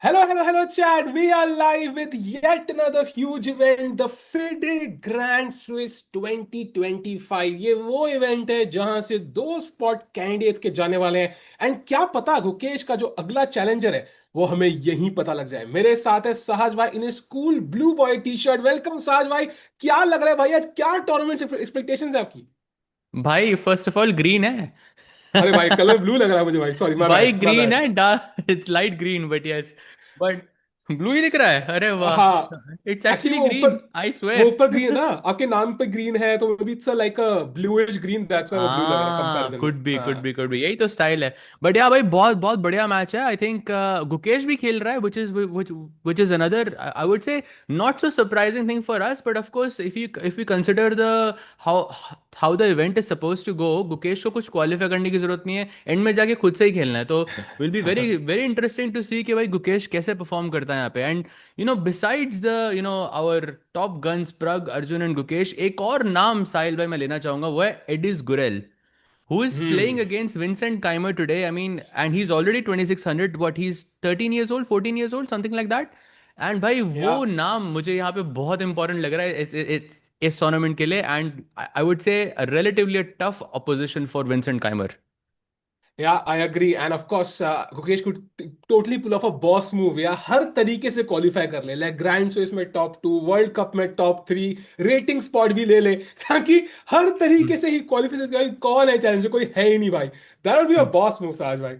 Hello, Chad. We are live with yet another huge event, the FIDE Grand Swiss 2025. ये वो event है जहां से दो स्पॉट कैंडिडेट्स के जाने वाले हैं। एंड क्या पता गुकेश का जो अगला चैलेंजर है वो हमें यहीं पता लग जाए। मेरे साथ है सहज भाई in school blue boy T shirt. Welcome सहज भाई। क्या लग रहा है भाई, आज क्या टूर्नामेंट एक्सपेक्टेशंस है आपकी? भाई फर्स्ट ऑफ ऑल ग्रीन है। अरे भाई कलर ब्लू लग रहा है मुझे भाई, सॉरी माय भाई बैड माय ग्रीन बैड। है, dark it's light green but yes, but blue ही दिख रहा है। अरे वाह, हाँ, इट्स एक्चुअली एक्चुअली वो ऊपर, ग्रीन, आई वो स्वेयर। ऊपर ग्रीन है ना, आपके नाम पे ग्रीन है तो may be it's like a bluish green, that's why वो ब्लू लग रहा है हाँ, कंपैरिजन में। कुड बी कुड हाँ। बी कुड बी, यही तो स्टाइल है। बट या भाई बहुत बहुत बढ़िया मैच है। आई थिंक गुकेश भी खेल रहा है, which is another, I would say, not so surprising thing for us, but of course if we consider the how how the event is supposed to go, Gukesh को कुछ क्वालिफाई करने की जरूरत नहीं है, एंड में जाके खुद से ही खेलना है। तो will be very very interesting to see कि भाई गुकेश कैसे परफॉर्म करता है यहाँ पे। And besides the our top guns Prag, Arjun and Gukesh, एक और नाम साहिल भाई मैं लेना चाहूंगा, वो है Edis Gurel, who is playing hmm. against Vincent Keimer today. I mean, and he's already 2600, what, he's 13 years old, 14 years old, something like that. And भाई या वो नाम मुझे यहाँ पे बहुत इंपॉर्टेंट लग रहा है इस टूर्नामेंट के लिए। And I would say relatively a tough opposition for Vincent Keymer. Yeah I agree and of course Gukesh could totally pull off a boss move, या हर तरीके से क्वालिफाई कर ले, लाइक ग्रैंड स्विस में टॉप 2, वर्ल्ड कप में top 3, rating spot भी ले ले, ताकि हर तरीके से ही क्वालिफिकेशन। कौन है चैलेंजर? कोई है ही नहीं भाई। That will be a boss move आज भाई।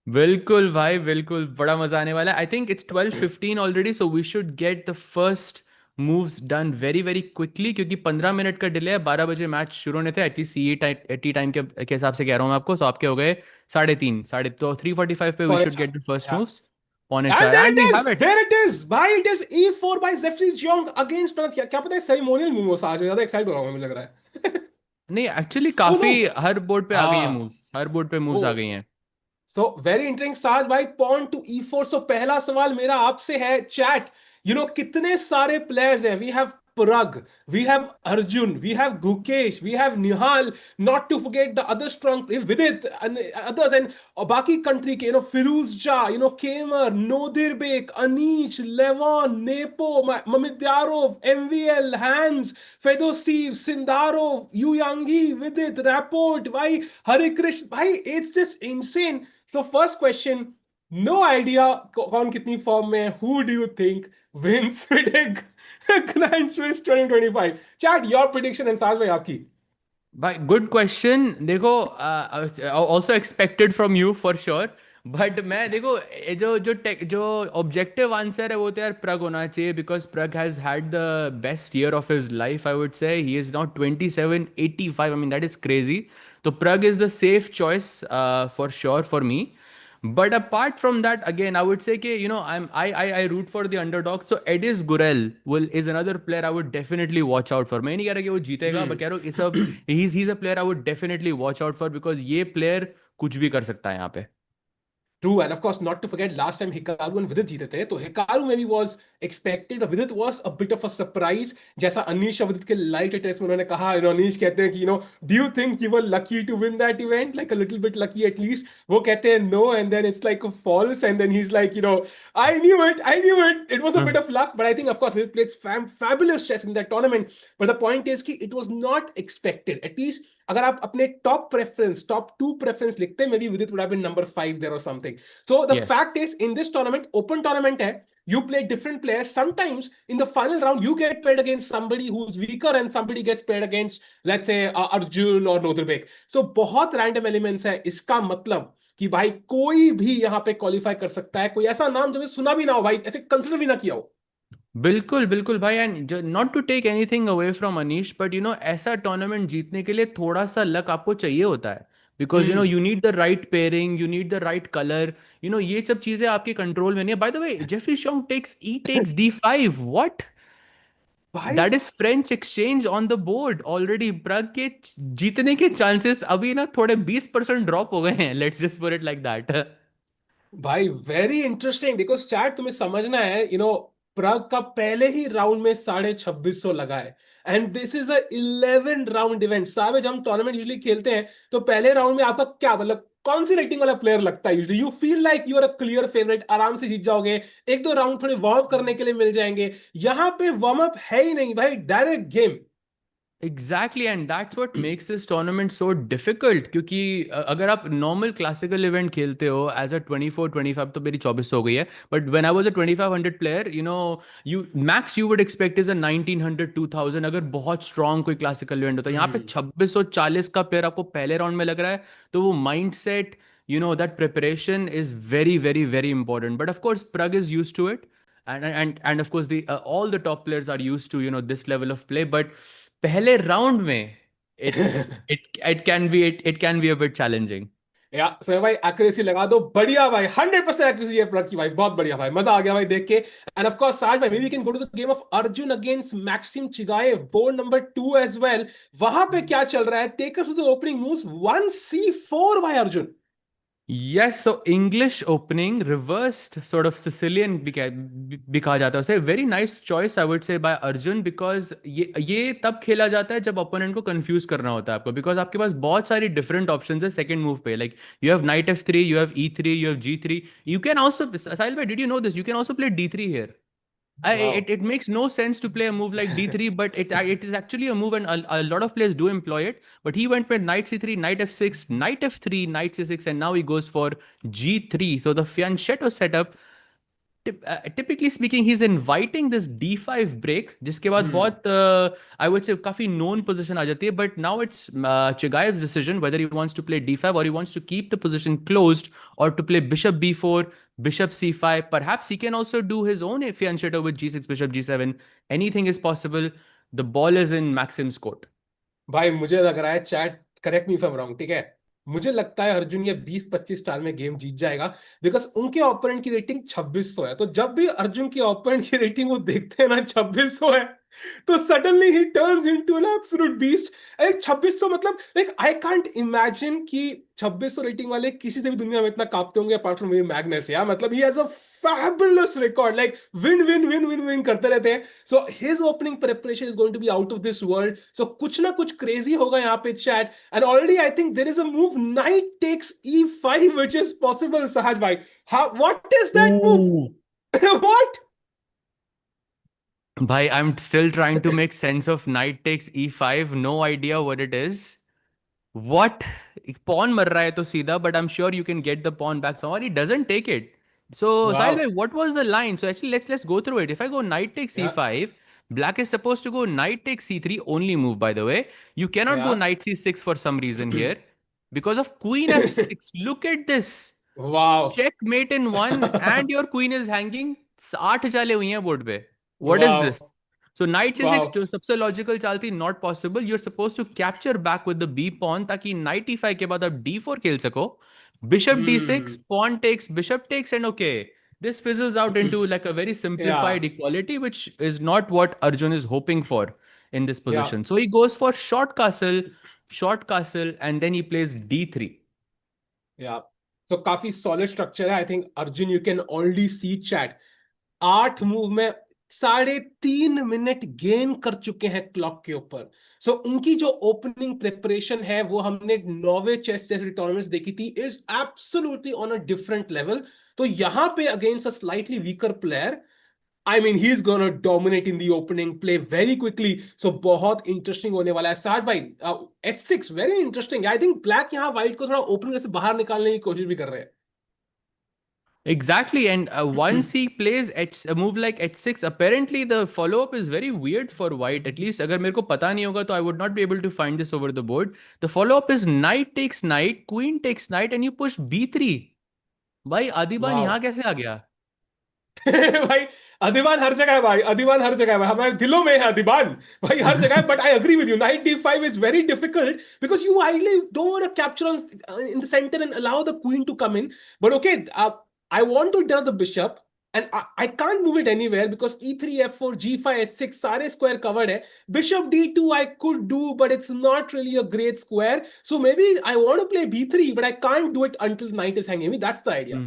बिल्कुल भाई बिल्कुल, बड़ा मजा आने वाला है। I think it's 12:15 already, so we should get the first moves done very very quickly, क्योंकि 15 मिनट का डिले है। 12 बजे मैच शुरू होने थे, एटलीस्ट सी टी टाइम के हिसाब से कह रहा हूँ मैं आपको। तो आपके हो गए 3:30, साढ़े तो 3:45 पे वी पौने शुड गेट चार। द फर्स्ट या मूव्स। पौने एंड चार there and it we is, have it. There it is भाई, it is E4 by Jeffery Xiong against Pranav. क्या पता है सेरेमोनियल मूव हो, आज ज्यादा एक्साइट हो रहा हूं, मुझे लग रहा है। नहीं, एक्चुअली ओ नो। काफी हर बोर्ड पे आ गई है हाँ। मूव्स, हर बोर्ड पे ओ, मूव्स आ गई हैं। सो वेरी इंटरेस्टिंग साज भाई, पॉन टू E4। सो पहला सवाल मेरा आपसे है चैट, कितने सारे प्लेयर्स हैं? We have Pragg, we have Arjun, we have Gukesh, we have Nihal, not to forget the other strong players, Vidit and others, and बाकी country के, Firuzja, Kamer, Nodirbek, Anish, Levon, Nepo, Mamidyarov, MVL, Hans, Fedosiv, Sindarov, Yuyangi, Vidit, Rapport, भाई Hare Krishna, भाई it's just insane. So first question, no idea कौन कितनी form में है. Who do you think wins FIDE Grand Swiss 2025? Chat your prediction and साथ भाई आपकी. भाई गुड क्वेश्चन। देखो, also expected from you for sure, but मैं देखो, जो ऑब्जेक्टिव आंसर है वो तो यार प्रग होना चाहिए, because Prag has had the best year of his life. I would say he is not 2785, I mean that is crazy. तो Prag is the safe choice for sure for me. But apart from that, again, I would say कि I root for the underdog. So Edis Gurel will is another player I would definitely watch out for. मैं नहीं कह रहा कि वो जीतेगा, but कह रहा हूँ it's a he's a player I would definitely watch out for, because ये player कुछ भी कर सकता है यहाँ पे। True, and of course, not to forget, last time Hikaru and Vidit जीते थे, तो Hikaru maybe was expected, Vidit was a bit of a surprise. जैसा अनीश और विदित के लाइव टेस्ट में उन्होंने कहा, अनीश कहते हैं कि do you think you were lucky to win that event, like a little bit lucky at least? वो कहते हैं no, and then it's like a false, and then he's like, I knew it was a bit of luck, but I think of course he played fabulous chess in that tournament. But the point is कि it was not expected. At least अगर आप अपने top 2 preference लिखते, maybe Vidit would have been number 5 there और something. So the fact Yes. is, in this tournament, open tournament hai, you play different players. Sometimes in the final round, you get paired against somebody who's weaker and somebody gets paired against, let's say, Arjun or Nodirbek. So बहुत random elements है. इसका मतलब कि भाई कोई भी यहाँ पे क्वालिफाई कर सकता है. कोई ऐसा नाम जो मैं सुना भी ना हो भाई, ऐसे कंसिडर भी ना किया हो. बिल्कुल बिल्कुल भाई। And not to take anything away from Anish, but ऐसा टूर्नामेंट जीतने के लिए थोड़ा सा लक आपको चाहिए होता है, because hmm. You need the right pairing, you need the right colour. ये सब चीजें आपके कंट्रोल में नहीं है। By the way, Jeffery Xiong takes D5, what? भाई that is French exchange on the board already. Prag के जीतने के चांसेस अभी ना थोड़े 20% ड्रॉप हो गए हैं, let's just put it like that. भाई वेरी इंटरेस्टिंग, बिकॉज चैट तुम्हें समझना है, प्राग का पहले ही राउंड में 2650 लगा है. And this is a 11 round event. साहब जब हम टूर्नामेंट यूजुअली खेलते हैं तो पहले राउंड में आपका क्या मतलब, कौन सी रेटिंग वाला प्लेयर लगता है usually? You feel like you are a clear favourite, आराम से जीत जाओगे, एक दो राउंड थोड़े वार्म अप करने के लिए मिल जाएंगे। यहां पे वार्म अप है ही नहीं भाई, direct game. Exactly, and that's what makes this tournament so difficult. क्योंकि अगर आप नॉर्मल क्लासिकल इवेंट खेलते हो एज अ 24-25, तो मेरी 24 हो गई है, but when I was a 2500 player, you max you would expect is a 1900 2000, अगर बहुत स्ट्रांग कोई क्लासिकल इवेंट होता है। यहाँ पे 2640 का प्लेयर आपको पहले राउंड में लग रहा है, तो वो mind set, that preparation is very, very, very important. But of course, Pragg is used to it, and of course, the all the top players are used to this level of play. But पहले round में it can be a bit challenging. या sir भाई, accuracy लगा दो, बढ़िया भाई, 100% accuracy है प्रग की भाई, बहुत बढ़िया भाई, मजा आ गया भाई देख के। एंड ऑफ कोर्स साज भाई, we can go to the game of Arjun against Maksim Chigaev, board number 2 as well. वहां पे क्या चल रहा है? Take us to the opening moves, 1c4 भाई Arjun. Yes, so English opening, reversed sort of Sicilian भी कहा जाता है उसे। Very nice choice I would say by Arjun, because ये तब खेला जाता है जब ओपोनेंट को कंफ्यूज करना होता है आपको, बिकॉज आपके पास बहुत सारी डिफरेंट ऑप्शंस है सेकंड मूव पे। Like you have knight F3, you have E3, you have G3, you can also, Sahil भाई, did you know this, you can also play D3 here. Wow. It makes no sense to play a move like D3, but it is actually a move, and a lot of players do employ it. But he went with knight C3, knight F6, knight F3, knight C6, and now he goes for G3. So the fianchetto setup, typically speaking, he's inviting this D5 break, जिसके बाद बहुत I would say काफी known position आ जाती है. But now it's Chigaev's decision whether he wants to play D5 or he wants to keep the position closed, or to play bishop B4, bishop C5. Perhaps he can also do his own fianchetto with G6, bishop G7. Anything is possible. The ball is in Maxim's court. भाई मुझे लग रहा है, chat correct me if I am wrong, ठीक है, मुझे लगता है अर्जुन ये 20-25 साल में गेम जीत जाएगा, बिकॉज उनके ओपोनेंट की रेटिंग 2600 है। तो जब भी अर्जुन की ओपोनेंट की रेटिंग वो देखते हैं ना 2600 है, तो suddenly he turns into an absolute beast. एक 2600 मतलब, लाइक आई कांट इमेजिन कि 2600 रेटिंग वाले किसी से भी दुनिया में इतना कांपते होंगे अपार्ट फ्रॉम मैग्नेस। या मतलब he has a fabulous record, like win win win win win करते रहते हैं। So his opening preparation is going to be out of this world. So कुछ ना कुछ क्रेजी होगा यहाँ पे chat. And already I think there is a move, knight takes E5 which is possible. Sahaj भाई, how, what is that move? Ooh. What? Bhai, I'm still trying to make sense of knight takes E5. No idea what it is. What? Pawn मर रहा है तो सीधा, but I'm sure you can get the pawn back somehow. He doesn't take it. So, Sahil wow. bhai, what was the line? So actually, let's go through it. If I go knight takes या E5, black is supposed to go knight takes C3, only move by the way. You cannot या go knight C6 for some reason here because of queen F6. Look at this. Wow. Checkmate in one, and your queen is hanging. 8 चालें हुई हैं board पे. What is wow. this? So knight wow. c6 जो सबसे logical चाल थी, not possible. You're supposed to capture back with the b pawn ताकि knight e5 के बाद आप d4 खेल सको. Bishop d6, pawn takes, bishop takes, and okay, this fizzles out into like a very या simplified equality, which is not what Arjun is hoping for in this या position. So he goes for short castle, and then he plays d3. या तो काफी solid structure है। I think Arjun, you can already see chat, 8 move में 3.5 minute gain कर चुके हैं clock के ऊपर। सो उनकी जो ओपनिंग प्रिपरेशन है वो हमने नॉर्वे चेस जैसे टूर्नामेंट्स देखी थी, is absolutely on a different level. तो यहां पे against a slightly weaker player, I mean, he's gonna dominate in the opening, play very quickly. So बहुत इंटरेस्टिंग होने वाला है साज भाई। H6 very interesting. I think black यहाँ व्हाइट को थोड़ा ओपनिंग से बाहर निकालने की कोशिश भी कर रहे Exactly, and हैं। once he plays a move like H6, apparently the follow-up is very weird for white. At least अगर मेरे को पता नहीं होगा तो I would not be able to find this over the board. The follow-up is knight takes knight, queen takes knight, and you push B3. भाई आदिबान वाह। यहाँ कैसे आ गया? भाई अधिबान हर जगह है भाई, अधिबान हर जगह है भाई, हमारे दिलों में है अधिबान भाई, हर जगह है। But I agree with you, knight D5 is very difficult because you ideally don't want to capture in the centre and allow the queen to come in. But okay, I want to draw the bishop and I can't move it anywhere because E3, F4, G5, H6 सारे square covered है। Bishop D2 I could do, but it's not really a great square. So maybe I want to play B3, but I can't do it until knight is hanging me. That's the idea.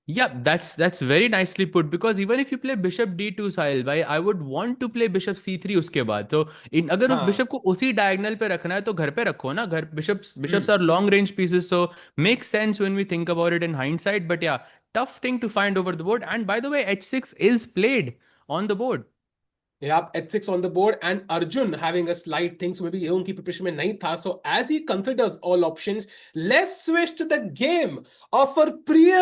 Yeah, that's very nicely put, because even if you play bishop d2 Sahil bhai, I would want to play bishop c3 उसके बाद। तो इन अगर उस हाँ। Bishop को उसी diagonal पे रखना है तो घर पे रखो ना। घर bishops hmm. Are long range pieces, so makes sense when we think about it in hindsight, but yeah, tough thing to find over the board। And by the way, h6 is played on the board। Yeah, h6 on the board, and Arjun having a slight thing, so maybe ये उनकी preparation में नहीं था. So as he considers all options, let's switch to the game of our Priya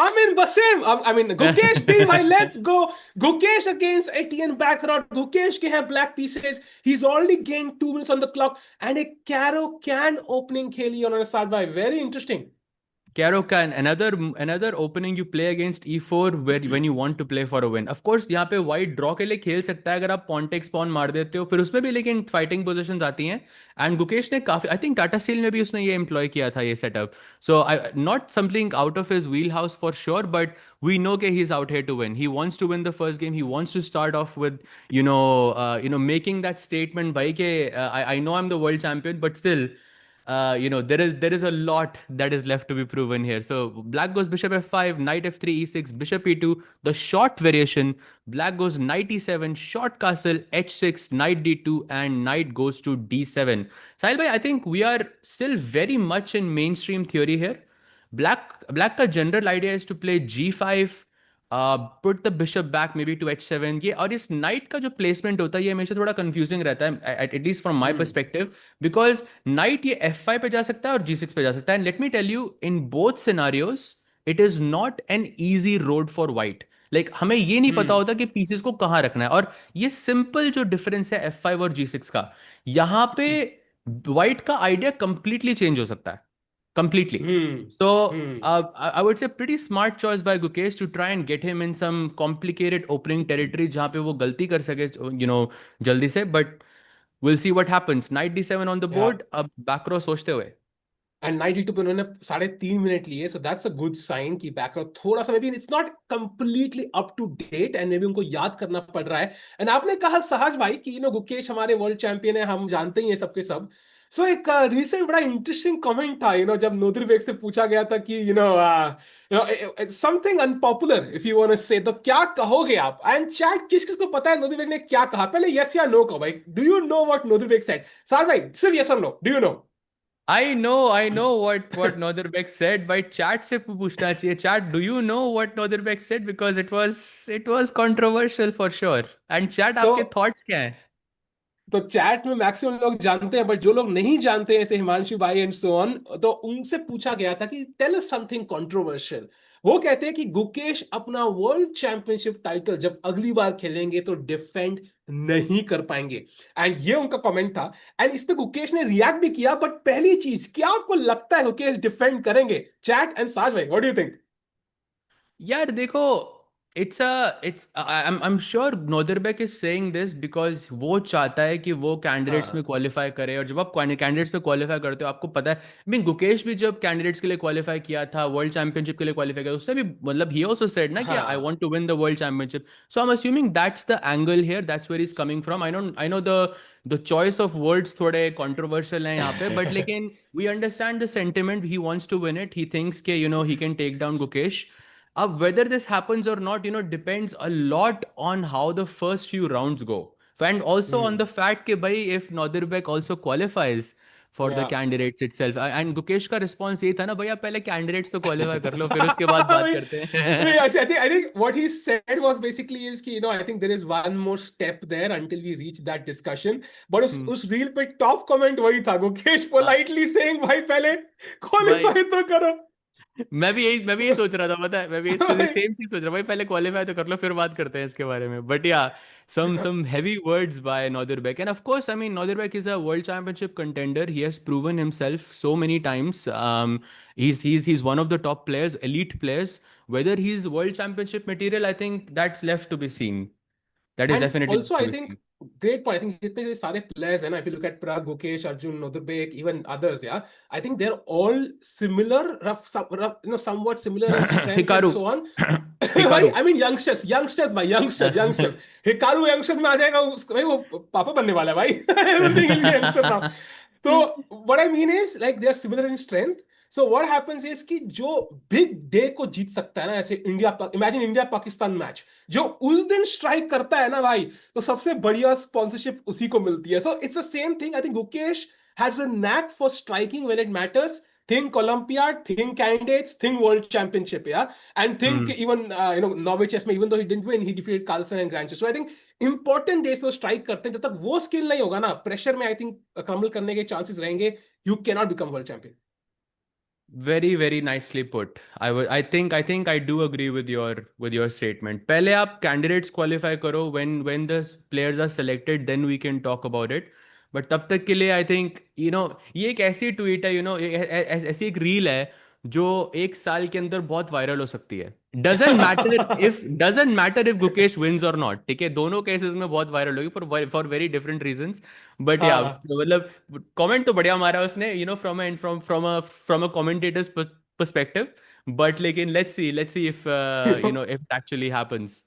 Amin Basim. I mean Gukesh B. Bhai, let's go. Gukesh against Etien Bakrot. Gukesh के हैं black pieces. He's already gained 2 minutes on the clock, and a Caro can opening खेली उन्होंने साथ भाई. Very interesting. Caro can, another opening you play against e4 where when you want to play for a win। of course यहाँ पे white draw के लिए खेल सकता है अगर आप pawn takes pawn मार देते हो फिर उसमें भी, लेकिन fighting positions आती हैं। and गुकेश ने काफी, I think टाटा स्टील में भी उसने ये employ किया था ये setup। so not something out of his wheelhouse for sure, but we know that he's out here to win। he wants to win the first game, he wants to start off with making that statement भाई के I know I'm the world champion, but still there is a lot that is left to be proven here। So black goes bishop f5, knight f3, e6, bishop e2, the short variation, black goes knight e7, short castle, h6, knight d2, and knight goes to d7। Sahil bhai, I think we are still very much in mainstream theory here। black का general idea is to play g5, put the bishop back maybe to h7। ये और इस night का जो placement होता है ये हमेशा थोड़ा कंफ्यूजिंग रहता है at least from my Hmm. Perspective, because night ये f5 पे जा सकता है और g6 पे जा सकता है। And let me tell you, in both scenarios it is not an easy road for white. Like हमें ये नहीं पता Hmm. होता कि पीसेस को कहाँ रखना है, और ये सिंपल जो डिफरेंस है f5 और g6 का, यहाँ पे वाइट का आइडिया कंप्लीटली चेंज हो सकता है, completely। Hmm. So Hmm. I would say pretty smart choice by Gukesh to try and get him in some complicated opening territory जहाँ पे वो गलती कर सके जल्दी से। But we'll see what happens। Knight d7 on the Yeah. board, अब back row सोचते हुए। एंड 92 पे उन्होंने 3.5 मिनट लिए, so that's a good sign कि बैकग्राउंड थोड़ा सा maybe it's not completely up to date and maybe उनको याद करना पड़ रहा है। एंड आपने कहा सहज भाई कि गुकेश हमारे वर्ल्ड चैंपियन है, हम जानते ही हैं सबके सब। सो एक रिसेंट बड़ा इंटरेस्टिंग कमेंट था जब नोदरबेग से पूछा गया था कि something unpopular if you want to say, तो क्या कहोगे आप? एंड चैट किस किस को पता है नोदरबेग ने क्या कहा? पहले यस या नो कहो भाई, do you know what Nodirbek said? साथ भाई सिर्फ यस और no, do you know? I know what Northern said, but chat से पूछना चाहिए। Chat, do you know what Northern said? Because it was controversial for sure। And chat, सो आपके thoughts क्या हैं? तो चैट में मैक्सिमम लोग जानते हैं, बट जो लोग नहीं जानते हैं, जैसे हिमांशु भाई एंड सो ऑन, तो उनसे पूछा गया था कि टेल अस समथिंग कंट्रोवर्शियल। वो कहते हैं कि गुकेश अपना वर्ल्ड चैंपियनशिप टाइटल जब अगली बार खेलेंगे तो डिफेंड नहीं कर पाएंगे। एंड ये उनका कमेंट था, एंड इस पे गुकेश ने रिएक्ट भी किया। बट पहली चीज, क्या आपको लगता है गुकेश डिफेंड करेंगे? चैट एंड साज भाई, व्हाट डू यू थिंक? यार देखो, I'm sure Northern is saying this because वो चाहता है कि वो कैंडिडेट्स में हाँ। क्वालिफाई करे। और जब आप कैंडिडेट्स में क्वालिफाई करते हो, आपको पता है, आई मीन गुकेश भी जब कैंडिडेट्स के लिए क्वालिफाई किया था, वर्ल्ड चैंपियनशिप के लिए क्वालिफाई किया, उसने भी मतलब ही आल्सो सेड ना कि आई वांट हाँ। To win the world championship. So I am assuming that's the angle here, that's where is coming from. I know the choice of words थोड़े कंट्रोवर्शियल हैं यहाँ पे, बट लेकिन we understand the sentiment. He wants to win it, he thinks के he can take down Gukesh. Whether this happens or not, depends a lot on how the first few rounds go. And also on hmm. the fact कि भाई if Nordirbek also qualifies for the या candidates itself। And Gukesh का response ये था ना, भाई आप पहले candidates तो qualify कर लो फिर उसके बाद बात Wait, करते wait, हैं। I think what he said was basically is कि I think there is one more step there until we reach that discussion. But उस रील पे टॉप कमेंट वही था, गुकेश हाँ, पोलाइटली सेइंग भाई पहले भाई क्वालिफाई तो करो। मैं भी यही सोच रहा था, पता है, मैं भी सेम चीज सोच रहा हूँ भाई, पहले क्वालिफाई तो कर लो फिर बात करते हैं इसके बारे में। बट या some heavy words by Nordirbek। And of course, I mean, Nordirbek is a world championship contender। He has proven himself so many times। He's one of the top players, elite players। Whether he's world championship material, I think that's left to be seen। That is And definitely also, left to I be think seen। great point. I think जितने ये सारे players हैं ना, if you look at Pragg, Gukesh, Arjun, Nodrbek, even others, yeah, I think they're all similar, somewhat similar in strength and Hikaru। so on. भाई, Hikaru। I mean youngsters भाई, youngsters. Hikaru youngsters में आ जाएगा, भाई वो पापा बनने वाला है भाई। I don't think he'll be youngster now. So what I mean is like they are similar in strength. So what happens is कि जो बिग डे को जीत सकता है ना, ऐसे India, imagine India Pakistan match, जो उस दिन स्ट्राइक करता है ना भाई, तो सबसे बढ़िया स्पॉन्सरशिप उसी को मिलती है. So it's the same thing. I think Gukesh has a knack for striking when it matters. Think Olympiad, think candidates, think World Championship, yeah, and think hmm. even Norway chess में, even though he didn't win, he defeated Carlsen and Grand Chess. So I think important days पे वो strike करते हैं. जब तक वो skill नहीं होगा ना, प्रेशर में आई थिंक क्रम्बल करने के चांसेस रहेंगे. You can not become world champion. Very, very nicely put. I think I do agree with your statement. पहले आप candidates qualify करो. When the players are selected, then we can talk about it. But तब तक के लिए I think ये एक ऐसी tweet है, ऐसी एक reel है जो एक साल के अंदर बहुत वायरल हो सकती है. Doesn't matter if Gukesh wins or not. ठीक है, दोनों केसेस में बहुत वायरल होगी for very different reasons. But yeah, हाँ. तो मतलब कमेंट तो बढ़िया मारा उसने, from a commentator's perspective. But लेकिन let's see if it actually happens.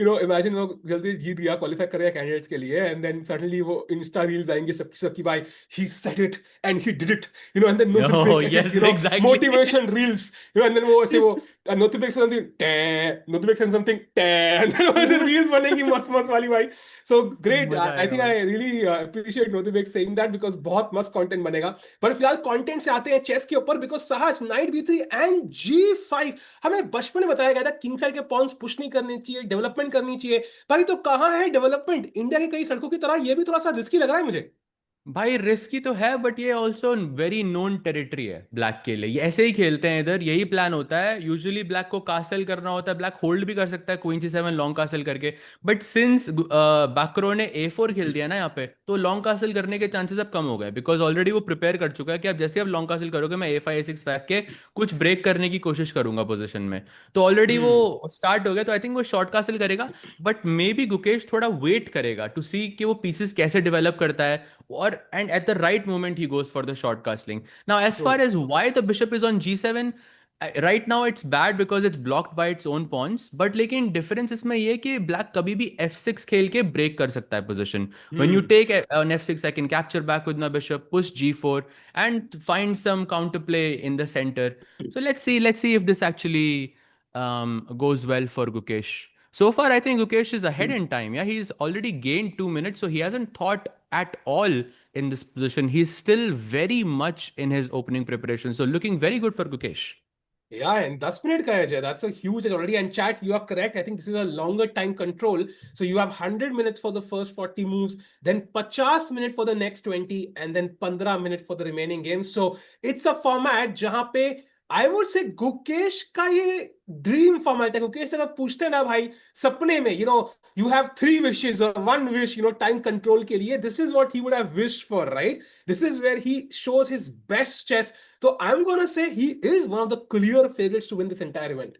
Imagine वो जल्दी जीत गया, क्वालिफाई कर गया कैंडिडेट्स के लिए, एंड देन सडनली वो इंस्टा रील्स आएंगे सबकी सबकी, भाई he said it and he did it, and then Oh Nodirbek yes, exactly. Motivation reels, and then वो ऐसे वो नोटिफिक समथिंग टे, नोटिफिक समथिंग टे, एंड देन वैसे रील्स बनेंगी मस्त मस्त वाली भाई. So great. मजा आई आएगा थिंक भाई. I really appreciate Nodirbek saying that, because बहुत मस्त कंटेंट बनेगा. पर फिलहाल कंटेंट से आते हैं चेस के ऊपर, बिकॉज सहज नाइट बी3 एंड जी5. हमें बचपन में बताया गया था किंग साइड के पॉन्स पुश नहीं करनी चाहिए, डेवलपमेंट करनी चाहिए. भाई तो कहां है डेवलपमेंट? इंडिया की कई सड़कों की तरह ये भी थोड़ा सा रिस्की लग रहा है मुझे. भाई रिस्की तो है, बट ये ऑल्सो वेरी नोन टेरिटरी है ब्लैक के लिए. ये ऐसे ही खेलते हैं इधर, यही प्लान होता है यूजुअली. ब्लैक को कासल करना होता है, ब्लैक होल्ड भी कर सकता है क्वीन C7 लॉन्ग कासल करके. बट सिंस बैक्रो ने A4 खेल दिया ना यहाँ पे, तो लॉन्ग कासल करने के चांसेस अब कम हो गए, बिकॉज ऑलरेडी वो प्रिपेयर कर चुका है कि अब जैसे अब लॉन्ग कासल करोगे मैं A5 A6 फेंक के कुछ ब्रेक करने की कोशिश करूंगा पोजिशन में. तो ऑलरेडी वो हम्म. स्टार्ट हो गया, तो आई थिंक वो शॉर्ट कासल करेगा. बट मे बी गुकेश थोड़ा वेट करेगा टू सी कि वो पीसेस कैसे डेवलप करता है, or and at the right moment he goes for the short castling. Now as true. far as why the bishop is on G7, right now it's bad because it's blocked by its own pawns. But लेकिन difference इसमें ये कि black कभी भी F6 खेल के break कर सकता है position. When you hmm. take an F6, I can capture back with my bishop, push G4 and find some counterplay in the center. So let's see if this actually goes well for Gukesh. So far, I think Gukesh is ahead in time. Yeah, he's already gained 2 minutes, so he hasn't thought at all in this position. He's still very much in his opening preparation. So looking very good for Gukesh. Yeah, and 10 minute का है Jay. That's a huge edge already. And chat, you are correct. I think this is a longer time control. So you have 100 minutes for the first 40 moves, then 50 minutes for the next 20, and then 15 minutes for the remaining games. So it's a format जहां पे आई would से गुकेश का ये dream format है. गुकेश से अगर पूछते हैं ना भाई सपने में, यू हैव 3 विशेस और 1 विश, टाइम कंट्रोल के लिए, this is what he would have wished for, right? This is where he shows his best chess. So I'm gonna say he is one of the clear favorites to win this entire event.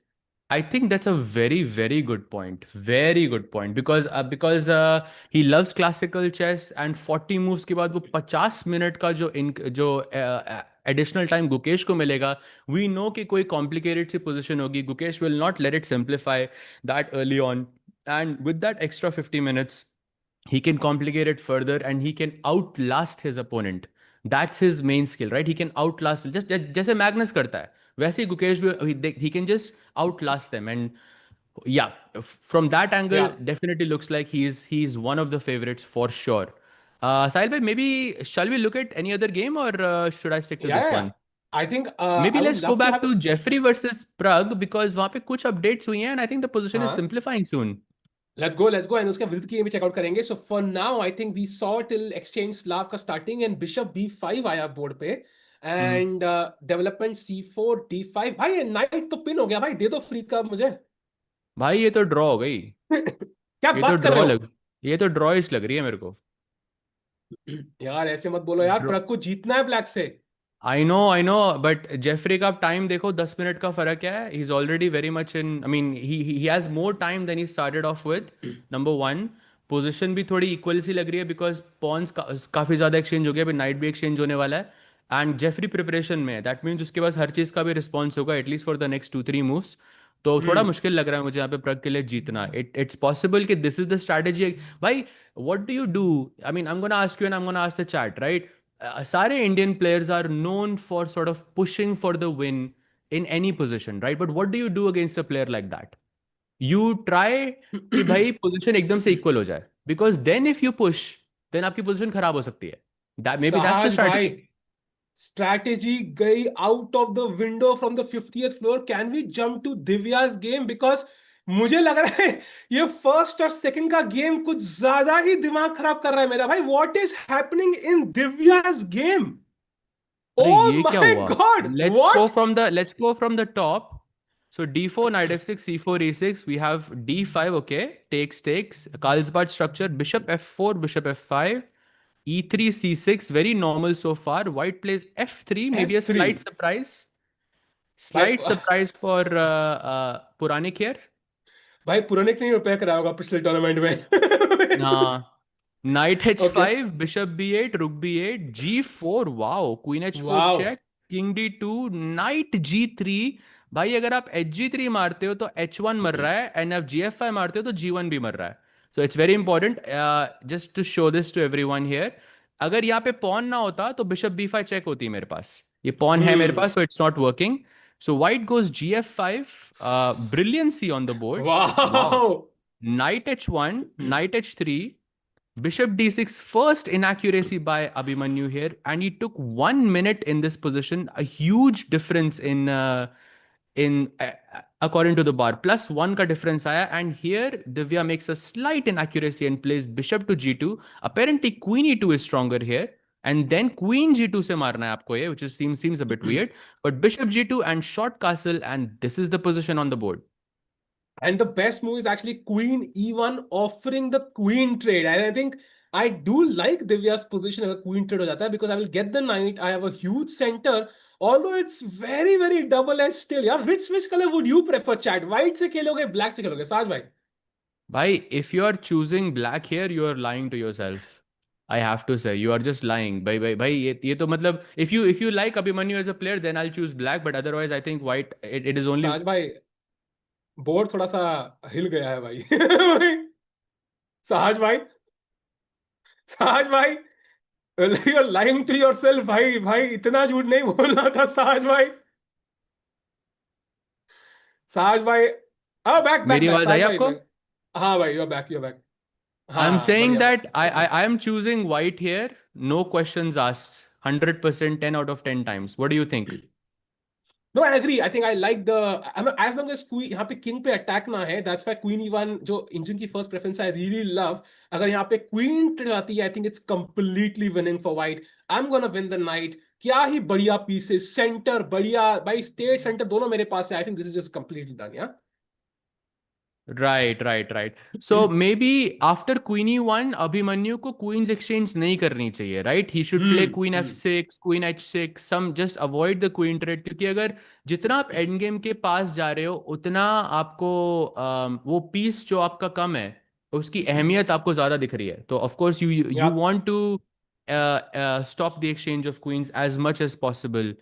I think that's a very, very good point. Very good point. Because he loves classical chess and 40 moves के बाद वो 50 minute का जो additional time Gukesh को मिलेगा, we know कि कोई complicated सी position होगी. Gukesh will not let it simplify that early on, and with that extra 50 minutes he can complicate it further and he can outlast his opponent. That's his main skill, right? He can outlast, just जैसे Magnus करता है वैसे ही गुकेश भी, he can just outlast them. And yeah, from that angle Yeah, definitely looks like he's one of the favorites for sure. Sahil bhai, maybe shall we look at any other game, or should I stick to yeah, this yeah. one? I think Maybe I would let's go love to back have. to Jeffrey versus Pragg, because वहाँ पे कुछ updates हुई हैं and I think the position is हाँ. simplifying soon. Let's go, and उसके विदित की भी चेकआउट करेंगे. So for now, I think we saw till exchange Slav का starting and Bishop B5 आया बोर्ड पे, हम्म. and development C4 D5. भाई ये नाइट तो पिन हो गया भाई, दे दो फ्री का मुझे. भाई ये तो ड्रॉ हो गई. क्या ये तो बात कर रहे ड्रॉ हो? लग ये तो ड्रॉइश लग रही है मेरे को. यार ऐसे मत बोलो यार, ड्रॉ. प्रग को जीतना है ब्लैक से. आई नो बट जेफरी का टाइम देखो, 10 मिनट का फर्क है. He is already very much in, I mean he has more time than he started off with. Number one, position भी थोड़ी इक्वल सी लग रही है बिकॉज पॉन्स काफ़ी ज़्यादा एक्सचेंज हो गया, अभी नाइट भी एक्सचेंज होने वाला है. एंड जेफरी प्रिपरेशन में है, दैट मीन्स उसके पास हर चीज़ का भी रिस्पॉन्स होगा at least for the next 2-3 moves. तो थोड़ा हम्म. मुश्किल लग रहा है मुझे यहाँ पे प्रग के लिए जीतना. इट्स पॉसिबल कि दिस इज द स्ट्रैटेजी. भाई what do you do? I mean I am gonna ask you and I am gonna ask the chat, right? सारे Indian players are known for sort of pushing for the win in any position, right? But what do you do against a player like that? You try कि भाई position एकदम से equal हो जाए, because then if you push, then आपकी position खराब हो सकती है. That maybe that's the Sahaj strategy. bhai, strategy गई out of the window from the 50th floor. Can we jump to Divya's game? Because मुझे लग रहा है ये फर्स्ट और सेकंड का गेम कुछ ज्यादा ही दिमाग खराब कर रहा है मेरा भाई. What is happening in Divya's game? अरे Oh ये क्या my हुआ? God! Let's What? go from the top. So d4 knight f6 c4 e6, we have d5. Okay, takes Carlsbad structure, bishop f4 bishop f5 e3 c6, very normal so far. White plays f3, maybe a F3 भाई. slight surprise for Puranik here. भाई पुरानिक नहीं repair कराया होगा पिछले tournament में. Nah. Knight okay. h5, bishop b8, rook b8, g4. Wow, queen h4 wow. check, king d2, knight g3. भाई अगर आप hg3 मारते हो तो h1 मर रहा है, and आप gf5 मारते हो तो g1 भी मर रहा है. So it's very important, just to show this to everyone here. अगर यहाँ पे pawn ना होता तो bishop b5 check होती है मेरे पास. ये pawn है मेरे पास, so it's not working. So white goes gf5, brilliancy on the board. Wow. Wow. Knight h1, knight h3, bishop d6, first inaccuracy by Abhimanyu here, and he took 1 minute in this position. A huge difference in according to the bar. +1 ka difference aaya, and here Divya makes a slight inaccuracy and plays bishop to g2. Apparently queen e2 is stronger here, and then queen g2 se marna hai aapko ye, which seems a bit weird. But bishop g2 and short castle, and this is the position on the board. And the best move is actually Queen E1 offering the queen trade. And I think I do like Divya's position if a queen trade ho jata hai, because I will get the knight. I have a huge center. Although it's very, very double-edged still. Yeah, which color would you prefer, chat? White se खेलोगे, black se खेलोगे? Saj bhai. Bhai, if you are choosing black here, you are lying to yourself. I have to say, you are just lying. Bhai, ये तो मतलब, if you like Abhimanyu as a player, then I'll choose black. But otherwise, I think white. It is only. Saj bhai, board थोड़ा सा हिल गया है भाई. सहज भाई. सहज भाई. You're lying to yourself भाई. भाई इतना झूठ नहीं बोलना था सहज भाई. सहज भाई. हाँ, बैक बैक मेरी बैक आवाज आई सहज भाई आपको? बैक. हाँ भाई, you're back, you're back. I'm हाँ saying बढ़िया. that I am choosing white here. No questions asked. 100%, 10 out of 10 times. What do you think? No, I agree. I think I like the. I mean, as long as queen यहाँ पे king पे attack ना है, that's why queen e1 जो engine की first preference I really love. अगर यहाँ पे queen जाती है, I think it's completely winning for white. I'm gonna win the knight. क्या ही बढ़िया pieces, center बढ़िया भाई, state center दोनों मेरे पास है. I think this is just completely done. Yeah. Right. So maybe after queen e1, Abhimanyu को queens exchange नहीं करनी चाहिए, right? He should play queen f6, queen h6, some just avoid the queen trade, क्योंकि अगर जितना आप end game के पास जा रहे हो उतना आपको वो पीस जो आपका कम है उसकी अहमियत आपको ज्यादा दिख रही है. तो of course you Yeah. want to stop the exchange of queens as much as possible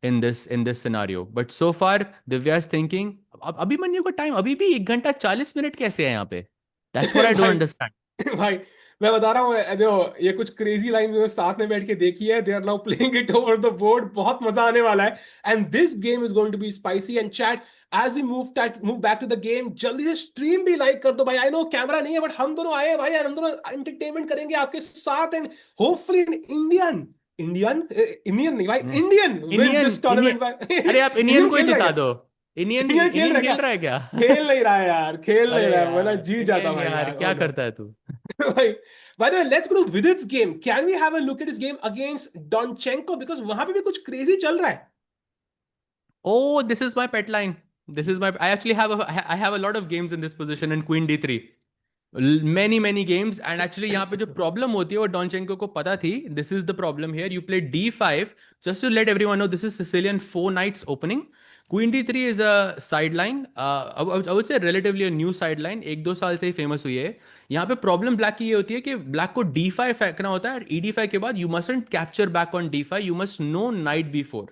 in this scenario. But so far Divya is thinking, Abhimanyu का टाइम अभी भी 1 घंटा 40 मिनट कैसे है यहाँ पे? That's what I don't भाई. understand. भाई मैं बता रहा हूँ, देखो ये कुछ क्रेजी लाइन साथ में बैठ के देखी है. They are now playing it over the board. बहुत मजा आने वाला है. And this game is going to be spicy. And chat, as we move back to the game, जल्दी से स्ट्रीम भी लाइक कर दो भाई. आई नो कैमरा नहीं है, बट हम दोनों आए हैं भाई, हम दोनों एंटरटेनमेंट करेंगे आपके साथ. And hopefully Indian Indian Indian नहीं भाई, इंडियन विंस दिस टूर्नामेंट भाई. अरे आप इंडियन को ही जिता दो. इंडियन इंडियन खेल इंडियन रहा है क्या? खेल रहा है क्या? खेल नहीं रहा है यार, खेल नहीं अरे रहा है. बोला यार जीत जाता इंडियन भाई यार, यार. क्या करता है तू? Right. By the way, let's go to Vidit's game. Can we have a look at his game against Donchenko? Because वहां पे भी कुछ crazy चल रहा है. Oh, this is my pet line. I actually have a lot of games in this position in queen d3. Many games, and actually यहाँ पे जो problem होती है वो डॉनचेंको को पता थी. This is the problem here. You play d5 just to let everyone know this is Sicilian 4 knights opening. Queen d3 is a sideline. I would say relatively a new sideline. 1-2 साल से ही famous हुई है. यहाँ पे problem black की ये होती है कि black को d5 फेंकना होता है, और e d5 के बाद you mustn't capture back on d5. You must know knight b4.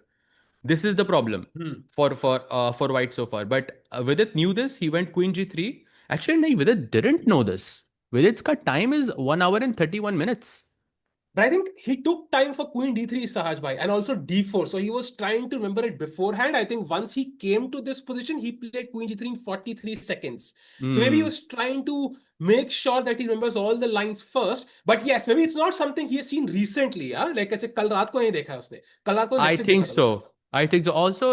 This is the problem for white so far. But Vidit knew this. He went queen g3. Actually, no, Vidit didn't know this. Vidit's ka time is 1 hour and 31 minutes. But I think he took time for Queen D3, Sahaj bhai, and also D4. So he was trying to remember it beforehand. I think once he came to this position, he played Queen G3 in 43 seconds. So maybe he was trying to make sure that he remembers all the lines first. But yes, maybe it's not something he has seen recently. Like ऐसे कल रात को नहीं देखा है उसने. कल रात को I Netflix think देखा था so. कुछ. I think so. Also,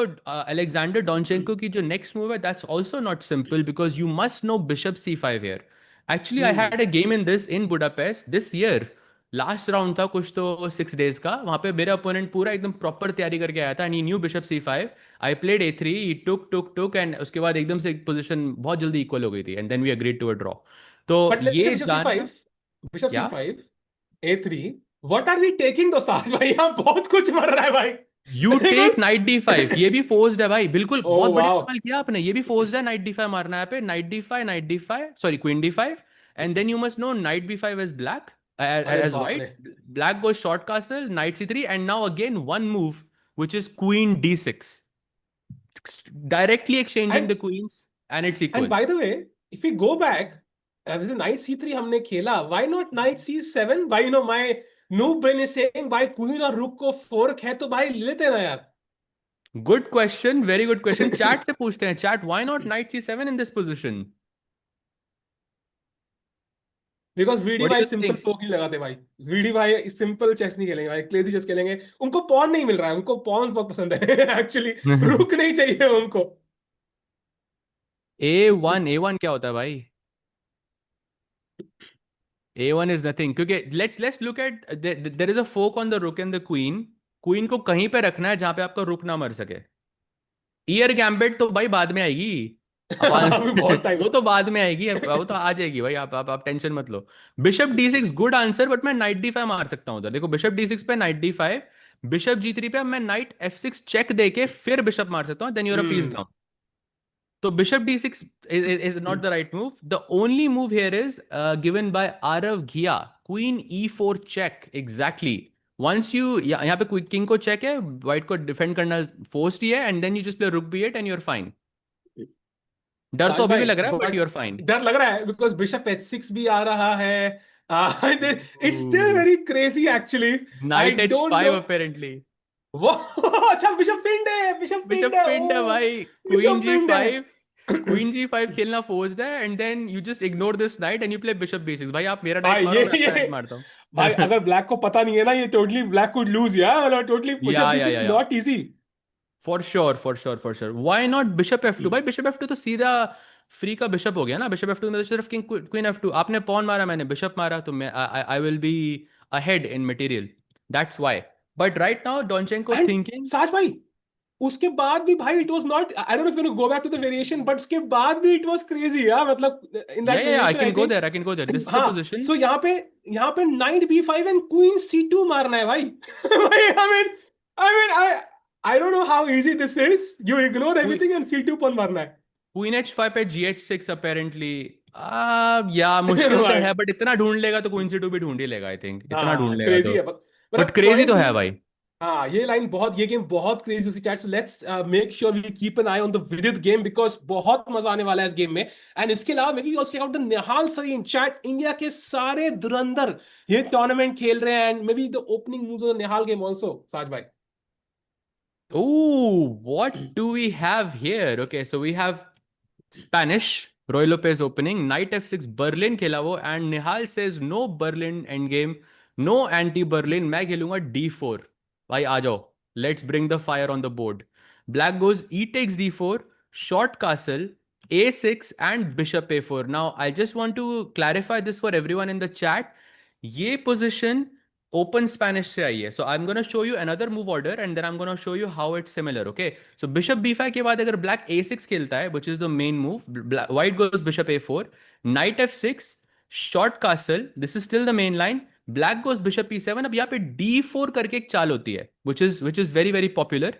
Alexander Donchenko ki jo next move hai, that's also not simple because you must know bishop c5 here. Actually, I Hmm. had a game in this in Budapest this year. Last round था कुछ तो 6 days का, वहां पे मेरा opponent पूरा एकदम proper तैयारी करके आया था and he new bishop c5. I played a3, he took and उसके बाद एकदम से पोजीशन बहुत जल्दी इक्वल हो गई थी and then we agreed to a draw. तो But let's say ये जानना Bishop क्या. C5, A3. What are we taking though, Sahaj भाई? यहाँ बहुत कुछ मर रहा है भाई. You take Because night d5, ये भी फोर्स्ड है भाई, बिल्कुल oh बहुत बढ़िया wow. सवाल किया आपने, ये भी फोर्स्ड है. नाइट d5 मारना है पे, knight d5 sorry queen d5 and then you must know knight b5 is black अरे as बाप रे. white. Black goes short castle, knight c3, and now again one move, which is queen d6, directly exchanging And the queens, and it's and equal. by the way, if we go back, this is knight C3 हमने खेला. Why not knight C7? Why my noob brain is saying भाई queen और rook को fork है तो भाई ले लेते ना यार. Good question, very good question. Chat से पूछते हैं, chat, why not knight c7 in this position? Because VD What do भाई you सिंपल think? फोक नहीं लगाते भाई. VD भाई सिंपल चेस नहीं खेलेंगे भाई, क्रेजी चेस खेलेंगे. उनको पॉन नहीं मिल रहा है, उनको पॉन्स बहुत पसंद है. एक्चुअली रुक नहीं चाहिए उनको. A1 क्या होता है भाई? A1 is nothing क्योंकि let's look at there is a fork on the rook and the queen. Queen को कहीं पे रखना है जहां पे आपका रुक ना मर सके. ईयर गैम्बिट तो भाई बाद में आएगी. अभी बहुत टाइम वो है. तो बाद में आएगी, वो तो आ जाएगी भाई, आप टेंशन मत लो. Bishop d6 good answer, but मैं नाइट d5 मार सकता हूँ उधर. देखो बिशप d6 पे नाइट d5, बिशप g3 पे अब मैं नाइट f6 चेक देके फिर बिशप मार सकता हूँ, then you're a piece hmm. Down. So bishop d6 is not the right move. The only move here is given by Arav Ghia. Queen e4 check. Exactly. Once you यहाँ पे king को check है, white को defend करना forced ही है, and then you just play rook b8 and you are fine. डर तो साज अभी भी भाई लग रहा है but but you are fine. डर लग रहा है बिकॉज बिशप H6 भी आ रहा है. It's still Ooh. Very crazy actually. I Knight don't know. h5 apparently. वो अच्छा बिशप पिंड है, बिशप पिंड बिशप है. पिंड है ओ भाई. क्वीन बिशप पिंड है. g5, क्वीन g5 खेलना फोर्स्ड है and then you just ignore this knight and you play bishop b6. भाई आप मेरा नाइट भाई मारो, मैं आपका नाइट मारता हूँ. भाई अगर ब्लैक को पता नहीं है ना, ये टोटली ब्लैक कुड लूज यार. टोटली बिशप B6 या not easy. For sure for sure for sure. Why not bishop f2? भाई बिशप f2 तो सीधा फ्री का बिशप हो गया ना. बिशप f2 में तो सिर्फ किंग क्वीन f2. आपने पॉन मारा, मैंने बिशप मारा, तो मैं I will be ahead in material. That's why. But right now Donchenko and thinking. Saj भाई उसके बाद भी भाई it was not, I don't know if you go back to the variation, but उसके बाद भी इट वाज क्रेजी यार. मतलब in that yeah I variation I can go think. There, I can go there. This is the हाँ. Position. So यहाँ पे night B5 and queen C2 मारना है भाई. भाई I don't know how easy this is. You ignore everything and C2 पर मारना है. क्वीन h5 पे gh6 अपेरेंटली. या मुश्किल तो भाई है, बट इतना ढूंढ लेगा तो क्वीन c2 भी ढूंढ ही लेगा. आई थिंक इतना ढूंढ हाँ लेगा क्रेजी तो. है बट मतलब क्रेजी तो पॉइंट है इज. भाई. हाँ ये लाइन बहुत, ये गेम बहुत क्रेजी उसी chat. So let's make sure we keep an eye on the Vidit game because बहुत मजा आने वाला है इस गेम में. एंड इसके अलावा maybe also check out the Nihal Sarin chat. India के सारे धुरंधर ये टूर्नामेंट खेल रहे हैं and maybe the opening moves of the Nihal game also. Sahaj भाई Ooh, what do we have here? Okay, so we have Spanish, Roy Lopez opening, knight f6 Berlin खेला वो, and Nihal says no Berlin endgame, no anti Berlin, मैं खेलूंगा d4. भाई आ जाओ, let's bring the fire on the board. Black goes e takes d4, short castle, a6 and bishop a4. Now I just want to clarify this for everyone in the chat. ये position open Spanish से आई है. So I am gonna show you another move order and then I am gonna show you how it's similar. Okay, so bishop b5 के बाद अगर black a6 खेलता है, which is the main move, white goes bishop a4, knight f6, short castle, this is still the main line, black goes bishop e7. अब यहाँ पे d4 करके एक चाल होती है which is very very popular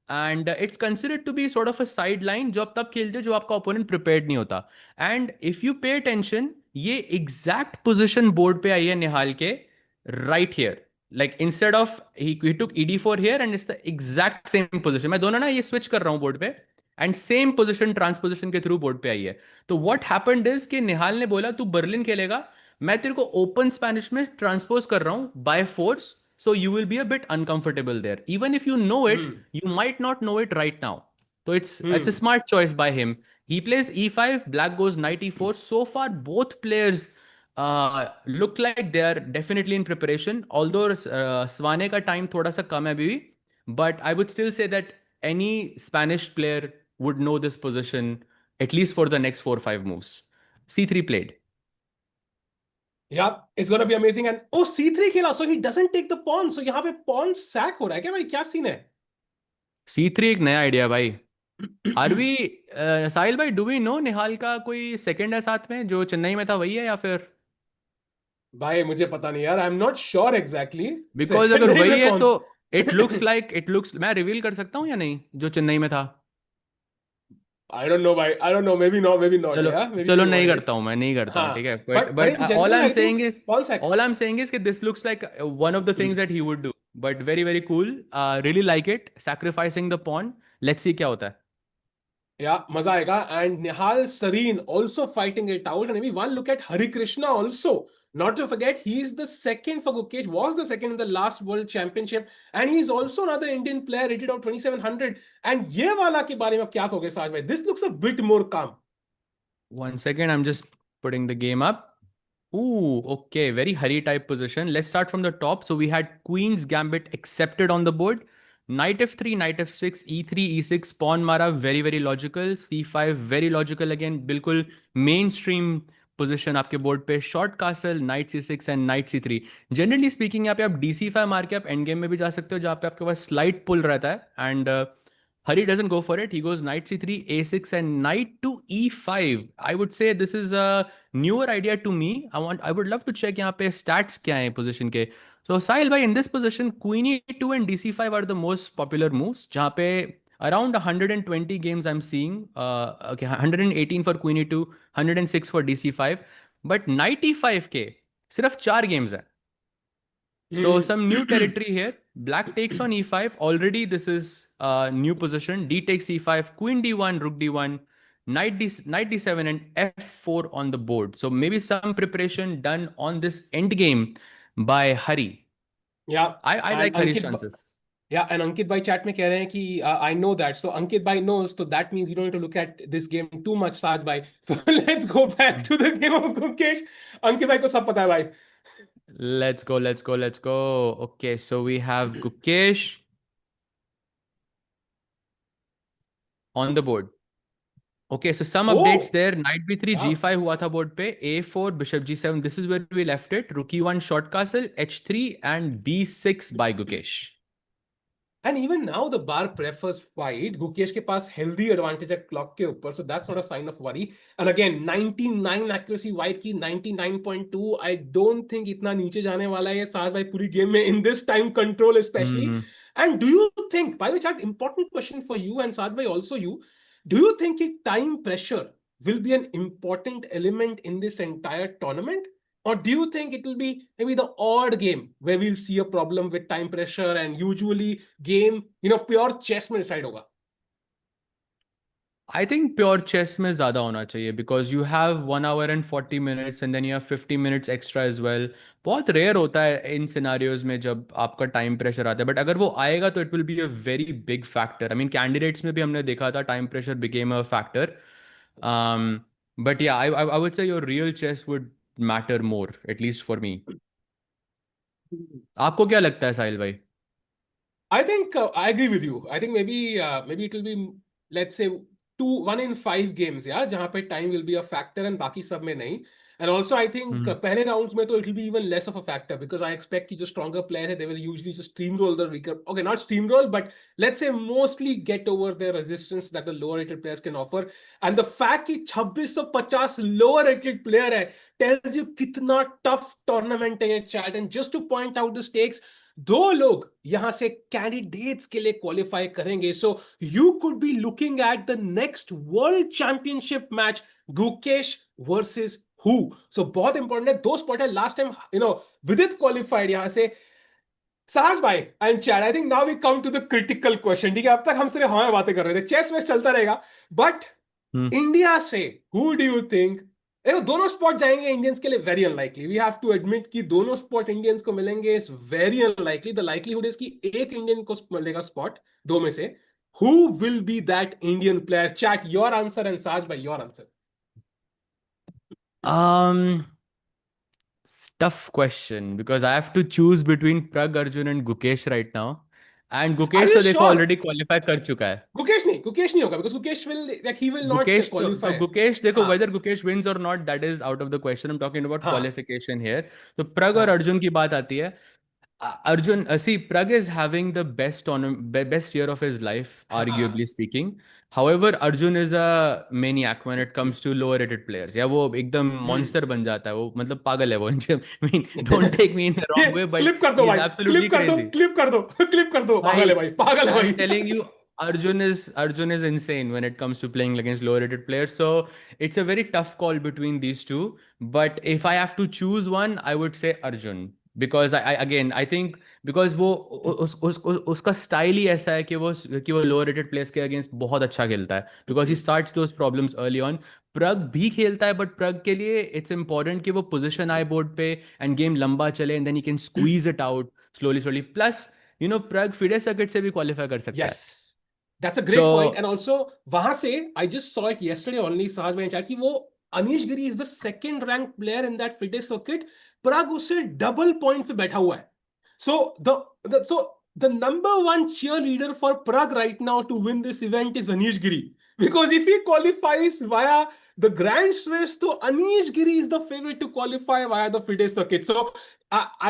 and it's considered to be sort of a side line जो आप तब खेलते हो जो आपका ओपोनेंट प्रिपेयर्ड नहीं होता. And if you pay attention, ये एग्जैक्ट पोजिशन बोर्ड पे आई है निहाल के right here. Like instead of he took ed4 here and it's the exact same position. मैं दोनों ना ये switch कर रहा हूँ बोर्ड पे एंड सेम पोजिशन ट्रांसपोजिशन के थ्रू बोर्ड पे आई है. तो व्हाट हैपेंड इज कि निहाल ने बोला तू बर्लिन खेलेगा, मैं तेरे को ओपन स्पेनिश में ट्रांसपोज कर रहा हूँ by force, so you will be a bit uncomfortable there even if you know it, hmm. You might not know it right now. So it's a hmm. smart choice by him. He plays e5, black goes knight e4. So far, both players look like they are definitely in preparation. Although Swane का time थोड़ा सा कम है अभी भी, but I would still say that any Spanish player would know this position at least for the next 4 5 moves. c3 played. Yeah it's gonna be amazing and oh C3 खेला, so he doesn't take the pawn, so यहाँ पे pawn sac हो रहा है क्या भाई, क्या scene है? c3 एक नया आइडिया भाई. आर वी साहिल भाई, डू वी नो निहाल का कोई सेकंड है साथ में जो चेन्नई में था, वही है या फिर? भाई मुझे पता नहीं यार, I am not sure exactly because session अगर नहीं वही में है कौन। तो इट लुक्स मैं रिवील कर सकता हूँ या नहीं जो चेन्नई में था? आई डोंट नो भाई, I don't know, maybe not चलो, यार, मे बी चलो यू नहीं आर करता राइट। हूँ, मैं नहीं करता हूँ, हाँ, ठीक है, but but but in all I general am I think saying is कौन sac. All I am saying is कि this looks like one of the things that he would do. But very very cool, really like it, sacrificing the pawn. Let's see क्या होता है. या मजा आएगा, and Nihal Sarin also fighting it out, and maybe one look at Hari Krishna also. Not to forget, he is the second for Gukesh, was the second in the last World Championship, and he is also another Indian player rated out 2700. And ये वाला के बारे में आप क्या कहोगे साज भाई? This looks a bit more calm. 1 second, I'm just putting the game up. Ooh, okay, very hurry type position. Let's start from the top. So we had Queen's Gambit accepted on the board. Knight f3, Knight f6, e3, e6, pawn mara, very very logical. c5, very logical again. बिल्कुल mainstream position आपके board पे. Short castle, Knight c6 and Knight c3. Generally speaking, यहाँ पे आप dc5 मार के आप and game में भी जा सकते हो, जहाँ पे आपके पास स्लाइट पुल रहता है. And Hari doesn't go for it. He goes knight c3, a6, and knight to e5. I would say this is a newer idea to me. I would love to check यहाँ पे stats क्या हैं position के. So Sahil bhai, in this position, queen e2 and dc5 are the most popular moves. जहाँ पे around 120 games I'm seeing. Okay, 118 for queen e2, 106 for dc5. But knight e5 के सिर्फ 4 games है. So some new territory here. Black takes on e5. Already this is a new position. D takes e5, queen d1, rook d1, knight d7 and f4 on the board. So maybe some preparation done on this end game by Hari. Yeah, I and like Hari's chances. yeah, and Ankit bhai chat में कह रहे हैं कि I know that. So Ankit bhai knows, so that means we don't need to look at this game too much, Saj bhai. So let's go back to the game of Gukesh. Ankit bhai को सब पता है भाई. Let's go, let's go, let's go. Okay, so we have Gukesh on the board. Okay, so some updates Oh, there. Knight b3, yeah. g5 हुआ था board पे. a4, bishop g7. This is where we left it. Rook e1, short castle, h3 and b6 by Gukesh. And even now the bar prefers FIDE. Gukesh के पास healthy advantage है clock के ऊपर, so that's not a sign of worry. And again 99 accuracy white की 99.2. I don't think इतना नीचे जाने वाला है ये साथ भाई पूरी गेम में in this time control especially. Hmm. And do you think, by the chat, important question for you and Saad bhai, also you, do you think time pressure will be an important element in this entire tournament? Or do you think it will be maybe the odd game where we'll see a problem with time pressure and usually game, pure chess में decide होगा? I think pure chess में ज़्यादा होना चाहिए because you have 1 hour and 40 minutes and then you have 50 minutes extra as well. बहुत rare होता है इन scenarios में जब आपका टाइम प्रेशर आता है, बट अगर वो आएगा तो it will be a very big factor. I mean candidates में भी हमने देखा था time pressure became a factor. But या I would say your real chess would matter more, at least for me. आपको क्या लगता है साहिल भाई? I think I agree with you. I think maybe it will be, let's say, 1 in 5 games, yeah, जहाँ पे time will be a factor and बाकी सब में नहीं. And also I think पहले rounds में तो it will be even less of a factor because I expect कि जो stronger players है they will usually just steamroll the weaker. Okay, not steamroll, but let's say mostly get over the resistance that the lower rated players can offer. And the fact कि 2650 lower rated player है tells you कितना tough tournament है ये chat. And just to point out the stakes, 2 लोग यहां से candidates के लिए क्वालिफाई करेंगे, so you could be looking at the next world championship match, Gukesh versus who. So बहुत इंपॉर्टेंट है, 2 स्पॉट है. लास्ट टाइम विदित क्वालिफाइड यहां से. साहस भाई and chat, I think now we come to the critical question. ठीक है, अब तक हम सिर्फ हमारे बातें कर रहे थे, चेस वेस चलता रहेगा, बट इंडिया से हु डू यू थिंक देखो दोनों स्पॉट जाएंगे इंडियंस के लिए very unlikely, we have to admit कि दोनों स्पॉट इंडियंस को मिलेंगे, is very unlikely. The likelihood is कि एक इंडियन को मिलेगा स्पॉट दो में से। Who will be that Indian player? Chat your answer and Sahaj भाई your answer. um tough question because I have to choose between Pragg, Arjun and Gukesh right now. And are Gukesh you तो देखो sure? Already qualify कर चुका है। गुकेश नहीं होगा, because Gukesh will like he will not Gukesh तो qualify. Gukesh देखो हाँ whether Gukesh wins or not that is out of the question. I'm talking about हाँ qualification here. तो प्रग और हाँ। अर्जुन की बात आती है। Arjun, see, Pragg is having the best year of his life, हाँ arguably speaking. However, Arjun is a maniac when it comes to lower rated players. या वो एकदम हम्म। monster बन जाता है वो, मतलब पागल है वो। I mean, don't take me in the ये wrong way, but क्लिप कर दो he is भाई, क्लिप absolutely कर दो, crazy. क्लिप कर दो, क्लिप कर दो, पागल है भाई, भाई, पागल है I'm भाई। telling you, Arjun is insane when it comes to playing against lower rated players. So it's a very tough call between these two. But if I have to choose one, I would say Arjun. Because I think because वो उसका style ही ऐसा है कि वो lower rated players के against बहुत अच्छा खेलता है, because he starts those problems early on. Prag भी खेलता है बट प्रग के लिए इट्स इंपॉर्टेंट कि वो पोजिशन आए बोर्ड पे एंड गेम लंबा चले and then he can squeeze it out slowly slowly. Plus Prag FIDE circuit से भी क्वालिफाई कर सकता है। Yes, that's a so great point. And also, वहां से I just saw it yesterday only, सहज में chat कि वो अनीश गिरी is the second ranked player in that fitness circuit. प्राग उससे डबल पॉइंट पे बैठा हुआ है. So the number one cheerleader for Prague right now to win this event is Anish Giri. Because if he qualifies via the Grand Swiss, so Anish Giri is the favorite to qualify via the FIDE circuit. So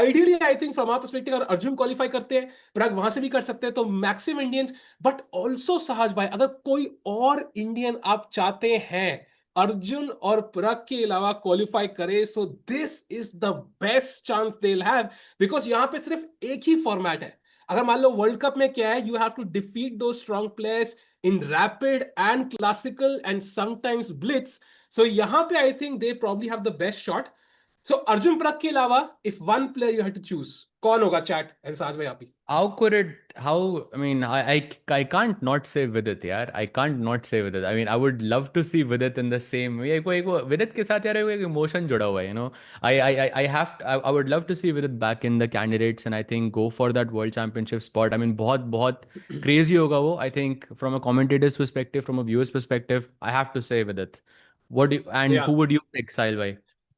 ideally, I think from our perspective, अगर Arjun qualify करते हैं, प्राग वहां से भी कर सकते हैं, तो मैक्सिमम इंडियंस। बट ऑल्सो सहज भाई, अगर कोई और इंडियन आप चाहते हैं अर्जुन और प्राग के अलावा क्वालिफाई करे, सो this is the best chance they will have. Because यहां पे सिर्फ एक ही फॉर्मेट है। अगर मान लो वर्ल्ड कप में क्या है, यू हैव टू डिफीट दो strong players in rapid and classical and sometimes blitz. So यहां पे I think they probably have the best shot. So Arjun Prag के अलावा if one player you have to choose, कौन होगा? चैट एंड साज भाई आप ही। how could it? How? I mean, I can't not say Vidit, यार. I can't not say Vidit. I mean, I would love to see Vidit in the same way. एक Vidit के साथ यार एक emotion जुड़ा हुआ है, I have to, I would love to see Vidit back in the candidates and I think go for that World Championship spot. I mean, बहुत crazy होगा वो. I think from a commentator's perspective, from a viewer's perspective, I have to say Vidit. And who Yeah, would you pick, Sahil bhai?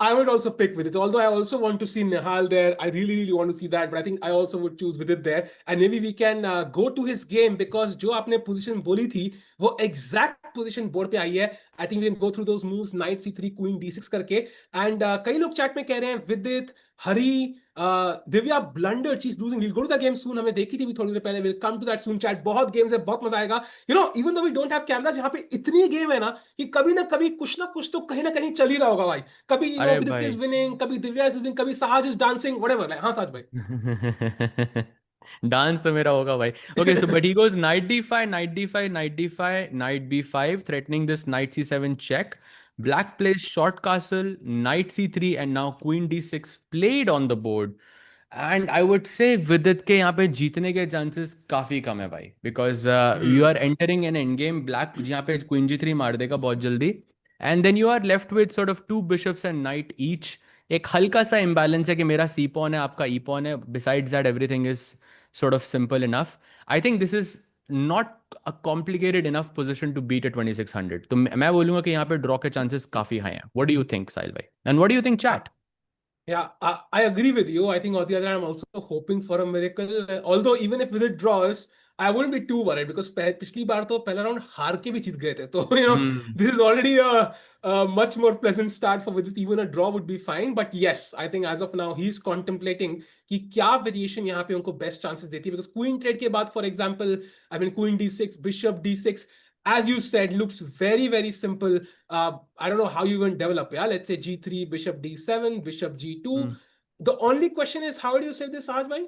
I would also pick Vidit, although I also want to see Nihal there. I really, really want to see that, but I think I also would choose Vidit there. And maybe we can go to his game because जो आपने position बोली थी, वो exact position board पे आई है. I think we can go through those moves, knight c3, queen d6 करके. And कई लोग chat में कह रहे हैं Vidit, Hari, Divya blundered, she's losing. We'll go to the game soon. हमने देखी थी भी थोड़ी देर पहले. We'll come to that soon. Chat बहुत games है, बहुत मजा आएगा. Even though we don't have cameras, यहाँ पे इतनी game है ना कि कभी ना कभी कुछ ना कुछ तो कहीं ना कहीं चल ही रहा होगा भाई। कभी अरे Vidit is भाई winning, कभी दिव्या is losing, कभी Sahaj is dancing, whatever. Like, हाँ साज भाई। डांस तो मेरा होगा भाई। Okay so but he goes knight d five knight d five knight d five knight b five threatening this knight c seven check. Black plays short castle knight c three and now queen d six played on the board. And I would say Vidit के यहाँ पे जीतने के chances काफी कम है भाई, because you are entering an end game. Black यहाँ पे क्वीन जी थ्री मार देगा बहुत जल्दी and then you are left with sort of two bishops and knight each. एक हल्का सा इम्बैलेंस है कि मेरा सी पॉन है आपका ई पॉन है, besides that everything is sort of simple enough. I think this is not a complicated enough position to beat a 2600. तो मैं बोलूंगा कि यहाँ पे ड्रॉ के चांसेस काफी हाई हैं. What do you think, साहिल भाई? And what do you think, chat? Yeah, I agree with you. I think on the other hand, I'm also hoping for a miracle. Although even if Vidit draws, I wouldn't be too worried because पिछली बार तो पहला round हार के भी जीत गए थे. तो Hmm. this is already a much more pleasant start for Vidit. Even a draw would be fine. But yes, I think as of now he's contemplating कि क्या वेरिएशन यहाँ पे उनको बेस्ट चांसेस देती है. Because क्वीन ट्रेड के बाद, for example, I mean queen d6, bishop d6, as you said, looks very, very simple. I don't know how you even develop. Yeah, let's say g3, bishop d7, bishop g2. Hmm. The only question is, how do you save this, Sajbhai?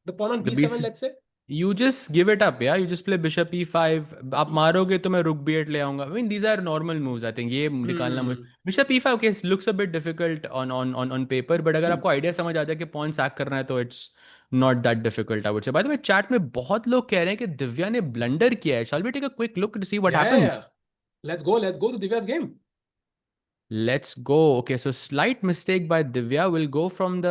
The pawn on The b7, BC. let's say. You just give it up, yeah. You just play bishop e5. आप मारोगे तो मैं rook b8 ले आऊंगा. I mean, these are normal moves. I think ये निकालना मुझे Hmm. bishop e5 okay looks a bit difficult on paper, but अगर आपको idea समझ आ जाए कि pawn sack करना है तो it's not that difficult, I would say. By the way, chat में बहुत लोग कह रहे हैं कि दिव्या ने blunder किया है. Shall we take a quick look to see what Yeah, yeah, happened? yeah. Let's go. Let's go to Divya's game. Let's go. Okay, so slight mistake by Divya. Will go from the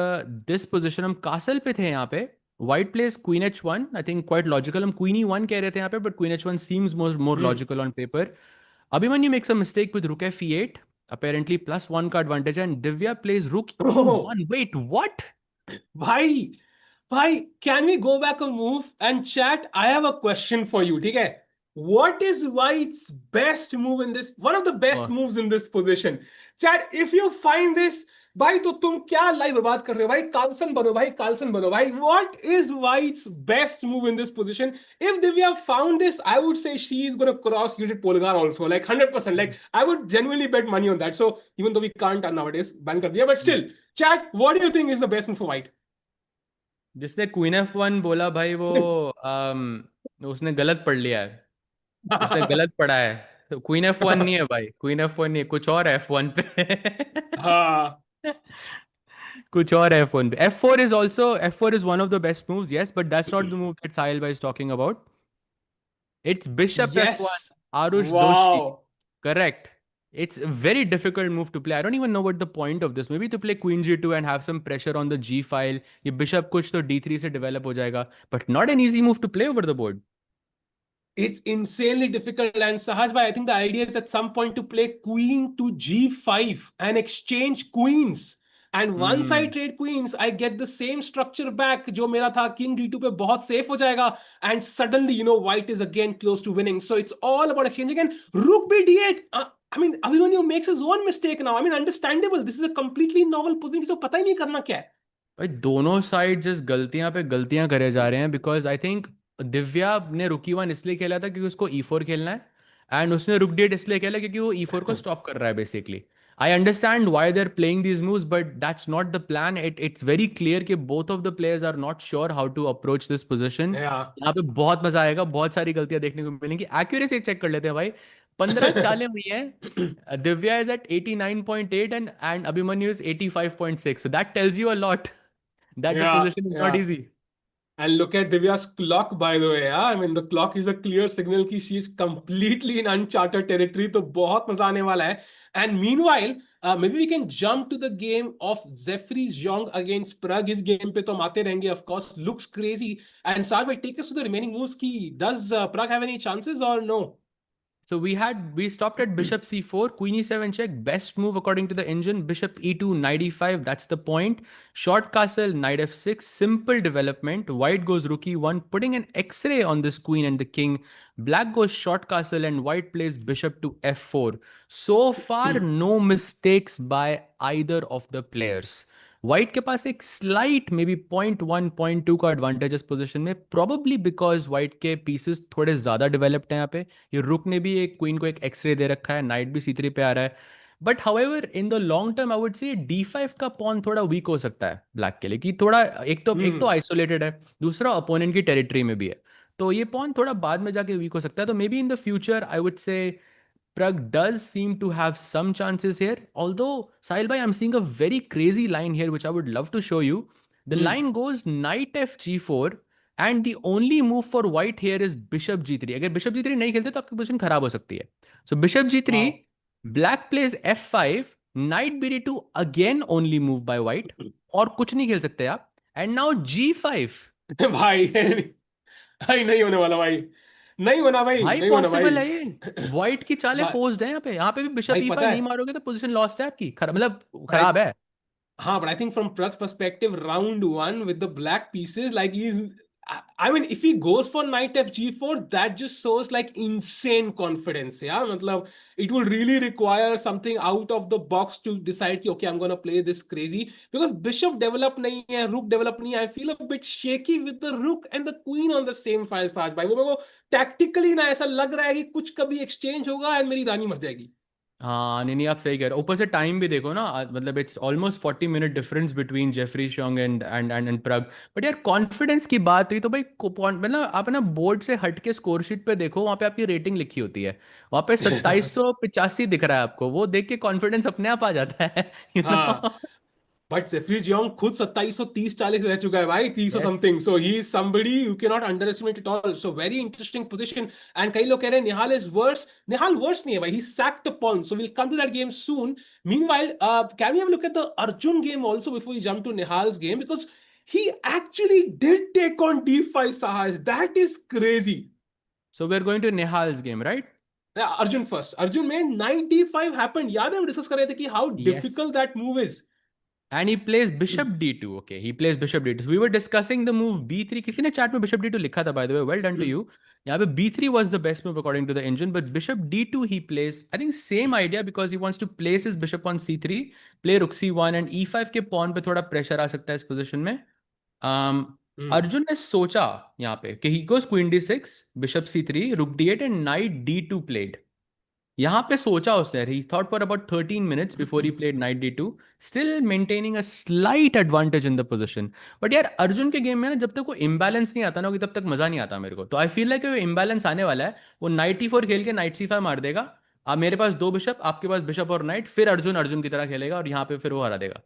this position. हम castle पे थे यहाँ पे. White plays queen h1. I think quite logical. हम queen e1 कह रहे थे यहाँ पे, but queen h1 seems more hmm. logical on paper. Abhimanyu makes a mistake with rook f e8. Apparently plus one का advantage, and Divya plays rook Oh, e1. Wait, what? भाई भाई, can we go back a move and chat? I have a question for you. ठीक है? What is White's best move in this? One of the best Oh, moves in this position. Chat, if you find this, भाई तो तुम क्या live बर्बाद कर रहे हो भाई? कार्लसन बनो भाई, कार्लसन बनो भाई. What is White's best move in this position? If Divya found this, I would say she is going to cross Judith Polgar also, like 100%. Like I would genuinely bet money on that. So even though we can't nowadays, ban kar diya, but still, chat, what do you think is the best move for White? जिसने queen f1 बोला भाई वो उसने गलत पढ़ लिया है. उसने गलत पढ़ा है. तो क्वीन f1 नहीं है भाई, क्वीन f1 नहीं है, कुछ और है f1 पे. हाँ. कुछ और है f1 पे. f4 is also, f4 is one of the best moves, yes, but that's not the move that Sahil bhai is talking about. It's bishop f1. Yes. Arush Doshi. Wow. Correct. It's a very difficult move to play. I don't even know what the point of this. Maybe to play queen g2 and have some pressure on the g file. ये bishop कुछ तो d3 से develop हो जाएगा. But not an easy move to play over the board. It's insanely difficult. And Sahaj bhai, I think the idea is at some point to play queen to g5 and exchange queens. And once I Hmm. trade queens, I get the same structure back. जो मेरा था king d2 पे बहुत safe हो जाएगा. And suddenly, white is again close to winning. So it's all about exchanging. And rook b d8. I mean, Abhimanyu makes his own mistake now. I mean, understandable. This is a completely novel position. So पता ही नहीं करना क्या है. भाई दोनों side जिस गलतियां पे गलतियां करे जा रहे हैं, बिकॉज आई थिंक दिव्या ने रुक ई1 इसलिए खेला था क्योंकि उसको ई4 खेलना है. एंड उसने रुक डेट इसलिए खेला क्योंकि वो ई4 को स्टॉप कर रहा है basically. I understand why they are playing these moves, but that's not the plan. It's very clear कि both of the players are not sure how to approach this position. Yeah. यहाँ पे बहुत मजा आएगा, बहुत सारी गलतियां देखने को मिलेंगी. एक्यूरेसी चेक कर लेते हैं भाई. 15 चालें हुई हैं. Divya is at 89.8 and Abhimanyu is 85.6. So that tells you a lot that the Yeah, position is not yeah. easy. And look at Divya's clock, by the way. Yeah? I mean, the clock is a clear signal that she is completely in uncharted territory. So, बहुत मजा आने वाला है. And meanwhile, maybe we can jump to the game of Zefri Zhong against Pragg. इस game पे तो हम आते रहेंगे, of course. Looks crazy. And Sar, will take us to the remaining moves. Does Pragg have any chances or no? So we stopped at bishop c4, queen e7 check. Best move according to the engine. Bishop e2, knight e5. That's the point. Short castle, knight f6. Simple development. White goes rook e1, putting an X-ray on this queen and the king. Black goes short castle and white plays bishop to f4. So far, no mistakes by either of the players. White के पास एक slight may be 0.1 0.2 का advantage इस position में, probably because white के pieces थोड़े ज्यादा developed हैं यहाँ पे. ये रुक ने भी एक क्वीन को एक एक्सरे दे रखा है, नाइट भी c3 पे आ रहा है. But however in the long term I would से d5 का पॉन थोड़ा वीक हो सकता है ब्लैक के लिए, कि थोड़ा एक तो आइसोलेटेड है, दूसरा ओपोनेंट की टेरिटरी में भी है. तो ये पॉन थोड़ा बाद में जाके वीक हो सकता है. तो may be in the future I would से Pragg does seem to have some chances here. Although, Sahil bhai, I'm seeing a very crazy line here, which I would love to show you. The line goes knight f g4, and the only move for white here is bishop g3. अगर bishop g3 नहीं खेलते तो आपकी position खराब हो सकती है. So bishop g3, Wow. black plays f5, knight bd2, again only move by white. और कुछ नहीं खेल सकते आप. And now g5. भाई भाई नहीं होने वाला भाई. नहीं होना भाई, भाई नहीं होना भाई. पॉसिबल है ये. व्हाइट की चालें फोर्स्ड है यहाँ पे. यहाँ पे भी बिशप भाई ई5 पता नहीं है. मारोगे तो पोजीशन लॉस्ट है आपकी, मतलब But I, खराब है. but I think from Pragg's perspective, round one with the black pieces, like I mean, if he goes for knight f g4, that just shows like insane confidence. Yeah, matlab, it will really require something out of the box to decide, कि, okay, I'm gonna play this crazy, because bishop develop nahi hai, rook develop nahi hai. I feel a bit shaky with the rook and the queen on the same file. साज भाई, वो मेरे को tactically ना ऐसा लग रहा है कि कुछ कभी exchange होगा and मेरी रानी मर जाएगी. हाँ नहीं नहीं, आप सही कह रहे हो. ऊपर से टाइम भी देखो ना, मतलब it's almost 40 minute difference between Jeffery Xiong and Prag. But यार कॉन्फिडेंस की बात हुई तो भाई मतलब आप ना बोर्ड से हट के स्कोर शीट पे देखो, वहाँ पे आपकी रेटिंग लिखी होती है. वहाँ पे 2785 दिख रहा है आपको. वो देख के कॉन्फिडेंस अपने आप आ जाता है. यू हाँ. नो बट जेफरी जियोंग खुद 2730-40 रह चुका है भाई, 300 something, Yes. So he is somebody you can not underestimate it all, so very interesting position. And कई लोग कह रहे हैं Nihal is worse, Nihal worse नहीं है भाई, he sacked a pawn, so will come to that game soon. Meanwhile can we have a look at the Arjun game also before we jump to Nihal's game, because he actually did take on D5 Sahaj, that is crazy. So we're going to Nihal's game, right? Arjun first, Arjun में 95 happened, याद है हम discuss कर रहे थे कि how difficult Yes. That move is. And he plays bishop d2. Okay, he plays bishop d2. So we were discussing the move b3. किसी ने chat में bishop d2 लिखा था, by the way. Well done to you. यहाँ पे b3 was the best move according to the engine, but bishop d2 he plays. I think same idea because he wants to place his bishop on c3, play rook c1 and e5 के pawn पे थोड़ा pressure आ सकता है इस position में. Um, Arjun ने सोचा यहाँ पे कि he goes queen d6, bishop c3, rook d8 and knight d2 played. यहाँ पे सोचा उसने, he thought for about 13 minutes before he played knight d2, still maintaining a slight advantage in the position. But यार अर्जुन के game में ना जब तक वो इम्बैलेंस नहीं आता ना कि तब तक मजा नहीं आता मेरे को, तो आई फील लाइक वो इम्बैलेंस आने वाला है, वो नाइट e4 खेल के नाइट c5 मार देगा, अब मेरे पास दो बिशप, आपके पास बिशप और नाइट, फिर अर्जुन अर्जुन की तरह खेलेगा और यहाँ पे फिर वो हरा देगा।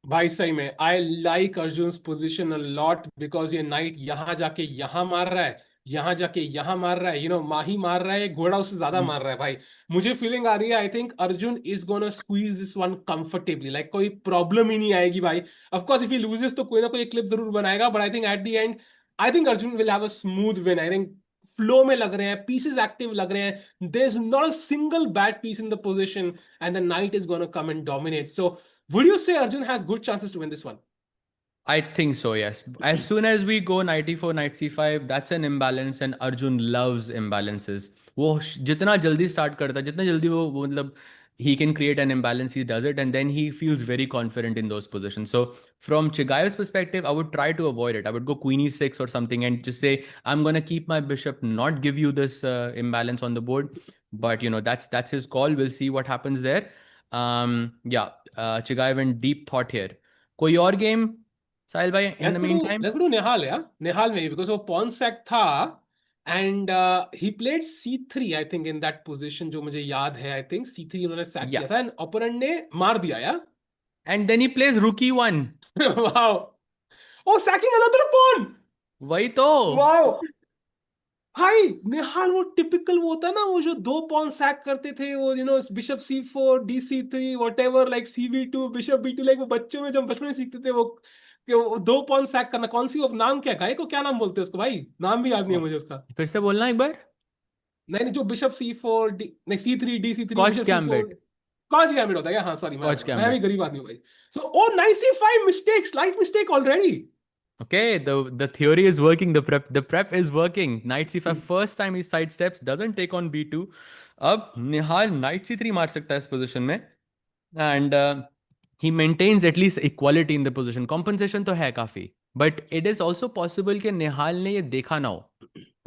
भाई सही में I like Arjun position a lot, because ये नाइट यहां जाके यहां मार रहा है, यहां जाके यहां मार रहा है, माही मार रहा है, घोड़ा उससे ज्यादा मार रहा है भाई। मुझे फीलिंग आ रही है, I think Arjun is gonna squeeze this one comfortably, like कोई प्रॉब्लम ही नहीं आएगी भाई। Of course if he loses तो कोई ना कोई क्लिप जरूर बनाएगा, but I think at the end I think Arjun will have a smooth win. I think flow में लग रहे हैं, पीसेस एक्टिव लग रहे हैं, there is not a single bad piece in the position, and the night is gonna come and dominate. So would you say Arjun has good chances to win this one? I think so, yes. As soon as we go knight e4, knight c5, that's an imbalance, and Arjun loves imbalances. वो जितना जल्दी start करता है, जितना जल्दी वो मतलब he can create an imbalance, he does it, and then he feels very confident in those positions. So from Chigayo's perspective, I would try to avoid it. I would go queen e6 or something and just say, I'm gonna keep my bishop, not give you this imbalance on the board. But that's his call. We'll see what happens there. Yeah, Chigayo went deep thought here. कोई और game साहिल भाई इन the mean time? Let's go to Nihal, yeah. Nihal maybe because वो pawn sack था, and he played c3 I think in that position, जो मुझे याद है, I think c3 उन्होंने sack या किया था and opponent ने मार दिया, या? एंड देन ही प्लेज रुकी one. Wow. Oh, sacking another pawn. वही तो. Wow. भाई निहाल वो टिपिकल वो होता है ना, वो जो दो पॉन सैक करते थे, वो bishop c4 dc3 whatever, like cv2 bishop b2, like वो बच्चों में जब बचपन में सीखते थे वो, कि वो दो पॉन सैक करना। कौन सी वो नाम, क्या गाय को क्या नाम बोलते हैं उसको भाई, नाम भी याद नहीं है मुझे उसका। फिर से बोलना एक बार. नहीं नहीं, जो बिशप c4 नहीं c3 dc3 scotch bishop c4, gambit. कौन सी गैम्बिट होता है क्या? हाँ सॉरी, स्कॉच मैं भी गैम्बिट. गरीब आदमी हूँ भाई। So oh nice c5 mistake, slight mistake already. Okay, the theory is working. The prep is working. Knight c5 first time he sidesteps, doesn't take on b2. अब निहाल knight c3 मार सकता है इस पोजीशन में, and he maintains at least equality in the position. Compensation तो है काफी, but it is also possible कि निहाल ने ये देखा ना हो,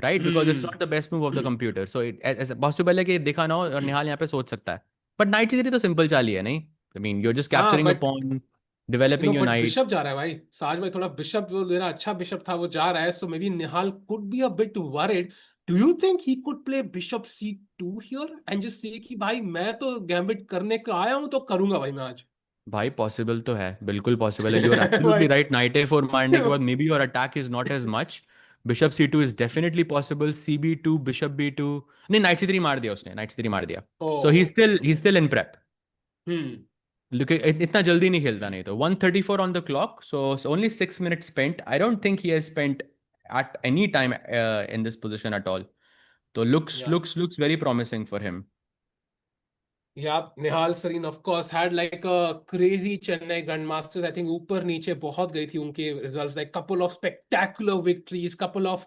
right? Because it's not the best move of the computer. So as possible है कि ये देखा ना हो और निहाल यहाँ पे सोच सकता है. But knight c3 तो simple चाल ही है नहीं? I mean, you're just हाँ capturing a but pawn, developing your but knight. Bishop जा रहा है भाई, साज भाई थोड़ा बिशप जो मेरा अच्छा बिशप था वो जा रहा है, so maybe Nihal could be a bit worried. Do you think he could play bishop c2 here and just say कि भाई मैं तो गैम्बिट करने को आया हूं तो करूंगा भाई मैं आज? भाई पॉसिबल तो है, बिल्कुल पॉसिबल है. यू आर एब्सोल्युटली भाई राइट. नाइट ए फोर मारने के बाद maybe your attack is not as much. Bishop c two is definitely possible. C b two, bishop b two. नहीं, नाइट सी थ्री मार दिया उसने, knight c three मार दिया. Oh so he still in prep. Hmm Look, इतना जल्दी नहीं खेलता, नहीं तो 134 on the clock, so only 6 minutes spent. I don't think he has spent at any time in this position at all. So looks या looks looks very promising for him. Yeah, Nihal Sarin of course had like a crazy Chennai Grandmasters. I think ऊपर नीचे बहुत गई थी उनके results, like couple of spectacular victories, couple of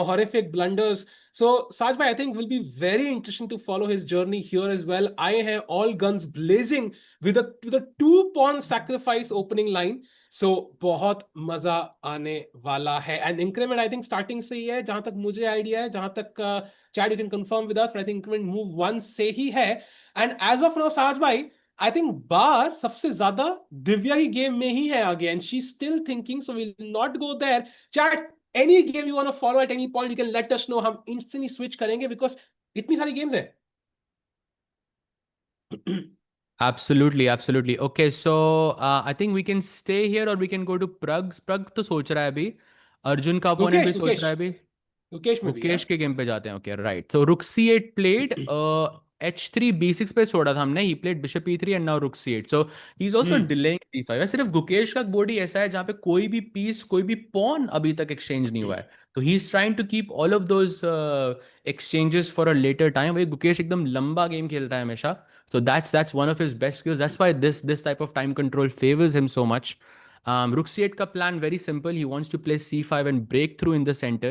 horrific blunders. So Saj bhai, I think will be very interesting to follow his journey here as well. I have all guns blazing with a 2 pawn sacrifice opening line. So बहुत मजा आने वाला है, and increment I think starting से ही है जहां तक मुझे आइडिया है, जहां तक Chad you can confirm with us, but I think increment move 1 से ही है। एंड एज ऑफ नाउ साज भाई, आई थिंक बार सबसे ज्यादा दिव्या की गेम में ही है आगे, and she still thinking, so will not go there. Chat any game you want to follow at any point, you can let us know, हम इंस्टेंटली स्विच करेंगे बिकॉज इतनी सारी गेम्स है। Absolutely, absolutely. Okay, so I think we can stay here or we can go to Prag. Prag तो सोच रहा है अभी, अर्जुन का अपोनेंट गुकेश भी सोच गुकेश रहा है अभी। गुकेश में भी है। गुकेश के गेम पे जाते हैं। ओके राइट, तो रुक C8 प्लेड, H3 B6 पे छोड़ा था हमने। He played bishop E3 and now रुक C8, so he is also hmm. Delaying C5। सिर्फ गुकेश का बोर्ड ही ऐसा है जहाँ पे कोई भी पीस, कोई भी पॉन अभी तक एक्सचेंज नहीं हुआ है। तो he is trying to keep all of those exchanges for a later time. वही गुकेश एकदम लंबा गेम खेलता है हमेशा। So that's one of his best skills. That's why this type of time control favors him so much. Rook C8 ka plan very simple. He wants to play C5 and break through in the center.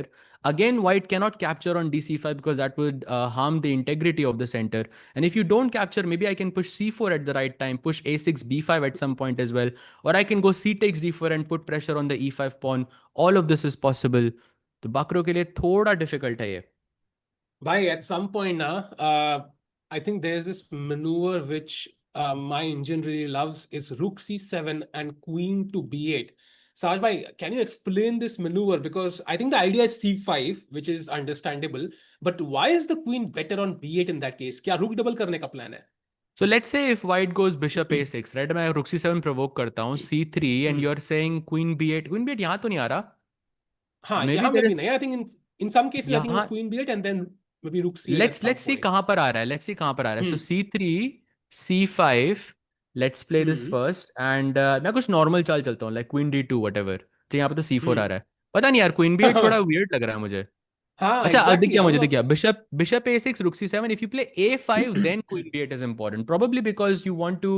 Again, white cannot capture on D5 because that would harm the integrity of the center. And if you don't capture, maybe I can push C4 at the right time, push A6 B5 at some point as well, or I can go C takes D4 and put pressure on the E5 pawn. All of this is possible. तो बाकरो के लिए थोड़ा difficult है ये। Bhai, at some point now, I think there's this maneuver which my engine really loves is Rook C7 and Queen to B8. Saj bhai, can you explain this maneuver? Because I think the idea is C5, which is understandable. But why is the Queen better on B8 in that case? क्या Rook double करने का plan है? So let's say if white goes bishop a6, right? मैं rook c7 provoke करता हूँ, c3, and hmm. you're saying queen b8. Queen b8 यहाँ तो नहीं आ रहा। हाँ, Maybe यहाँ there में भी नहीं। is I think in some cases I think it was यहाँ, Queen B8 and then maybe Rook C8 at some let's see point. कहाँ पर आ रहा है। Let's see कहाँ पर आ रहा है। So hmm. c3, c5, let's play this hmm. first, and मैं कुछ normal चाल चलता हूँ, like queen d2 whatever। तो यहाँ पे तो c4 आ हम्म। रहा है। पता नहीं यार, queen b8 थोड़ा weird लग रहा है मुझे। हाँ, अच्छा दिख exactly गया यार, मुझे, मतलब। दिख गया। Bishop a6, rook c7। If you play a5 then queen b8 is important, probably because you want to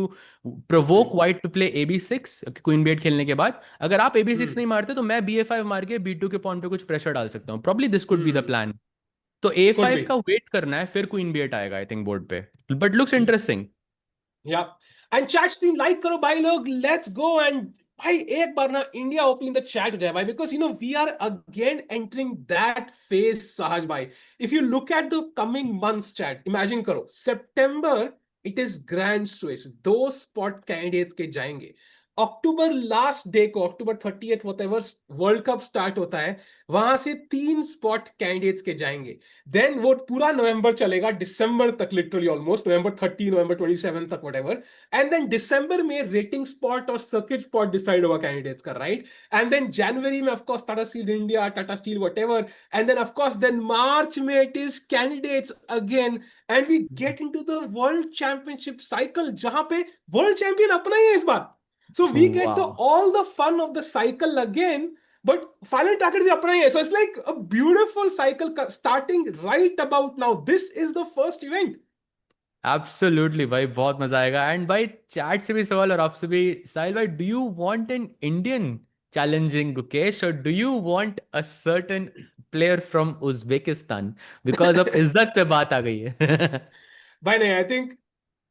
provoke hmm. white to play ab6 queen b8 खेलने के बाद। अगर आप ab6 हम्म। नहीं मारते तो मैं ba5 मार के b2 के पॉन पे कुछ प्रेशर डाल सकता हूँ। probably this could be the hmm. plan। तो Could a5 be. का वेट करना है, फिर क्वीन b8 आएगा आई थिंक बोर्ड पे। But looks interesting. या एंड चैट स्ट्रीम लाइक करो भाई लोग, लेट्स गो। एंड भाई एक बार ना इंडिया ओपनिंग द चैट हो जाए भाई, because we are again entering that phase Sahaj भाई। If you look at the coming months chat, imagine करो सितंबर, it is Grand Swiss, 2 spot candidates के जाएंगे। अक्टूबर लास्ट डे को, अक्टूबर 30th whatever world cup start होता है, वहां से 3 स्पॉट कैंडिडेट्स के जाएंगे। देन वो पूरा नवंबर चलेगा, दिसंबर तक, लिटरली ऑलमोस्ट नवंबर 30, नवंबर 27 तक whatever। एंड देन दिसंबर में रेटिंग स्पॉट और सर्किट स्पॉट डिसाइड होगा कैंडिडेट्स का, राइट। एंड देन जनवरी में of course Tata Steel India, Tata Steel whatever। And then of course then मार्च में it is candidates again. And we get into the world championship cycle, जहां पे वर्ल्ड चैंपियन अपना ही है इस बार। So we get the वाह, all the fun of the cycle again, but final target भी अपना ही है। So it's like a beautiful cycle starting right about now. This is the first event. Absolutely भाई, बहुत मजा आएगा। एंड भाई chat से भी सवाल और आपसे भी, साहिल भाई, do you want an Indian challenging Gukesh और do you want a certain player from Uzbekistan? Because अब इज्जत पे बात आ गई है। By the way, I think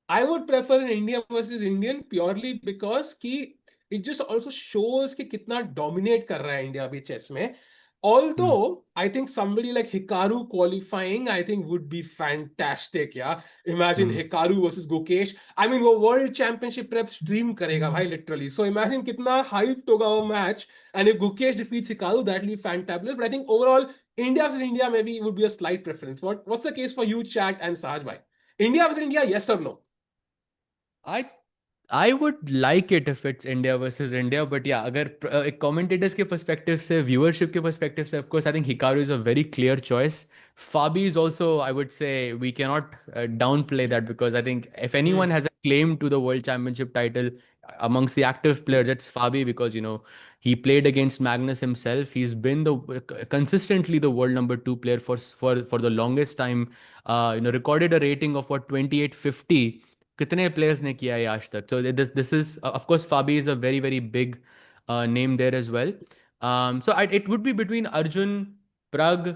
I would prefer an India versus Indian purely because कि it just also shows कि कितना dominate कर रहा है इंडिया अभी चेस में। Although I think somebody like Hikaru qualifying, I think would be fantastic. Yeah, imagine Hikaru versus Gukesh. I mean वो world championship prep stream करेगा भाई literally. So imagine कितना hyped होगा वो match. And if Gukesh defeats Hikaru, that will be fantabulous. But I think overall India versus India maybe would be a slight preference. What's the case for you, Chat and Sahaj bhai? India versus India, yes or no? I I would like it if it's India versus India, but yeah, अगर एक commentators के perspective से, viewership के perspective से, of course, I think Hikaru is a very clear choice. Fabi is also, I would say, we cannot downplay that because I think if anyone Hmm. has a claim to the World Championship title amongst the active players, it's Fabi because he played against Magnus himself. He's been consistently the world number 2 player for the longest time. Recorded a rating of what 2850. कितने players ने किया है आज तक? तो this is of course Fabi is a very very big name there as well. So it would be between Arjun, Pragg,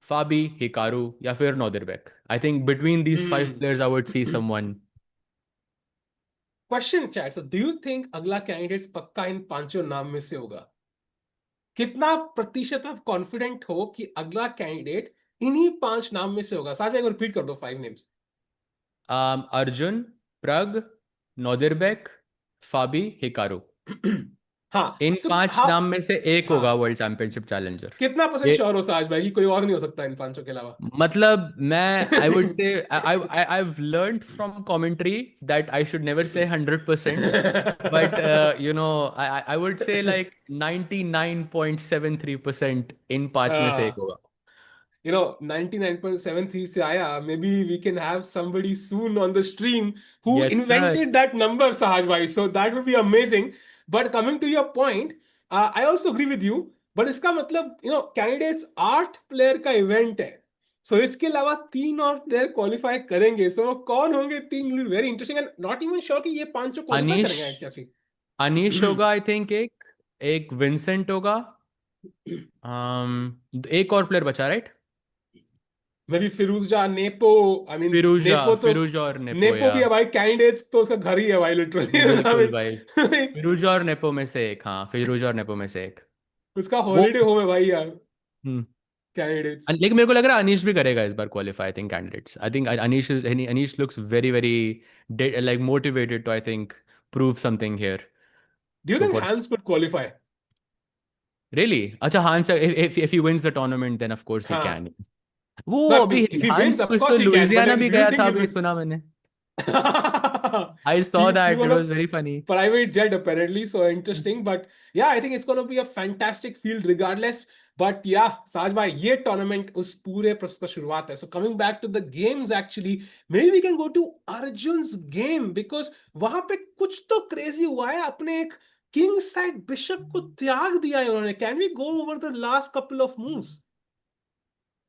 Fabi, Hikaru या फिर Nodirbek. I think between these 5 Hmm. Players I would see someone. Question chat, so do you think अगला candidate पक्का इन पांचों नाम में से होगा? कितना प्रतिशत आप कॉन्फिडेंट हो कि अगला कैंडिडेट इन्हीं 5 नाम में से होगा? साथ में रिपीट कर दो 5 names. Arjun, Pragg, Nodirbek, Fabi, Hikaru. हाँ इन सो पांच हाँ नाम में से एक हाँ, होगा वर्ल्ड चैंपियनशिप चैलेंजर। कितना परसेंट श्योर हो साज भाई कि कोई और नहीं हो सकता इन पांचों के अलावा? मतलब मैं आई वुड से I've learned from commentary that I should never say 100%, but I would say like 99.73% इन पांच में से एक होगा। 99.73 से आया, maybe we can have somebody soon on the stream who Yes sir। invented that number, Sahaj bhai, so that would be amazing. But coming to your point, I also agree with you, but इसका मतलब candidates 8 player का event है, so इसके अलावा 3 और player qualify करेंगे, so वो कौन होंगे 3? Very interesting and not even sure कि ये पांचों क्वालिफाई अनीश करेंगे क्या चीज। अनीश होगा आई थिंक, एक एक विंसेंट होगा। एक और प्लेयर बचा, right? Maybe Firouzja, Nepo. I mean Firouzja, Nepo तो, फिरोजा और नेपो, नेपो या भी है भाई, कैंडिडेट्स तो उसका घर ही है भाई लिटरली। आई बिल्कुल भाई। मीन फिरोजा और नेपो में से एक, हाँ फिरोजा और नेपो में से एक। उसका वो हॉलीडे होम है भाई यार, हम्म। कैंडिडेट्स। लेकिन मेरे को लग रहा है अनीश भी करेगा इस बार qualify. I think candidates, I think Anish looks very very like motivated to I think prove something here. Do you so think for Hans could qualify? Really, अच्छा Hans, if he wins the tournament then of course he हाँ, can. वो but अभी if he wins Hans of कुछ तो course he can, but Louisiana भी do you गया think था he अभी, विल? सुना मैंने। I saw He that, flew it on a was very funny. private jet apparently, so interesting. But yeah, I think it's going to be a fantastic field regardless. But yeah, Saj bhai, ये tournament उस पूरे process का शुरुआत है. So coming back to the games, actually, maybe we can go to Arjun's game because वहां पे कुछ तो crazy हुआ है. अपने एक किंग साइड बिशप को त्याग दिया है उन्होंने. Can we go over the last couple of moves?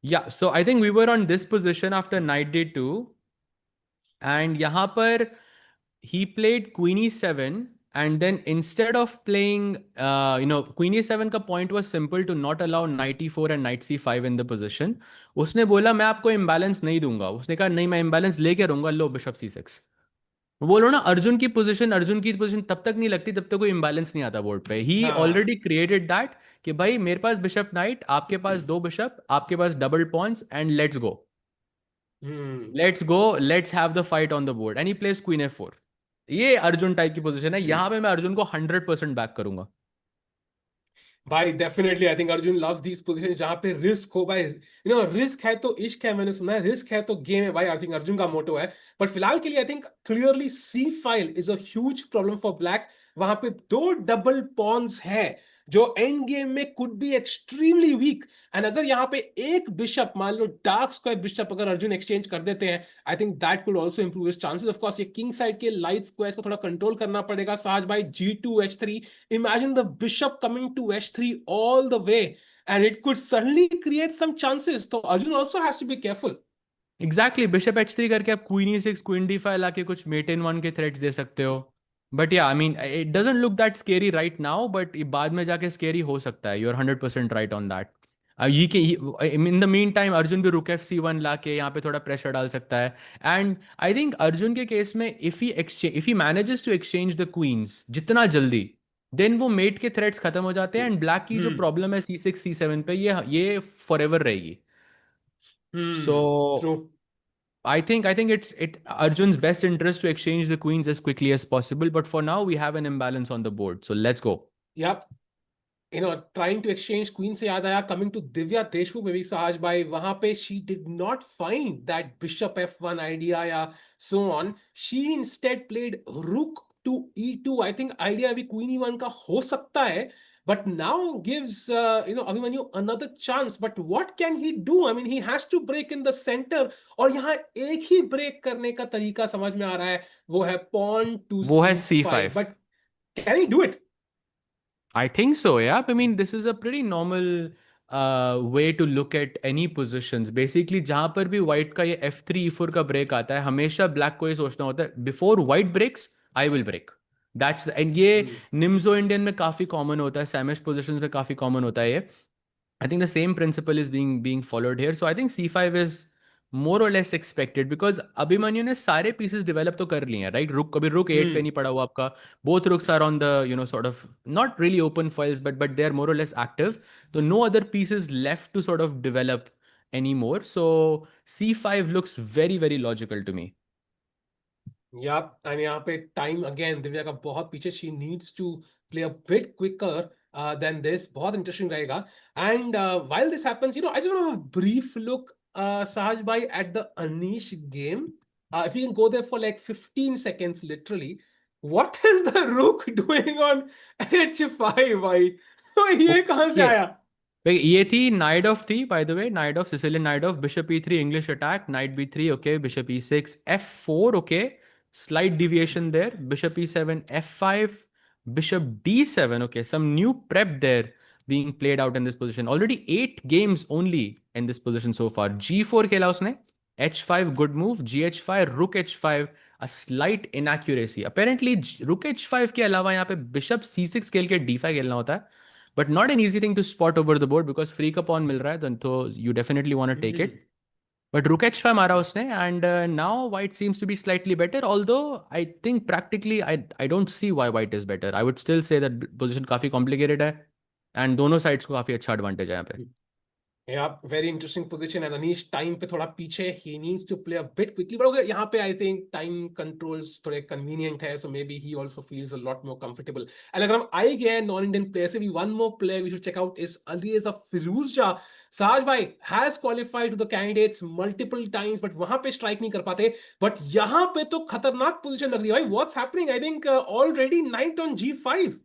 Yeah so I think we were on this position after knight d 2, and यहाँ पर he played queen e7, and then instead of playing queen e7 का point was simple to not allow knight e4 and knight c5 in the position. उसने बोला मैं आपको imbalance नहीं दूंगा, उसने कहा नहीं मैं imbalance लेके रहूंगा, लो बिशप c6। बोलो ना, अर्जुन की पोजीशन तब तक नहीं लगती जब तक कोई imbalance नहीं आता बोर्ड पे। ही हाँ. ऑलरेडी क्रिएटेड दैट कि भाई मेरे पास बिशप नाइट, आपके पास दो बिशप, आपके पास double pawns, and Hmm. Let's go, let's have the fight on the board, and he place queen f4। ये अर्जुन टाइप की पोजीशन है, यहाँ पे मैं अर्जुन को 100% बैक करूंगा। भाई definitely I think Arjun loves these position जहां पे रिस्क हो भाई, रिस्क है तो इश्क है, मैंने सुना है रिस्क है तो गेम है भाई, आई थिंक अर्जुन का मोटो है। बट फिलहाल के लिए I think clearly c file is a huge problem for black. वहां पे दो डबल पॉन्स है जो एंड गेम में could be extremely weak. And अगर यहाँ पे एक बिशप, मान लो डार्क स्क्वायर बिशप अगर अर्जुन एक्सचेंज कर देते हैं, I think that could also improve his chances. Of course ये किंग साइड के लाइट स्क्वायर्स को थोड़ा कंट्रोल करना पड़ेगा। साज भाई G2 H3, imagine the bishop coming to H3 all the way, and it could suddenly create some chances. So Arjun also has to be careful. Exactly, bishop h3 करके आप queen e6 queen d5 लाके कुछ mate in one के threats दे सकते हो। But या I mean it doesn't look that scary right now, but बाद में जाके स्केरी हो सकता है। You are 100% right on that. ये के in the meantime Arjun भी रुक f c1 लाके यहाँ पे थोड़ा प्रेशर डाल सकता है। एंड आई थिंक अर्जुन के केस में if he manages to exchange the queens जितना जल्दी, देन वो मेट के थ्रेट्स खत्म हो जाते हैं, एंड ब्लैक की जो Hmm. प्रॉब्लम है c6 c7 पे, ये फॉर एवर रहेगी। सो Hmm. True. I think it's Arjun's best interest to exchange the queens as quickly as possible. But for now, we have an imbalance on the board. So let's go. Yep. Trying to exchange queen से याद आया, coming to Divya Deshmukh में भी साज भाई, वहां पे she did not find that bishop f1 idea या so on. She instead played rook to e2. I think idea अभी queen e1 का हो सकता है, but now gives Abhimanyu another chance. But what can he do? I mean, he has to break in the center, और यहाँ एक ही break करने का तरीका समझ में आ रहा है, वो है pawn to वो है c5. c5। But can he do it? I think so, yeah. I mean, this is a pretty normal way to look at any positions. Basically, जहाँ पर भी white का ये f3 e4 का break आता है, हमेशा black को ये सोचना होता है before white breaks, I will break. And ये Hmm. निम्सो इंडियन में काफी कॉमन होता है, सैमिश पोजिशंस में काफी कॉमन होता है ये। I think the same principle is being followed here. So I think c5 is more or less expected because Abhimanyu ने सारे pieces develop तो कर लिए हैं, right? रुक 8 पे Hmm. नहीं पड़ा हुआ आपका। Both rooks are on the sort of not really open files, but they're more or less active. So no other pieces left to sort of develop anymore. So c5 looks very very logical to me. या and यहाँ पे time again Divya का बहुत पीछे, she needs to play a bit quicker than this, बहुत interesting रहेगा. And while this happens, I just want a brief look, Sahaj bhai, at the Anish game. If you can go there for like 15 seconds literally, what is the rook doing on h5 भाई? ये कहाँ से okay, आया? ये थी Najdorf थी, by the way, Najdorf, Sicilian Najdorf, bishop e three English attack, knight b three, okay, bishop e six f four, okay, slight deviation there, bishop e seven f five, bishop d seven, okay, some new prep there being played out in this position. Already 8 games only in this position so far. G4 खेला उसने, H5 good move, GH5, Rook H5 a slight inaccuracy. Apparently Rook H5 के अलावा यहाँ पे Bishop C6 खेल के D5 खेलना होता है, but not an easy thing to spot over the board because free का pawn मिल रहा है, तो you definitely want to take it. But Rook H5 मारा उसने, and now White seems to be slightly better. Although I think practically I don't see why White is better. I would still say that position काफी complicated है, and दोनों sides को काफी अच्छा advantage है यहाँ पे. Yeah, very interesting position. And Anish time पे थोड़ा पीछे, he needs to play a bit quickly. But okay, यहाँ पे I think time controls थोड़े convenient है, so maybe he also feels a lot more comfortable. And अगर हम आए गए non-Indian player से भी, one more player we should check out is Alireza Firouzja. Sahaj bhai has qualified to the candidates multiple times, but वहां पे strike नहीं कर पाते. But यहाँ पे तो खतरनाक position लग रही है भाई. What's happening? I think already knight on G5.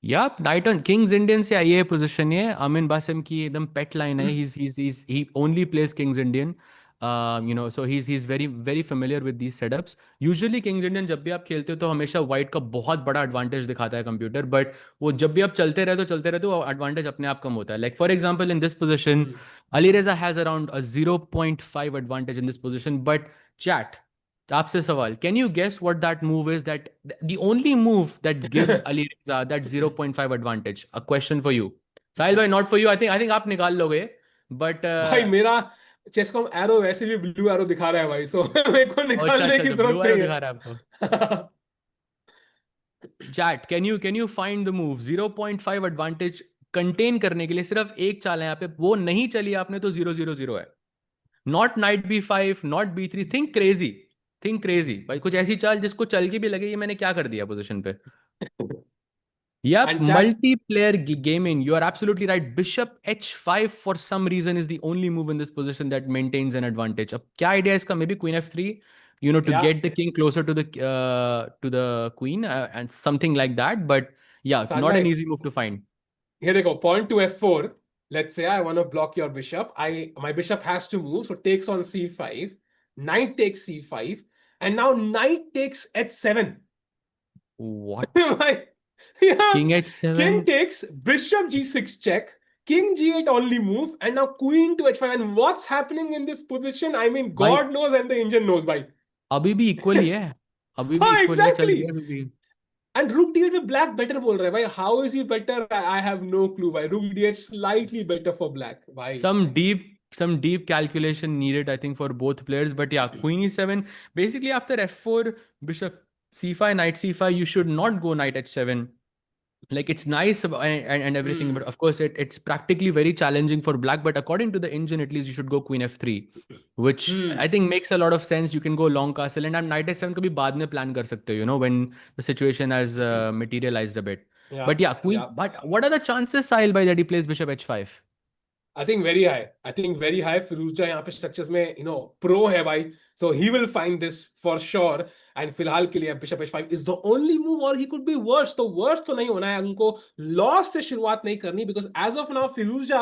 या नाइट ऑन किंग्स इंडियन से आई है पोजीशन, ये अमीन बासिम की एकदम पेट लाइन है. He only plays King's Indian, so he is very very familiar with these setups. Usually King's Indian जब भी आप खेलते हो तो हमेशा वाइट का बहुत बड़ा एडवांटेज दिखाता है कंप्यूटर, बट वो जब भी आप चलते रहते हो एडवांटेज अपने आप कम होता है. Like for example in this position Alireza has around 0.5 advantage in this position, but chat, आपसे सवाल, can you guess what that move is, that the only move that gives Alireza that 0.5 advantage? A question for you Sahil भाई, not for you, I think आप निकाल लोगे, but भाई मेरा चेसकॉम arrow वैसे भी ब्लू एरो दिखा रहा है भाई, सो मेरे को अच्छा निकालने अच्छा की अच्छा, जरूरत ब्लू एरो नहीं दिखा रहा है आपको. है. Chat, can you find the move 0.5 advantage contain करने के लिए? सिर्फ एक चाल है यहाँ पे, वो नहीं चली आपने तो 0-0-0 है. Not night B5, not B3, think crazy, think crazy भाई, कुछ ऐसी चाल जिसको चल के भी लगे ये मैंने क्या कर दिया पोजीशन पे. Yep, and chat, multiplayer gaming. You are absolutely right. Bishop H5 for some reason is the only move in this position that maintains an advantage. अब क्या idea है इसका? Maybe Queen F3, to या get the king closer to the queen, and something like that. But yeah, साज not भाई an easy move to find. ये देखो, point two F4. Let's say I want to block your bishop, I my bishop has to move, so takes on C5, knight takes C5, and now knight takes H7. What? भाई yeah, King king H7? takes, bishop G6 check, king G8 only move, and now queen to H5. And what's happening in this position? I mean, भाई God knows and the engine knows, bhai. अभी भी equal ही है, अभी भी हाँ, equal है, चल रही exactly. है अभी भी. And rook d8 में black better बोल रहा है भाई. How is he better? I have no clue भाई. Rook d8 slightly better for black भाई. Some deep calculation needed, I think, for both players. But yeah, queen e7. Basically, after f4, bishop c5, knight c5, you should not go knight h7. Like, it's nice and everything, but Hmm. of course it's practically very challenging for black. But according to the engine, at least you should go queen f3, which I Hmm. think makes a lot of sense. You can go long castle, and I'm knight h7 कभी बाद में plan कर सकते हो, when the situation has materialized a bit. Yeah. But yeah, queen. Yeah. But what are the chances, Sahil bhai, that he plays bishop h5? I think very high. I think very high. फिरोजा यहाँ पे structures में pro है भाई. So he will find this for sure. And फिलहाल के लिए bishop H5 is the only move, or he could be worse. तो worse तो नहीं होना है, उनको लॉस से शुरुआत नहीं करनी, because as of now Firoza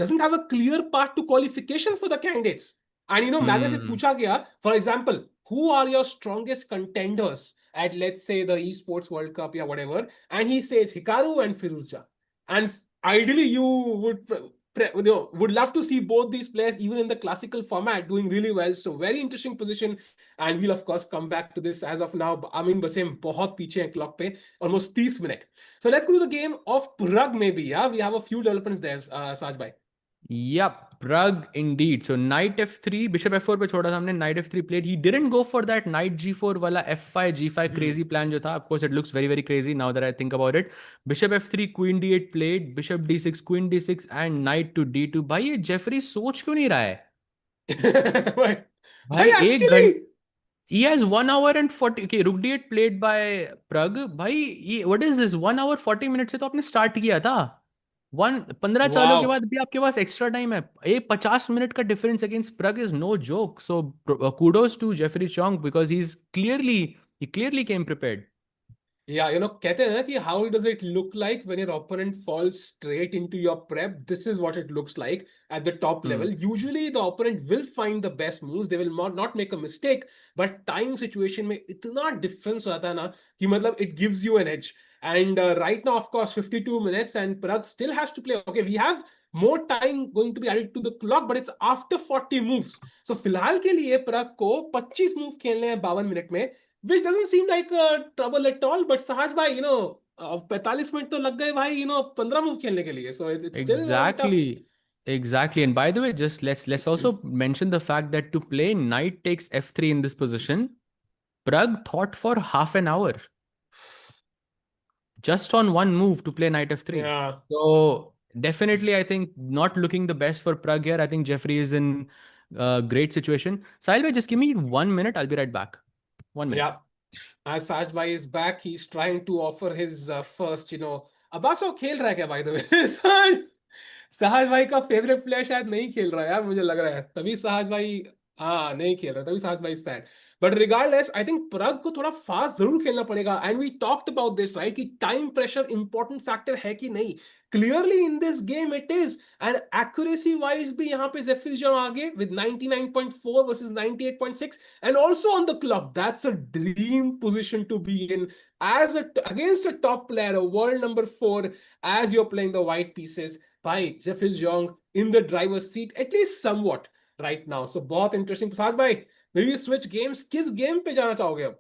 doesn't have a clear path to qualification for the candidates. And मैंने से Hmm. पूछा गया, for example, who are your strongest contenders at, let's say, the esports World Cup or whatever, and he says Hikaru and Firouzja. And ideally you would love to see both these players even in the classical format doing really well. So very interesting position, and we'll of course come back to this. As of now, Amin Basim बहुत पीछे है clock पे, almost 30 minutes. So let's go to the game of Pragg maybe. Yeah, we have a few developments there, Saj bhai. Yep, Pragg indeed. So knight f3, bishop f4 पे छोड़ा था हमने, knight f3 played. He didn't go for that knight g4 वाला f5 g5 crazy plan जो था. Of course, it looks very very crazy now that I think about it. Bishop f3, queen d8 played, bishop d6, queen d6, and knight to d2. भाई ये Jeffrey सोच क्यों नहीं रहा है? भाई भाई actually He has 1 hour and 40. Okay, Rook D8 played by Pragg. भाई ये what is this? 1 hour 40 minutes से तो आपने स्टार्ट किया था. 15 चालों के वाह. बाद भी आपके पास एक्स्ट्रा टाइम है. ये 50 मिनट का difference against Pragg is no joke. So kudos to Jeffrey Chong because he clearly came prepared. Yeah, कहते हैं ना कि how does it look like when your opponent falls straight into your prep? This is what it looks like at the top Hmm. level. Usually the opponent will find the best moves. They will not make a mistake. But time situation में इतना difference हो जाता है ना कि मतलब it gives you an edge. And right now, of course, 52 minutes and Pragg still has to play. Okay, we have more time going to be added to the clock, but it's after 40 moves. So फिलहाल के लिए Pragg को 25 move खेलने हैं 52 minute में, which doesn't seem like trouble at all. But Sahaj bhai, 45 minute तो लग गए भाई, 15 मूव खेलने के लिए. So it's still tough. Exactly. Exactly. And by the way, just let's also mention the fact that to play knight takes f3 in this position, Pragg thought for half an hour just on one move to play knight f3. Yeah, So definitely, I think not looking the best for Pragg here. I think Jeffrey is in a great situation. Sahil bhai, just give me 1 minute. I'll be right back. 1 minute. yeah. As Sahaj bhai is back, he's trying to offer his first, अब्बासो खेल रहा है क्या, by the way? सहज भाई का favourite player शायद नहीं खेल रहा है यार, मुझे लग रहा है तभी सहज भाई, हाँ नहीं खेल रहा, तभी सहज भाई said. But regardless I think Pragg को थोड़ा फास्ट जरूर खेलना पड़ेगा. And we talked about this right कि टाइम प्रेशर इंपॉर्टेंट फैक्टर है कि नहीं. Clearly in this game it is. And accuracy wise भी यहाँ पे जेफरी जो आगे with 99.4 versus 98.6 and also on the clock. That's a dream position to be in as against a top player, a world number 4, as you're playing the white pieces. भाई Jeffrey Young in the driver's seat at least somewhat right now. So बहुत interesting. साथ भाई maybe switch games. किस game पे जाना चाहोगे अब?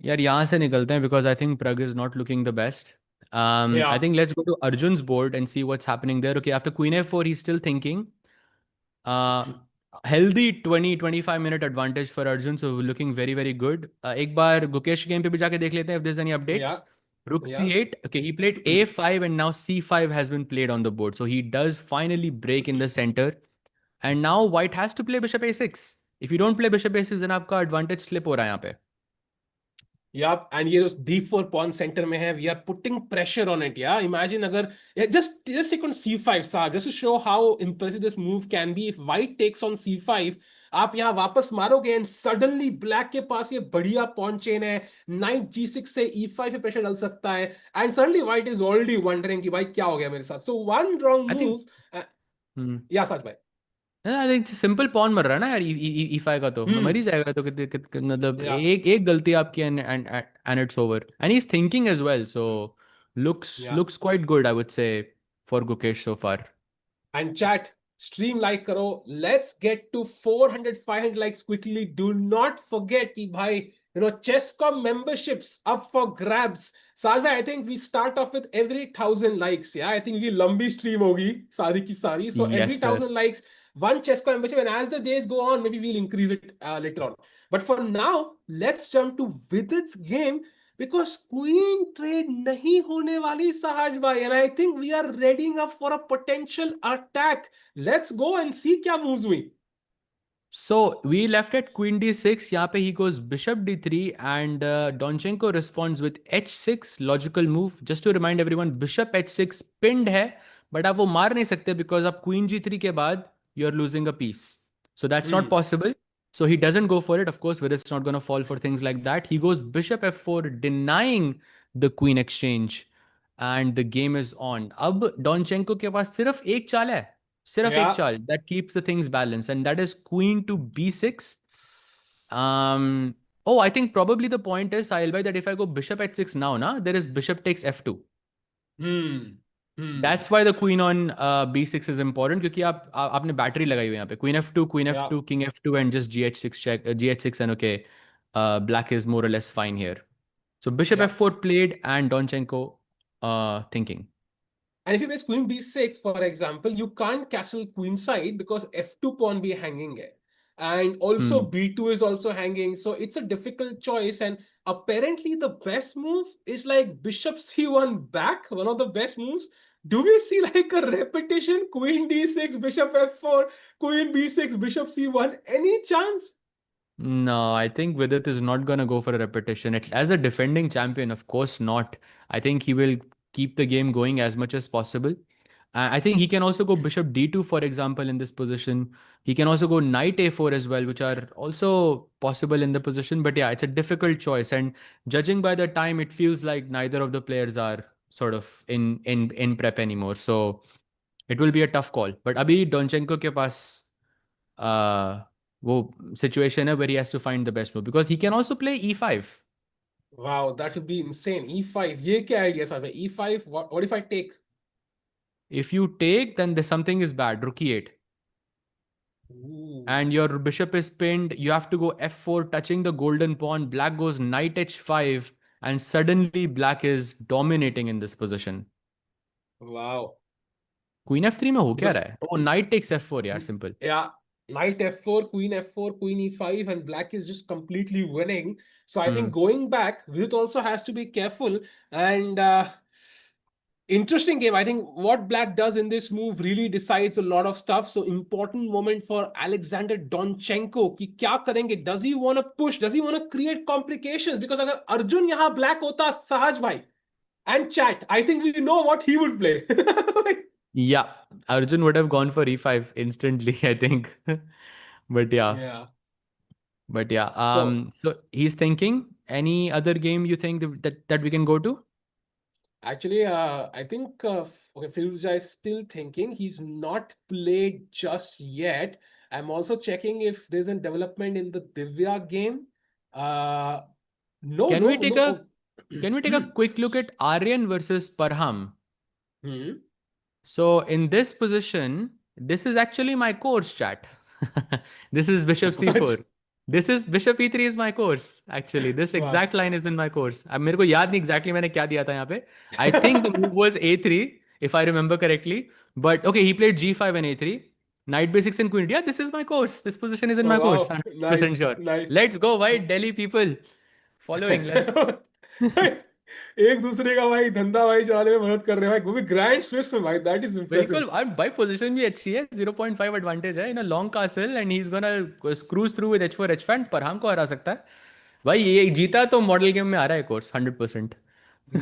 यार यहाँ से निकलते हैं because I think Pragg is not looking the best. I Yeah. think let's go to Arjun's board and see what's happening there. Okay, after Queen F4, he's still thinking. Uh, Healthy 20-25 minute advantage for Arjun, so looking very very good. एक बार Gukesh game पे भी जाके देख लेते हैं if there's any updates. Yeah. Rook Yeah. C8. Okay, he played A5 and now C5 has been played on the board. So he does finally break in the center. And now White has to play Bishop A6. If you don't play Bishop A6, then आपका advantage slip हो रहा है यहाँ पे. Yup, and ये जो D4 pawn center में है, we are putting pressure on it. Yeah, imagine अगर just take on C5 सा, just to show how impressive this move can be. If White takes on C5, आप यहाँ वापस मारोगे and suddenly Black के पास ये बढ़िया pawn chain है. Knight G6 से E5 पे pressure डाल सकता है and suddenly White is already wondering कि भाई क्या हो गया मेरे साथ. So one wrong I think. move. Hmm. Yeah, सच भाई. आई थिंक सिंपल पॉन मर रहा है ना यार ई5 का तो मर ही जाएगा तो मतलब Yeah, एक गलती आपकी and it's over and he is thinking as well so yeah. Looks quite good I would say for Gukesh so far. And chat, stream like karo. Let's get to 400 500 likes quickly. Do not forget ki bhai, Chesscom memberships up for grabs. Sajbhai, I think we start off with every 1,000 likes. Yeah, I think we lambi stream hogi sari ki sari. So every yes sir. 1,000 likes, one Chesscom membership, and as the days go on, maybe we'll increase it later on. But for now, let's jump to Vidit's game because queen trade nahi hone wali, Sahaj bhai, and I think we are readying up for a potential attack. Let's go and see kya moves hui. So we left at queen d6. यहाँ पे he goes bishop d3 and Donchenko responds with h6 logical move. Just to remind everyone, bishop h6 pinned है, but आप वो मार नहीं सकते because आप queen g3 के बाद you're losing a piece. So that's not possible. So he doesn't go for it. Of course, Vidit's not going to fall for things like that. He goes bishop f4, denying the queen exchange, and the game is on. अब Donchenko के पास सिर्फ एक चाल है. सिर्फ एक Yeah. चाल that keeps the things balanced, and that is queen to b6. Oh, I think probably the point is, Sahil bhai, that if I go bishop h6 now, there is bishop takes f2. That's why the queen on b6 is important क्योंकि आपने battery लगाई हुई है यहाँ पे queen f2, queen Yeah. f2, king f2 and just gh6 check, gh6 and okay, black is more or less fine here. So bishop Yeah. f4 played and Donchenko thinking. And if you place queen b6, for example, you can't castle queen side because f2 pawn be hanging hai. And also b2 is also hanging. So it's a difficult choice. And apparently the best move is like bishop c1 back, one of the best moves. Do we see like a repetition? Queen d6, bishop f4, queen b6, bishop c1. Any chance? No, I think Vidit is not going to go for a repetition. As a defending champion, of course not. I think he will keep the game going as much as possible. I think he can also go bishop d2, for example, in this position. He can also go knight a4 as well, which are also possible in the position. But yeah, it's a difficult choice. And judging by the time, it feels like neither of the players are sort of in prep anymore. So it will be a tough call. But अभी Donchenko के पास वो situation है where he has to find the best move because he can also play e5. Wow, that would be insane. E5. ये क्या idea साहब है? E5. What if I take? If you take, then there's something is bad. Rook e8. Ooh. And your bishop is pinned. You have to go f4, touching the golden pawn. Black goes knight h5, and suddenly black is dominating in this position. Wow. Queen f3 में हो क्या Because रहा है? Oh, knight takes f4 यार, simple. yeah, knight f4, queen e5, and black is just completely winning. So I think going back, Vidit also has to be careful. And interesting game. I think what black does in this move really decides a lot of stuff. So important moment for Alexander Donchenko कि क्या करेंगे? Does he want to push? Does he want to create complications? Because अगर अर्जुन यहाँ black होता सहज भाई and chat, I think we know what he would play. Yeah, Arjun would have gone for e5 instantly, I think. But yeah. Yeah. But yeah, So so he's thinking any other game you think that we can go to? actually, I think okay, Firuza is still thinking. He's not played just yet. I'm also checking if there's a development in the Divya game. Uh, no, Can we no, take no. a Oh. can we take a quick look at Aryan versus Parham? Hmm. So in this position, this is actually my course, chat. This is bishop c4. This is bishop e3 is my course. Actually, this Wow. exact line is in my course. अब मेरे को याद नहीं exactly मैंने क्या दिया था यहाँ पे. I think the move was a3 if I remember correctly. But okay, he played g5 and a3. Knight b6 and queen. Yeah, this is my course. This position is in Oh, my course. wow. 100% Nice, sure. nice. Let's go, white Delhi people. Following. Let's. एक दूसरे का भाई धंधा भाई चलाने में मदद कर रहे हैं भाई वो भी ग्रैंड स्विस में भाई दैट इज बिल्कुल इम्प्रेसिव और बाय पोजीशन भी अच्छी है 0.5 एडवांटेज है in a long castle and he is gonna cruise through with h4 h5 पर हमको हरा सकता है भाई ये जीता तो मॉडल गेम में आ रहा है course 100%.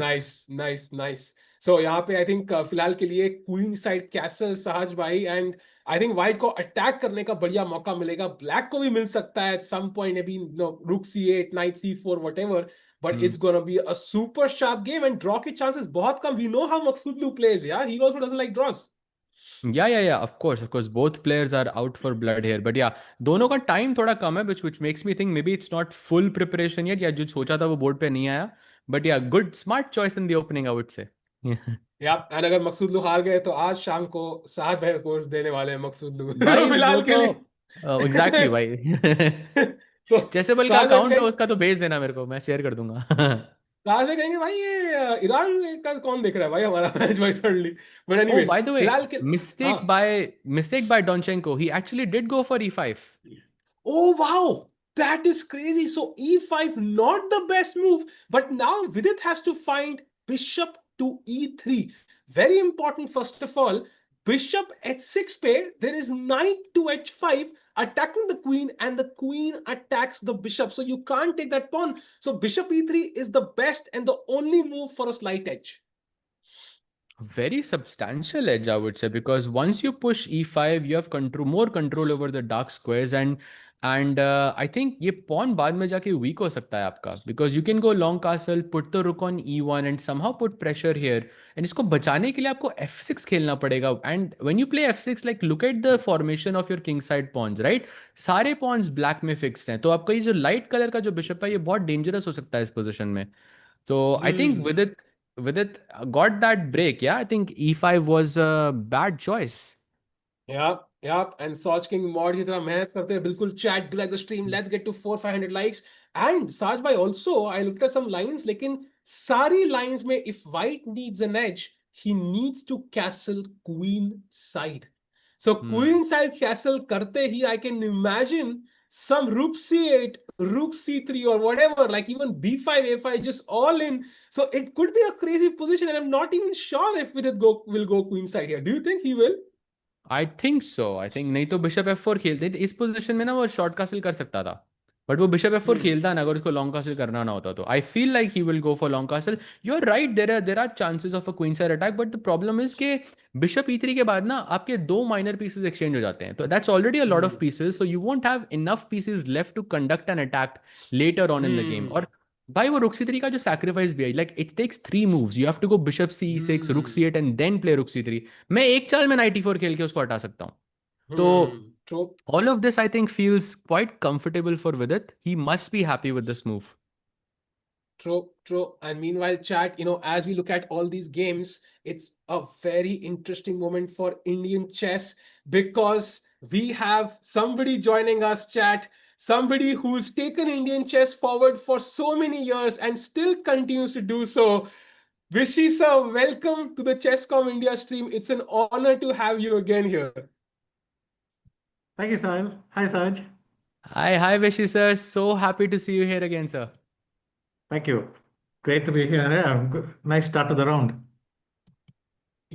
Nice nice nice so यहाँ पे आई थिंक फिलहाल के लिए क्वीन साइड कैसल सहज भाई एंड आई थिंक व्हाइट को अटैक करने का बढ़िया मौका मिलेगा ब्लैक को भी मिल सकता है at some point maybe rook c8 knight c4 whatever but it's gonna be a super sharp game and draw के चांसेस बहुत कम we know how Maghsoodloo plays यार he also doesn't like draws yeah of course both players are out for blood here but yeah दोनों का time थोड़ा कम है which makes me think maybe it's not full preparation yet या जो सोचा था वो बोर्ड पे नहीं आया बट या good smart choice in the opening I would से. या एंड अगर मकसूदलू हार गए तो आज शाम को साहब भाई कोर्स देने वाले हैं मकसूदलू भाई वो फिलहाल के तो लिए एग्जैक्टली भाई. तो चेसेबल का साहब भाई अकाउंट है उसका तो भेज देना मेरे को मैं शेयर कर दूंगा. लास्ट में कहेंगे भाई ये ईरान का कौन देख रहा है भाई हमारा मैच भाई suddenly but Oh, anyways by the way, फिलहाल के हाँ mistake by Donchenko. He actually did go for e5. Oh wow, that is crazy. So e5 not the best move, but now Vidit has to find bishop to e3. Very important. First of all, bishop h6 pe there is knight to h5 attacking the queen, and the queen attacks the bishop. So you can't take that pawn. So bishop e3 is the best and the only move for a slight edge. Very substantial edge, I would say, because once you push e5, you have more control over the dark squares, and I think ये pawn बाद में जाके weak हो सकता है आपका because you can go long castle, put the rook on e1 and somehow put pressure here. And इसको बचाने के लिए आपको f6 खेलना पड़ेगा. And when you play f6, like look at the formation of your king side pawns, right? सारे pawns black में fixed हैं, तो आपका ये जो light color का जो bishop है ये बहुत dangerous हो सकता है इस position में. So I think Hmm. with it got that break. Yeah, I think e5 was a bad choice. Yep. And Saj King mod की तरह मेहनत करते हैं बिल्कुल chat do like the stream. Let's get to 400-500 likes. And Saj bhai also I looked at some lines लेकिन सारी lines में if white needs an edge he needs to castle queen side. So queen side castle करते ही I can imagine some rook c8, rook c3 or whatever, like even b5, a5, just all in. So it could be a crazy position, and I'm not even sure if will go queen side here. Do you think he will? I think so. I think नहीं तो bishop f4 खेलते इस position में ना वो short castle कर सकता था. बट वो बिशप एफ फोर Hmm. खेलता ना, अगर उसको लॉन्ग कासल करना ना होता तो I feel like he will go for long castle. You are right, there are chances of a queen side attack, but the problem is के बिशप ई3 के बाद ना आपके दो माइनर पीसेस एक्सचेंज हो जाते हैं, तो that's already a lot of Hmm. Pieces, so you won't have enough pieces left to conduct an attack later on in the game. Hmm. और भाई वो रुक सी3 का जो सैक्रिफाइस भी है, like it takes 3 moves, you have to go bishop सी6 रुक Hmm. सी8 and then play रुक सी3. मैं एक चाल में नाइट ई4 खेल के उसको हटा सकता हूँ. तो Hmm. True. all of this I think feels quite comfortable for Vidit. He must be happy with this move. True, true. And meanwhile, chat, as we look at all these games, it's a very interesting moment for Indian chess because we have somebody joining us, chat, somebody who's taken Indian chess forward for so many years and still continues to do so. Vishy sir, welcome to the Chesscom India stream. It's an honor to have you again here. Thank you, Sahil. Hi, Saj. Hi Vishi sir. So happy to see you here again, sir. Thank you. Great to be here. Yeah, nice start to the round.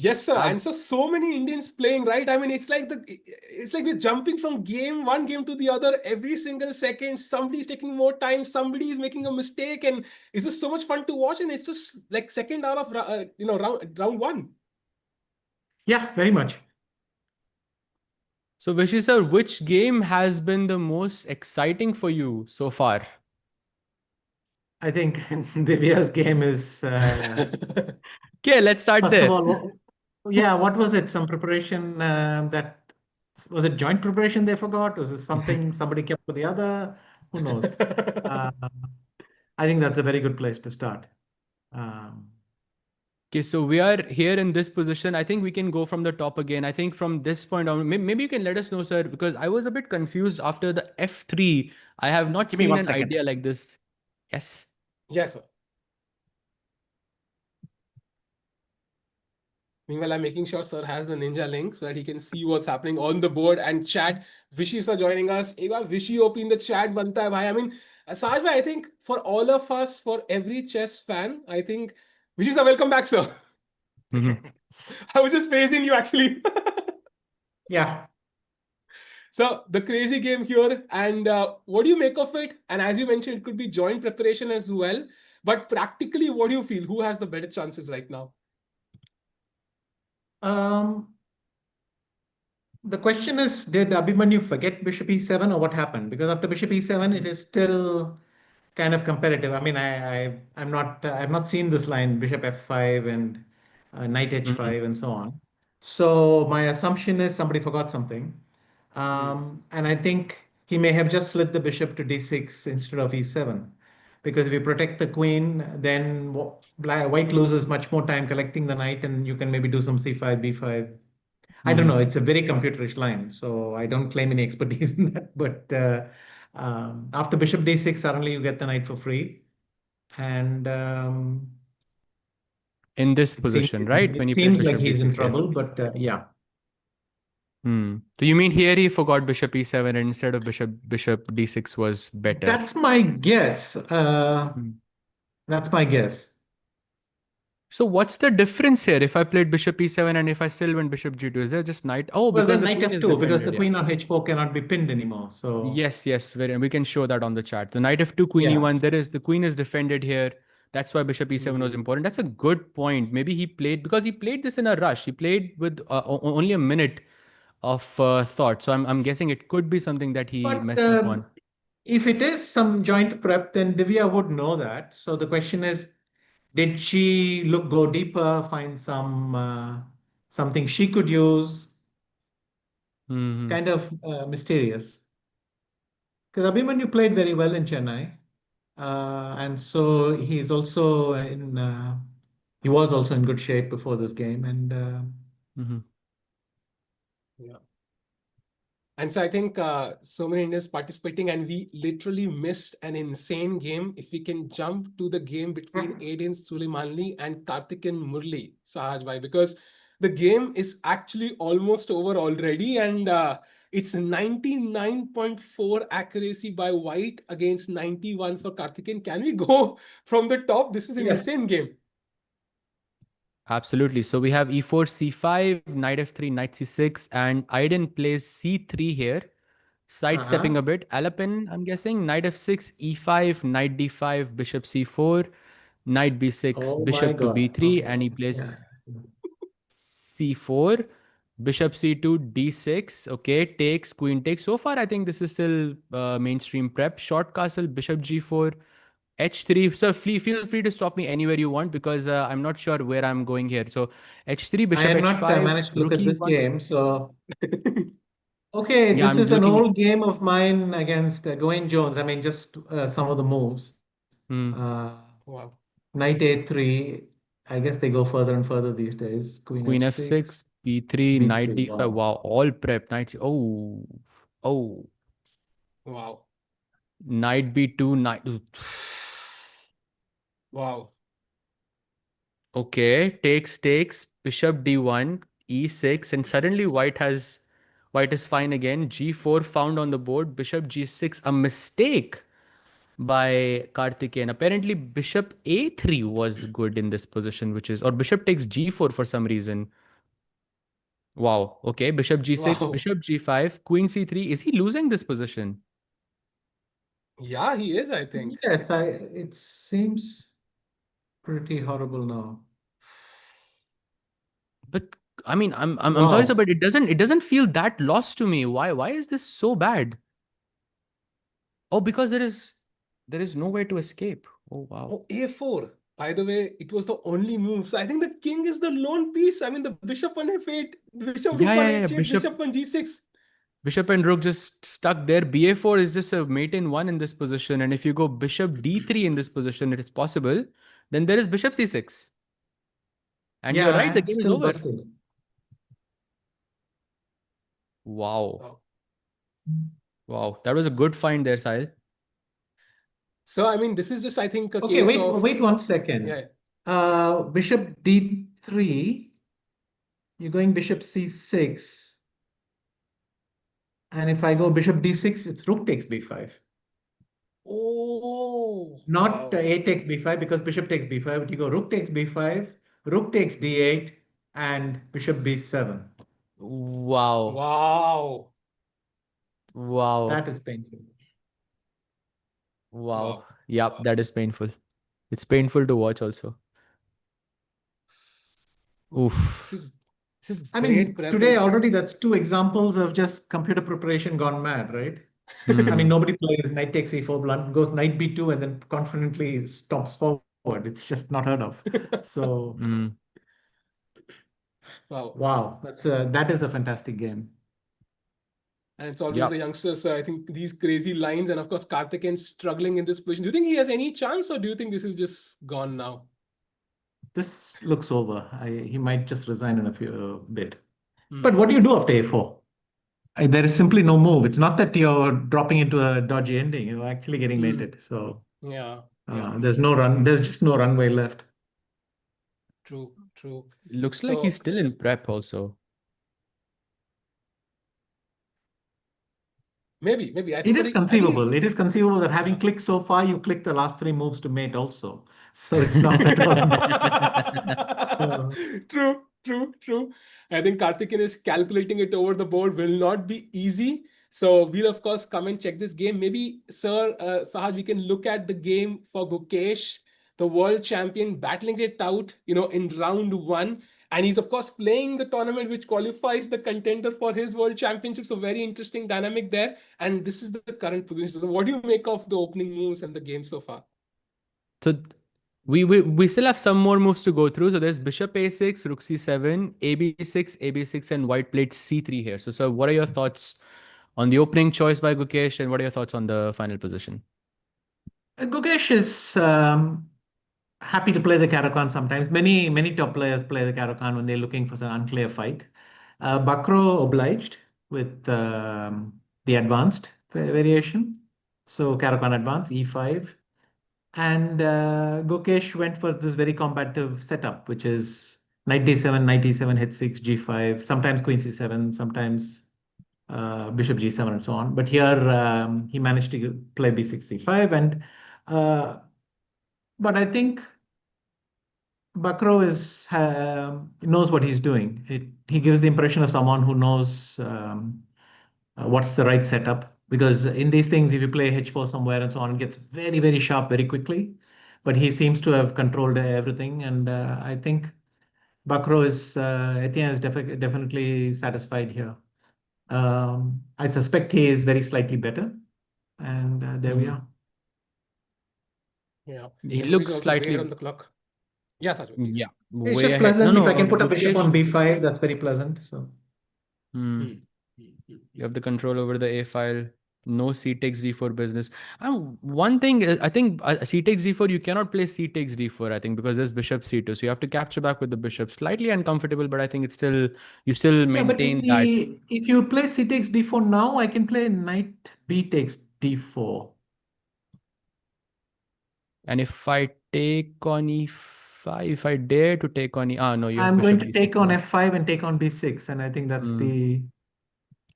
Yes, sir. Uh, And so many Indians playing, right? I mean, it's like we're jumping from one game to the other every single second. Somebody's taking more time, somebody is making a mistake, and it's just so much fun to watch. And it's just like second hour of round one. Yeah, very much. so Vishi sir, which game has been the most exciting for you so far? I think Divya's game is, Okay, let's start first of there. all, yeah, what was it? Some preparation that was it joint preparation they forgot? Was it something somebody kept for the other? Who knows? Uh, I think that's a very good place to start. Um, Okay, so we are here in this position. I think we can go from the top again. I think from this point on, maybe you can let us know, sir, because I was a bit confused after the f3. I have not Give me seen one an second. idea like this. Yes. Yes, sir. Meanwhile, I'm making sure sir has the ninja link so that he can see what's happening on the board and chat. Vishy sir joining us. एक बार Vishy OP in the chat बनता है भाई. I mean, Saj bhai, I think for all of us, for every chess fan, I think Vishy sir, welcome back, sir. Mhm. I was just praising you actually. Yeah. So the crazy game here, and what do you make of it? And as you mentioned, it could be joint preparation as well. But practically, what do you feel? Who has the better chances right now? Um, the question is, did Abhimanyu forget Bishop E7 or what happened? Because after Bishop E7, it is still kind of competitive. I mean, I've not seen this line Bishop F5 and Knight Mhm. H5 and so on. So my assumption is somebody forgot something, Hmm. and I think he may have just slid the bishop to D6 instead of E7, because if you protect the queen, then white loses much more time collecting the knight, and you can maybe do some C5, B5. I don't know. Mhm. It's a very computerish line, so I don't claim any expertise in that. But after bishop d6, suddenly you get the knight for free, and In this position, right? When it he played seems like bishop he's in d6, yes. trouble. But yeah, Hmm. So you mean here he forgot bishop e7 and instead of bishop d6 was better? that's my guess. Hmm. That's my guess. So what's the difference here if I played bishop e7 and if I still went bishop g2? Is there just knight? Oh, Well, because then the knight queen is f2, because the defended. Yeah. queen on h4 cannot be pinned anymore. So Yes, yes. We can show that on the chart. The knight f2, queen yeah. e1. The queen is defended here. That's why bishop e7 was Hmm. important. That's a good point. Maybe he played because he played this in a rush. He played with only a minute of thought. So I'm guessing it could be something that he But messed up on. if it is some joint prep, then Divya would know that. So the question is, did she go deeper, find something she could use? Hmm. Kind of mysterious. Because Abhimanyu played very well in Chennai, and so he was also in good shape before this game, and Hmm. Yeah. And so I think so many Indians participating, and we literally missed an insane game. If we can jump to the game between Aiden Suleimanli and Karthikeyan Murli, Sahaj bhai, because the game is actually almost over already, and it's 99.4 accuracy by White against 91 for Karthikeyan. Can we go from the top? This is an yes, insane game. Absolutely. So we have e4, c5, knight f3, knight c6, and Aiden plays c3 here. Sidestepping a bit, Alapin, I'm guessing. Knight f6, e5, knight d5, bishop c4, knight b6, Oh my bishop to God. b3, Okay. and he Yeah. plays c4, bishop c2, d6. Okay, takes, queen takes. So far, I think this is still mainstream prep. Short castle, bishop g4, h3. So feel free to stop me anywhere you want because I'm not sure where I'm going here. So h3, I bishop had not h5, managed to look rook at this e1. game. So, okay, Yeah, this I'm is an looking. old game of mine against Gawain Jones. I mean, just some of the moves. Hmm. Uh, Wow. Knight a3. I guess they go further and further these days. Queen Queen f6, f6, b3, knight b3. d5. Wow. Wow, all prep. Knight. Oh, oh. Wow. Knight b2, knight. Wow. Okay, takes. Bishop d1, e6, and suddenly white is fine again. g4 found on the board. Bishop g6, a mistake by Karthikeyan. Apparently, bishop a3 was good in this position, which is, or bishop takes g4 for some reason. Wow. Okay. Bishop g6, Wow. bishop g5, queen c3. Is he losing this position? Yeah, he is, I think. Yes, it seems pretty horrible now. But I mean, I'm sorry, sir, Wow. but it doesn't feel that lost to me. Why is this so bad? Oh, because there is no way to escape. Oh wow. Oh, A4. By the way, it was the only move. So I think the king is the lone piece. I mean, the bishop on F8, bishop Yeah, rook on yeah, yeah. H8, Bishop bishop on G6. Bishop and rook just stuck there. BA4 is just a mate in one in this position, and if you go bishop d3 in this position, it is possible. Then there is bishop c6, and you're right. Yeah, The it's game is still over. busted. Wow. Wow. Wow. That was a good find there, Sahil. So, I mean, this is just, I think, a Okay, case wait, of, wait 1 second. yeah. Bishop d3. You're going bishop c6. And if I go bishop d6, it's rook takes b5. Oh, Not wow. a takes b5 because bishop takes b5, but you go rook takes b5, rook takes d8, and bishop b7. Wow. Wow. That Wow. is painful. Wow. Wow. Yep, Wow. that is painful. It's painful to watch also. This Oof. is this is I great mean, prep today and already that's two examples of just computer preparation gone mad, right? I mean, Hmm. nobody plays knight takes e4 blunt, goes knight b2, and then confidently stomps forward. It's just not heard of. So, Hmm. wow. wow, that is a fantastic game. And it's always the Yep. youngsters. I think these crazy lines, and of course, Karthikeyan struggling in this position. Do you think he has any chance, or do you think this is just gone now? This looks over. He might just resign in a few bit. But Hmm. what do you do after a4? There is simply no move. It's not that you're dropping into a dodgy ending. You're actually getting Hmm. mated. So Yeah. Yeah. there's no run. There's just no runway left. True. True. Looks like he's So still in prep also. maybe I It think, but is I think conceivable. It is conceivable that having yeah. clicked so far, you click the last three moves to mate also. So it's not at all. Uh, True, true, true. I think Karthikeyan is calculating it over the board will not be easy. So we'll of course come and check this game. Maybe, Sir Sahaj, we can look at the game for Gukesh, the world champion, battling it out, in round one. And he's of course playing the tournament which qualifies the contender for his world championship. So very interesting dynamic there. And this is the current position. So what do you make of the opening moves and the game so far? So we still have some more moves to go through. So there's bishop a6, rook c7, ab6, and white plates c3 here. So what are your thoughts on the opening choice by Gukesh, and what are your thoughts on the final position? Gukesh is happy to play the Caro-Kann sometimes. Many top players play the Caro-Kann when they're looking for some unclear fight. Bakro obliged with the advanced variation. So Caro-Kann advanced, e5. And Gukesh went for this very combative setup, which is knight d7, knight e7, h6, g5, sometimes queen c7, sometimes bishop g7, and so on. But here he managed to play b6, c5. And but I think Bakro knows what he's doing. He gives the impression of someone who knows what's the right setup. because in these things, if you play h4 somewhere and so on, it gets very, very sharp very quickly. But he seems to have controlled everything, and I think Etienne is definitely satisfied here. I suspect he is very slightly better, and there we Mhm. are. Yeah. He Therefore, he's looks also way ahead slightly, on the clock. Yeah, Sajwal, please. yeah, It's way just ahead. No, pleasant. If I no, can put a bishop Gukesh on is. b5, that's very pleasant. So Hmm. Hmm. Hmm. Hmm. You have the control over the A file. No c takes d4 business. And one thing, I think c takes d4, you cannot play c takes d4, I think, because there's bishop c2. So you have to capture back with the bishop. Slightly uncomfortable, but I think it's still, you still yeah, but maintain that. if you play c takes d4 now, I can play knight b takes d4. And if I take on e5, if I dare to take on no, you have I'm going bishop to take d6 on here. f5 and take on b6, and I think that's Mm, the.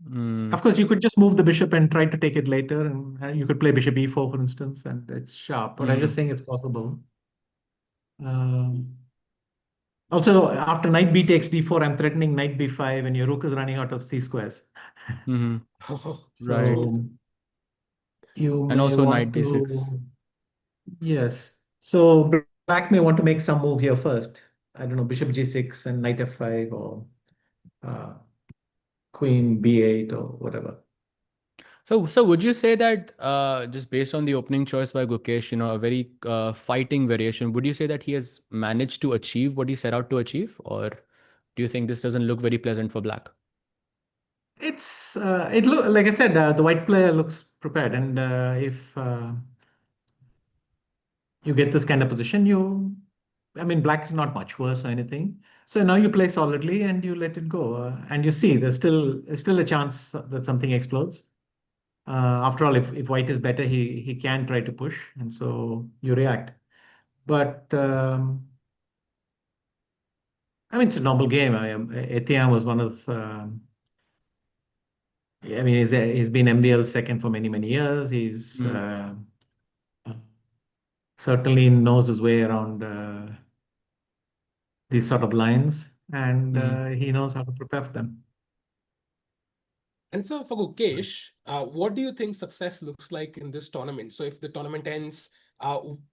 mm, Of course, you could just move the bishop and try to take it later, and you could play bishop e4, for instance, and it's sharp. But I'm just mm, saying it's possible. Um, Also, after knight b takes d4, I'm threatening knight b5, and your rook is running out of c squares. mhm. Right. True. So you And may also want knight d6. to, yes. So black may want to make some move here first. I don't know, bishop g6 and knight f5 or uh, queen b8 or whatever. So would you say that just based on the opening choice by Gukesh, a very fighting variation, would you say that he has managed to achieve what he set out to achieve, or do you think this doesn't look very pleasant for black? It look like I said, the white player looks prepared, and if you get this kind of position, I mean, black is not much worse or anything. So now you play solidly and you let it go, and you see there's still a chance that something explodes. After all, if white is better, he can try to push, and so you react. But I mean, it's a normal game. Etien was one of, I mean, he's been MBL second for many, many years. He's Mm, certainly knows his way around these sort of lines, and mm. he knows how to prepare for them. And so for Gukesh, what do you think success looks like in this tournament? So if the tournament ends,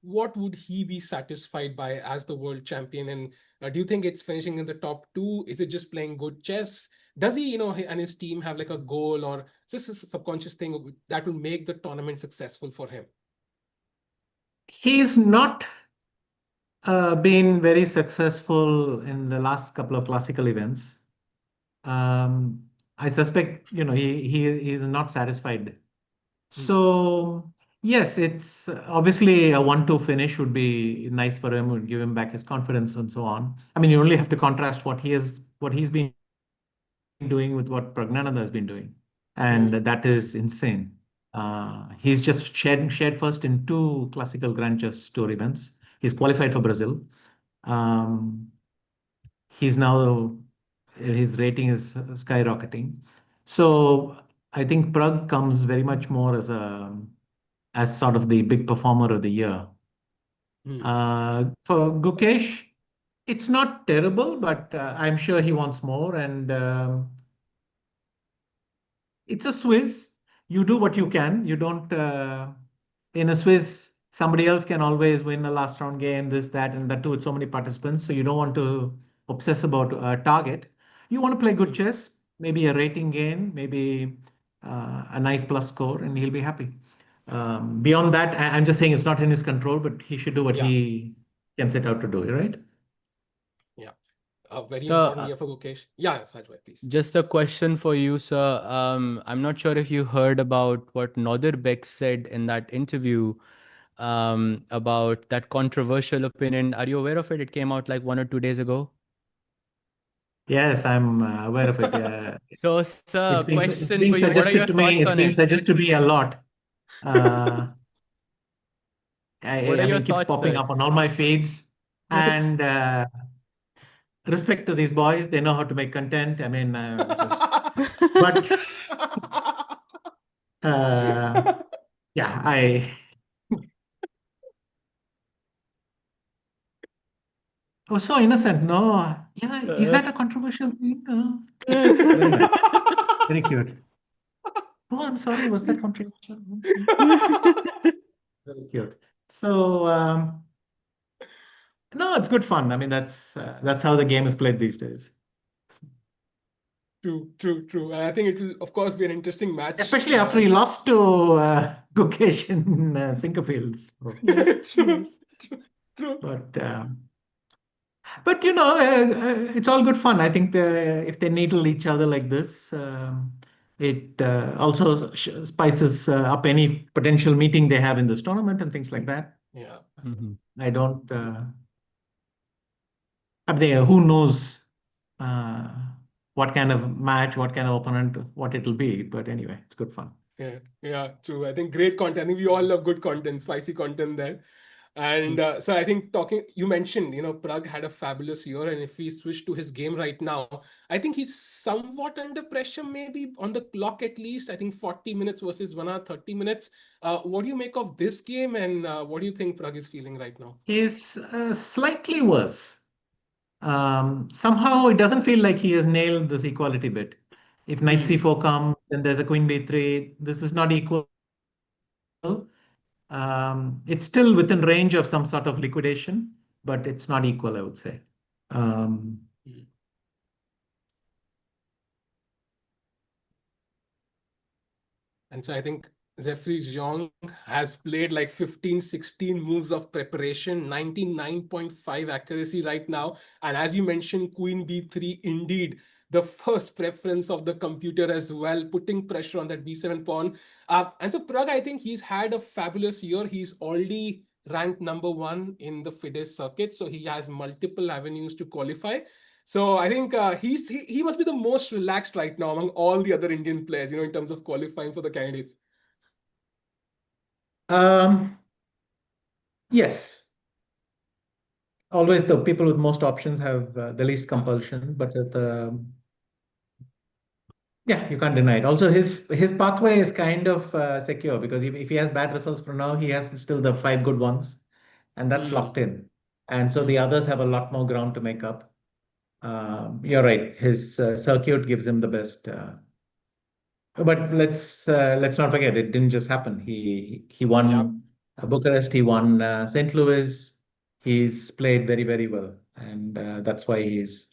what would he be satisfied by as the world champion? And do you think it's finishing in the top two? Is it just playing good chess? Does he, and his team have like a goal or just a subconscious thing that will make the tournament successful for him? He's not been very successful in the last couple of classical events. Um, I suspect, he is not satisfied. Hmm. So yes, it's obviously a 1-2 finish would be nice for him, would give him back his confidence and so on. I mean, you only have to contrast what he's been doing with what Praggnanandhaa has been doing, and Hmm. that is insane. He's just shared first in two classical Grand Chess Tour events. He's qualified for Brazil. Um, he's now his rating is skyrocketing. So I think Pragg comes very much more as sort of the big performer of the year. Hmm. For Gukesh, it's not terrible, but I'm sure he wants more. And it's a Swiss. You do what you can. You don't, in a Swiss, somebody else can always win a last round game, this, that, and that too with so many participants. So you don't want to obsess about a target. You want to play good Hmm. chess, maybe a rating gain, maybe a nice plus score, and he'll be happy. Beyond that, I'm just saying it's not in his control, but he should do what Yeah. he can set out to do, right? Yeah. A very So important year for Gukesh. Yeah, Sajwal, please. just a question for you, sir. I'm not sure if you heard about what Nadir Bek said in that interview about that controversial opinion. Are you aware of it? It came out like 1 or 2 days ago. Yes, I'm aware of it. So, sir, It's question being for you. What are suggested your to me. thoughts It's on being it? suggested to me a lot. Uh, What are I your mean, it keeps thoughts, popping sir? up on all my feeds. And respect to these boys, they know how to make content. I mean, but uh, yeah, I was so innocent. No, yeah, is Uh, that a controversial thing? Very nice, very cute. Oh, I'm sorry. Was that controversial? Very cute. So, no, it's good fun. I mean, that's how the game is played these days. True, true, true. And I think it will, of course, be an interesting match. Especially after he lost to Gukesh in Sinkerfields. So, True, Yes. true, true. but it's all good fun. I think if they needle each other like this, it also spices up any potential meeting they have in this tournament and things like that. Yeah. Mhm. I don't. I mean, who knows uh, what kind of match, what kind of opponent, what it'll be. But anyway, it's good fun. Yeah, yeah, true. I think great content. I think we all love good content, spicy content there. And so I think you mentioned, Pragg had a fabulous year. And if we switch to his game right now, I think he's somewhat under pressure, maybe on the clock at least. I think 40 minutes versus 1 hour, 30 minutes. What do you make of this game? And what do you think Pragg is feeling right now? He's slightly worse. Somehow it doesn't feel like he has nailed this equality bit. If knight Hmm. c4 comes, then there's a queen b3. This is not equal. It's still within range of some sort of liquidation, but it's not equal, I would say. Um, And so I think Jeffrey Jeong has played like 15, 16 moves of preparation, 99.5 accuracy right now. And as you mentioned, Queen B3, indeed, the first preference of the computer as well, putting pressure on that B7 pawn. And so Pragg, I think he's had a fabulous year. He's already ranked number one in the FIDE circuit. So he has multiple avenues to qualify. So I think he must be the most relaxed right now among all the other Indian players, in terms of qualifying for the candidates. um, yes, always the people with most options have the least Yeah. compulsion, but yeah, you can't deny it. Also, his pathway is kind of secure because if he has bad results for now, he has still the five good ones, and that's locked Hmm. in. And so the Hmm. others have a lot more ground to make up. You're right. His circuit gives him the best. But let's not forget, it didn't just happen. He Yeah. won Bucharest. He won St. Louis. He's played very, very well, and that's why he's.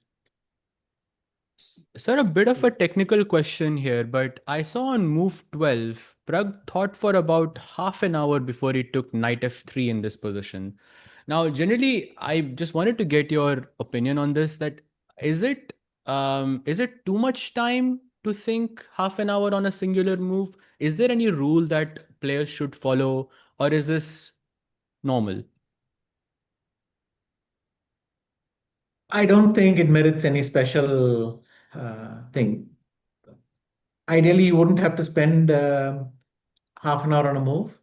Sir, a bit of a technical question here, but I saw on move 12, Pragg thought for about half an hour before he took knight f3 in this position. Now, generally, I just wanted to get your opinion on this. That is it, is it too much time to think half an hour on a singular move? Is there any rule that players should follow, or is this normal? I don't think it merits any special thing. Ideally, you wouldn't have to spend half an hour on a move,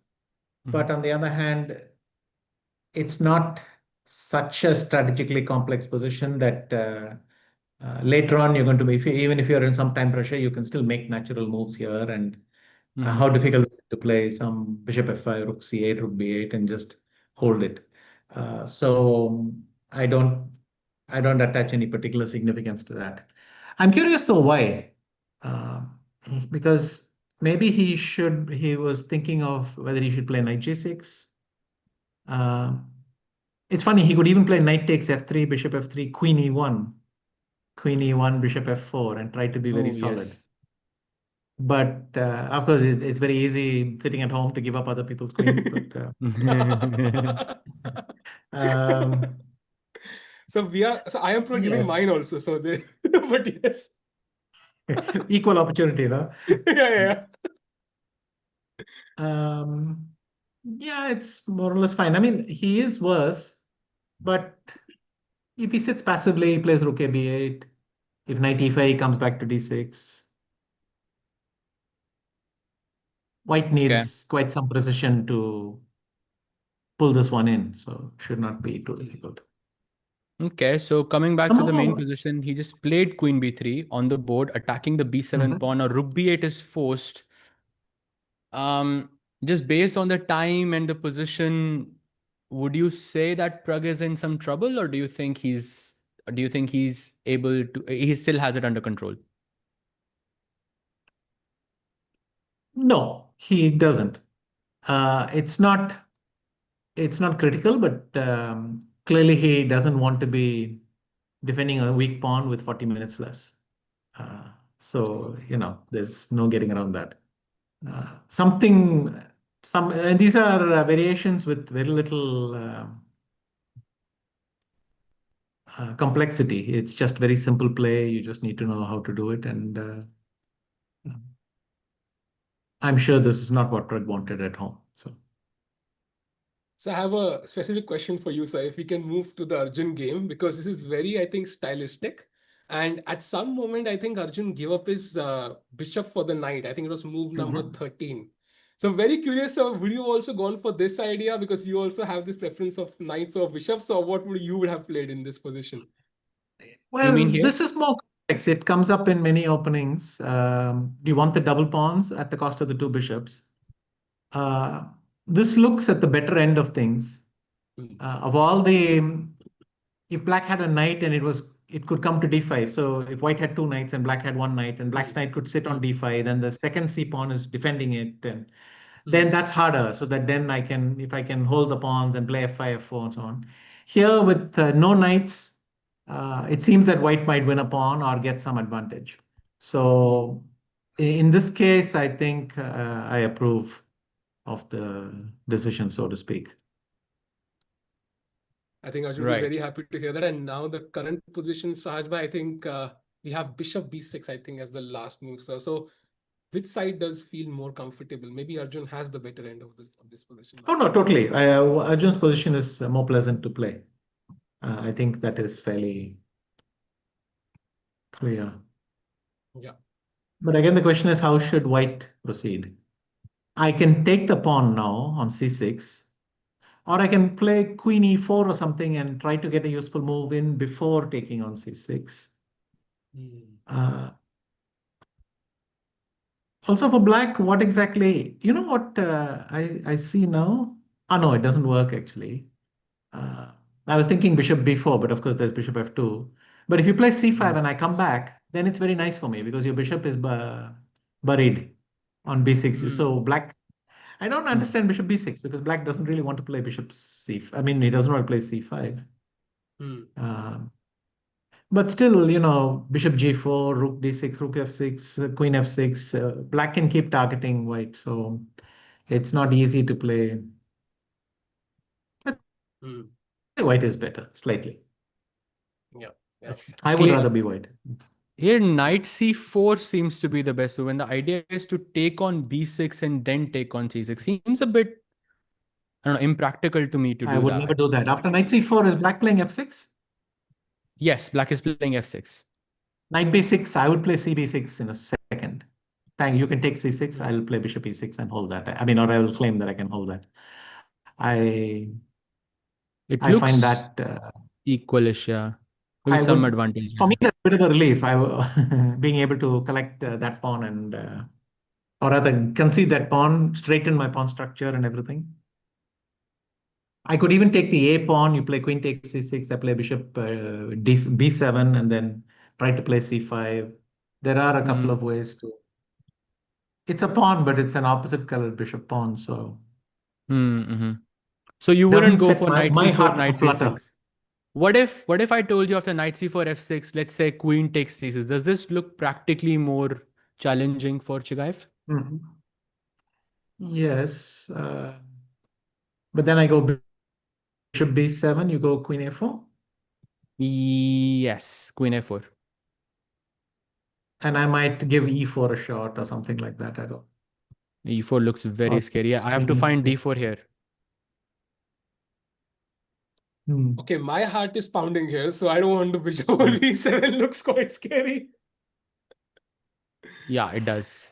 but Mhm. on the other hand, it's not such a strategically complex position that later on you're going to be, even if you're in some time pressure, you can still make natural moves here. And how Mhm. difficult is it to play some bishop f5, rook c8, rook b8, and just hold it? So I don't, I don't attach any particular significance to that. I'm curious though why, uh, because maybe he was thinking of whether he should play knight g6. Uh, it's funny, he could even play knight takes f3, bishop f3, queen e1, bishop f4, and try to be very Oh, solid. yes. But of course, it's very easy sitting at home to give up other people's queens. But um, So I am pro giving yes, mine also. So they, but yes. equal opportunity, no? Yeah, yeah, Um, yeah, it's more or less fine. I mean, he is worse, but if he sits passively, he plays rook a b8. If knight e5, he comes back to d6. White Okay. needs quite some precision to pull this one in, so should not be too yeah. difficult. Okay, so coming back to the main Somehow, position, he just played queen b3 on the board, attacking the b7 mhm. pawn, or rook b8 is forced. Um, just based on the time and the position, would you say that Pragg is in some trouble, or do you think he's able to, he still has it under control? No, he doesn't. It's not critical, but clearly he doesn't want to be defending a weak pawn with 40 minutes less. Uh, so, there's no getting around that. Something, these are variations with very little complexity. It's just very simple play. You just need to know how to do it. And I'm sure this is not what Pragg wanted at home. So I have a specific question for you, sir. If we can move to the Arjun game, because this is very, I think, stylistic. And at some moment, I think Arjun gave up his bishop for the knight. I think it was move number 13. So I'm very curious, would you also gone for this idea? Because you also have this preference of knights or bishops, or what would you have played in this position? You mean Well, here? this is more complex. It comes up in many openings. You want the double pawns at the cost of the two bishops. This looks at the better end of things. Of all the, if black had a knight and it could come to d5. So if white had two knights and black had one knight, and black's knight could sit on d5, then the second c pawn is defending it, and then that's harder. So that then if I can hold the pawns and play f5, f4, and so on. Here with no knights, it seems that white might win a pawn or get some advantage. So in this case, I think I approve of the decision, so to speak. I think Arjun will be very happy to hear that. And now the current position, Sahajbhai, I think we have bishop b6, I think, as the last move, sir. So which side does feel more comfortable? Maybe Arjun has the better end of this position. Oh, no, totally. Arjun's position is more pleasant to play. I think that is fairly clear. Yeah. But again, the question is, how should white proceed? I can take the pawn now on c6, or I can play queen e4 or something and try to get a useful move in before taking on c6. Also for black, what exactly, what I see now? Oh, no, it doesn't work actually. I was thinking bishop b4, but of course there's bishop f2. But if you play c5 and I come back, then it's very nice for me because your bishop is buried on b6. So black, I don't understand bishop b6 because black doesn't really want to play bishop c5. I mean, he doesn't want to play c5. But still, bishop g4, rook d6, rook f6, queen f6, black can keep targeting white. So it's not easy to play. White is better, slightly. Yeah. I would rather be white. Here, knight c4 seems to be the best. So when the idea is to take on b6 and then take on c6, seems a bit, I don't know, impractical to me to do that. I would never do that. After knight c4, is black playing f6? Yes, black is playing f6. Knight b6, I would play cb6 in a second. You can take c6, I'll play bishop e6 and hold that. I mean, or I will claim that I can hold that. I find that equalish, yeah. With some advantage. For me, that's a bit of a relief. Being able to collect that pawn and, or rather concede that pawn, straighten my pawn structure and everything. I could even take the a pawn. You play queen takes c6. I play bishop b7 and then try to play c5. There are a couple of ways to. It's a pawn, but it's an opposite colored bishop pawn. So. So you wouldn't go for knight my c4, heart knight b6. What if I told you after knight c4, f6, let's say queen takes c6? Does this look practically more challenging for Chigaev? Yes. But then I go bishop b7, you go queen a4? Yes, queen a4. And I might give e4 a shot or something like that. I don't. e4 looks very scary. I have to find d4 here. Okay, my heart is pounding here, so I don't want to bishop on b7. Looks quite scary. Yeah, it does.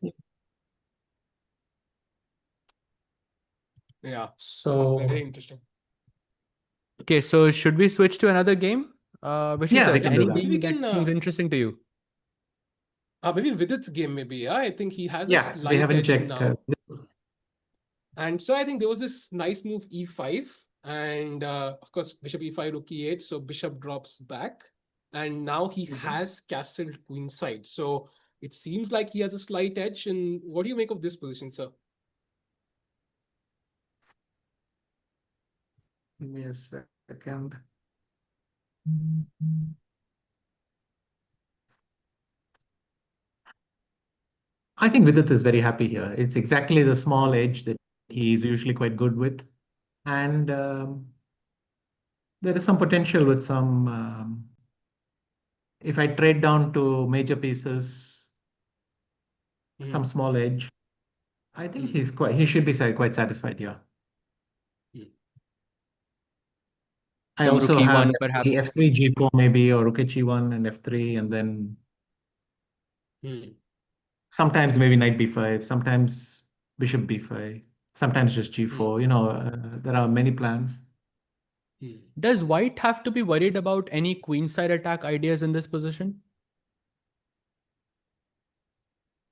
Yeah. So very interesting. Okay, so should we switch to another game? Vishy sir, any game that seems interesting to you? Maybe Vidit's game, maybe. Yeah, I think he has a slight we haven't edge checked. now. And so I think there was this nice move e5, and of course bishop e5, rook e8. So bishop drops back, and now he has castled queenside. So It seems like he has a slight edge. And what do you make of this position, sir? Give me a second. I think Vidit is very happy here. It's exactly the small edge that he is usually quite good with. And there is some potential with some, if I trade down to major pieces, some small edge, I think he should be quite satisfied here. I Some rook also have e1 F3, perhaps. F3, G4 maybe, or rook H1 and F3, and then sometimes maybe knight B5, sometimes bishop B5, sometimes just G4. There are many plans. Does white have to be worried about any queenside attack ideas in this position?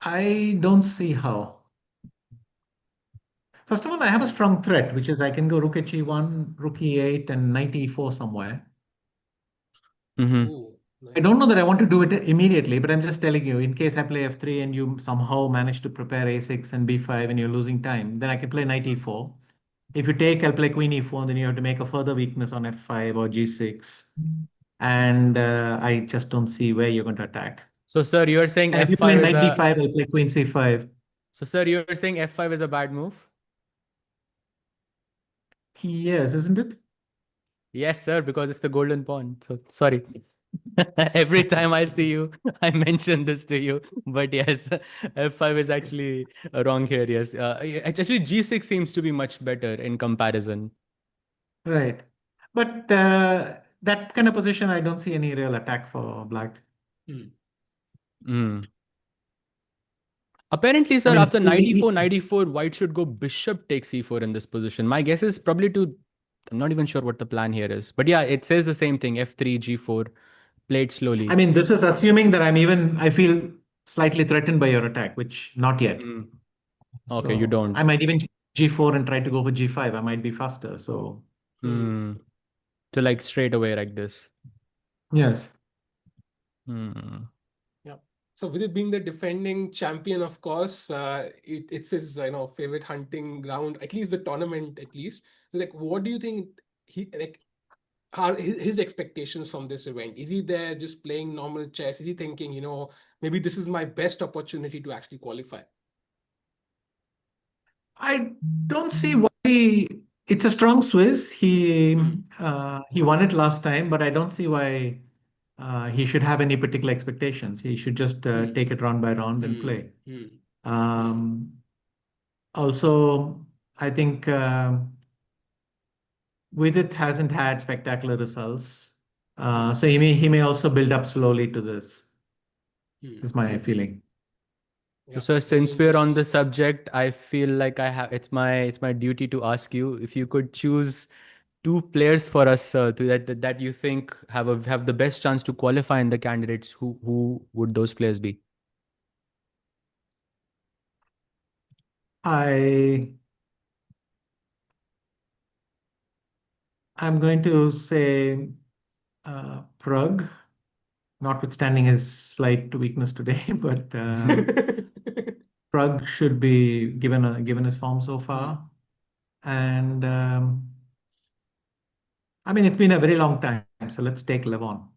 I don't see how. First of all, I have a strong threat, which is I can go rook H1, rook E8, and knight E4 somewhere. Ooh, I don't nice. know that I want to do it immediately, but I'm just telling you, in case I play F3 and you somehow manage to prepare A6 and B5 and you're losing time, then I can play knight E4. If you take, I'll play queen E4, and then you have to make a further weakness on F5 or G6. And I just don't see where you're going to attack. So, sir, you're saying And if you play f5 is knight a... D5, I'll play queen C5. So, sir, you're saying f5 is a bad move? Yes, isn't it? Yes, sir, because it's the golden pawn. So, sorry. Every time I see you, I mention this to you. But yes, f5 is actually wrong here. Yes. Actually, g6 seems to be much better in comparison. Right. But that kind of position, I don't see any real attack for black. Apparently, I sir, mean, after knight e4, knight e4, white should go bishop takes e4 in this position. My guess is probably to... I'm not even sure what the plan here is. But yeah, it says the same thing, f3, g4, played slowly. I mean, this is assuming that I feel slightly threatened by your attack, which not yet. Okay, you So don't. I might even G4 and try to go for G5. I might be faster. So To like straight away like this. yes. Yeah. So with it being the defending champion, of course, it's his favorite hunting ground, at least the tournament, at least. Like, what do you think he like? Are his expectations from this event? Is he there just playing normal chess? Is he thinking, maybe this is my best opportunity to actually qualify? I don't see why it's a strong Swiss. He won it last time, but I don't see why he should have any particular expectations. He should just take it round by round and play. Also, I think Vidit hasn't had spectacular results, so he may also build up slowly to this. Is my feeling. Yeah, So very since we're on interesting. the subject, I feel like it's my duty to ask you if you could choose two players for us that you think have the best chance to qualify in the candidates. Who would those players be? I'm going to say Pragg, notwithstanding his slight weakness today, but Pragg should be given his form so far. And I mean, it's been a very long time, so let's take Levon.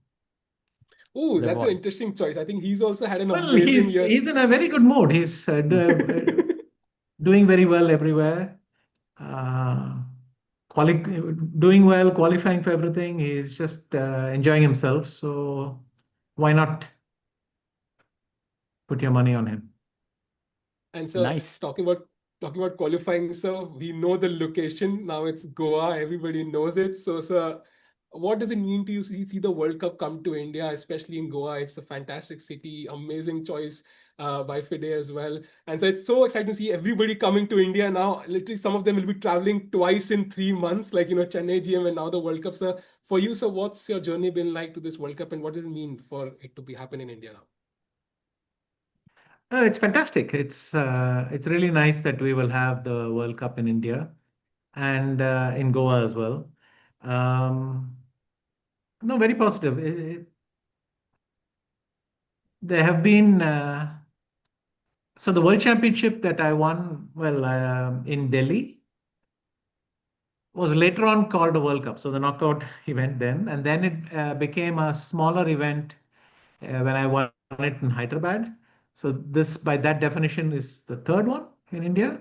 Oh, that's an Levon. interesting choice. I think he's also had an Well, amazing year. he's in a very good mood. He's doing very well everywhere. Uh, doing well, qualifying for everything. He's just enjoying himself. So why not put your money on him? And so Nice. talking about qualifying, so we know the location. Now it's Goa. Everybody knows it. So, sir, what does it mean to you see the World Cup come to India, especially in Goa? It's a fantastic city, amazing choice by FIDE as well. And so it's so exciting to see everybody coming to India now. Literally, some of them will be traveling twice in 3 months, like Chennai GM and now the World Cup. So for you, sir, what's your journey been like to this World Cup, and what does it mean for it to be happening in India now? It's fantastic. It's really nice that we will have the World Cup in India and in Goa as well. Um, no, very positive. There have been So the World Championship that I won, well, in Delhi, was later on called a World Cup. So the knockout event then, and then it became a smaller event when I won it in Hyderabad. So this, by that definition, is the third one in India.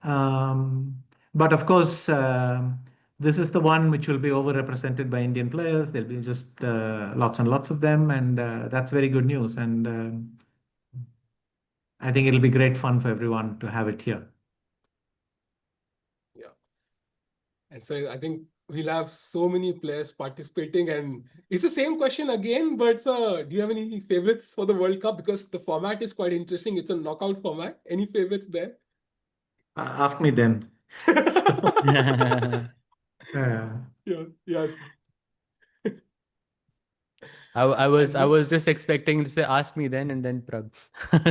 Um, but of course, this is the one which will be overrepresented by Indian players. There'll be just lots and lots of them, and that's very good news. And I think it'll be great fun for everyone to have it here. Yeah. And so I think we'll have so many players participating, and it's the same question again, but do you have any favorites for the World Cup? Because the format is quite interesting. It's a knockout format. Any favorites there? Ask me then. So, uh, Yeah, yes. I was just expecting to say ask me then and then Pragg.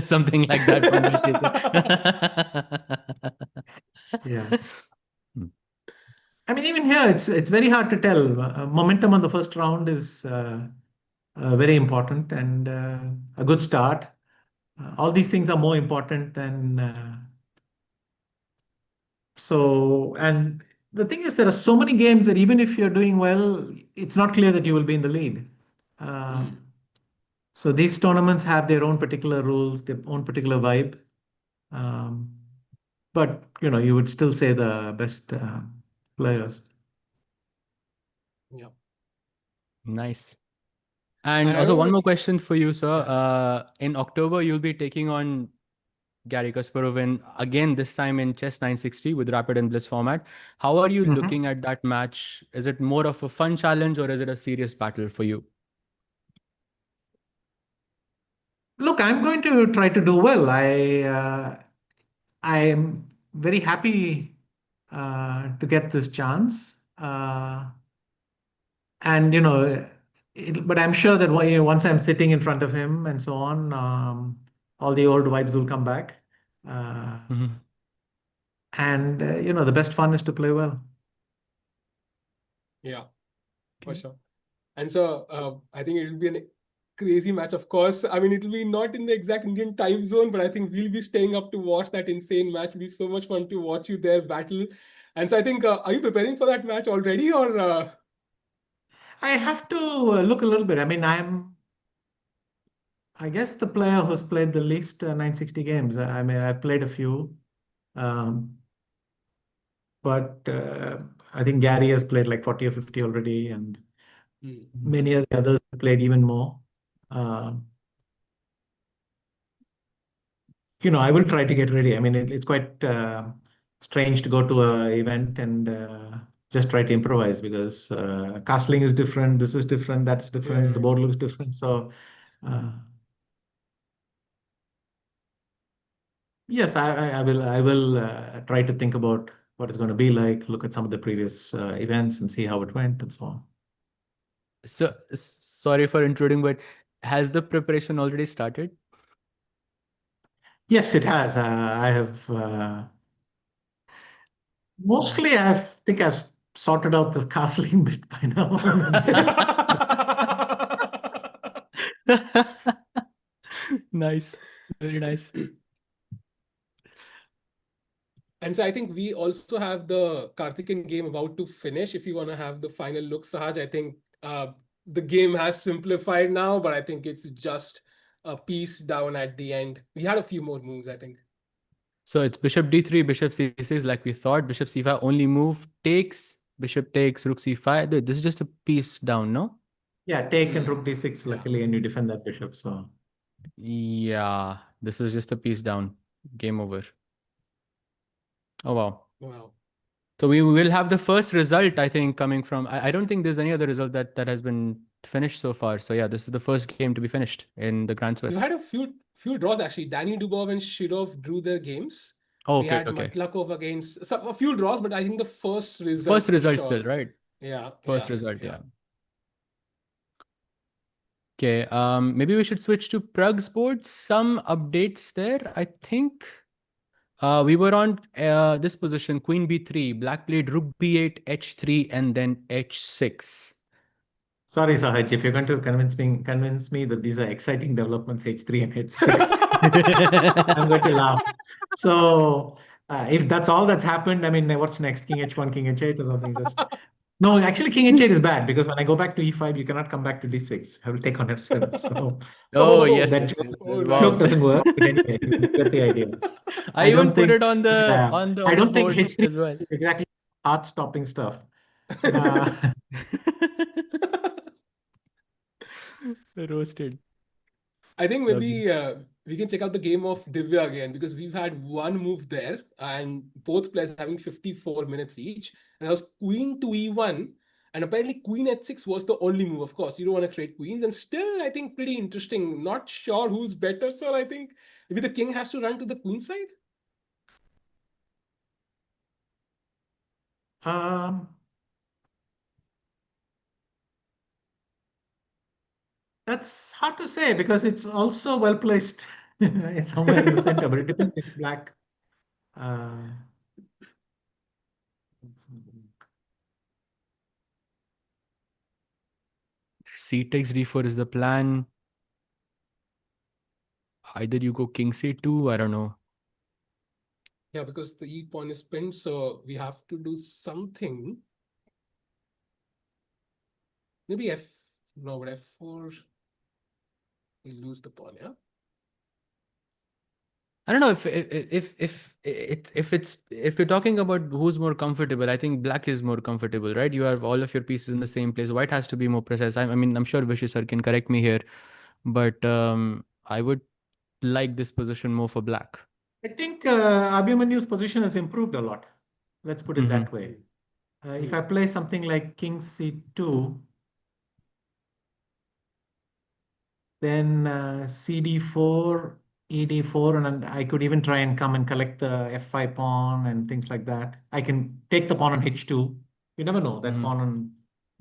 Something like that from Vishy. yeah. I mean, even here, it's very hard to tell. Momentum on the first round is very important, and a good start. All these things are more important than so. And the thing is, there are so many games that even if you're doing well, it's not clear that you will be in the lead. Uh, So these tournaments have their own particular rules, their own particular vibe. Um, but you would still say the best players. Yeah. Nice. And And I also don't know one if more question for you, sir. yes. In October, you'll be taking on Gary Kasparov in again this time in Chess 960 with Rapid and Bliss format. How are you Mhm. looking at that match? Is it more of a fun challenge or is it a serious battle for you? Look, I'm going to try to do well. I am very happy to get this chance, and but I'm sure that once I'm sitting in front of him and so on, all the old vibes will come back. Uh, Mhm. and the best fun is to play well. Yeah, for Okay. sure. And so I think it will be a crazy match, of course. I mean, it will be not in the exact Indian time zone, but I think we'll be staying up to watch that insane match. It'll be so much fun to watch you there battle. And so I think, are you preparing for that match already, or? I have to look a little bit. I mean, I guess, the player who's played the least 960 games. I mean, I've played a few, um, but I think Gary has played like 40 or 50 already, and many of the others have played even more. Um, I will try to get ready. I mean, it's quite strange to go to a event and just try to improvise because castling is different, this is different, that's Yeah, different, the yeah. board looks different. So, uh, yes, I will try to think about what it's going to be like, look at some of the previous events and see how it went and so on. So sorry for intruding, but has the preparation already started? Yes, it has. I have mostly. Nice. I think I've sorted out the castling bit by now. And then, Nice. Very nice. And so I think we also have the Karthikeyan game about to finish. If you want to have the final look, Sahaj, I think the game has simplified now, but I think it's just a piece down at the end. We had a few more moves, I think. So it's bishop d3, bishop c6 like we thought. Bishop c5 only move takes. Bishop takes, rook c5. This is just a piece down, no? yeah, take and rook d6, Yeah. luckily, and you defend that bishop. So, Yeah, this is just a piece down. Game over. Oh, wow. Wow. So we will have the first result, I think, coming from. I don't think there's any other result that has been finished so far. So yeah, this is the first game to be finished in the Grand We've Swiss. had a few draws actually. Danny Dubov and Shirov drew their games. Oh, We okay, had okay. Matlakov against a few draws, but I think the first result First for result still, sure. right? Yeah, First yeah, result, yeah. yeah. Okay, maybe we should switch to Pragg Sports. Some updates there. I think we were on this position, Queen B3, Black played Rook B8, H3, and then H6. Sorry, Sahaj, if you're going to convince me that these are exciting developments, H3 and H6, I'm going to laugh. So, if that's all that's happened, I mean, what's next? King H1, King H8 or something? Just no, actually, King H8 is bad because when I go back to E5, you cannot come back to D6. I will take on F7. So Oh, Oh, yes, that yes, joke, yes. oh, Wow. joke nice. doesn't work. But anyway, you get the idea. I I even don't put think, it on the yeah, on the I on the don't think board H3 as well. is exactly heart-stopping stuff. Uh, Roasted. I think Lovely. maybe we can check out the game of Divya again because we've had one move there and both players having 54 minutes each. And that was Queen to E1. And apparently Queen H6 was the only move. Of course, you don't want to trade queens. And still, I think pretty interesting. Not sure who's better. So I think maybe the king has to run to the queen side. um, that's hard to say because it's also well placed somewhere in the center, but it depends if black. Uh, C takes D4 is the plan. Either you go king C2, I don't know. Yeah, because the E pawn is pinned. So we have to do something. Maybe F. No, but F4. We lose the pawn, yeah? I don't know if you're talking about who's more comfortable. I think black is more comfortable, right? You have all of your pieces in the same place. White has to be more precise. I mean, I'm sure Vishy sir can correct me here, but I would like this position more for black. I think Abhimanyu's position has improved a lot. Let's put it Mm-hmm. that way. If Hmm. I play something like King C2, then CD4, ED4, and I could even try and come and collect the F5 pawn and things like that. I can take the pawn on H2. You never know. That Mm-hmm. pawn on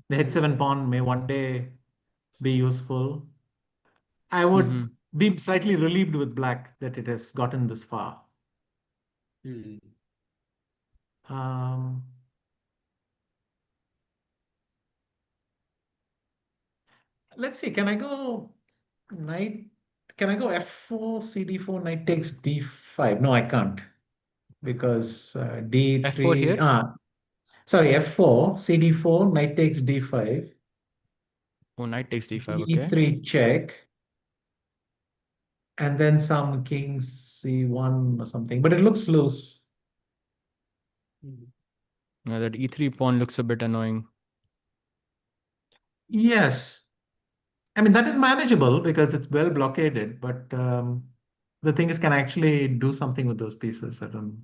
the Hmm. H7 pawn may one day be useful. I would Mm-hmm. be slightly relieved with black that it has gotten this far. Hmm. Um, let's see. Can I go knight? Can I go F4, CD4, knight takes D5? No, I can't because F4 D3. here. Sorry, F4, CD4, knight takes D5, Oh, knight takes D5. Okay. E3 check, and then some king C1 or something. But it looks loose. Hmm. Now that E3 pawn looks a bit annoying. Yes. I mean, that is manageable because it's well blockaded, but the thing is, can I actually do something with those pieces? I don't.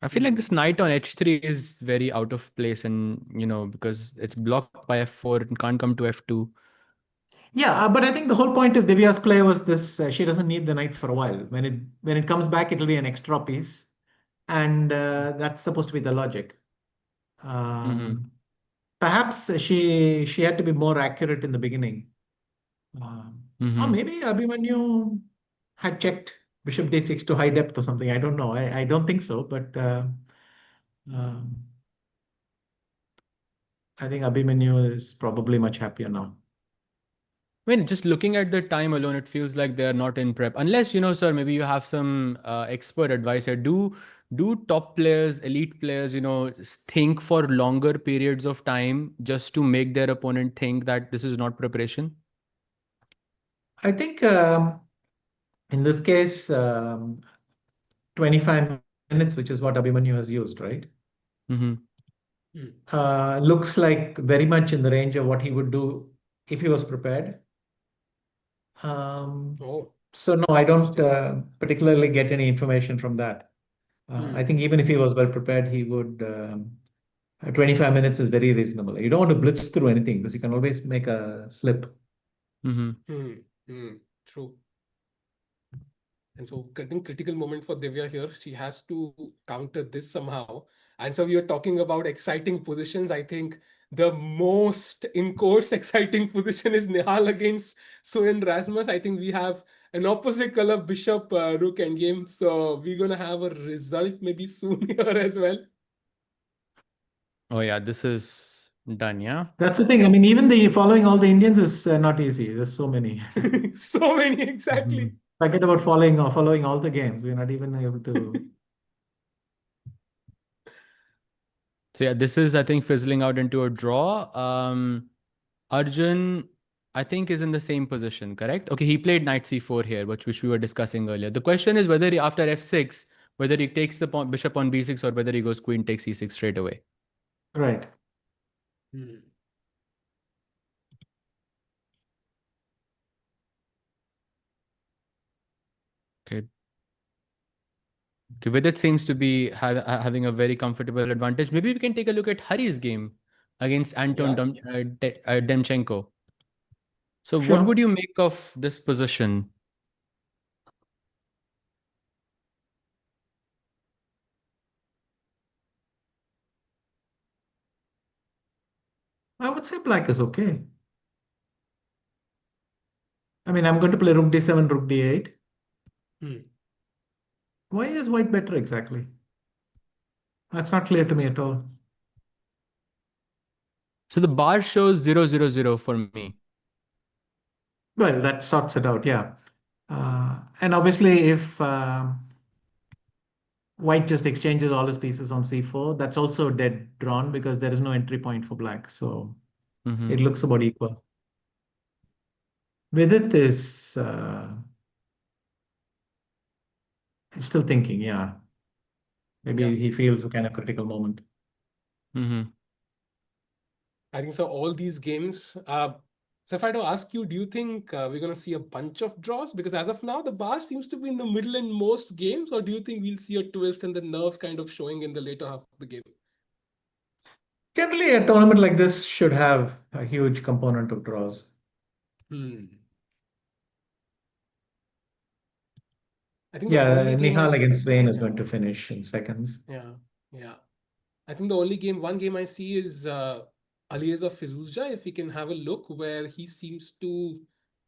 I feel like Hmm. this knight on H3 is very out of place, and because it's blocked by F4 and can't come to F2. Yeah, but I think the whole point of Divya's play was this: she doesn't need the knight for a while. When it comes back, it'll be an extra piece, and that's supposed to be the logic. Mm-hmm. Um, Perhaps she had to be more accurate in the beginning. Or Mm-hmm. maybe Abhimanyu had checked bishop d6 to high depth or something. I don't know. I don't think so, but um, I think Abhimanyu is probably much happier now. I mean, just looking at the time alone, it feels like they are not in prep. Unless, sir, maybe you have some expert advice here. Do top players, elite players, think for longer periods of time just to make their opponent think that this is not preparation? I think in this case, 25 minutes, which is what Abhimanyu has used, right? Mm-hmm. Hmm. Looks like very much in the range of what he would do if he was prepared. Um, Oh, so no, I don't interesting. particularly get any information from that. I Hmm. think even if he was well prepared, he would. 25 minutes is very reasonable. You don't want to blitz through anything because you can always make a slip. Mm-hmm. Hmm. Hmm. True. And so, I think critical moment for Divya here. She has to counter this somehow. And so, we are talking about exciting positions. I think the most in course exciting position is Nihal against Soen Rasmus. I think we have an opposite color bishop rook endgame. So, we're going to have a result maybe soon here as well. Oh yeah, this is Done, yeah. That's the thing. I mean, even the following all the Indians is not easy. There's so many. So many, exactly. Forget about following all the games. We're not even able to. So yeah, this is, I think, fizzling out into a draw. Arjun, I think, is in the same position, correct? Okay, he played knight c4 here, which we were discussing earlier. The question is whether he, after f6, whether he takes the bishop on b6 or whether he goes queen takes e6 straight away. Right. Hmm. Okay. Vidit seems to be having a very comfortable advantage. Maybe we can take a look at Hari's game against Anton Demchenko. So what would Sure. you make of this position? I would say black is okay. I mean, I'm going to play rook d7, rook d8. Hmm. Why is white better exactly? That's not clear to me at all. So the bar shows 0, 0, 0 for me. Well, that sorts it out, yeah. And obviously, if white just exchanges all his pieces on c4, that's also dead drawn because there is no entry point for black. So it looks about equal. Vidit is still thinking, yeah. Maybe he feels a kind of critical moment. I think so. All these games. So if I had to ask you, do you think we're going to see a bunch of draws? Because as of now, the bar seems to be in the middle in most games. Or do you think we'll see a twist and the nerves kind of showing in the later half of the game? Generally, a tournament like this should have a huge component of draws. I think the Yeah, only game Nihal against Spain is going to finish in seconds. Yeah. I think the only one game I see is Alieza Firuzja, if we can have a look, where he seems to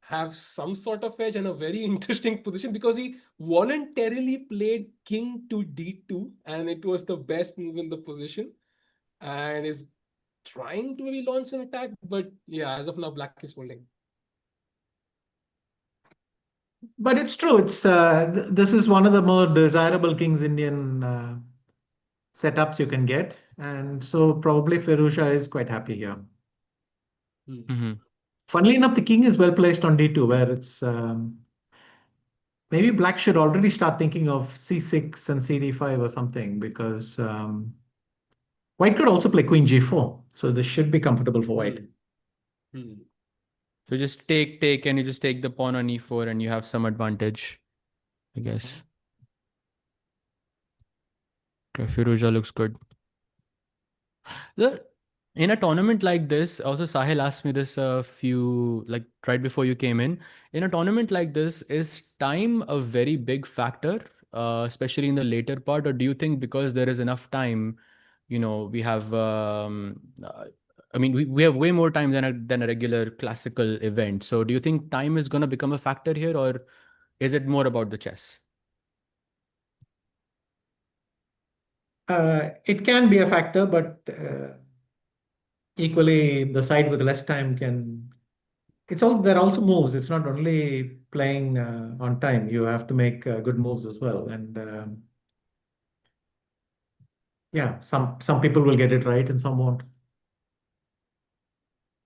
have some sort of edge and a very interesting position because he voluntarily played king to d2 and it was the best move in the position and is trying to maybe launch an attack, but yeah, as of now, black is holding. But it's true. It's this is one of the more desirable King's Indian setups you can get, and so probably Firuzja is quite happy here. Funnily enough, the king is well placed on d2, where it's maybe black should already start thinking of c6 and cd5 or something, because white could also play queen g4, so this should be comfortable for white. So just take, and you just take the pawn on e4 and you have some advantage, I guess. Okay, Firuzja looks good. In a tournament like this, also Sahil asked me this like right before you came in. In a tournament like this, is time a very big factor, especially in the later part, or do you think because there is enough time, we have, I mean, we have way more time than a regular classical event. So do you think time is going to become a factor here, or is it more about the chess? It can be a factor, but equally, the side with less time can. There are also moves. It's not only playing on time. You have to make good moves as well. And yeah, some people will get it right and some won't.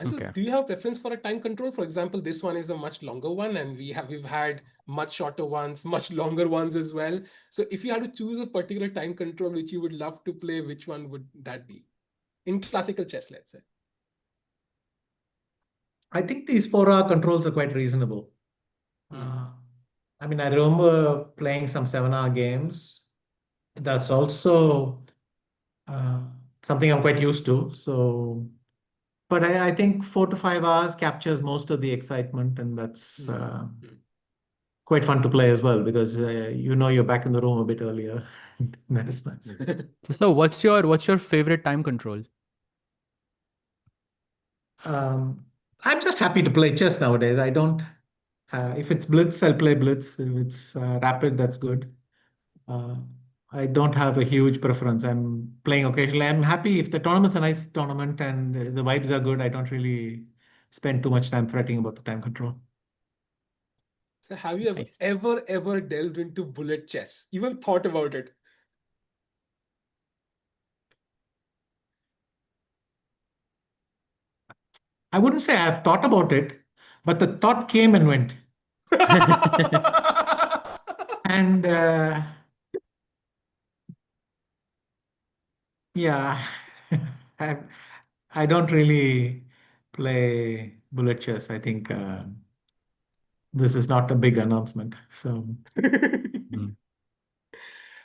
And so, do you have preference for a time control? For example, this one is a much longer one, and we've had much shorter ones, much longer ones as well. So, if you had to choose a particular time control which you would love to play, which one would that be? In classical chess, let's say. I think these 4-hour controls are quite reasonable. I mean, I remember playing some 7-hour games. That's also something I'm quite used to. So, but I think 4 to 5 hours captures most of the excitement, and that's quite fun to play as well because you're back in the room a bit earlier. That is nice. So what's your favorite time control? I'm just happy to play chess nowadays. I don't. If it's blitz, I'll play blitz. If it's rapid, that's good. I don't have a huge preference. I'm playing occasionally. I'm happy if the tournament's a nice tournament and the vibes are good. I don't really spend too much time fretting about the time control. So have you Nice. ever delved into bullet chess? Even thought about it? I wouldn't say I've thought about it, but the thought came and went. And yeah, I, I don't really play bullet chess. I think this is not a big announcement. So Mm.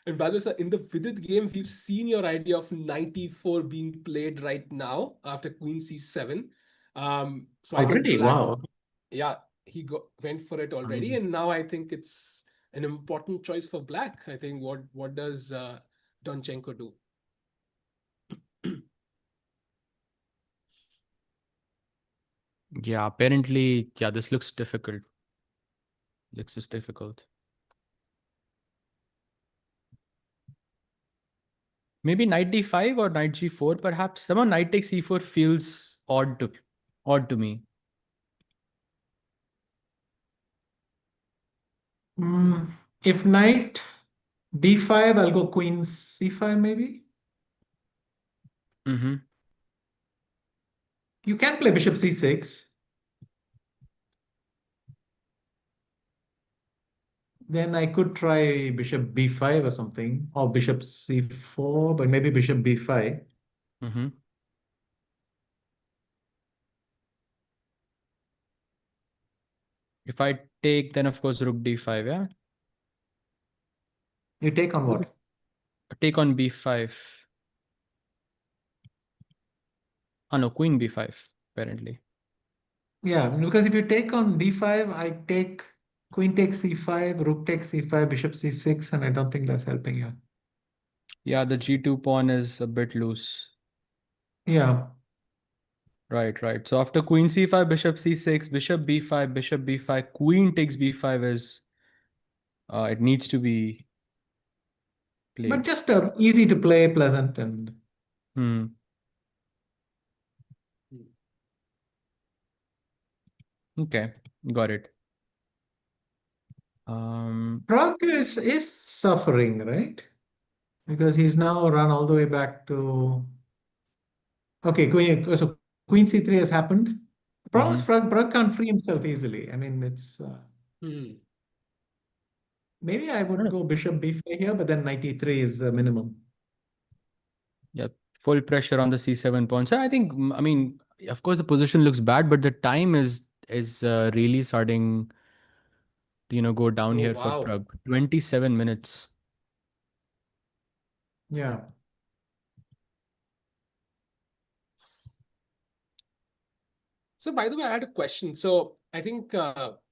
And by the way, sir, in the Vidit game, we've seen your idea of 94 being played right now after Queen C7. So I think already, Black, wow. yeah, went for it already, Nice. and now I think it's an important choice for Black. I think what does Donchenko do? Yeah, apparently, yeah, this looks difficult. This is difficult. Maybe knight d5 or knight g4, perhaps. Somehow knight takes e4 feels odd to me. Mm, if knight d5, I'll go queen c5 maybe. Mm-hmm. You can play bishop c6. Then I could try bishop b5 or something, or bishop c4, but maybe bishop b5. Mm-hmm. If I take, then of course rook d5, yeah? You take on What what? is take on b5? Oh no, queen b5, apparently. Yeah, because if you take on d5, I take queen takes c5, rook takes c5, bishop c6, and I don't think that's helping you. Yeah, the g2 pawn is a bit loose. Yeah, Right, right. So after queen c5, bishop c6, bishop b5, queen takes b5 is it needs to be but played. just easy to play, pleasant, and Hmm. Okay, got it. Pragg is suffering, right? Because he's now run all the way back to okay, queen c3 has happened. The problem is Mhm. Pragg can't free himself easily. I mean, it's Hmm. maybe I would go bishop b5 here, but then knight e3 is minimum. Yeah, full pressure on the c7 pawn. So I think, I mean, of course, the position looks bad, but the time is really starting to, go down Oh here for wow. Pragg. 27 minutes. Yeah. So, by the way, I had a question. So, I think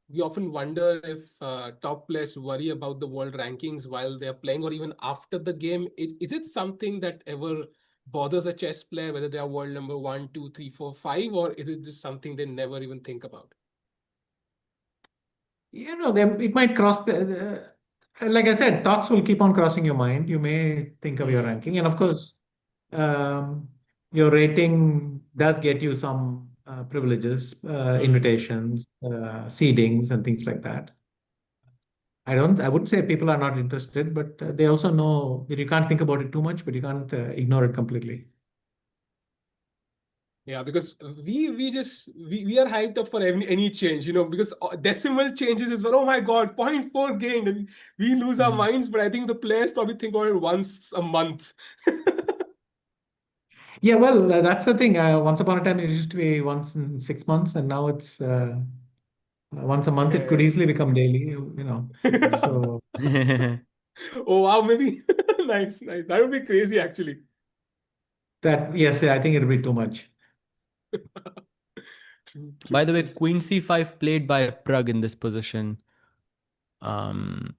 we often wonder if top players worry about the world rankings while they're playing or even after the game. Is it something that ever bothers a chess player, whether they are world number one, two, three, four, five, or is it just something they never even think about? It might cross like I said, thoughts will keep on crossing your mind. You may think of your Hmm. ranking, and of course, um, your rating does get you some privileges, Hmm. invitations, seedings, and things like that. I wouldn't say people are not interested, but they also know that you can't think about it too much, but you can't ignore it completely. Yeah, because we are hyped up for any change, because decimal changes as well. Oh my God, point 0.4 gained, and we lose our Mm. minds. But I think the players probably think about it once a month. Yeah, well, that's the thing. Once upon a time, it used to be once in 6 months, and now it's once a month. It could Yeah. easily become daily. So Oh wow, maybe nice, nice. That would be crazy actually. that, yes, I think it'll be too much. True, By true, the way, true. queen c5 played by Pragg in this position. Um,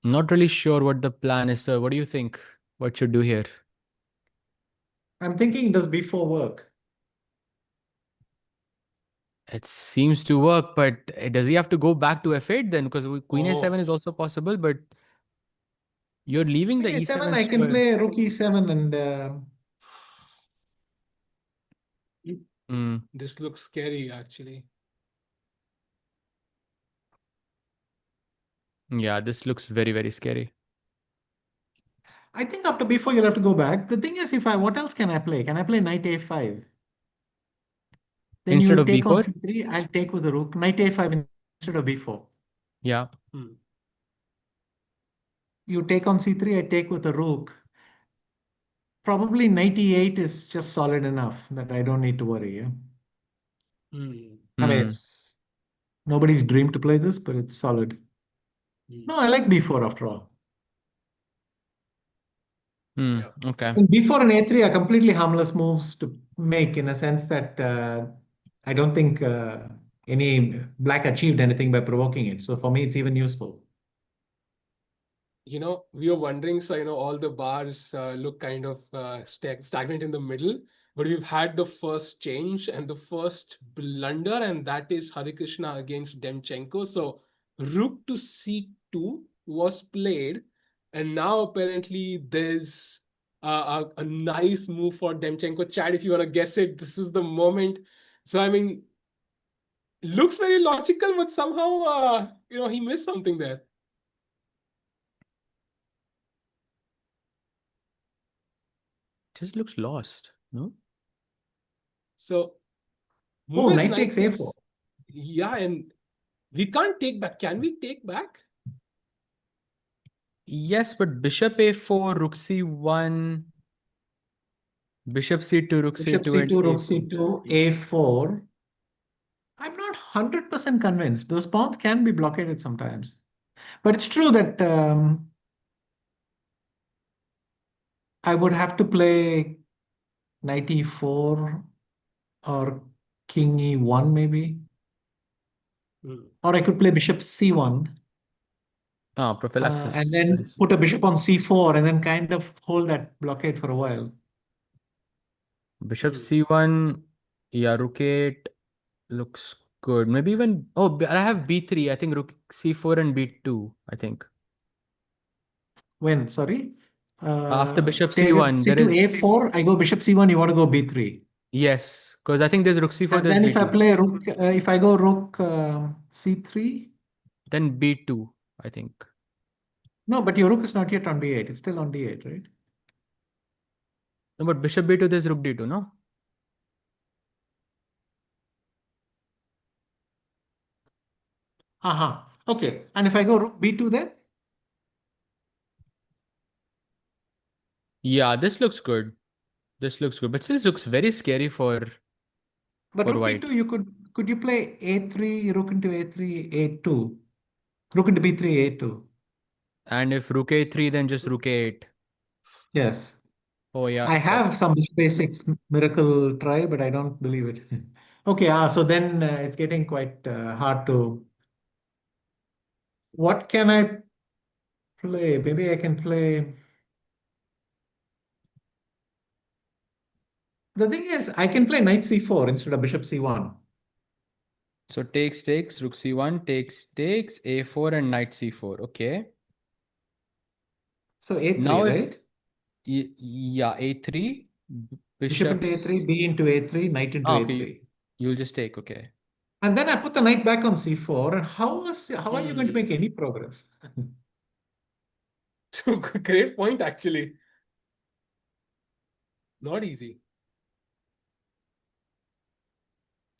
Not really sure what the plan is, sir. What do you think? What should do here? I'm thinking, does B4 work? It seems to work, but does he have to go back to f8 then? Because queen a7 Oh, is also possible, but You're leaving the King E7 A7, I can square. play rook E7 and Hmm. This looks scary, actually. Yeah, this looks very, very scary. I think after B4 you'll have to go back. The thing is, what else can I play? Can I play knight A5? Then Instead you'll of take on B4? C3, I'll take with the rook. Knight A5 instead of B4. Yeah. Hmm. You take on C3, I take with the rook. Probably knight E8 is just solid enough that I don't need to worry. Yeah? Hmm. I mean, Hmm. it's nobody's dream to play this, but it's solid. Hmm. No, I like B4 after all. Hmm. Yeah. Okay. And B4 and A3 are completely harmless moves to make in a sense that I don't think any black achieved anything by provoking it. So for me, it's even useful. We were wondering, so, all the bars look kind of stagnant in the middle, but we've had the first change and the first blunder, and that is Hare Krishna against Demchenko. So, rook to c2 was played, and now apparently there's a nice move for Demchenko. Chad, if you want to guess it, this is the moment. So, I mean, looks very logical, but somehow, he missed something there. Just looks lost, no? So, Oh, move is knight takes knight takes. A4. Yeah, and we can't take back. Can we take back? Yes, but bishop A4, rook C1, bishop C2, rook Bishop C2, and C2, rook A4. C2, A4. I'm not 100% convinced. Those pawns can be blockaded sometimes. But it's true that I would have to play knight E4 or king E1 maybe. Hmm. Or I could play bishop C1 Ah, and prophylaxis. then Nice. put a bishop on C4 and then kind of hold that blockade for a while. Bishop Hmm. C1, yeah, rook 8 looks good. Maybe even, oh, I have B3. I think rook C4 and B2, I think. When? Sorry? After bishop Take C1, there C2 is, A4, I go bishop C1, you want to go B3. yes, because I think there's rook C4, And there's then if I B2. play rook, if I go rook C3, Then B2, I think. no, but your rook is not yet on D8. It's still on D8, right? No, but bishop B2, there's rook D2, no? Uh-huh. Okay. And if I go rook B2 then? Yeah, this looks good. This looks good. But still looks very scary for But rook white. B2, could you play A3, rook into A3, A2? Rook into B3, A2. And if rook A3, then just rook A8. Yes. Oh, yeah, I have some that's... basics miracle try, but I don't believe it. Okay, so then it's getting quite hard to. What can I play? Maybe I can play. The thing is, I can play knight C4 instead of bishop C1. So takes, rook C1, takes, A4 and knight C4. Okay. So A3, Now right? if, yeah, A3, Bishop into A3, bishops. B into A3, knight into Ah, okay, A3. you'll just take, okay. And then I put the knight back on C4. And how are you going to Hmm. make any progress? Great point, actually. Not easy.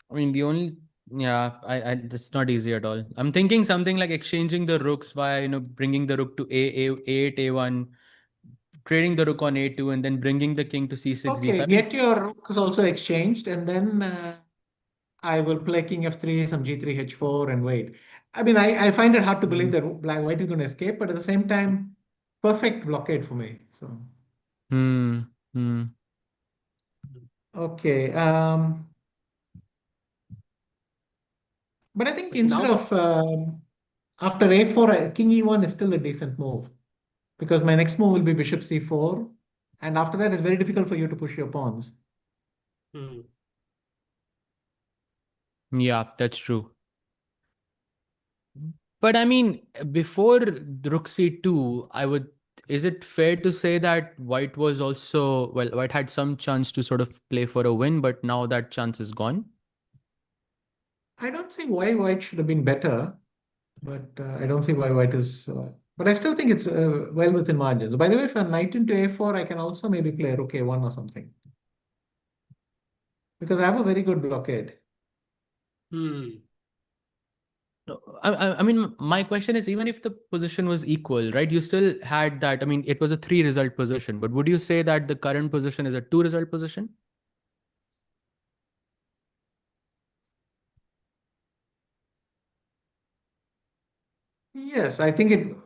I mean, the only, yeah, it's not easy at all. I'm thinking something like exchanging the rooks via, bringing the rook to A8, A1, trading the rook on A2, and then bringing the king to C6, Okay, D5. I mean, get your rooks also exchanged, and then I will play king f3, some g3, h4, and wait. I mean, I find it hard to believe mm, that white is going to escape, but at the same time, perfect blockade for me. So, hmm, hmm. okay. But I think But instead now, of after a4, king e1 is still a decent move because my next move will be bishop c4. And after that, it's very difficult for you to push your pawns. hmm. Yeah, that's true. But I mean, before the rook C2, I would is it fair to say that white was also, well, white had some chance to sort of play for a win, but now that chance is gone? I don't see why white should have been better, but I don't see why white is. But I still think it's well within margins. By the way, if a knight into a4, I can also maybe play rook a1 or something because I have a very good blockade. Hmm. No, I mean, my question is, even if the position was equal, right? You still had that. I mean, it was a 3-result position, but would you say that the current position is a 2-result position? Yes, I think it.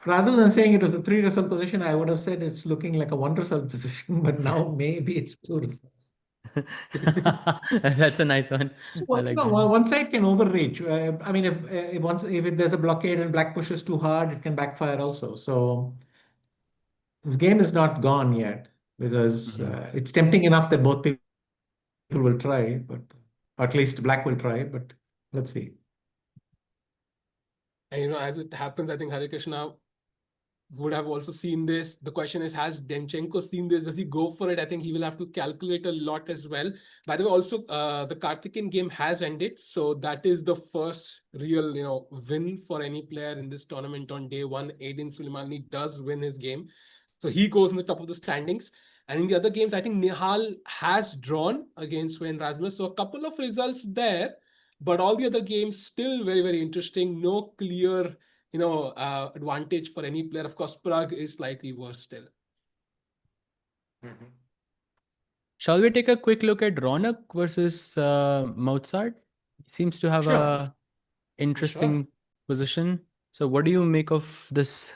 Rather than saying it was a three-result position, I would have said it's looking like a one-result position. But now maybe it's two results. That's a nice one. So I you like know, that. one side can overreach. I mean, if there's a blockade and black pushes too hard, it can backfire also. So this game is not gone yet because Mhm. it's tempting enough that both people will try, but or at least black will try. But let's see. And as it happens, I think Hare Krishna would have also seen this. The question is, has Demchenko seen this? Does he go for it? I think he will have to calculate a lot as well. By the way, also the Karthikeyan game has ended, so that is the first real win for any player in this tournament on day one. Aidin Suleimani does win his game, so he goes in the top of the standings. And in the other games, I think Nihal has drawn against Sven Rasmus, so a couple of results there, but all the other games still very, very interesting. No clear advantage for any player. Of course, Pragg is slightly worse still. Shall we take a quick look at Ronak versus Mozart? He seems to have Sure. a Sure. interesting position. So what do you make of this?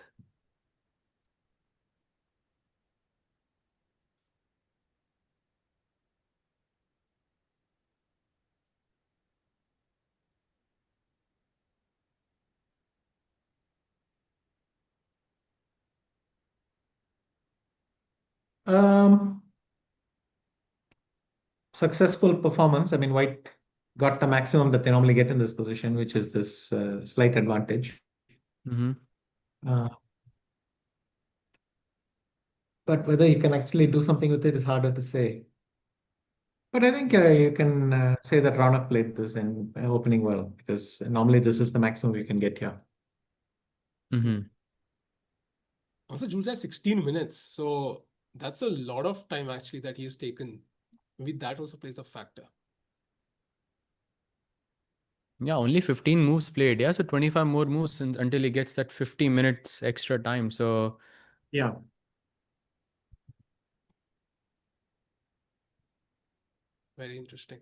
Successful performance. I mean, white got the maximum that they normally get in this position, which is this slight advantage. Mhm. Uh, but whether you can actually do something with it is harder to say. But I think you can say that Ronak played this in opening well because normally this is the maximum you can get here. Mhm. Also, Jules has 16 minutes, so that's a lot of time actually that he has taken. Maybe that also plays a factor. Yeah, only 15 moves played. Yeah, so 25 more moves until he gets that 50 minutes extra time. So Yeah. Very interesting.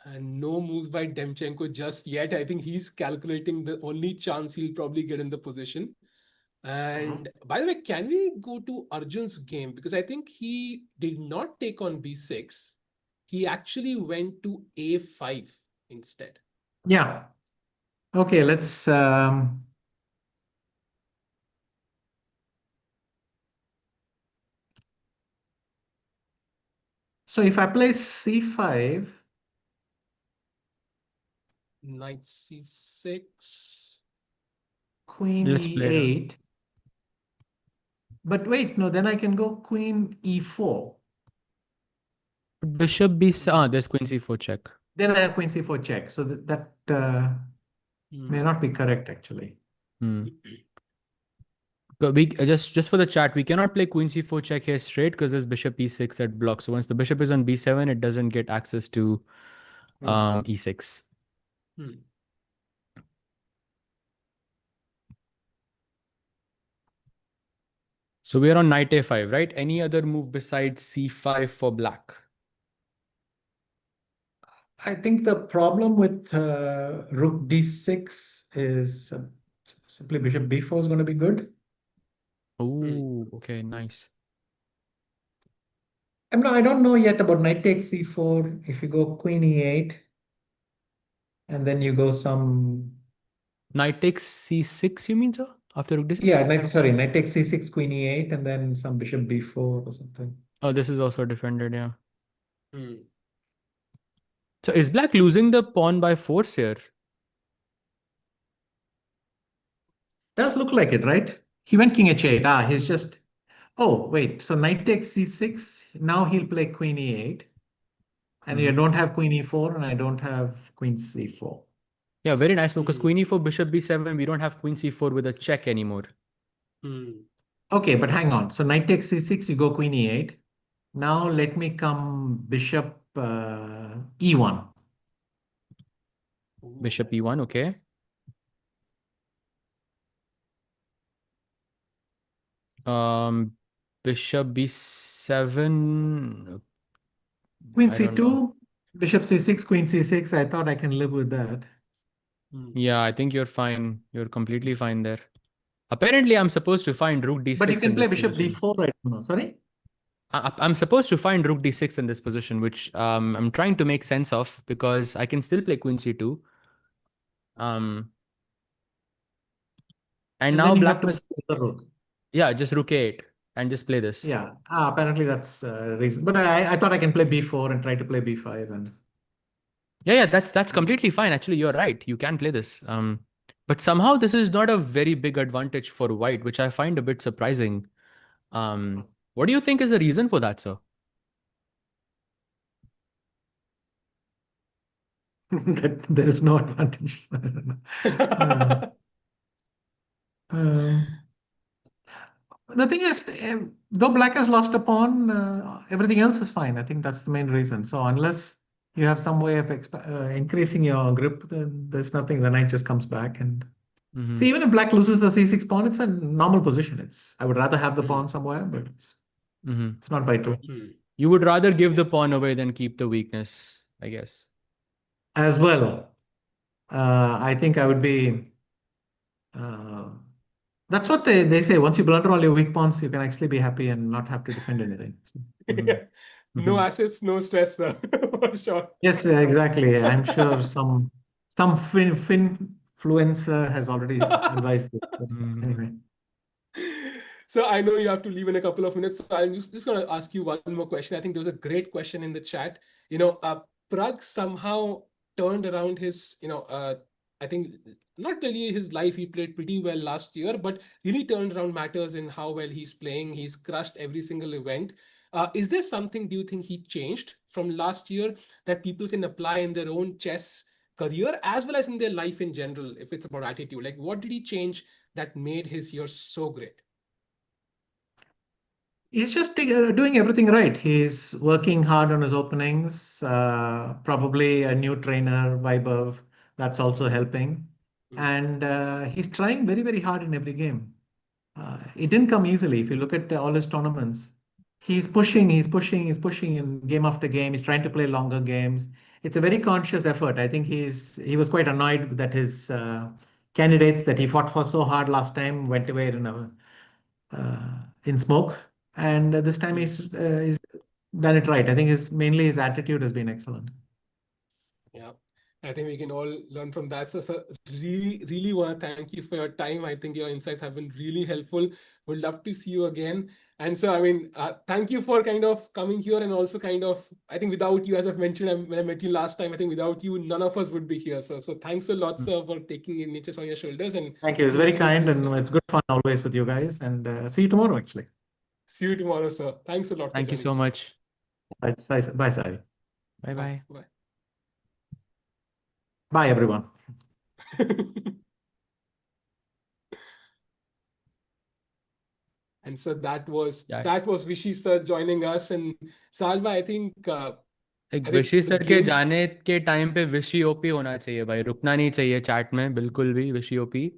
And no moves by Demchenko just yet. I think he's calculating the only chance he'll probably get in the position. And by the way, can we go to Arjun's game? Because I think he did not take on B6. He actually went to A5 instead. Yeah. Okay, let's so if I play C5, Knight C6. Queen let's play it out. E8. But wait, no, then I can go Queen E4. Bishop B7. There's Queen C4 check. Then I have Queen C4 check. So that may not be correct actually. Hmm. We just for the chat, we cannot play Queen C4 check here straight because there's Bishop E6 at block. So once the bishop is on B7, it doesn't get access to E6. Hmm. So we are on Knight A5, right? Any other move besides C5 for black? I think the problem with Rook D6 is simply Bishop B4 is going to be good. Oh, okay, nice. I don't know yet about Knight takes C4. If you go Queen E8, and then you go some. Knight takes C6, you mean, sir? After Rook Yeah, D6? Knight takes C6, Queen E8, and then some Bishop B4 or something. Oh, this is also defended, yeah. Hmm. So is black losing the pawn by force here? Does look like it, right? He went king h8. Ah, he's just. Oh, wait. So knight takes c6. Now he'll play queen e8. And you don't have queen e4, and I don't have queen c4. Yeah, very nice move, because queen e4, bishop b7, we don't have queen c4 with a check anymore. Okay, but hang on. So knight takes c6, you go queen e8. Now let me come bishop e1. Bishop e1, okay. Bishop b7. Queen I don't know. c2, bishop c6, queen c6. I thought I can live with that. Yeah, I think you're fine. You're completely fine there. Apparently, I'm supposed to find rook d6 But you can in play this bishop position. d4 right now. Sorry? I'm supposed to find rook d6 in this position, which I'm trying to make sense of, because I can still play queen c2. And now then you black have to play must, the rook. yeah, just rook a8 and just play this. Yeah. Apparently that's reason. But I thought I can play b4 and try to play b5 and. Yeah, that's completely fine. Actually, you're right. You can play this. But somehow this is not a very big advantage for white, which I find a bit surprising. What do you think is the reason for that, sir? That there is no advantage. The thing is, though black has lost a pawn, everything else is fine. I think that's the main reason. So unless you have some way of increasing your grip, then there's nothing. The knight just comes back, and see, even if black loses the c6 pawn, it's a normal position. I would rather have the pawn somewhere, but it's not vital. You would rather give the pawn away than keep the weakness, I guess. As well, I think I would be. That's what they say. Once you blunder all your weak pawns, you can actually be happy and not have to defend anything. No assets, no stress, sir. For sure. Yes, exactly. I'm sure some finfluencer has already advised this. But anyway. So I know you have to leave in a couple of minutes. So I'm just going to ask you one more question. I think there was a great question in the chat. Pragg somehow turned around his, I think not really his life. He played pretty well last year, but really turned around matters in how well he's playing. He's crushed every single event. Is there something, do you think he changed from last year that people can apply in their own chess career as well as in their life in general, if it's about attitude? Like, what did he change that made his year so great? He's just doing everything right. He's working hard on his openings. Probably a new trainer, Vaibhav, that's also helping. And he's trying very, very hard in every game. It didn't come easily. If you look at all his tournaments, he's pushing in game after game. He's trying to play longer games. It's a very conscious effort. I think he was quite annoyed that his candidates that he fought for so hard last time went away in smoke. And this time he's done it right. I think mainly his attitude has been excellent. Yeah, I think we can all learn from that. So, sir, really, really want to thank you for your time. I think your insights have been really helpful. Would love to see you again. And so, I mean, thank you for kind of coming here, and also kind of, I think without you, as I've mentioned when I met you last time, I think without you, none of us would be here. So thanks a lot, sir, for taking your niches on your shoulders. And thank you. It's very kind, and it's good fun always with you guys. And see you tomorrow, actually. See you tomorrow, sir. Thanks a lot. Thank you so much. Bye, Sai. Bye. Bye, everyone. And so that was Vishy sir joining us. And Sajba, I think विशी sir के जाने के time पे विशी OP होना चाहिए भाई, रुकना नहीं चाहिए चैट में बिल्कुल भी. विशी OP,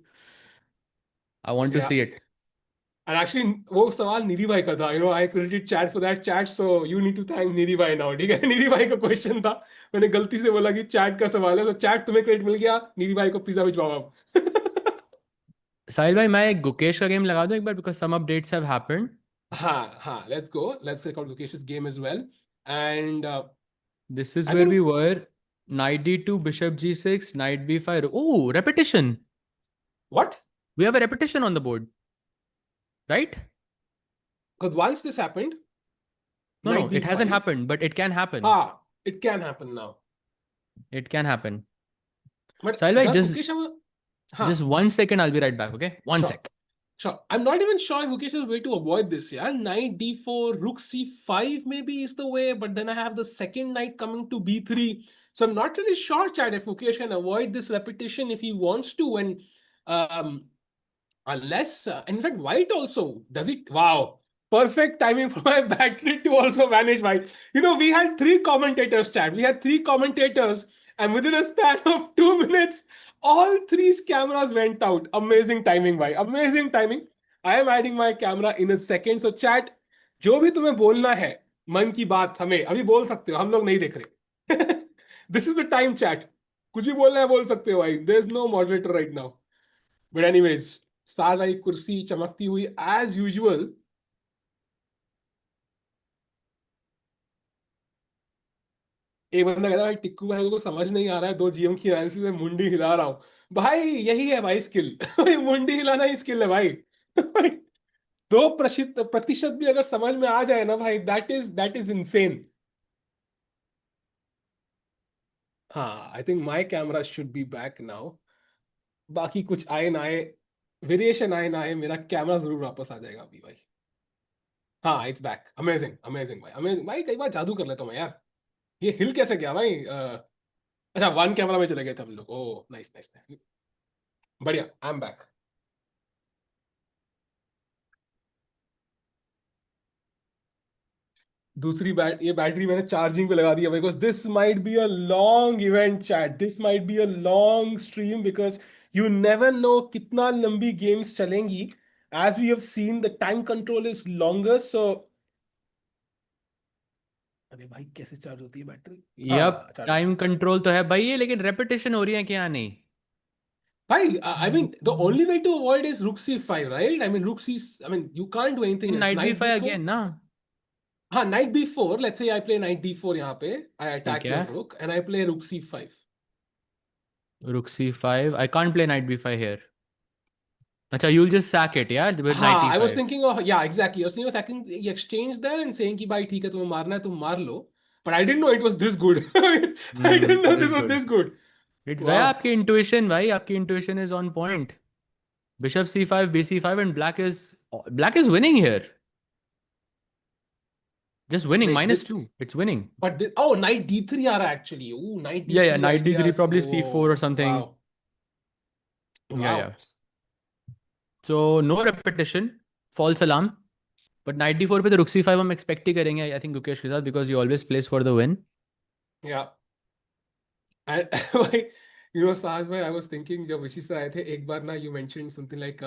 I want to see it. And actually, वो सवाल निधि भाई का था. I credited chat for that chat, so you need to thank निधि भाई now. ठीक है, निधि भाई का क्वेश्चन था, मैंने गलती से बोला कि चैट का सवाल है, तो चैट तुम्हें क्रेडिट मिल गया, निधि भाई को पिज्जा भिजवाओ आप. साहिल भाई, मैं गुकेश का गेम लगा दूं एक बार, because some updates have happened. हाँ, let's go. Let's check out Gukesh's game as well. And this is where we were. Knight d2, bishop g6, knight b5. Oh, repetition. What? We have a repetition on the board, right? Because once this happened. No, it hasn't happened, but it can happen. It can happen now. It can happen. But Sahil bhai, just 1 second, I'll be right back, okay? One sec. Sure. I'm not even sure if Gukesh is a way to avoid this. Yeah, knight d4, rook c5 maybe is the way, but then I have the second knight coming to b3. So I'm not really sure, Chad, if Gukesh can avoid this repetition if he wants to. And um, unless, in fact, white also does it. Wow, perfect timing for my battery to also vanish. White. We had three commentators, Chad. We had three commentators, and within a span of 2 minutes, all three cameras went out. Amazing timing, भाई. Amazing timing. I am adding my camera in a second. So chat, जो भी तुम्हें बोलना है मन की बात हमें अभी बोल सकते हो, हम लोग नहीं देख रहे. This is the time, chat. कुछ भी बोलना है बोल सकते हो भाई. There is no moderator right now. But anyways, साथ भाई कुर्सी चमकती हुई as usual. एक बंदा कहता है भाई टिक्कू भाई को समझ नहीं आ रहा है, दो जीएम की एनालिसिस में मुंडी हिला रहा हूं भाई. यही है भाई स्किल. मुंडी हिलाना ही स्किल है भाई. 2% भी अगर समझ में आ जाए ना भाई, दैट इज इंसेन. हाँ, I think my camera should be back now. बाकी कुछ आए ना आए, वेरिएशन आए ना आए, मेरा कैमरा जरूर वापस आ जाएगा अभी भाई. हाँ, इट्स बैक. अमेजिंग अमेजिंग भाई, अमेजिंग भाई. कई बार जादू कर लेता हूँ मैं यार. ये हिल कैसे गया भाई? अच्छा, वन कैमरा में चले गए थे हम लोग. ओ नाइस नाइस नाइस, बढ़िया. I am back. ये बैटरी मैंने चार्जिंग पे लगा दिया because this might be a long event, chat. This might be a long stream because you never know कितना लंबी गेम्स चलेंगी. As we have seen the time control is longer. So अरे भाई, कैसे चार्ज होती है बैटरी? यप, हाँ, charge. Time control तो है भाई ये, लेकिन रेपिटेशन हो रही है क्या नहीं? भाई, I mean, the only way to avoid is rook c5, right? I mean, you can't do anything else. Knight b Knight five b4. Again ना? हाँ, knight b4. Let's say I play knight d4 यहाँ पे. I ठीक attack है, your rook and I play rook c5. Rook c five, I can't play knight b five here. अच्छा, you'll just sack it, yeah, with knight हाँ, I was e5. thinking of, yeah, exactly. I was thinking of sacking the exchange there and saying कि भाई ठीक है, तुम्हें मारना है तुम मार लो. But I didn't know it was this good. I didn't know It this is was good. this good. It's भाई Wow. आपकी intuition, भाई आपकी intuition is on point. Bishop c5, bc5, and black is winning here. Just winning, Wait, minus two. It's winning. but this, oh, knight d3 आ रहा है actually. Oh, knight Yeah, yeah, d3 knight d3, ideas. probably c4 or Oh, something. wow. Yeah, yeah. Wow. So no repetition, false alarm. But knight d4 पे तो rook c5 हम expect ही करेंगे, I think Gukesh के साथ, because he always plays for the win. Yeah. I, Sahaj bhai, I was thinking जब विशी sir आए थे एक बार ना, you mentioned something like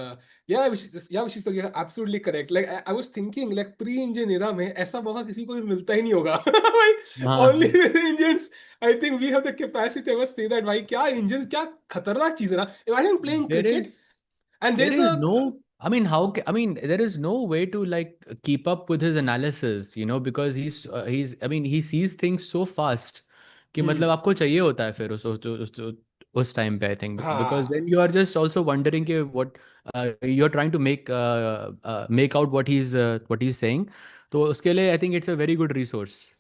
विशी sir, you're absolutely correct. Like I was thinking like pre-Indian era में ऐसा मौका किसी को भी मिलता ही नहीं होगा. Like, only हाँ, with Indians, I think we have the capacity to ever say that. भाई क्या Indians, क्या खतरनाक चीज है ना. Imagine playing there cricket is and there there's is a no, I mean, I mean, there is no way to like keep up with his analysis, because I mean, he sees things so fast कि मतलब आपको चाहिए होता है फिर उस time पे, I think, because हाँ. then you are just also wondering कि what you're trying to make out what he's saying. तो उसके लिए I think it's a very good resource.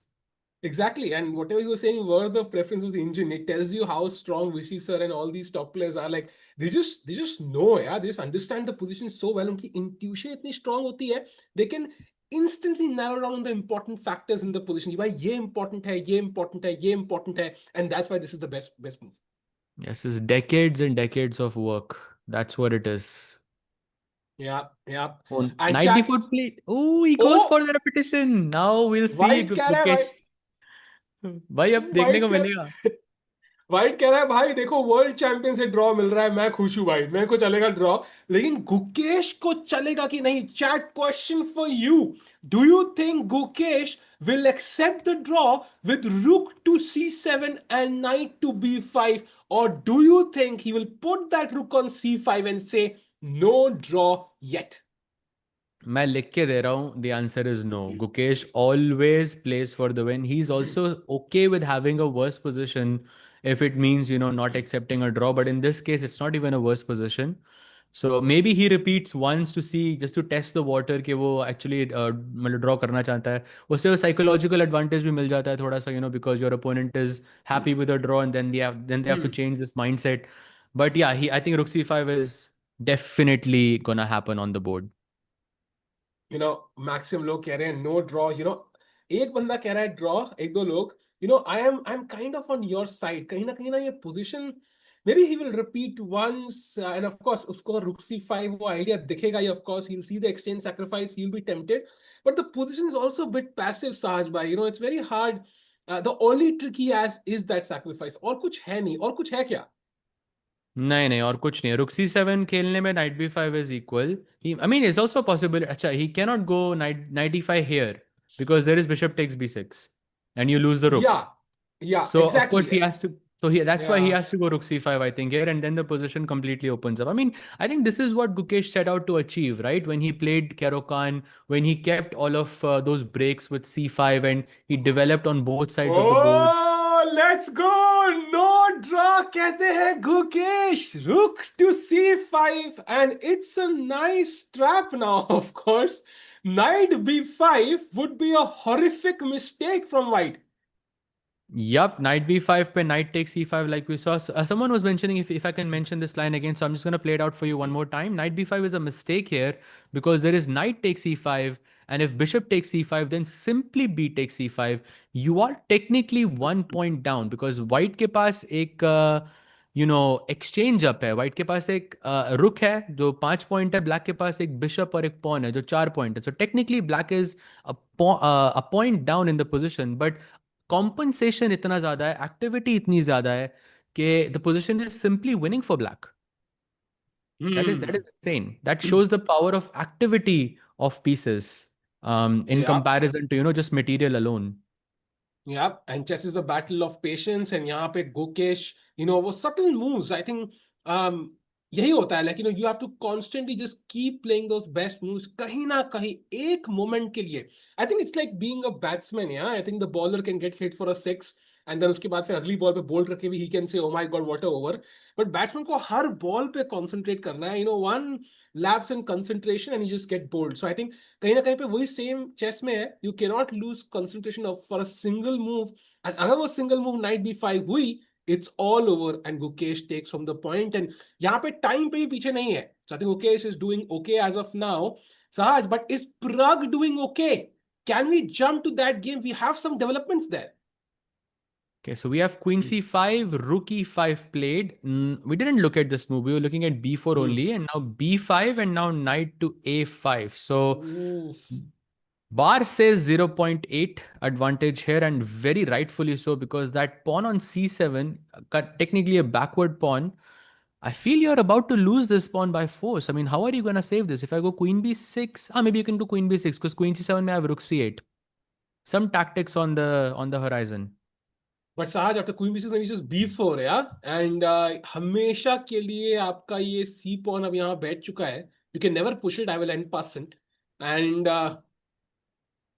Exactly, and whatever you were saying, word of preference of the engine, it tells you how strong Vishy sir and all these top players are. Like they just know, yeah, they just understand the position so well. उनकी intuition इतनी strong होती है, they can instantly narrow down the important factors in the position. भाई ये important है, ये important है, ये important है, and that's why this is the best move. Yes, it's decades and decades of work. That's what it is. Yeah, yeah. Oh, And knight chat, d4 plate. Oh, he goes oh, for the repetition. Now we'll see white कह रहा है Gukesh. भाई, भाई अब देखने white को कह मिलेगा. वाइट कह रहा है भाई देखो वर्ल्ड चैंपियन से ड्रॉ मिल रहा है, मैं खुश हूं भाई, मेरे को चलेगा ड्रॉ. लेकिन गुकेश को चलेगा कि नहीं? Chat, question for you. Do you think Gukesh will accept the draw with rook to c7 and knight to b5, or do you think he will put that rook on c5 and say no draw yet? मैं लिख के दे रहा हूँ. The answer is no. Gukesh always plays for the win. He's also okay with having a worse position if it means, not accepting a draw. But in this case, it's not even a worse position. So maybe he repeats once to see, just to test the water कि वो actually मतलब draw करना चाहता है. उससे वो psychological advantage भी मिल जाता है थोड़ा सा, because your opponent is happy with a draw, and then they have to change this mindset. But yeah, I think rook c5 is definitely gonna happen on the board. Maximum लोग कह रहे हैं no draw, एक बंदा कह रहा है draw, एक दो लोग, I am kind of on your side, कहीं ना ये position maybe he will repeat once, and of course उसको rook c5 वो आइडिया दिखेगा ही, of course he'll see the exchange sacrifice, he'll be tempted, but the position is also a bit passive, Sahaj bhai, it's very hard. The only trick he has is that sacrifice, और कुछ है नहीं, और कुछ है क्या? नहीं नहीं, और कुछ नहीं है। रुक c7 खेलने में knight b5 is equal. I mean it's also possible, अच्छा he can not go knight e5 here because there is bishop takes b6 and you lose the rook. Yeah, So of course exactly. he has to. So that's why he Yeah. has to go rook c5, I think, here, and then the position completely opens up. I mean, I think this is what Gukesh set out to achieve, right? When he played Karo-Khan, when he kept all of those breaks with c5, and he developed on both sides of the board. Oh, let's go! No draw कहते हैं Gukesh, rook to c5, and it's a nice trap now, of course. Knight b5 would be a horrific mistake from white. Yup, knight b5 pe knight takes c5 like we saw. Someone was mentioning, if I can mention this line again, so I'm just going to play it out for you one more time. Knight b5 is a mistake here because there is knight takes c5, and if bishop takes c5, then simply b takes c5. You are technically 1 point down because white के पास एक exchange up है। white के पास एक रुक है जो 5 point है, black के पास एक bishop और एक pawn है जो 4 point है। So technically black is a point down in the position, but compensation इतना ज्यादा है, एक्टिविटी इतनी ज्यादा है कि the position is simply winning for black. That is insane. That shows the power of activity of pieces in Yeah. comparison to just material alone. Yeah, and chess is a battle of patience, and यहाँ पे Gukesh, वो subtle moves, I think, यही होता है, like, you have to constantly just keep playing those best moves, कहीं ना कहीं एक moment के लिए. I think it's like being a batsman, yeah. I think the bowler can get hit for a six, and then उसके बाद फिर अगली बॉल पे बोल्ड करके भी he can say, oh my god, what a over. But batsman को हर ball पे concentrate करना है, one lapse in concentration and you just get bowled. So I think कहीं ना कहीं पे वही सेम चेस में है, you can not lose concentration off for a single move, and अगर वो सिंगल मूव नाइट b5 हुई, it's all over and Gukesh takes from the point, and यहाँ पे टाइम पे भी पीछे नहीं है. So I think Gukesh is doing okay as of now. Sahaj, but is Pragg doing okay? Can we jump to that game? We have some developments there. Okay, so we have queen c5, rook e5 played. We didn't look at this move. We were looking at b4 only, and now b5, and now knight to a5. So Oof. Bar says 0.8 advantage here, and very rightfully so, because that pawn on c7, technically a backward pawn, I feel you're about to lose this pawn by force. I mean, how are you going to save this? If I go queen b6, maybe you can do queen b6 because queen c7 may have rook c8. Some tactics on the horizon. But Sahaj, after queen b6 then you just b4, yeah, and हमेशा के लिए आपका ये c pawn अब यहाँ बैठ चुका है. You can never push it. I will end passant, and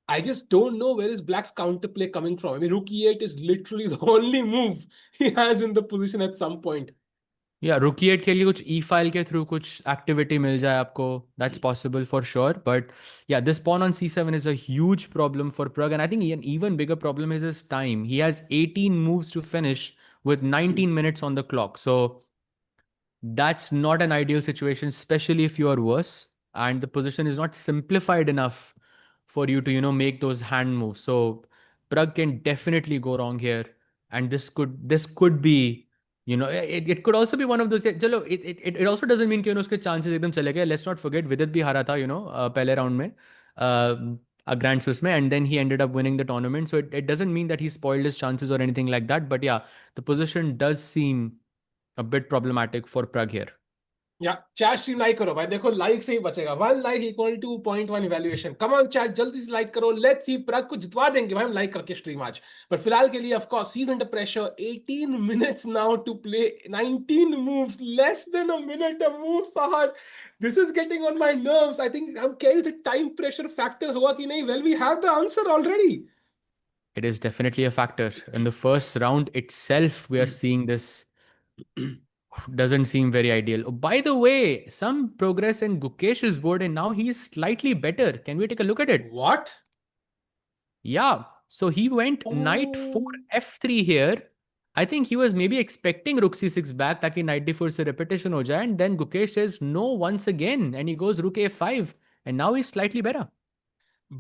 I just don't know where is Black's counterplay coming from. I mean, rook e8 is literally the only move he has in the position at some point. Yeah, rook e8 के लिए कुछ e file के through कुछ activity मिल जाए आपको, that's possible for sure. But yeah, this pawn on c7 is a huge problem for Pragg, and I think an even bigger problem is his time. He has 18 moves to finish with 19 minutes on the clock. So that's not an ideal situation, especially if you are worse and the position is not simplified enough for you to make those hand moves. So Pragg can definitely go wrong here, and this could be, it could also be one of those. चलो, it also doesn't mean कि उसके chances एकदम चले गए. Let's not forget Vidit भी हारा था पहले round में a Grand Swiss में, and then he ended up winning the tournament. So it doesn't mean that he spoiled his chances or anything like that. But yeah, the position does seem a bit problematic for Pragg here. या chat stream like करो भाई, देखो like से ही बचेगा. 1 like equal to 0.1 evaluation. Come on chat, जल्दी से like करो. लेट्स सी, प्रग को जितवा देंगे भाई हम लाइक करके स्ट्रीम आज. पर फिलहाल के लिए of course he is under pressure. 18 minutes now to play, 19 moves, less than a minute a move. Sahaj, this is getting on my nerves. I think हम कह रहे थे टाइम प्रेशर फैक्टर हुआ कि नहीं. Well, we have the answer already. It is definitely a factor. In the first round itself, we are seeing this. Doesn't seem very ideal. Oh, by the way, some progress in Gukesh's board, and now he is slightly better. Can we take a look at it? What? Yeah. So he went knight 4 Oh. f3 here. I think he was maybe expecting rook c6 back ताकि knight d4 से repetition हो जाए, and then Gukesh says no once again and he goes rook a5 and now he's slightly better.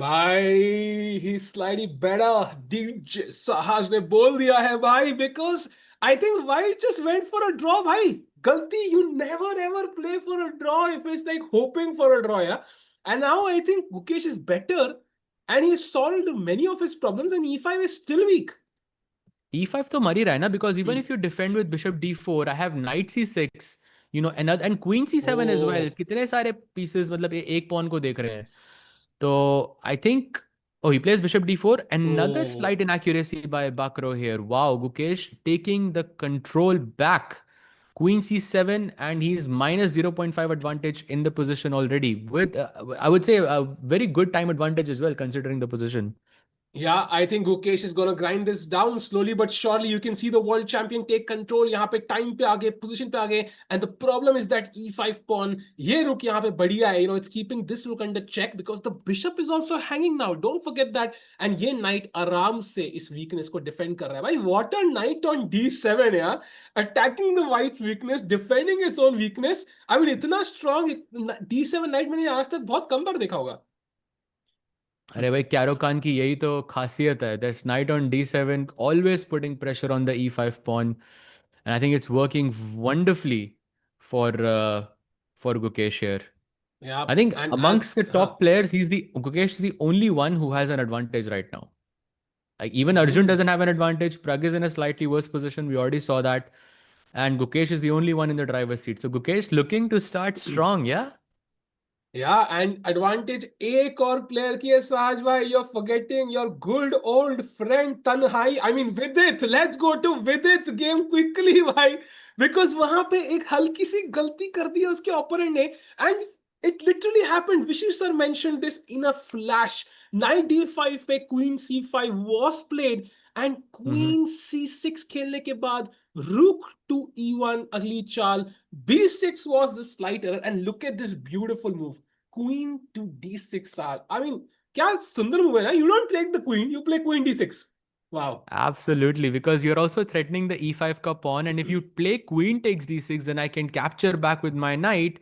भाई he slightly better डीजे साहज ने बोल दिया है भाई because I think white just went for a draw भाई गलती you never ever play for a draw if it's like hoping for a draw yeah and now I think Gukesh is better and he solved many of his problems and e5 is still weak E5 तो मर ही रहा है ना, because even if you defend with bishop d4, I have knight c6, another and queen c7 as well. ओह कितने सारे pieces मतलब एक pawn को देख रहे हैं. तो I think, oh, he plays bishop d4, another oh slight inaccuracy by Bakrot here. Wow, Gukesh taking the control back. Queen c7 and he's minus 0.5 advantage in the position already with, I would say, a very good time advantage as well considering the position. Yeah, I think Gukesh is gonna grind this down slowly but surely. You can see the world champion take control. यहाँ पे time पे आगे, position पे आगे, and the problem is that e5 pawn, ये rook यहाँ पे बढ़िया है. It's keeping this rook under check because the bishop is also hanging now. Don't forget that. And ये knight आराम से इस weakness को defend कर रहा है. भाई, what a knight on d7 यार, attacking the white's weakness, defending its own weakness. I mean, इतना strong d7 knight मैंने आज तक बहुत कम बार देखा होगा. अरे भाई, कैरो खान की यही तो खासियत है. This knight on d7 always putting pressure on the e5 pawn, and I think it's working wonderfully for for Gukesh here. Yeah, I think and as amongst the top players, Gukesh is the only one who has an advantage right now. Like even Arjun hmm. doesn't have an advantage. Pragg is in a slightly worse position. We already saw that, and Gukesh is the only one in the driver's seat. So Gukesh looking to start strong, yeah. Yeah, and advantage एक और player की है साज भाई. You're forgetting your good old friend Tanhai. I mean Vidit. Let's go to Vidit's game quickly भाई, because वहां पे एक हल्की सी गलती कर दी है उसके opponent ने, and it literally happened. Vishy sir mentioned this in a flash. Knight d5 पे queen c5 was played and Mm-hmm. queen c6 खेलने के बाद rook to e1 अगली चाल, b6 was the slight error, and look at this beautiful move, queen to d6. I mean, क्या सुंदर move है ना. You don't take the queen, you play queen d6. Wow. Absolutely, because you're also threatening the e5 ka pawn, and if you play queen takes d6, then I can capture back with my knight,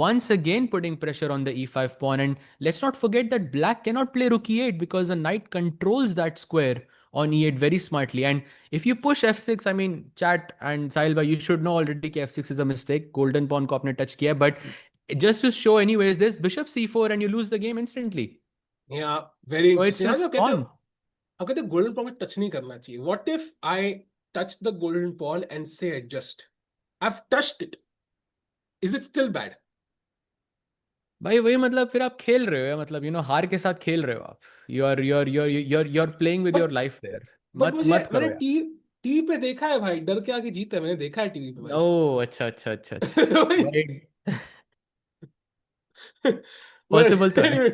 once again putting pressure on the e5 pawn. And let's not forget that black cannot play rook e8 because the knight controls that square on e8 very smartly. And if you push f6, I mean, chat and Sahil, you should know already that f6 is a mistake. Golden pawn ko aapne touch kiya, but just to show anyways, this bishop c4 and you lose the game instantly. Yeah, very So it's interesting. हाँ, जो just कहते हो, on. अब कहते golden pawn touch नहीं करना चाहिए. What if I touch the golden pawn and say adjust? I've touched it. Is it still bad? भाई वही, मतलब फिर आप खेल रहे हो, मतलब हार के साथ खेल रहे हो आप. You are playing with your but life there. But मत मुझे मत करो मैंने यार. टीवी पे देखा है भाई, डर के आगे जीत है, मैंने देखा है टीवी पे भाई. ओह, अच्छा अच्छा अच्छा अच्छा. भाई भाई well, पॉसिबल तो है. anyway,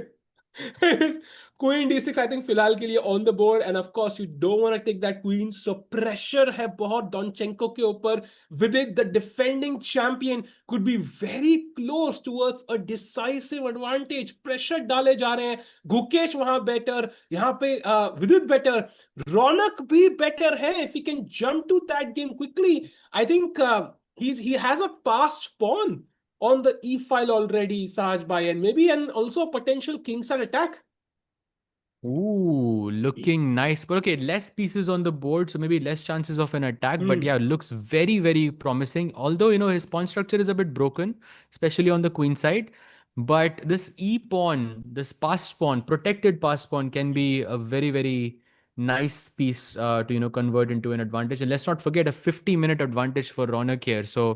queen d6 I think फिलहाल के लिए on the board, and of course you don't want to take that queen, so pressure है बहुत Donchenko के ऊपर. Vidit, the defending champion, could be very close towards a decisive advantage. Pressure डाले जा रहे हैं. गुकेश वहां बेटर, यहाँ पे विदित बेटर, रौनक भी बेटर है. If he can jump to that game quickly, I think he has a passed pawn on the e file already, Sahaj Bhai, and maybe an also a potential kingside attack. Ooh, looking nice. But okay, less pieces on the board, so maybe less chances of an attack. But Hmm. yeah, looks very, very promising. Although, his pawn structure is a bit broken, especially on the queen side. But this e pawn, this passed pawn, protected passed pawn, can be a very, very nice piece to, convert into an advantage. And let's not forget a 50-minute advantage for Ronak here. So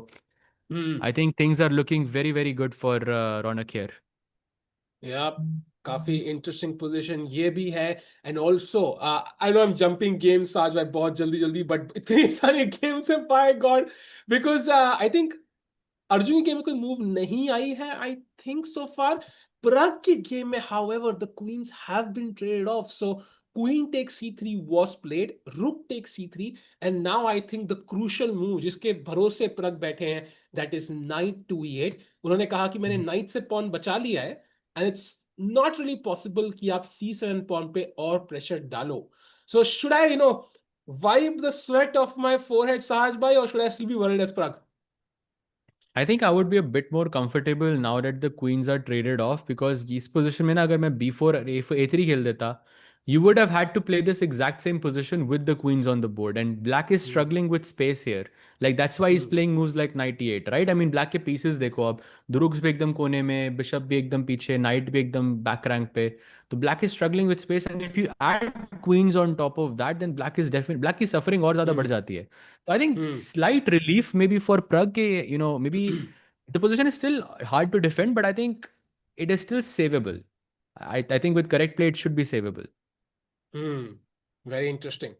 Hmm. I think things are looking very, very good for Ronak here. Yeah, काफी interesting position ये भी है. And also I know I am jumping games साज भाई बहुत जल्दी जल्दी, but इतनी सारी गेम्स है by god, because I think Arjun की गेम में कोई मूव नहीं आई है I think so far. Pragg की गेम में however the queens have been traded off, so queen takes c3 was played, rook takes c3, and now I think the crucial move जिसके भरोसे Pragg बैठे हैं, that is knight to e8. उन्होंने कहा कि मैंने knight से pawn बचा लिया है, and it's not really possible कि आप c7 pawn पे और pressure डालो. So should I wipe the sweat off my forehead, Sahaj bhai, or should I still be worried as Pragg? I think I would be a bit more comfortable now that the queens are traded off because इस position में ना अगर मैं b4 और a3 खेल देता, you would have had to play this exact same position with the queens on the board, and black is Hmm. struggling with space here. Like that's why he's Hmm. playing moves like knight e8, right? I mean black के pieces देखो अब, drugs भी एकदम कोने में, bishop भी एकदम पीछे, knight भी एकदम back rank पे, तो black is struggling with space, and if you add queens on top of that, then black की suffering और ज़्यादा बढ़ Hmm. जाती है. So I think Hmm. slight relief maybe for Pragg, maybe the position is still hard to defend, but I think it is still savable. I think with correct play, it should be savable. Hmm. Very interesting.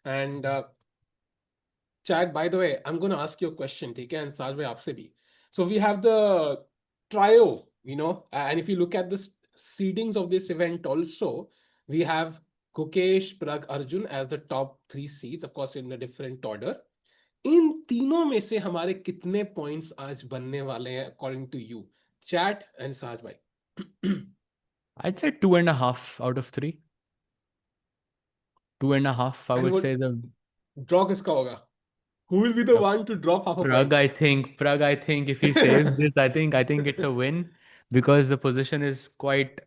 And Chad, by the way, I'm going to ask you a question, okay? And Sahaj bhai, aapse bhi. So we have the trio, and if you look at the seedings of this event also, we have Gukesh, Pragg, Arjun as the top three seeds, of course, in a different order. इन तीनों में से हमारे कितने points आज बनने वाले हैं according to you, chat and Sahaj भाई? I'd say 2.5 out of 3. 2.5, I and would वो say is a ड्रॉ किसका होगा? Who will be the uh, one to drop half a Pragg. point? I think if he saves this, I think it's a win because the position is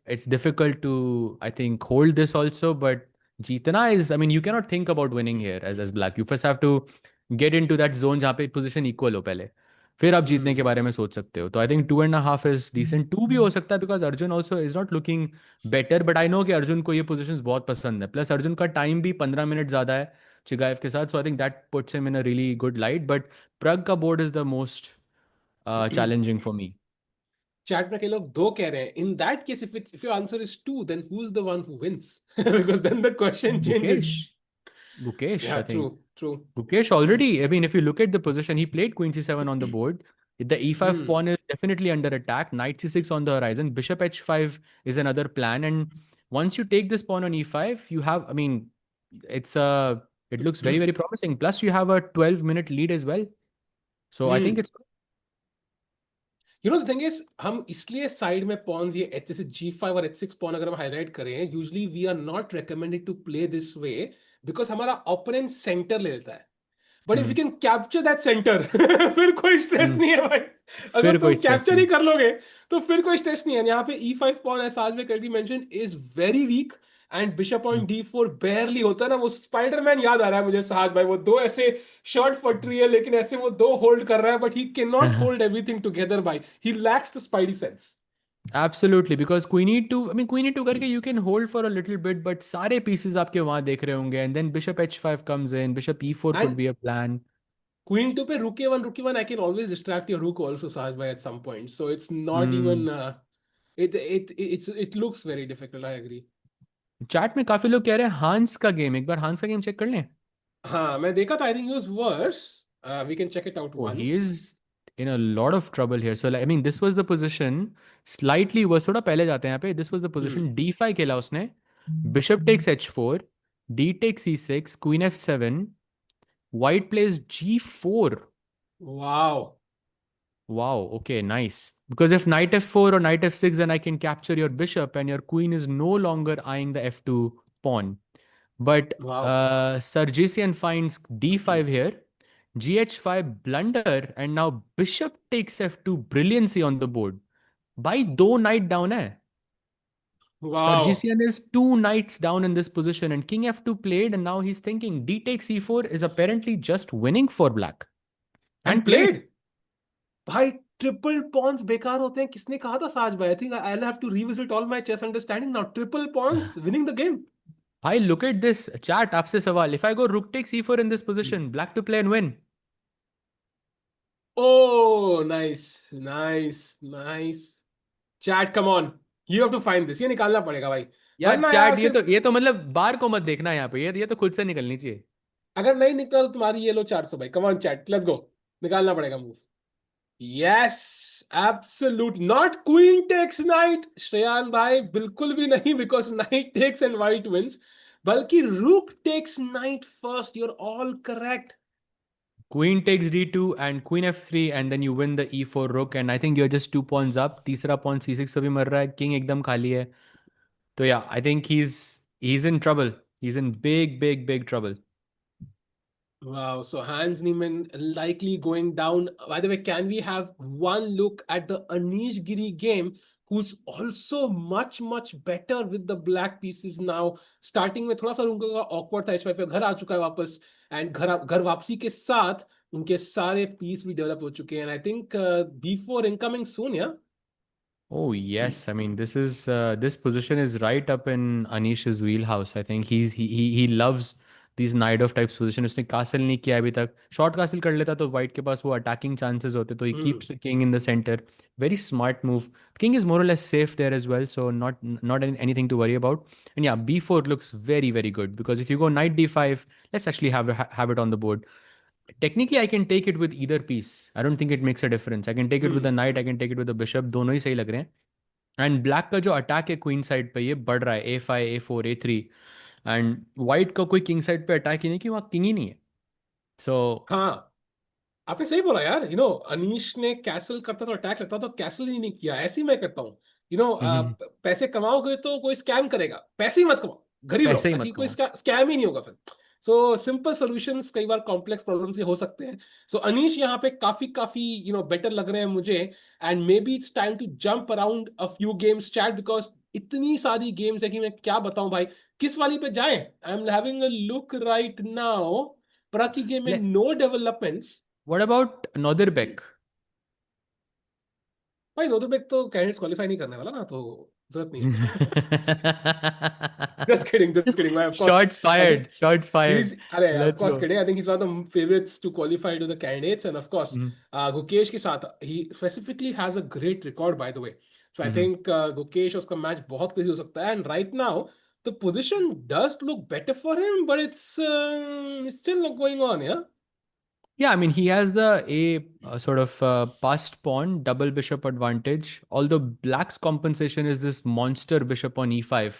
it's difficult to I think hold this also, but jeetna is, I mean, you cannot think about winning here as black. You first have to get into that zone जहाँ पे position equal हो पहले, फिर आप जीतने के बारे में सोच सकते हो. तो I think 2.5 is decent. 2 भी हो सकता है because Arjun also is not looking better, but I know कि अर्जुन को ये positions बहुत पसंद है, प्लस अर्जुन का टाइम भी 15 मिनट ज़्यादा है चिगाएव के साथ, so I think that puts him in a really good light. But Pragg का board is the most challenging for me. Chat में कई लोग दो कह रहे हैं. In that case, if your answer is two, then who is the one who wins? Because then the question changes. Gukesh, Gukesh, yeah I true, think. True. Gukesh already, I mean, if you look at the position, he played Queen C7 on the board. The E5 Hmm. pawn is definitely under attack. Knight C6 on the horizon. Bishop H5 is another plan. And once you take this pawn on E5, you have, I mean, it's it looks very, very promising. Plus, you have a 12-minute lead as well. So I think Hmm. it's the thing is, हम इसलिए side में Pond's ये जैसे G5 और H6 pawn अगर हम highlight करें, usually we are not recommended to play this way because हमारा ओपोनेंट सेंटर ले लेता है. But if you hmm, can capture that center, फिर कोई स्ट्रेस हम्म, नहीं है भाई. अगर फिर कोई तुम स्ट्रेस कैप्चर नहीं. ही कर लोगे तो फिर कोई स्ट्रेस नहीं है. यहाँ पे E5 पॉन, एज आज में correctly mention, is very weak. And bishop on D4 बेयरली होता है ना. वो स्पाइडरमैन याद आ रहा है मुझे, साहज भाई. वो दो ऐसे शॉर्ट फट रही है, लेकिन ऐसे वो दो होल्ड कर रहा है, but he can not hold everything together भाई. He lacks the spidey sense. Absolutely, because queen e2, I mean queen e2 करके you can hold for a little bit, but सारे pieces आपके वहां देख रहे होंगे, and then bishop h5 comes in, bishop e4 could and be a plan. Queen to पे रुके one I can always distract your rook also, Saaj भाई, at some point. So it's not Hmm. Even, it looks very difficult, I agree. Chat में काफी लोग कह रहे हैं हांस का गेम, एक बार हांस का गेम चेक कर लें. हाँ, मैं देखा था. I think he was worse. We can check it out Oh, he once. is in a lot of trouble here. So like, I mean, this was the position, slightly worse. थोड़ा पहले जाते हैं यहाँ पे. This was the position, d5 खेला उसने, bishop takes h4, d takes e6, queen f7, white plays g4. Wow. Wow, okay, nice. Because if knight f4 or knight f6, then I can capture your bishop and your queen is no longer eyeing the f2 pawn. But wow. Sargisian finds d5 here, gh5 blunder, and now bishop takes f2, brilliancy on the board. By do knight down hai. Wow. Sargisian is 2 knights down in this position, and king f2 played, and now he's thinking d takes e4 is apparently just winning for black. And And played. Played. भाई, triple pawns बेकार होते हैं. किसने कहा था, साज भाई? I think I will have to revisit all my chess understanding now. Triple pawns winning the game. Hi, look at this chat. आपसे सवाल. If I go rook takes e4 in this position, black to play and win. Oh, nice, nice, nice. Chat, come on. You have to find this. ये निकालना पड़ेगा भाई. यार वरना यार chat फिर ये तो मतलब बार को मत देखना यहाँ पे. ये तो खुद से निकलनी चाहिए. अगर नहीं निकला तो तुम्हारी ये लो 400 भाई. Come on chat, let's go. निकालना पड़ेगा move. Yes, absolute. Not queen takes knight, Shreyan भाई, बिल्कुल भी नहीं, because knight takes and white wins. बल्कि rook takes knight first. You are all correct. Queen takes d2 and queen f3 and then you win the e4 rook and I think you're just 2 pawns up. तीसरा pawn c6 पे भी मर रहा है. King एकदम खाली है. तो yeah, I think he's in trouble. He's in big, big, big trouble. Wow, so Hans Niemann likely going down. By the way, can we have one look at the Anish Giri game, who's also much, much better with the black pieces now? Starting में थोड़ा सा उनका awkward था H5 पे, घर आ चुका है वापस, and घर वापसी के साथ उनके सारे पीस भी डेवलप हो चुके हैं. And I think B4 incoming soon, yeah? Oh yes, I mean this position is right up in Anish's wheelhouse. I think he loves these knight of types position. उसने castle नहीं किया अभी तक. Short castle कर लेता तो white के पास वो attacking chances होते. तो he Hmm. keeps the king in the center. Very smart move. King is more or less safe there as well, so not anything to worry about. And yeah, b4 looks very very good because if you go knight d5, let's actually have it on the board. Technically, I can take it with either piece. I don't think it makes a difference. I can take it with the Hmm. knight, I can take it with the bishop. दोनों ही सही लग रहे हैं. And black का जो attack है queen side पे ये बढ़ रहा है A5 A4 A3. And white का कोई किंग साइड पे अटैक ही नहीं कि वहाँ किंग ही नहीं है. सो हाँ, आपने सही बोला यार. अनीश ने कैसल करता तो अटैक लगता, तो कैसल ही नहीं किया. ऐसे ही मैं करता हूँ. पैसे कमाओगे तो कोई स्कैम करेगा, पैसे ही मत कमाओ, गरीब रहो, पैसे ही ताकि मत कोई कमाओ. स्कैम ही नहीं होगा फिर. सो सिंपल सॉल्यूशंस कई बार कॉम्प्लेक्स प्रॉब्लम्स के हो सकते हैं. सो अनीश यहाँ पे काफी काफी बेटर लग रहे हैं मुझे. And maybe it's time to jump around a few games chat, because इतनी सारी गेम्स है कि मैं क्या बताऊं भाई. किस वाली पे जाएं? I am having a look right now. Pragg की गेम में no developments. What about Nodirbek? भाई नोटरबेक तो कैंडिडेट्स क्वालिफाई नहीं करने वाला ना, तो जरूरत नहीं है. Just kidding. Why, of course. Shots I think fired, shots he's, fired. of Let's course go. kidding. I think he's one of the favorites to qualify to the candidates, and of course, Mhm, Gukesh के साथ he specifically has a great record, by the way. So I mhm. think Gukesh उसका match बहुत crazy हो सकता है, and right now the position does look better for him, but it's still not going on, yeah. Yeah, I mean, he has the sort of passed pawn, double bishop advantage. Although black's compensation is this monster bishop on e5.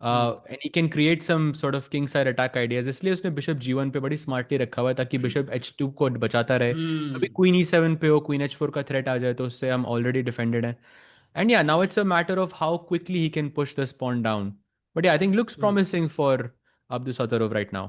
Hmm. And he can create some sort of king side attack ideas. इसलिए उसने bishop g1 पे बड़ी smartly रखा हुआ है ताकि bishop h2 को बचाता रहे. अभी Hmm. queen e7 पे हो, queen h4 का threat आ जाए तो उससे हम already defended हैं. And yeah, now it's a matter of how quickly he can push this pawn down. But yeah, I think looks Hmm. promising for Abdusattorov right now.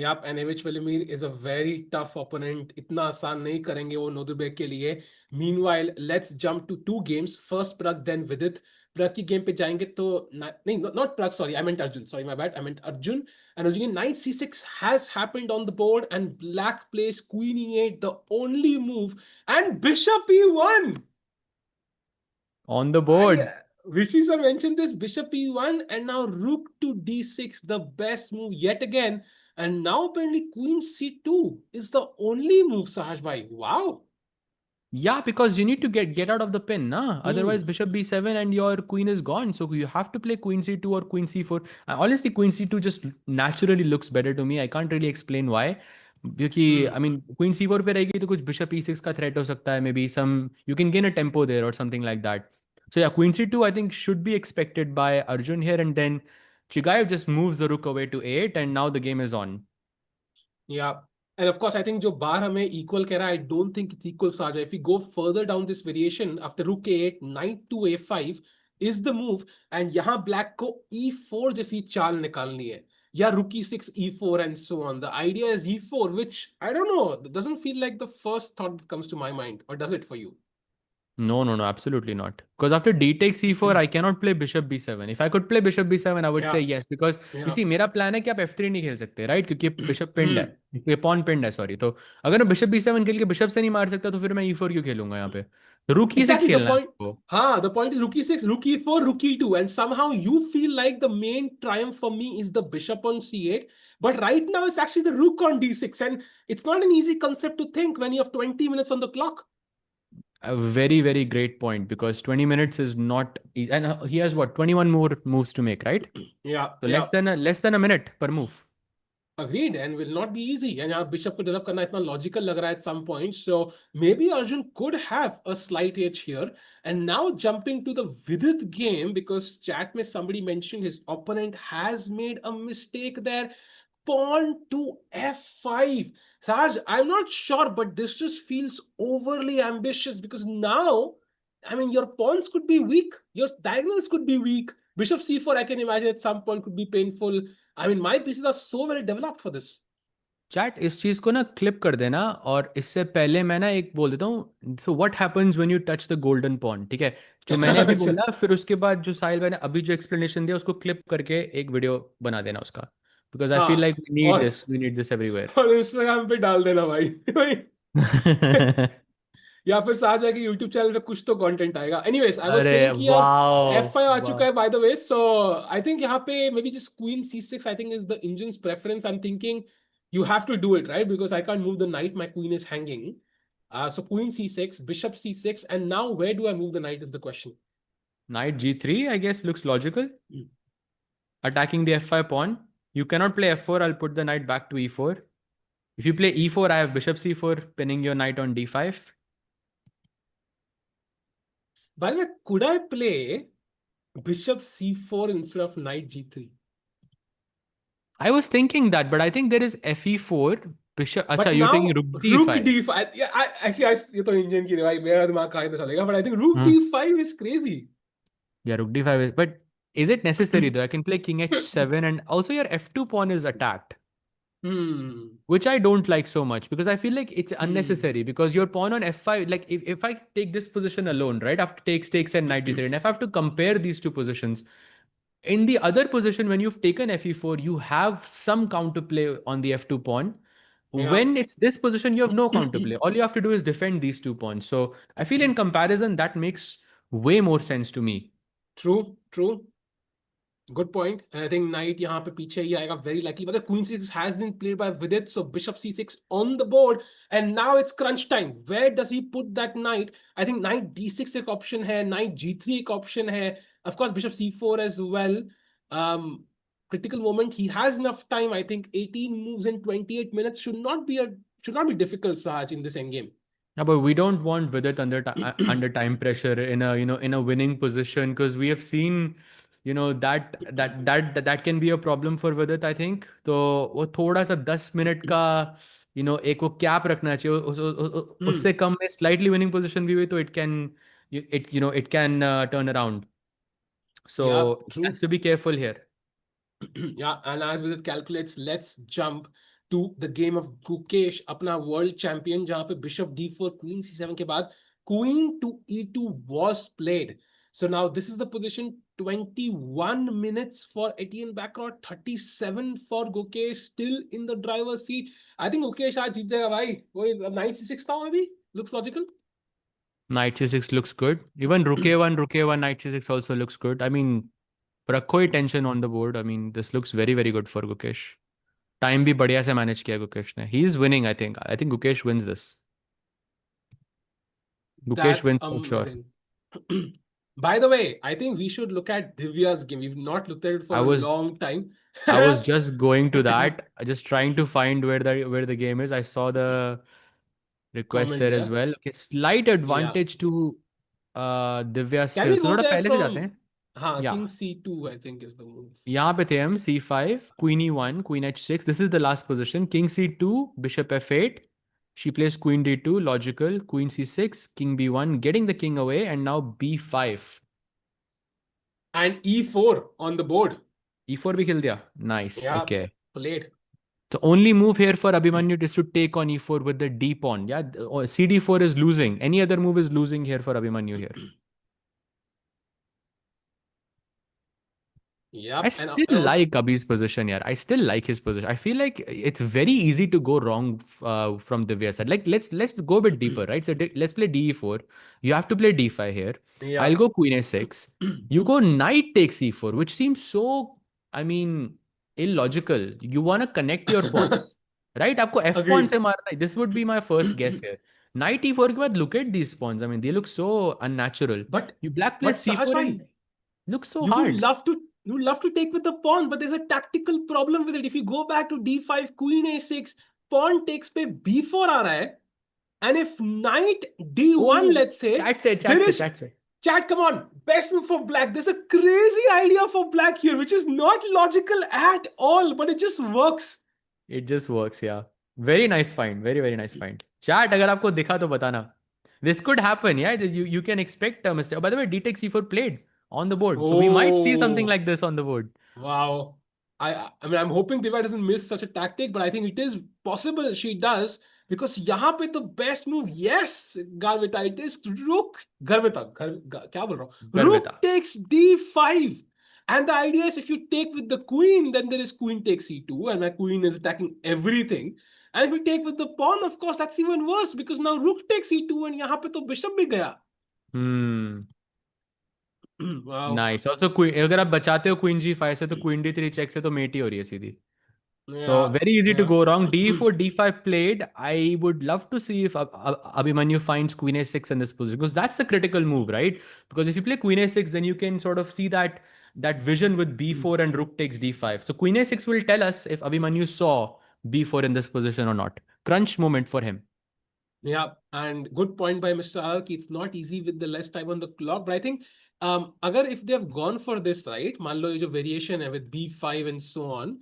Yep, and Evich Velimir is a very tough opponent. इतना आसान नहीं करेंगे वो नोदुबेक के लिए. Meanwhile, let's jump to two games. First Pragg, then Vidit. Pragg की game पे जाएंगे तो नहीं, not Pragg, sorry, I meant Arjun. Sorry, my bad. I meant Arjun. And Arjun, knight c6 has happened on the board, and black plays queen e8, the only move, and bishop e1. On the I board. Vishy sir mentioned this, bishop e1, and now rook to d6, the best move yet again. And now apparently queen c2 is the only move, Sahaj bhai. Wow. Yeah, because you need to get out of the pin, nah? Otherwise, Hmm. bishop b7 and your queen is gone. So you have to play queen c2 or queen c4. Honestly, queen c2 just naturally looks better to me. I can't really explain why. क्योंकि Hmm. I mean queen c4 पे रहेगी तो कुछ bishop e6 का threat हो सकता है. Maybe some you can gain a tempo there or something like that. So yeah, queen c2 I think should be expected by Arjun here, and then Chigayev just moves the rook away to a8 and now the game is on. Yeah. And of course, I think जो बार हमें equal कह रहा है, I don't think it's equal, Saja. If we go further down this variation, after rook a8, knight to a5 is the move, and यहाँ black को e4 जैसी चाल निकालनी है, या rook e6, e4, and so on. The idea is e4, which I don't know, doesn't feel like the first thought that comes to my mind, or does it for you? No, no, no, absolutely not. Because after d takes e4, I cannot play bishop b7. If I could play bishop b7, I would say Yeah, yes. Because you yeah. see, मेरा plan है कि आप f3 नहीं खेल सकते, right? क्योंकि bishop पिंड है, Hmm. ये पॉन पिंड है, सॉरी. तो अगर मैं बिशप b7 खेल के बिशप से नहीं मार सकता तो फिर मैं e4 क्यों खेलूंगा यहाँ पे? रूक e6 Exactly the खेलना है point. आपको. The point is rook e6, rook e4, rook e2, and somehow you feel like the main triumph for me is the bishop on c8. But right now it's actually the rook on d6, and it's not an easy concept to think when you have 20 minutes on the clock. A very, very great point because 20 minutes is not easy. And he has what, 21 more moves to make, right? Yeah, So yeah. less than a minute per move. Agreed, and will not be easy. And यहाँ bishop को develop करना इतना logical लग रहा है at some point. So maybe Arjun could have a slight edge here. And now jumping to the Vidit game, because chat में somebody mentioned his opponent has made a mistake there. Pawn to f5. Saj, I'm not sure, but this just feels overly ambitious, because now, I mean, your pawns could be weak, your diagonals could be weak. Bishop c4, I can imagine at some point could be painful. I mean, my pieces are so well developed for this. Chat इस चीज को ना clip कर देना, और इससे पहले मैं ना एक बोल देता हूँ, so what happens when you touch the golden pawn, ठीक है? जो मैंने अभी अच्छा। बोला, फिर उसके बाद जो साहिल भाई ने अभी जो एक्सप्लेनेशन दिया उसको क्लिप करके एक वीडियो बना देना उसका, बिकॉज आई फील लाइक हाँ, वी नीड दिस एवरीवेयर। और इंस्टाग्राम पे डाल देना भाई भाई। या फिर साथ जाके यूट्यूब चैनल पे कुछ तो कंटेंट आएगा। एनीवेज आई वाज अरे सेइंग कि अब वाओ, एफ आई आ वाह। चुका है by the way, so I think यहाँ पे may be just queen C6 I think is the engines preference. I am thinking you have to do it right because I can't move the knight, my queen is hanging. So queen C6, bishop C6, and now where do I move the knight is the question. Knight G3, I guess, looks logical. Hmm. Attacking the F5 pawn. You cannot play F4. I'll put the knight back to E4. If you play E4, I have bishop C4, pinning your knight on D5. By the way, could I play bishop C4 instead of knight G3? I was thinking that, but I think there is FE4, bishop. Acha, But you're taking now rook rook D5. D5. Yeah, ये तो engine की भाई मेरा दिमाग कहाँ तो चलेगा, but I think rook Hmm. D5 is crazy. Yeah, rook D5 is. But is it necessary though? I can play king H7, and also your F2 pawn is attacked, Hmm. which I don't like so much because I feel like it's Hmm. unnecessary because your pawn on F5, like if I take this position alone, right, after takes and knight G3, and if I have to compare these two positions, in the other position, when you've taken FE4, you have some counterplay on the F2 pawn. Yeah. When it's this position, you have no counterplay. All you have to do is defend these 2 pawns. So I feel in comparison, that makes way more sense to me. True. True. Good point. And I think knight यहाँ पे पीछे ही आएगा very likely. But the queen C6 has been played by Vidit, so bishop C6 on the board. And now it's crunch time. Where does he put that knight? I think knight D6 एक option है, knight G3 एक option है. Of course, bishop C4 as well. Um, critical moment. He has enough time. I think 18 moves in 28 minutes should not be difficult, Sahaj, in this endgame. Yeah, but we don't want Vidit under time pressure in a in a winning position, because we have seen that can be a problem for Vidit, I think. तो वो थोड़ा सा 10 minute का एक वो cap रखना चाहिए, Hmm. उससे कम में स्लाइटली विनिंग पोजीशन भी हुई तो it can turn around. Yeah, So he has true. to be careful here. Yeah, and as with it calculates, let's jump to the game of Gukesh, अपना world champion, जहाँ पे bishop d4, queen c7 के बाद queen to e2 was played. So now this is the position. 21 minutes for Etien Bakrot, 37 for Gukesh, still in the driver's seat. I think Gukesh आज जीत जाएगा भाई. वही knight c6 था maybe. Looks logical. Knight c6 looks good. Even rook a1, knight c6 also looks good. I mean, रखो ही tension on the board. I mean, this looks very, very good for Gukesh. Time भी बढ़िया से manage किया गुकेश ने. He is winning, I think Gukesh wins this. Gukesh That's wins for sure. amazing. By the way, I think we should look at Divya's game. We've not looked at it I for a was long time. I was just going to that, just trying to find where the game is. I saw the request Comment, there as yeah. well. Okay, slight Yeah. advantage to Divya Can still. we So go थोड़ा there पहले से जाते from हैं. या King C2, I think is the move. यहाँ पे थे हम. C5, Queen E1, Queen H6. This is the last position. King C2, Bishop F8. She plays Queen D2, logical. Queen C6, King B1, getting the king away, and now B5. And E4 on the board. E4 भी खेल दिया. Nice. Yeah, Okay. played. The only move here for Abhimanyu is to take on E4 with the D pawn. Yeah, CD4 is losing. Any other move is losing here for Abhimanyu here. I Yep. And still like Abhi's position here. I still like his position. I feel like it's very easy to go wrong from Divya's side. Like let's go a bit deeper, right? So let's play DE4. You have to play D5 here. I'll yeah. go Queen A6. You go Knight takes E4, which seems so, I mean, illogical. You want to connect your pawns, right? आपको F pawn Agreed. से मारना है. This would be my first guess here. Knight E4 के बाद look at these pawns. I mean, they look so unnatural. But You black but plays Sahaj C4 bhai, and looks so you would hard. love to take with the pawn, but there's a tactical problem with it. If you go back to D5, Queen A6, pawn takes पे B4 आ रहा है. And if knight D1, Oh, let's say, that's it, there that's it, is that's it. chat, come on, best move for black. There's a crazy idea for black here, which is not logical at all, but it just works. It just works, yeah. Very nice find, very, very nice find. Chat, अगर आपको दिखा तो बताना. This could happen, yeah. You can expect a mistake. Oh, by the way, D takes C4 played on the board. So we might see something Oh, like this on the board. wow. I mean, I'm hoping Divya doesn't miss such a tactic, but I think it is possible she does, because यहाँ पे the best move, yes, Garvita, it is rook, क्या बोल रहा हूँ? Rook Garvita. takes d5. And the idea is, if you take with the queen, then there is queen takes c2, and my queen is attacking everything. And if we take with the pawn, of course, that's even worse, because now rook takes e2, and यहाँ पे तो bishop भी गया. Wow. Nice. Also अगर आप बचाते हो queen g5 से, तो क्वीन d3 चेक से तो मेट ही हो रही है सीधी. So Yeah, very easy to yeah. go wrong. d4, d5 played. I would love to see if Abhimanyu finds queen a6 in this position, because that's the critical move, right? Because if you play queen a6, then you can sort of see that vision with b4 and rook takes d5. So queen a6 will tell us if Abhimanyu saw b4 in this position or not. Crunch moment for him. Yeah, and good point by Mr. Alki. It's not easy with the less time on the clock, but I think agar if they have gone for this, right, मान लो ये जो variation है with b5 and so on,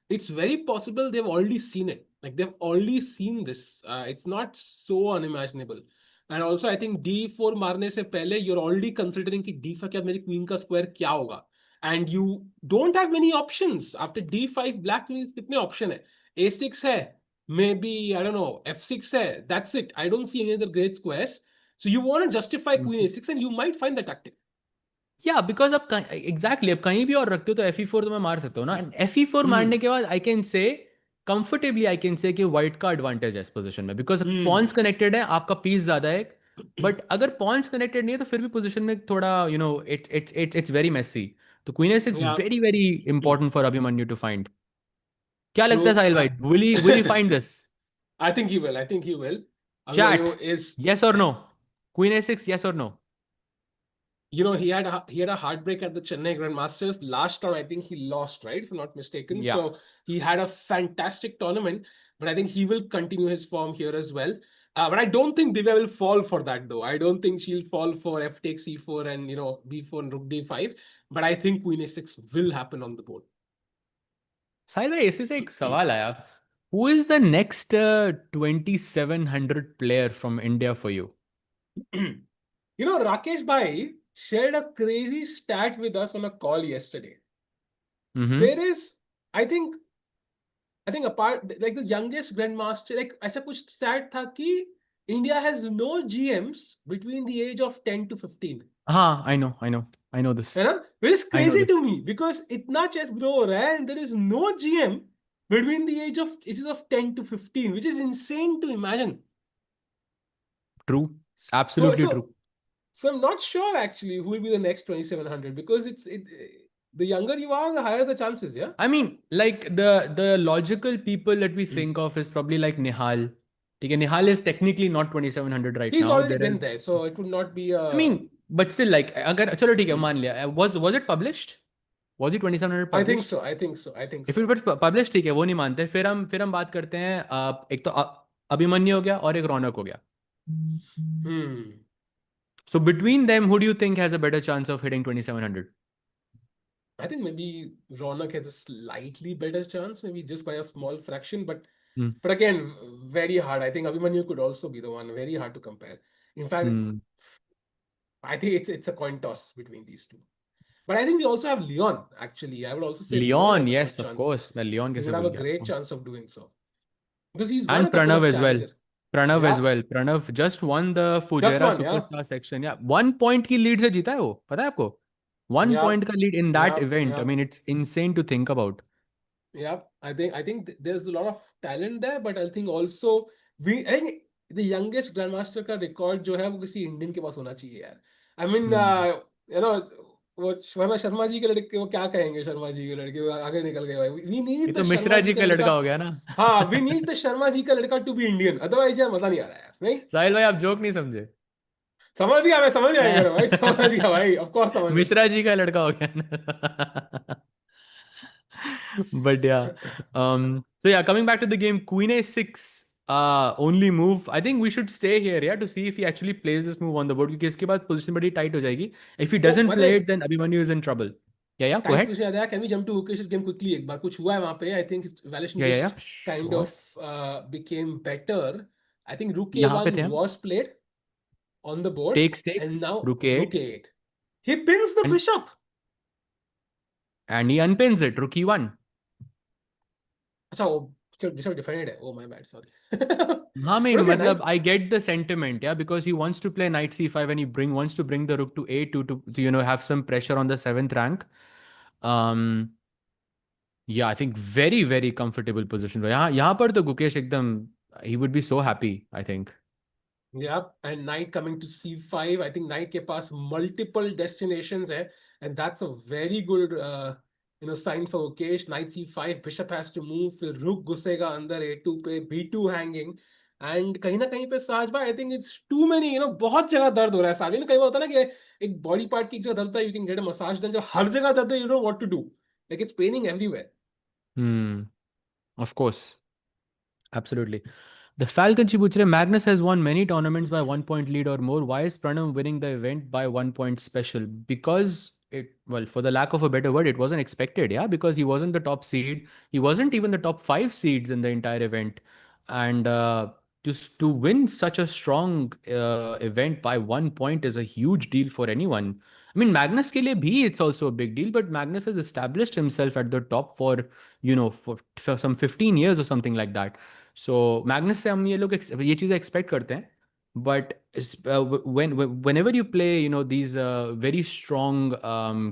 it's very possible they've already seen it. Like they've already seen this. It's not so unimaginable. And also I think d4 मारने से पहले you're already considering कि d5 क्या मेरी queen का square क्या होगा. And you don't have many options. After d5 black queen कितने option है? a6 है, maybe, I don't know, f6 hai, that's it. I don't see any other great squares. So you want to justify queen a6, and you might find the tactic. या because अब exactly अब कहीं भी और रखते हो तो FE4 तो मैं मार सकता हूँ ना. FE4 मारने के बाद I can say comfortably, I can say कि व्हाइट का एडवांटेज है इस पोजीशन में, बिकॉज पॉन्स कनेक्टेड है, आपका पीस ज्यादा है. बट अगर पॉन्स कनेक्टेड नहीं है तो फिर भी पोजीशन में थोड़ा इट्स वेरी मेसी. तो क्वीन ए6 Yeah. Very very important for Abhimanyu to find. क्या लगता है So साहिल भाई, will he find this? I think he will. I think he will. Chat, Abhimanyu is, yes or no? Queen ए6, yes or no? he had a heartbreak at the Chennai Grandmasters last round. I think he lost, right, if I'm not mistaken. Yeah. So he had a fantastic tournament, but I think he will continue his form here as well. But I don't think Divya will fall for that, though. I don't think she'll fall for f takes c4 and b4 and rook d5. But I think queen a6 will happen on the board. साहिल भाई, इसी से एक सवाल आया. Who is the next 2700 player from India for you? Rakesh Bhai shared a crazy stat with us on a call yesterday. There is, I think apart, like the youngest grandmaster, like ऐसा कुछ stat था कि India has no GMs between the age of 10 to 15. हाँ, I know this. है ना? Which is I know crazy this. to me, because इतना chess grow हो रहा है and there is no GM between the ages of 10 to 15, which is insane to imagine. True. Absolutely true. So I'm not sure actually who will be the next 2700, because the younger you are, the higher the chances. Yeah. I mean, like the logical people that we think of is probably like Nihal. ठीक है, Nihal is technically not 2700 right now. He's already been there, so it would not be a... I mean, but still, like, अगर चलो ठीक है, मान लिया, was it published? Was it 2700 published? I think so. If it was published, ठीक है, वो नहीं मानते. फिर हम बात करते हैं, एक तो अभिमन्यु हो गया और एक रौनक हो गया. So between them, who do you think has a better chance of hitting 2700? I think maybe Ronak has a slightly better chance, maybe just by a small fraction, but again, very hard. I think Abhimanyu could also be the one. Very hard to compare. In fact, I think it's a coin toss between these two. But I think we also have Leon, actually. I would also say Leon, has a yes, good of chance. course. Leon He कैसे would have भूल a गया. great chance of doing so. Because he's won And a couple Pranav of as well. challenger. Pranav Yeah. as well. Pranav just won the Just Fujairah won, yeah. Superstar section. Yeah, 1 point की lead से जीता है वो. पता है आपको? 1 Yeah. point का lead in that Yeah, event. yeah. I mean, it's insane to think about. Yeah, I think there's a lot of talent there, but I think also I think the youngest grandmaster का record जो है वो किसी Indian के पास होना चाहिए यार. I mean, वो शर्मा जी के लड़के, वो क्या कहेंगे, शर्मा जी के लड़के वो आगे निकल गए भाई. We ये need तो the मिश्रा शर्मा जी का लड़का हो गया ना. हाँ, we need the Sharma ji का लड़का to be Indian. Otherwise यार मजा नहीं आ रहा है यार. नहीं? साहिल भाई, आप जोक नहीं समझे. समझ गया मैं, समझ जाएगा भाई, समझ गया भाई, of course समझ गया. मिश्रा जी का लड़का हो गया ना. But yeah, so yeah, coming back to the game, Queen A6 only move. I think we should stay here, yeah, to see if he actually plays this move on the board, क्योंकि इसके बाद position बड़ी tight हो जाएगी. If he doesn't play it, then Abhimanyu is in trouble. Yeah, go ahead. Can we jump to Gukesh's game quickly? एक बार कुछ हुआ है वहाँ पे. I think his evaluation just kind Sure. of became better. I think Rook यहाँ पे थे A1 हम. was played on the board, Takes, and now Rook A8. Rook A8. He pins the bishop. And he unpins it, Rook E1. अच्छा वो bishop defended है, oh my bad, sorry. हाँ मैं but okay मतलब night. I get the sentiment, yeah, because he wants to play knight c5 and he wants to bring the rook to a2 to have some pressure on the seventh rank. Um, yeah, I think very very comfortable position. यहाँ पर तो गुकेश एकदम he would be so happy, I think. Yep, and knight coming to c5. I think knight के पास multiple destinations है, and that's a very good sign for Gukesh. Knight c5, bishop has to move, फिर रुक घुसेगा अंदर a2 पे, b2 hanging, and कहीं ना कहीं पे साज भाई, I think it's too many, बहुत जगह दर्द हो रहा है साज। कई बार होता है ना कि एक बॉडी पार्ट की एक जगह दर्द है, you can get a massage done, जब हर जगह दर्द है, you know what to do, like it's paining everywhere. Hmm. Of course. Absolutely. The Falcon Chibuchre Magnus has won many tournaments by 1 point lead or more. Why is Pranav winning the event by 1 point special? Because well, for the lack of a better word, it wasn't expected. Yeah, because he wasn't the top seed. He wasn't even the top five seeds in the entire event. And just to win such a strong event by 1 point is a huge deal for anyone. I mean, Magnus ke liye bhi it's also a big deal, but Magnus has established himself at the top for, for some 15 years or something like that. So Magnus से हम ये चीज़ें expect करते हैं. But whenever you play, these very strong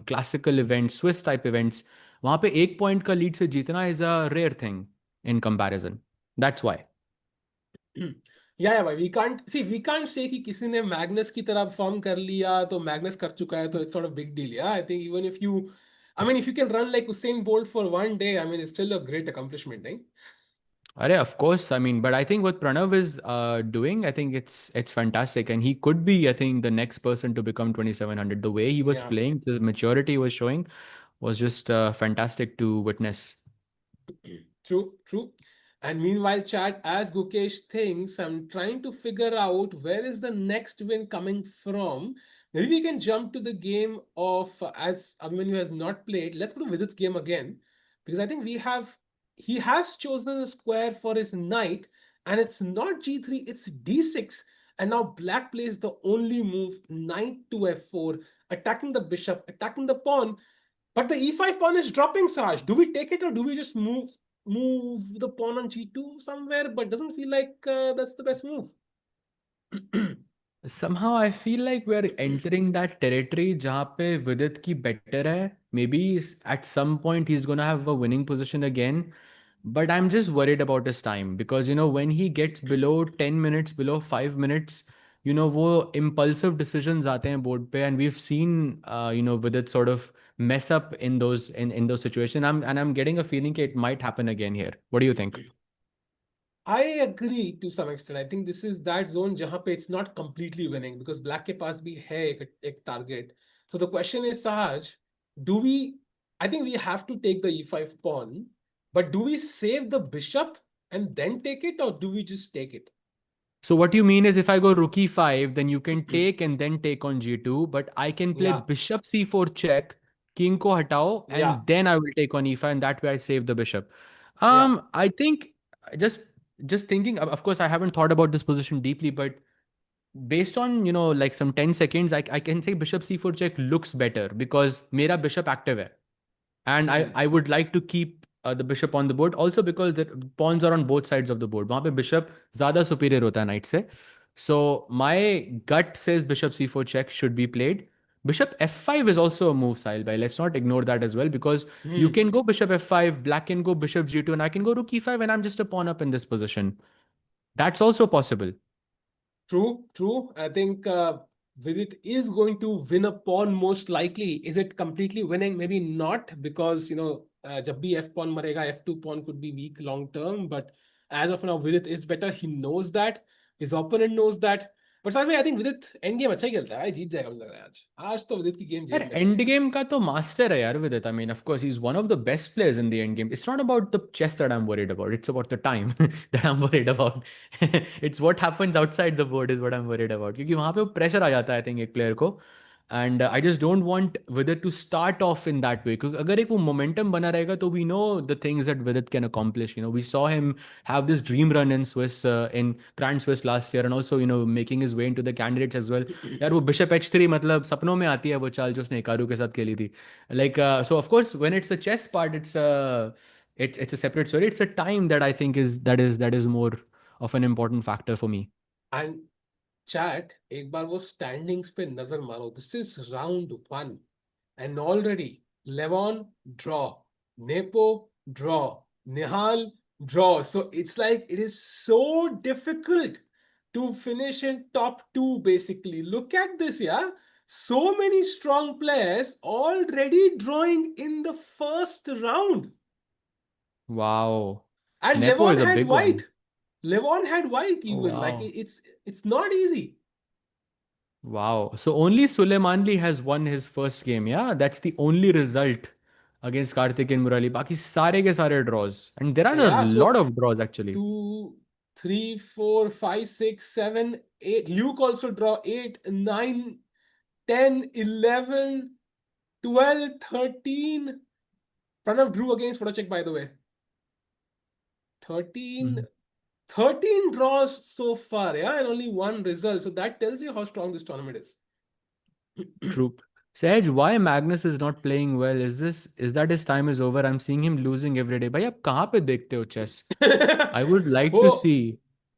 classical events, Swiss type events, वहाँ पे 1 point का lead से जीतना is a rare thing in comparison. That's why. या भाई, वी कांट से कि किसी ने मैग्नस की तरह परफॉर्म कर लिया तो मैग्नस कर चुका है तो it's sort of big deal. Yeah I think even if you, I mean if you can run like Usain Bolt for one day, I mean it's still a great accomplishment, नहीं? Arey, of course. I mean, but I think what Pranav is doing, I think it's fantastic, and he could be, I think, the next person to become 2700. The way he was Yeah. playing, the maturity he was showing, was just fantastic to witness. True, true. And meanwhile, chat, as Gukesh thinks, I'm trying to figure out where is the next win coming from. Maybe we can jump to the game of, as Abhimanyu has not played, let's go to Vidit's game again. Because I think he has chosen a square for his knight, and it's not g3, it's d6. And now black plays the only move, knight to f4, attacking the bishop, attacking the pawn. But the e5 pawn is dropping, Saj. Do we take it or do we just move the pawn on g2 somewhere? But doesn't feel like that's the best move. Somehow I feel like we're entering that territory जहाँ पे Vidit की better है. Maybe at some point he's gonna have a winning position again. But I'm just worried about his time because when he gets below 10 minutes, below 5 minutes, वो impulsive decisions आते हैं board पे, and we've seen Vidit sort of mess up in those situations. I'm getting a feeling that it might happen again here. What do you think? I agree to some extent. I think this is that zone जहाँ पे it's not completely winning because black के पास भी है एक target. So the question is, Sahaj, do we? I think we have to take the e5 pawn, but do we save the bishop and then take it, or do we just take it? So what you mean is if I go rook e5, then you can take and then take on g2, but I can play Yeah, bishop c4 check, king ko hatao, yeah, and then I will take on e5, and that way I save the bishop. yeah. I think just just thinking, of course, I haven't thought about this position deeply, but based on like some 10 seconds, I can say bishop c4 check looks better because mera bishop active hai. And Hmm. I would like to keep the bishop on the board also because the pawns are on both sides of the board. वहाँ पे bishop ज़्यादा superior होता है knight से. So my gut says bishop c4 check should be played. Bishop f5 is also a move, Sahil bhai. Let's not ignore that as well because you Hmm. can go bishop f5, black can go bishop g2, and I can go rook e5 and I'm just a pawn up in this position. That's also possible. True, true. I think Vidit is going to win a pawn most likely. Is it completely winning? Maybe not because जब भी f pawn मरेगा, f2 pawn could be weak long term. But as of now, Vidit is better. He knows that. His opponent knows that. But साथ में I think Vidit end game अच्छा ही खेलता है, जीत जाएगा मुझे लग रहा है आज। आज तो Vidit की गेम यार जेब में एंड रहेगी। गेम का तो मास्टर है यार Vidit. I mean of course he is one of the best players in the end game. It's not about the chess that I am worried about. It's about the time that I am worried about. It's what happens outside the board is what I am worried about. क्योंकि वहां पे वो pressure आ जाता है I think एक player को. And I just don't want Vidit to start off in that way क्योंकि अगर एक वो मोमेंटम बना रहेगा तो we know the things that Vidit can accomplish. We saw him have this dream run in Swiss, in Grand Swiss last year, and also making his way into the candidates as well. यार वो bishop h3 मतलब सपनों में आती है वो चाल जो उसने हिकारू के साथ खेली थी. Like so of course when it's a chess part, it's it's a separate story. It's a time that I think is more of an important factor for me. And chat एक बार वो standings पे नजर मारो. This is round 1 and already Levon draw, Nepo draw, Nihal draw. So it's like it is so difficult to finish in top 2 basically. Look at this, yeah. So many strong players already drawing in the first round. Wow. And Nepo Levon is a had big white. one. Levon had white Oh, even. Like wow. it's not easy. Wow. So only Suleimanli has won his first game. Yeah, that's the only result against Karthik and Murali. Baki sare ke sare draws. And there are a Yeah, so lot of draws actually. 2, 3, 4, 5, 6, 7, 8. Luke also draw 8, 9, 10, 11, 12, 13. Pranav drew against Check, by the way. 13, Mhm. 13 draws so far, yeah, and only one result. So that tells you how strong this tournament is. True. Sahaj, why Magnus is not playing well? Is that his time is over? I'm seeing him losing every day. भाई आप कहाँ पे देखते हो chess? I would like to वो see.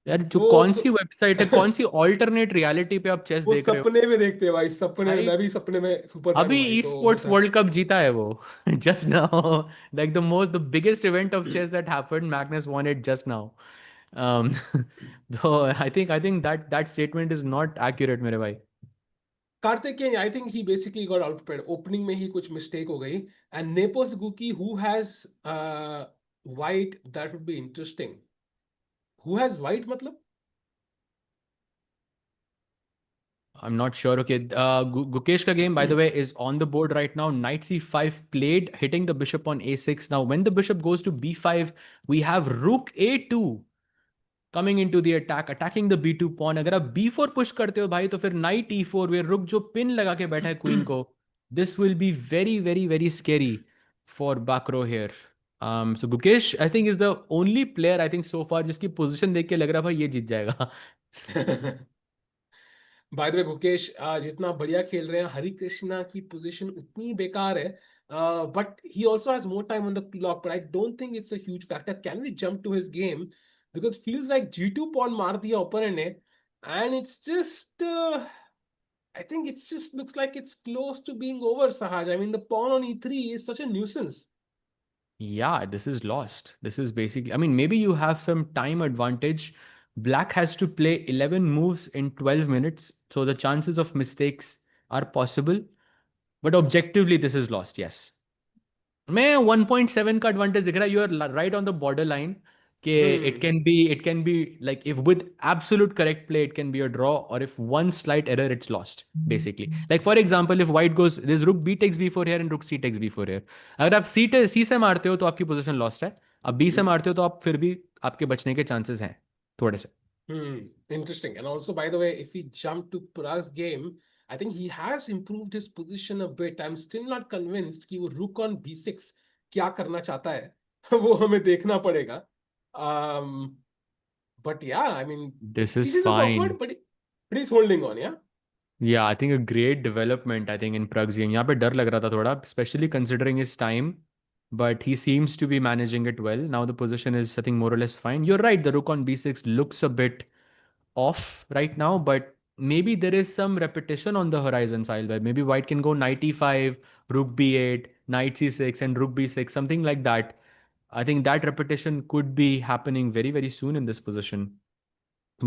यार जो वो कौन सी वेबसाइट है, कौन सी alternate reality पे आप chess वो देख रहे हो? सपने में देखते हैं भाई, सपने में. भाई मैं भी सपने में सुपर फैन अभी हूँ भाई, ई तो स्पोर्ट्स होता है. वर्ल्ड कप जीता है वो. Just now, like the biggest event of chess that happened, Magnus won it just now. Um, though I think that statement is not accurate मेरे भाई. Karthikeyan, I think he basically got outplayed. Opening में ही कुछ mistake हो गई. And Nepos Guki, who has white, that would be interesting. Who has white मतलब? I'm not sure. Okay, Gukesh ka game, by the way, is on the board right now. Knight c5 played, hitting the bishop on a6. Now, when the bishop goes to b5, we have rook a2 coming into the attack, attacking the b2 pawn. अगर आप b4 push करते हो भाई, तो फिर knight e4, where रुक जो pin लगा के बैठा है queen को, this will be very, very, very scary for Bakro here. So Gukesh, I think, is the only player I think so far जिसकी position देख के लग रहा है भाई ये जीत जाएगा. बाय द वे गुकेश जितना बढ़िया खेल रहे हैं, हरि कृष्णा की पोजीशन उतनी बेकार है. But he also has more time on the clock, but I don't think it's a huge factor. Can we jump to his game? Because feels like G2 pawn मार दिया ओपोनेंट ने, and it's just I think it's just looks like it's close to being over, Sahaj. I mean, the pawn on E3 is such a nuisance. Yeah, this is lost. This is basically, I mean, maybe you have some time advantage. Black has to play 11 moves in 12 minutes. So the chances of mistakes are possible. But objectively, this is lost, yes. मैं 1.7 का advantage दिख रहा है. You are right on the borderline. कि Hmm. it can be like, if with absolute correct play it can be a draw, or if one slight error it's lost basically. Like for example, if white goes, there's rook b takes b4 here and rook c takes b4 here. अगर आप c से मारते हो तो आपकी position lost है. अब b से मारते हो तो आप फिर भी आपके बचने के चांसेस हैं थोड़े से. Interesting. And also, by the way, if we jump to Pragg's game, I think he has improved his position a bit. I'm still not convinced कि वो rook on b6 क्या करना चाहता है. वो हमें देखना पड़ेगा. Um, but yeah, I mean, This is pieces of fine. awkward, but he's holding on, yeah. Yeah, I think a great development, I think, in Pragg's game. यहाँ पे डर लग रहा था थोड़ा, especially considering his time, but he seems to be managing it well. Now the position is, I think, more or less fine. You're right, the rook on b6 looks a bit off right now, but maybe there is some repetition on the horizon side. Where maybe white can go knight e5, rook b8, knight c6, and rook b6, something like that. I think that repetition could be happening very, very soon in this position.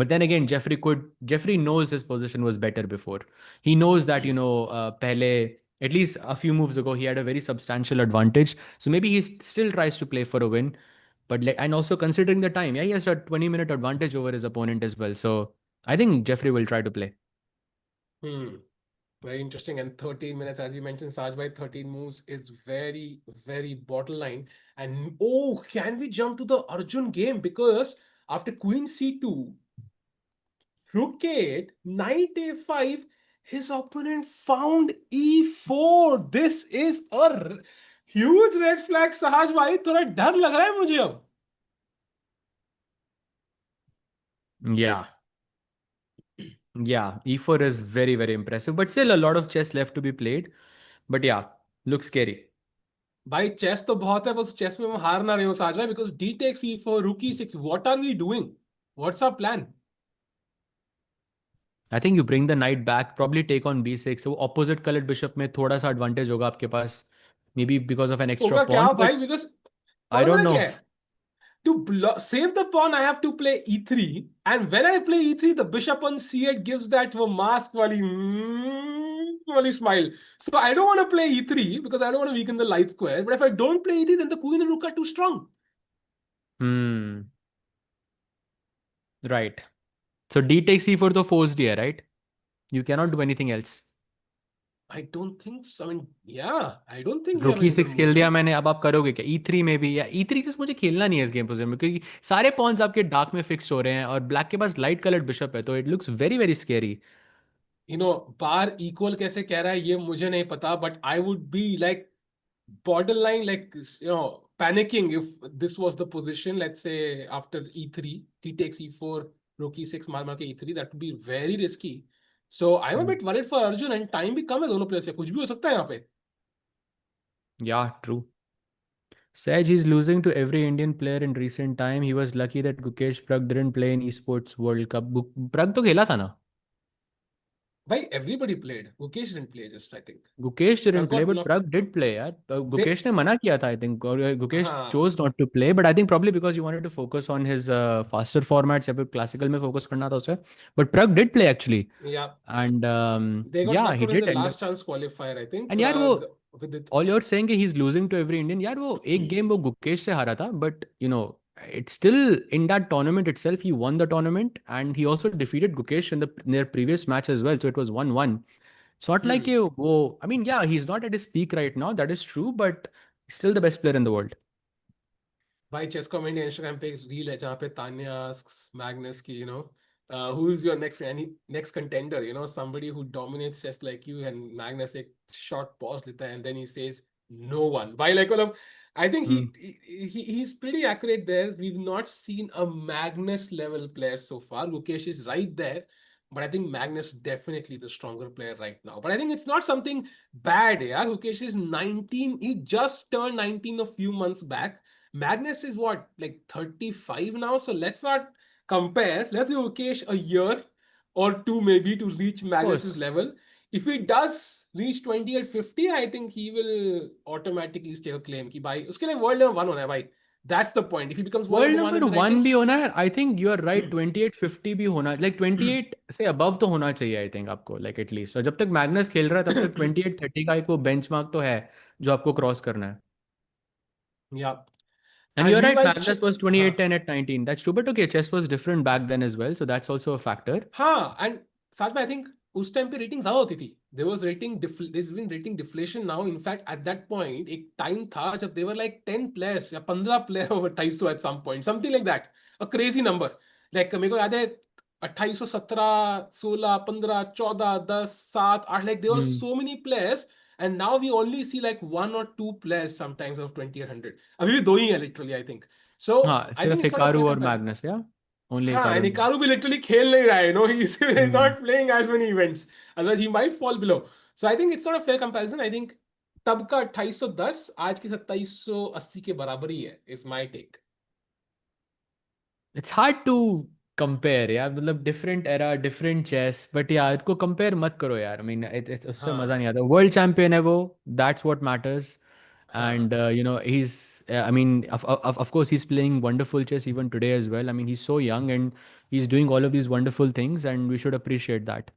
But then again, Jeffrey knows his position was better before. He knows that, pehle, at least a few moves ago, he had a very substantial advantage. So maybe he still tries to play for a win. But and also considering the time, yeah, he has a 20-minute advantage over his opponent as well. So I think Jeffrey will try to play. Hmm. Very interesting. And 13 minutes, as you mentioned, Saj by 13 moves is very, very borderline. And oh, can we jump to the Arjun game? Because after Queen C2, Rook 8, Knight A5, his opponent found E4. This is a huge red flag, Sahaj भाई. थोड़ा डर लग रहा है मुझे अब. Yeah. Yeah. E4 is very, very impressive. But still a lot of chess left to be played. But yeah, looks scary. भाई chess तो बहुत है, बस चेस में हम हार ना रहे हो साज भाई, because d takes e four rook e 6, what are we doing, what's our plan? I think you bring the knight back, probably take on B6, वो ऑपोजिट कलर्ड बिशप में थोड़ा सा एडवांटेज होगा आपके पास, maybe because of an extra होगा क्या pawn, but भाई? बिकॉज आई प्रॉब्लम डोंट है नो। क्या है, to save the pawn, I have to play e3, and when I play e3, the bishop on c8 gives that wo mask wali smile. So I don't want to play e3 because I don't want to weaken the light square. But if I don't play e3, then the queen and rook are too strong. Hmm, right. So D takes C4 तो forced ही है, right? You cannot do anything else. I don't think so. I mean, yeah, I don't think we रुक have any other E6 खेल move, दिया no? मैंने, अब आप करोगे क्या E3 में भी? या E3 तो मुझे खेलना नहीं है इस गेम पोजीशन में, क्योंकि सारे पॉन्स आपके डार्क में फिक्स हो रहे हैं और ब्लैक के पास लाइट कलर्ड बिशप है, तो it looks very very scary. Bar equal कैसे कह रहा है ये मुझे नहीं पता, but I would be like borderline, like, panicking if this was the position. Let's say after e3, t takes e4, rook e6, मार के e3, that would be very risky. So I'm a bit worried for Arjun, and time भी कम है दोनों players से, कुछ भी हो सकता है यहाँ पे. या true. Saj, he's losing to every Indian player in recent time. He was lucky that Gukesh Pragg didn't play in Esports World Cup. Pragg तो खेला था ना? भाई everybody played. Gukesh didn't play, just I think. Gukesh didn't Pragg play, got but knocked. Pragg did play यार। They, Gukesh ने मना किया था, I think, और Gukesh हाँ, chose not to play, but I think probably because he wanted to focus on his faster formats या फिर classical में focus करना था उसे। But Pragg did play actually, yeah, and they got yeah, knocked he out in did the end up। last chance qualifier, I think. And यार वो Pragg with it. all you're saying कि he's losing to every Indian, यार वो एक game वो गुकेश से हारा था, but it's still in that tournament itself he won the tournament, and he also defeated Gukesh in their previous match as well, so it was 1-1। It's not like Hmm. वो, I mean, yeah, he's not at his peak right now, that is true, but he's still the best player in the world। भाई चेसकॉम India Instagram पे एक reel है जहाँ पे Tanya asks Magnus की, who is your next contender, somebody who dominates chess like you, and Magnus एक short pause लेता है and then he says no one. Why, like, well, I think Hmm. he's pretty accurate there. We've not seen a Magnus level player so far. Gukesh is right there, but I think Magnus definitely the stronger player right now. But I think it's not something bad. Yeah, Gukesh is 19. He just turned 19 a few months back. Magnus is what, like 35 now? So let's not compare. Let's give Ukesh a year or two maybe to reach Of Magnus's course, level. If he does reach 20 or 50, I think he will automatically stake a claim कि भाई उसके लिए world number 1 होना है भाई. That's the point. If he becomes world world number 1 number in the one भी rankings, होना है, I think you are right, 28-50 भी होना, लाइक 28 से अबव तो होना चाहिए आई थिंक आपको, लाइक एटलीस्ट। और जब तक मैग्नस खेल रहा है तब तक 28-30 का एक वो बेंचमार्क तो है जो आपको क्रॉस करना है। yeah. And And you're right, meanwhile, Magnus was हाँ. 28-10 at 19. That's true, but okay, chess was different back then as well, so that's also a factor. हाँ, एंड साथ में आई थिंक उस टाइम पे रेटिंग ज्यादा होती थी. There was rating deflation now. In fact at that point एक time था जब देवर लाइक 10 प्लेयर्स या 15 player over 250 at some point, something like that, a crazy number. Like मेरे को याद है 2817, 16, 15, 14, 10, 7, 8, like there were Hmm. So many players. And now we only see like one और two players sometimes of 2800. अभी भी दो ही है लिटरली, आई think. सो हाँ, आई सिर्फ think it's not a Hikaru fair और कंपैरिजन. मैग्नस, या ओनली हाँ, हिकारू and and Hikaru भी literally खेल नहीं रहा है. He's Hmm. not playing as many events. Otherwise, he might fall below. So I think it's not a fair comparison. I think तब का 2810 आज की 2780 के बराबर ही है, is my take. It's hard to compare यार, मतलब different era, different chess, but यार इसको compare मत करो यार, I mean उससे मजा हाँ, नहीं आता। वर्ल्ड चैंपियन है वो, that's what matters। हाँ. And he's I mean of course he's playing wonderful chess even today as well, I mean he's so young and he's doing all of these wonderful things and we should appreciate that।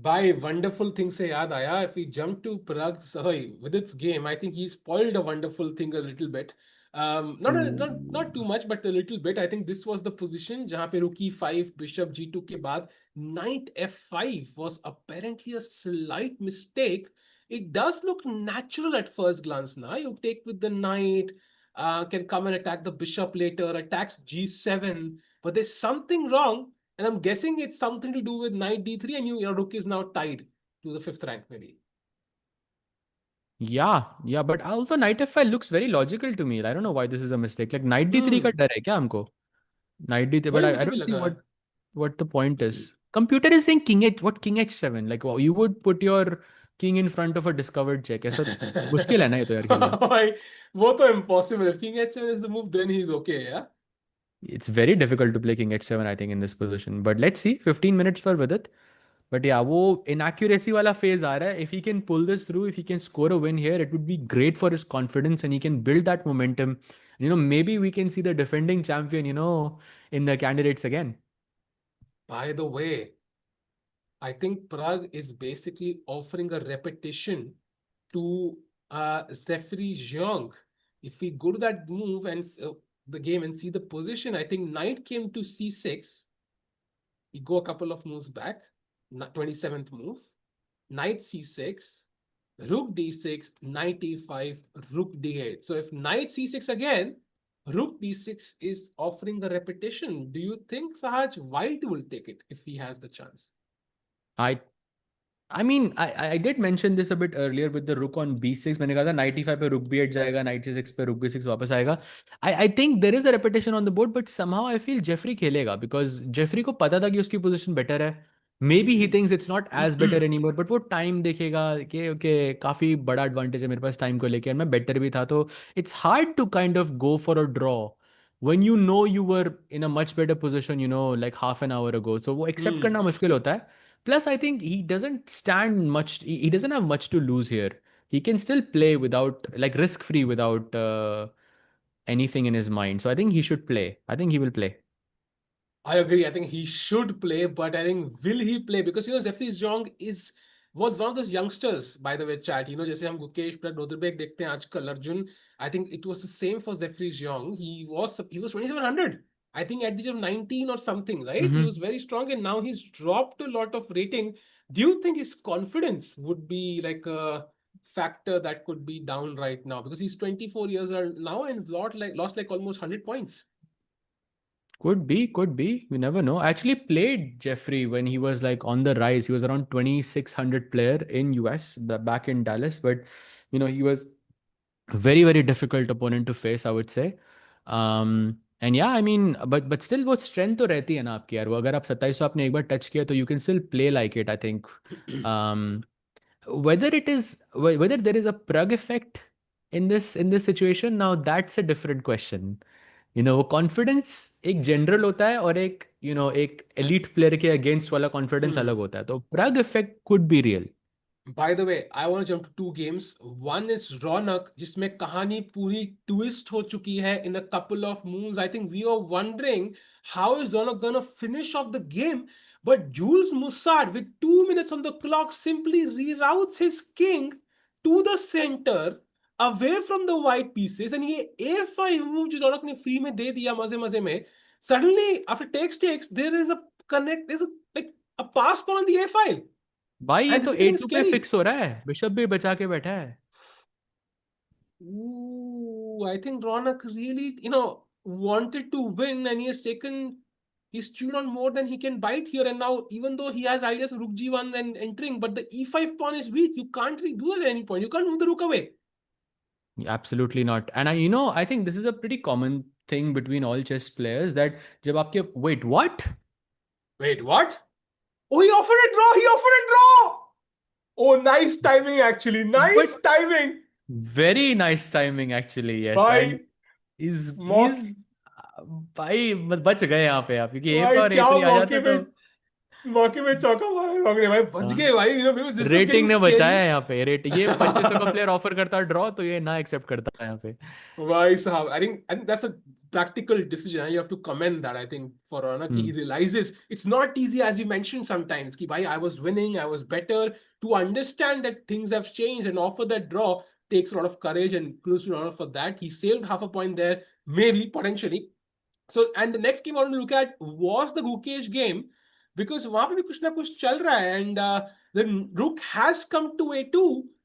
By wonderful thing से याद आया, if we jump to Pragg, sorry, with its game, I think he spoiled a wonderful thing a little bit. Not too much, but a little bit. I think this was the position जहाँ पे rook e5, bishop g2 के बाद knight f5 was apparently a slight mistake. It does look natural at first glance. Now you take with the knight, can come and attack the bishop later, attacks g7, but there's something wrong, and I'm guessing it's something to do with knight d3, and your rook is now tied to the fifth rank, maybe. Yeah, but also knight f5 looks very logical to me, I don't know why this is a mistake, like knight d3 का Hmm. डर है क्या हमको? Knight d3, but वही I मुझे भी don't लग see रहा है. what the point is. Computer is saying king h, what king h7, like, wow, you would put your king in front of a discovered check, ऐसा मुश्किल है ना ये तो यार खेलना. भाई वो तो इम्पॉसिबल है. King h seven is the move, then he is okay. Yeah It's very difficult to play king h7, I think, in this position. But let's see, 15 minutes for Vidit. But yeah, वो inaccuracy वाला phase आ रहा है. If he can pull this through, if he can score a win here, it would be great for his confidence and he can build that momentum. Maybe we can see the defending champion, in the candidates again. by the way, I think Prague is basically offering a repetition to Zefri Zhang. If we go to that move and the game and see the position, I think knight came to c6. We go a couple of moves back. 27th move. Knight c6, rook d6, knight e5, rook d8. So if knight c6 again, rook d6 is offering a repetition. Do you think Sahaj White will take it if he has the chance? I I mean, I did mention this a bit earlier with the rook on b6. मैंने कहा था knight e5 पे rook b8 जाएगा, knight c6 पे rook b6 वापस आएगा. I think there is a repetition on the board, but somehow I feel Jeffrey खेलेगा because Jeffrey को पता था कि उसकी position better है. Maybe he thinks it's not as better anymore, but वो time देखेगा कि okay काफी बड़ा advantage है मेरे पास time को लेके और मैं better भी था, तो it's hard to kind of go for a draw when you know you were in a much better position, like half an hour ago. So वो accept करना मुश्किल होता है. Plus, I think he doesn't stand much. He doesn't have much to lose here. He can still play without, like, risk free without anything in his mind. So I think he should play. I think he will play. I agree. I think he should play, but I think will he play? Because Jeffrey Jong was one of those youngsters, by the way, chat. जैसे हम गुकेश प्रग नोदरबेग देखते हैं आजकल Arjun. I think it was the same for Jeffrey Jong. He was 2700. I think at the age of 19 or something, right? He was very strong, and now he's dropped a lot of rating. Do you think his confidence would be like a factor that could be down right now? Because he's 24 years old now and lost like almost 100 points. Could be, could be. You never know. I actually played Jeffrey when he was like on the rise. He was around 2600 player in US, back in Dallas. But he was very, very difficult opponent to face, I would say. And yeah, I mean, but still वो strength तो रहती है ना आपकी यार. वो अगर आप 2700 आपने एक बार touch किया तो you can still play like it, I think. Um, whether there is a Pragg effect in this situation, now that's a different question. वो कॉन्फिडेंस एक जनरल होता है और एक एलीट प्लेयर के अगेंस्ट वाला कॉन्फिडेंस अलग होता है, तो Pragg effect could be real. By the way, I want to jump to two games. One is Ronak, जिसमें कहानी पूरी twist हो चुकी है in a couple of moves. I think we are wondering how is Ronak gonna finish off the game. But Jules Mussad, with 2 minutes on the clock, simply reroutes his king to the center, away from the white pieces. And ये A5 move जो Ronak ने free में दे दिया मजे मजे में. Suddenly, after takes, there is a connect. There's a pass pawn on the A file. भाई ये And तो this is getting A2 पे scary. फिक्स हो रहा है, बिशप भी बचा के बैठा है. Ooh, I think Ronak really, wanted to win, and he's chewed on more than he can bite here. And now, even though he has ideas of Rook G1 and entering, but the E5 pawn is weak. You can't really do that at any point. You can't move the Rook away. Absolutely not. And I think this is a pretty common thing between all chess players that जब आपके wait what? Wait, what? Oh, he offered a draw. He offered a draw. Oh, nice timing, actually. Nice timing. Very nice timing actually, yes. भाई And he's मौके भाई बच गए यहाँ पे आप, क्योंकि भाई A4 क्या A3 आ मौके जाता पे तो मौके पे चौका मारा भाई बच गए भाई because this was rating getting ने scary. बचाया यहाँ पे. ये 2500 का प्लेयर ऑफर करता ड्रॉ तो ये ना एक्सेप्ट करता है यहाँ पे. Why, Sahab? I think that's a practical decision. And you have to commend that. I think for Ronak, he realizes it's not easy, as you mentioned sometimes. Ki, bhai, I was winning, I was better. To understand that things have changed and offer that draw takes a lot of courage, and kudos to Ronak for that. He saved half a point there, maybe potentially. So, and the next game I want to look at was the Gukesh game, because वहां पे भी कुछ ना कुछ चल रहा है, and the rook has come to A2,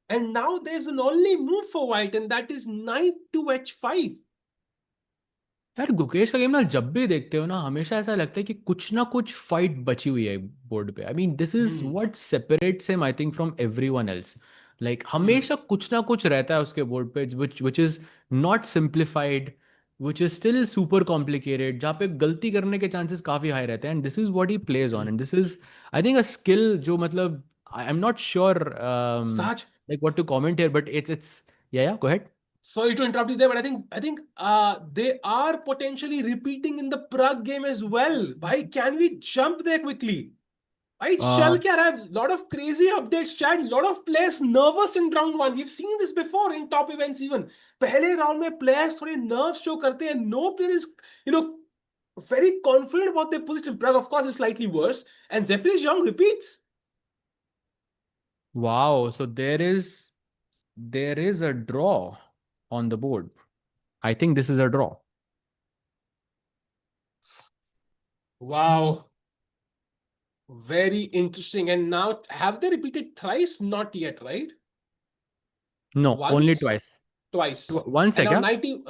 and now there's an only move for white, and that is knight to H5. यार गुकेश का गेम ना जब भी देखते हो ना हमेशा ऐसा लगता है कि कुछ ना कुछ फाइट बची हुई है बोर्ड पे. I mean this is what separates him I think from everyone else. Like हमेशा कुछ ना कुछ रहता है उसके बोर्ड पे which is not simplified, which is still super complicated, जहाँ पे गलती करने के चांसेस काफी हाई रहते हैं. And this is what he plays on, and this is I think a skill जो मतलब I'm not sure Saj, like what to comment here, but it's yeah, go ahead. sorry to interrupt you there, but I think they are potentially repeating in the Pragg game as well. Why can we jump there quickly? भाई चल Uh, क्या रहा है? Lot of crazy updates, chat. Lot of players nervous in round one. We've seen this before in top events even. पहले round में players थोड़े nerves show करते हैं. No player is, you know, very confident about their position. Pragg, of course, is slightly worse. And Zephyrus Young repeats. wow, so there is a draw on the board. I think this is a draw. Wow. Very interesting. And now, have they repeated thrice? Not yet, right? No, only Once, twice. twice. One And now second. 90,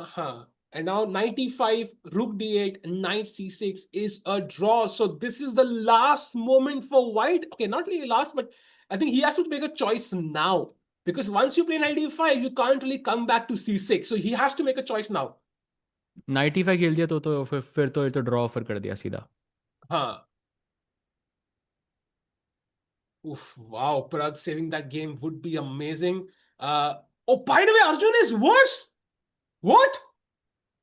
and now 95, Rook D8, Knight C6 is a draw. So this is the last moment for White. Okay, not really last, but I think he has to make a choice now. Because once you play 95, you can't really come back to C6. So he has to make a choice now. 95 खेल दिया तो फिर तो ये तो draw offer कर दिया सीधा. Huh. Oof, wow, Pragg saving that game would be amazing. Oh, by the way, Arjun is worse. What?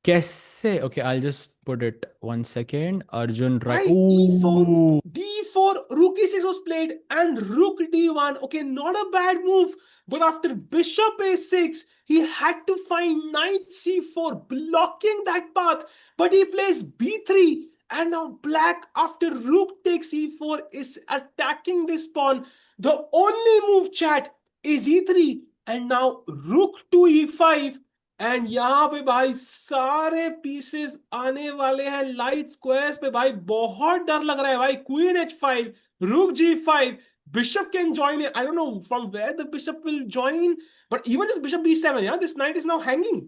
कैसे? Okay, I'll just put it 1 second. Arjun right. Why E4, Ooh. D4, Rook E6 was played, and Rook D1. Okay, not a bad move. But after Bishop A6, he had to find Knight C4, blocking that path. But he plays B3. And now Black, after Rook takes E4, is attacking this pawn. The only move, chat, is E3. And now Rook to E5. And यहां पे भाई सारे pieces आने वाले हैं light squares पे. भाई बहुत डर लग रहा है भाई. क्वीन H5, रूक G5, bishop can join it. I don't know from where the bishop will join, but even this bishop B7, yeah, this knight is now hanging.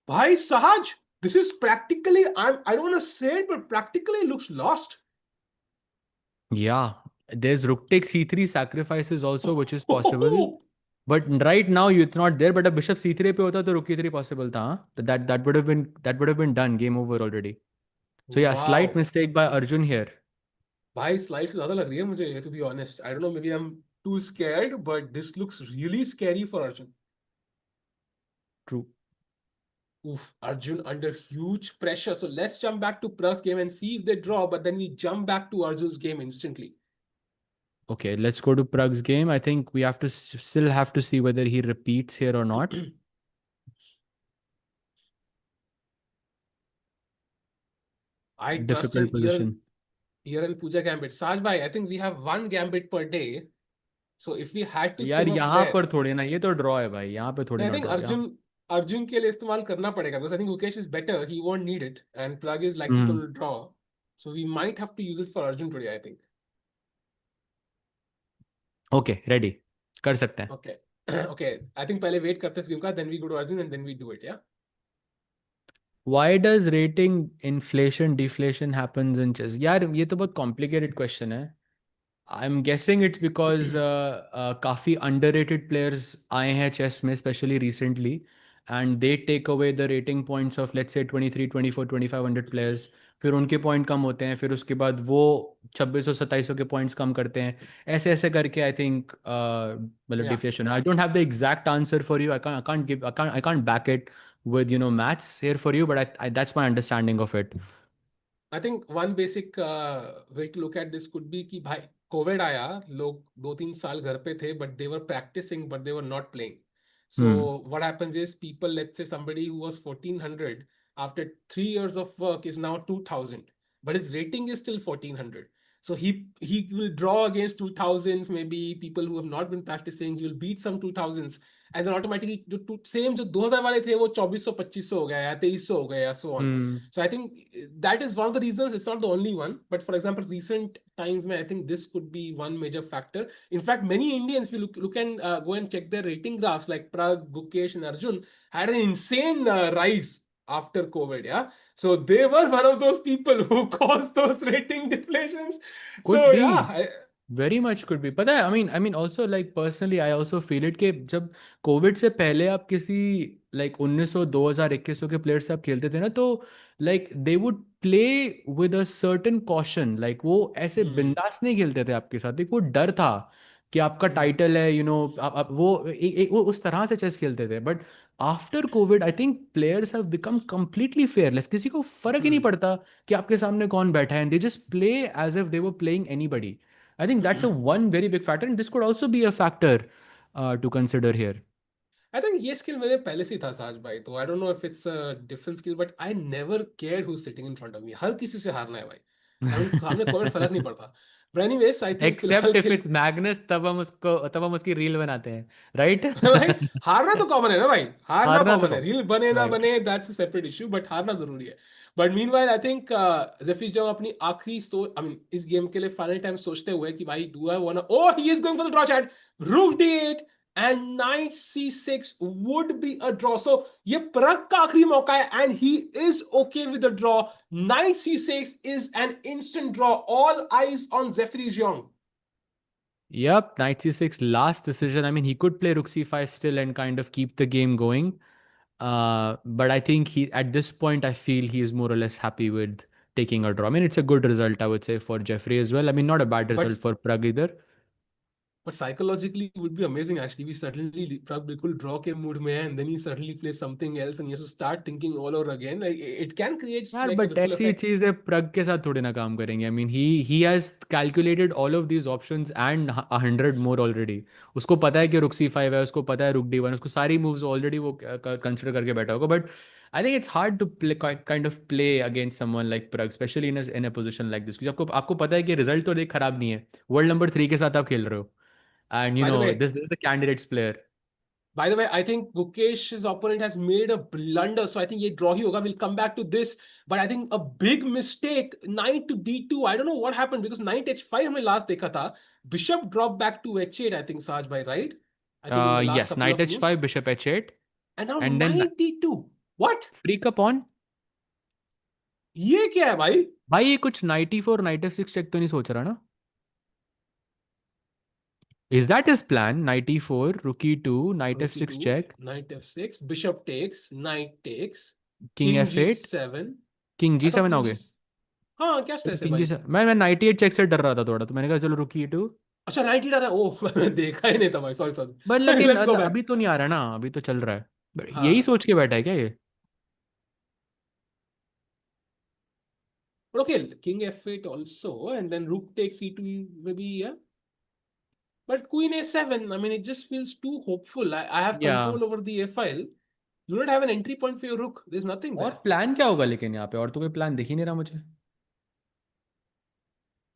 Bhai Sahaj, this is practically, I don't want to say it, but practically looks lost. Yeah, there's rook takes c3 sacrifices also, which is possible. But right now it's not there. But a bishop c3 पे होता तो rook e3 possible था. हाँ? That would have been done. Game over already. So yeah, slight Wow. mistake by Arjun here. भाई slide से ज्यादा लग रही है मुझे, to be honest. I don't know, maybe I'm too scared, but this looks really scary for Arjun. True. Oof, Arjun under huge pressure. So let's jump back to Pragg's game and see if they draw, but then we jump back to Arjun's game instantly. Okay, let's go to Pragg's game. I think we have to still have to see whether he repeats here or not. I trust Difficult in position. here and Puja Gambit. Saj bhai, I think we have one Gambit per day. So if we had to यार sim up यहाँ there, पर थोड़े ना, ये तो draw है भाई. यहाँ पे थोड़ी I ना think ड्रॉ. यहाँ. Arjun के लिए इस्तेमाल करना पड़ेगा, because I think Gukesh is better. He won't need it, and Pragg is likely Hmm. going to draw. So we might have to use it for Arjun today, I think. Okay, ready. कर सकते हैं. Okay. Okay. I think पहले wait करते हैं इस game का, then we go to Arjun and then we do it, yeah? Why does rating inflation deflation happens in chess? यार ये तो बहुत complicated question है. I'm guessing it's because काफी underrated players आए हैं chess में, especially recently, and they take away the rating points of let's say 23, 24, 2500 players. फिर उनके पॉइंट कम होते हैं, फिर उसके बाद वो 2600 2700 के पॉइंट्स कम करते हैं. ऐसे ऐसे करके आई थिंक मतलब Yeah. Deflation. I don't have the exact answer for you. I can't back it with maths here for you, but that's my understanding of it. I think one basic way to look at this could be कि भाई Covid आया, लोग 2-3 साल घर पे थे, but they were practicing, but they were not playing. So what happens is people, let's say somebody who was 1400 after 3 years of work is now 2000, but his rating is still 1400. So he will draw against 2000s, maybe people who have not been practicing, he will beat some 2000s, and then automatically जो same जो 2000 वाले थे वो 2400 2500 हो गया या 2300 हो गया या so on. So I think that is one of the reasons. It's not the only one, but for example, recent times, I think this could be one major factor. In fact, many Indians, if you look and go and check their rating graphs, like Pragg, Gukesh, and Arjun, had an insane rise after COVID. Yeah, so they were one of those people who caused those rating deflations. Could So be. yeah. Very much could be. पता है, I mean also like personally I also feel it कि जब Covid से पहले आप किसी like 1900 2000 2100 के player से आप खेलते थे ना, तो like they would play with a certain caution. Like वो ऐसे बिंदास नहीं खेलते थे आपके साथ. एक वो डर था कि आपका टाइटल है, आप वो उस तरह से चेस खेलते थे। But after Covid I think players have become completely fearless, किसी को फर्क ही नहीं हम्म पड़ता कि आपके सामने कौन बैठा है, they just play as if they were playing anybody. I think that's a one very big factor, and this could also be a factor to consider here. I think ये स्किल मेरे पहले से ही था साज भाई, तो I don't know if it's a different skill, but I never care who sitting in front of me. हर किसी से हारना है भाई, आई मीन सामने कौन, फर्क नहीं पड़ता। बट एनीवेज आई थिंक फिलहाल एक्सेप्ट के इफ लिए इट्स मैग्नस, तब हम उसकी रील बनाते हैं, राइट? भाई हारना तो कॉमन है ना भाई, हारना हारना तो कॉमन है, रील बने ना राइट। बने that's a separate issue, but हारना जरूरी है। But meanwhile I think Jeffery जब अपनी आखिरी आई मीन इस गेम के लिए फाइनल टाइम सोचते हुए कि भाई do I want, oh he is going for the draw chat, rook d8 and knight c6 would be a draw. So ये प्रग का आखिरी मौका है and he is okay with the draw. Knight c6 is an instant draw, all eyes on Jeffery Xiong. Yep, knight c6, last decision. I mean, he could play rook c5 still and kind of keep the game going. But I think at this point, I feel he is more or less happy with taking a draw. I mean, it's a good result, I would say, for Jeffrey as well. I mean, not a bad but result for Pragg either. But psychologically, it would be amazing actually. We suddenly probably could draw के mood में है, and then he suddenly plays something else, and he has to start thinking all over again. Like it can create यार like a but ripple ऐसी effect. चीज़ है, प्रग के साथ थोड़ी ना काम करेंगे। आई mean he has calculated all of these options and 100 more already. उसको पता है कि रुक c5 है, उसको पता है रुक d1, उसको सारी मूव्स ऑलरेडी वो कंसिडर करके बैठा होगा। But I think it's hard to play kind of play against someone like Pragg, specially in a position like this, क्योंकि आपको आपको पता है कि रिजल्ट तो देख खराब नहीं है, वर्ल्ड नंबर 3 के साथ आप खेल रहे हो, and By the this is the candidates player. way, I think Gukesh's opponent has made a blunder, so I think ये draw ही होगा. We'll come back to this, but I think a big mistake. Knight to d2. I don't know what happened because knight h5 हमने last देखा था. Bishop dropped back to h8. I think Saj bhai, right? I think in the last Yes, couple knight of moves, h5, bishop h8, and now and then knight d2. What? free का pawn। ये क्या है भाई? भाई ये कुछ night e4 night f6 check तो नहीं सोच रहा ना? Is that his plan? Knight e4, rook e2, knight Rook f6 e2, check, knight f6, bishop takes, knight takes, king king f8, g7. king I thought g7 king हो g, गए। हाँ क्या चलो स्ट्रेस है king भाई? g7, मैं knight e8 check से डर रहा था थोड़ा, तो मैंने कहा चलो rook e2। अच्छा नाइट ही डाला, ओह मैंने देखा ही नहीं था भाई, सॉरी बट सॉरी। लेकिन लेट्स गो बैक। अभी तो नहीं आ रहा ना, अभी तो चल रहा है। But यही हाँ, सोच के बैठा है क्या ये? but okay, king f8 also, and then rook takes e2 maybe, yeah. But queen a7, I mean, it just feels too hopeful. I have या control over the a file. You don't have an entry point for your rook. There's nothing और there. Plan क्या होगा लेकिन यहाँ पे, और तो कोई प्लान दिख ही नहीं रहा मुझे।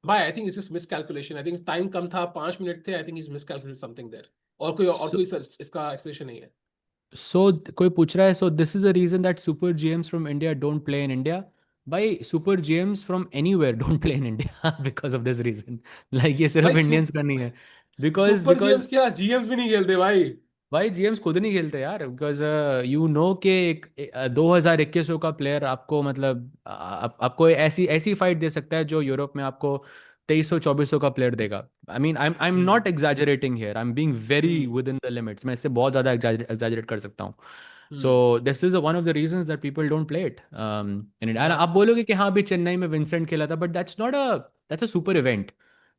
Bye. I think it's just miscalculation. I think time कम था, 5 मिनट थे. I think he's miscalculated something there. और So, कोई इसका एक्सप्लेनेशन नहीं है। कोई पूछ रहा है, so this is a reason that super GMs from India don't play in India. भाई super GMs from anywhere don't play in India because of this reason. Like ये भाई सिर्फ इंडियंस का नहीं है, बिकॉज सुपर बिकॉज जीएम्स क्या, जीएम्स भी नहीं खेलते भाई। भाई जीएम्स खुद नहीं खेलते यार, बिकॉज यू नो के 2021 का प्लेयर आपको मतलब आपको ऐसी ऐसी फाइट दे सकता है जो यूरोप में आपको 2300 2400 का प्लेयर देगा। I am hmm not exaggerating here, I am being very hmm within the limits, मैं इससे बहुत ज़्यादा एग्जैजरेट कर सकता हूँ। So hmm this is one of the reasons that people don't play it in India. But आप बोलोगे कि हाँ अभी चेन्नई में विंसेंट खेला था, but that's a super event.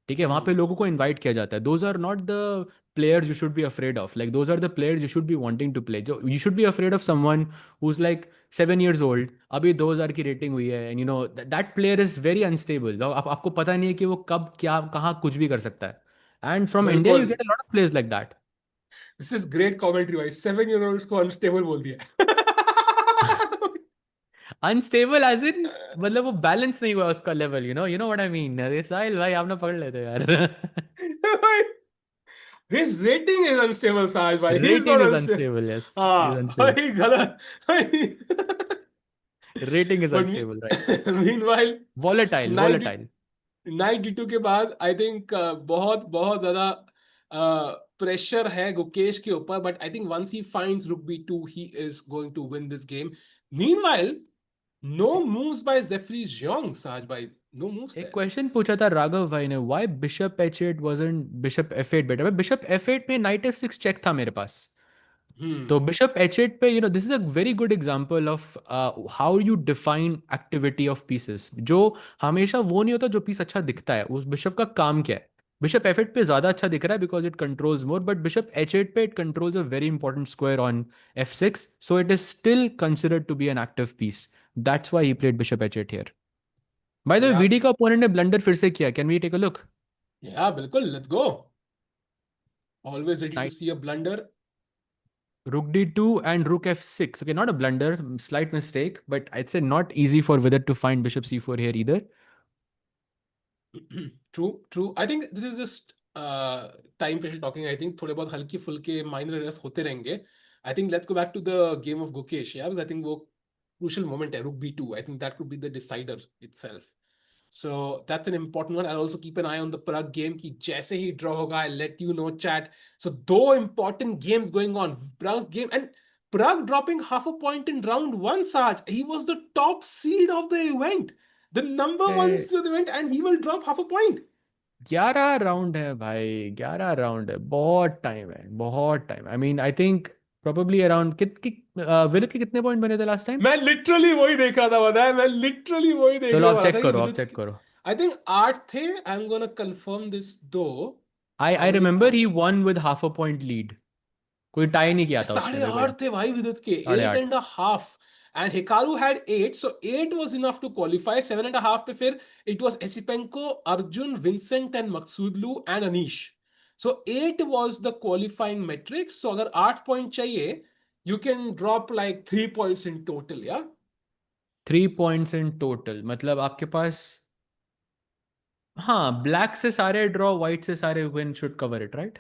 ठीक है, वहां पे लोगों को इनवाइट किया जाता है, those are not the players you should be afraid of, like those are the players you should be wanting to play, you should be afraid of someone who's like 7 years old, अभी 2000 की rating हुई है, and you know that player is very unstable। आपको पता नहीं है कि वो कब क्या कहाँ कुछ भी कर सकता है, and from India you बिल्कुल। get a lot of players like that। This is great commentary भाई, 7 year olds को अनस्टेबल बोल दिया। अनस्टेबल एज इन मतलब वो बैलेंस नहीं हुआ उसका level, you know what I mean। अरे साहिल भाई आप ना पकड़ लेते यार। His rating is unstable, Saj bhai. He is rating not is unstable. Unstable, yes is हाँ अनस्टेबल, भाई गलत भाई। Rating is But unstable, right. meanwhile, volatile night volatile. Night D2 के बाद आई थिंक बहुत बहुत ज्यादा प्रेशर है गुकेश के ऊपर, but I think once he finds rook B2 he is going to win this game. Meanwhile, no moves by Jeffrey Young, Saj bhai. No moves एक there. Question पूछा था राघव भाई ने, why bishop h eight wasn't bishop f eight better. भाई bishop f eight में knight F6 check था मेरे पास, तो Hmm. बिशप एच8 पे this is a very good example of how you define activity of pieces. जो हमेशा वो नहीं होता जो पीस अच्छा दिखता है, उस बिशप का काम क्या है। Bishop f8 पे ज्यादा अच्छा दिख रहा है because it controls more, but bishop h8 पे it controls a very important square on f6, so it is still considered to be an active piece. That's why he played bishop h8 here. By the way, Yeah, VD का opponent ने blunder फिर से किया. Can we take a look? yeah, बिल्कुल, let's go. Always ready to Knight, see a blunder. rook d2 and rook f6. Okay, not a blunder, slight mistake, but I'd say not easy for Vidit to find bishop c4 here either. True. I think this is just time pressure talking. I think थोड़े बहुत हल्के फुल्के minor errors होते रहेंगे. I think let's go back to the game of Gukesh. Yeah, because I think वो crucial moment है. Rook b2. I think that could be the decider itself. So that's an important one. I'll also keep an eye on the Pragg game कि जैसे ही draw होगा, I'll let you know, chat. So दो important games going on. Pragg's game and Pragg dropping half a point in round one, Saj. He was the top seed of the event. The number one Eh, seed of the event and he will drop half a point. 11 round है भाई, 11 round है, बहुत time है, बहुत time. I mean I think probably around विदित के कितने point बने थे लास्ट टाइम? मैं लिटरली वही देख रहा था, बताया, मैं लिटरली वही चलो देखने आप वाला था चेक कि करो, आप विदित चेक करो. आई थिंक 8 थे. I am gonna confirm this though. I how many remember he points? One with half a point lead. कोई टाई नहीं किया था उसने, साढ़े मेरे को आठ थे भाई विदित के. साढ़े एट आठ and half. And Hikaru had 8, so 8 was enough to qualify. 7.5 पे फिर it was Esipenko, Arjun, Vincent and Maksudlu and Anish. So 8 was the qualifying metric. So अगर 8 पॉइंट चाहिए, you can drop like 3 points in total. Yeah. 3 points in total, मतलब आपके पास, हाँ, black से सारे draw, white से सारे win should cover it, right?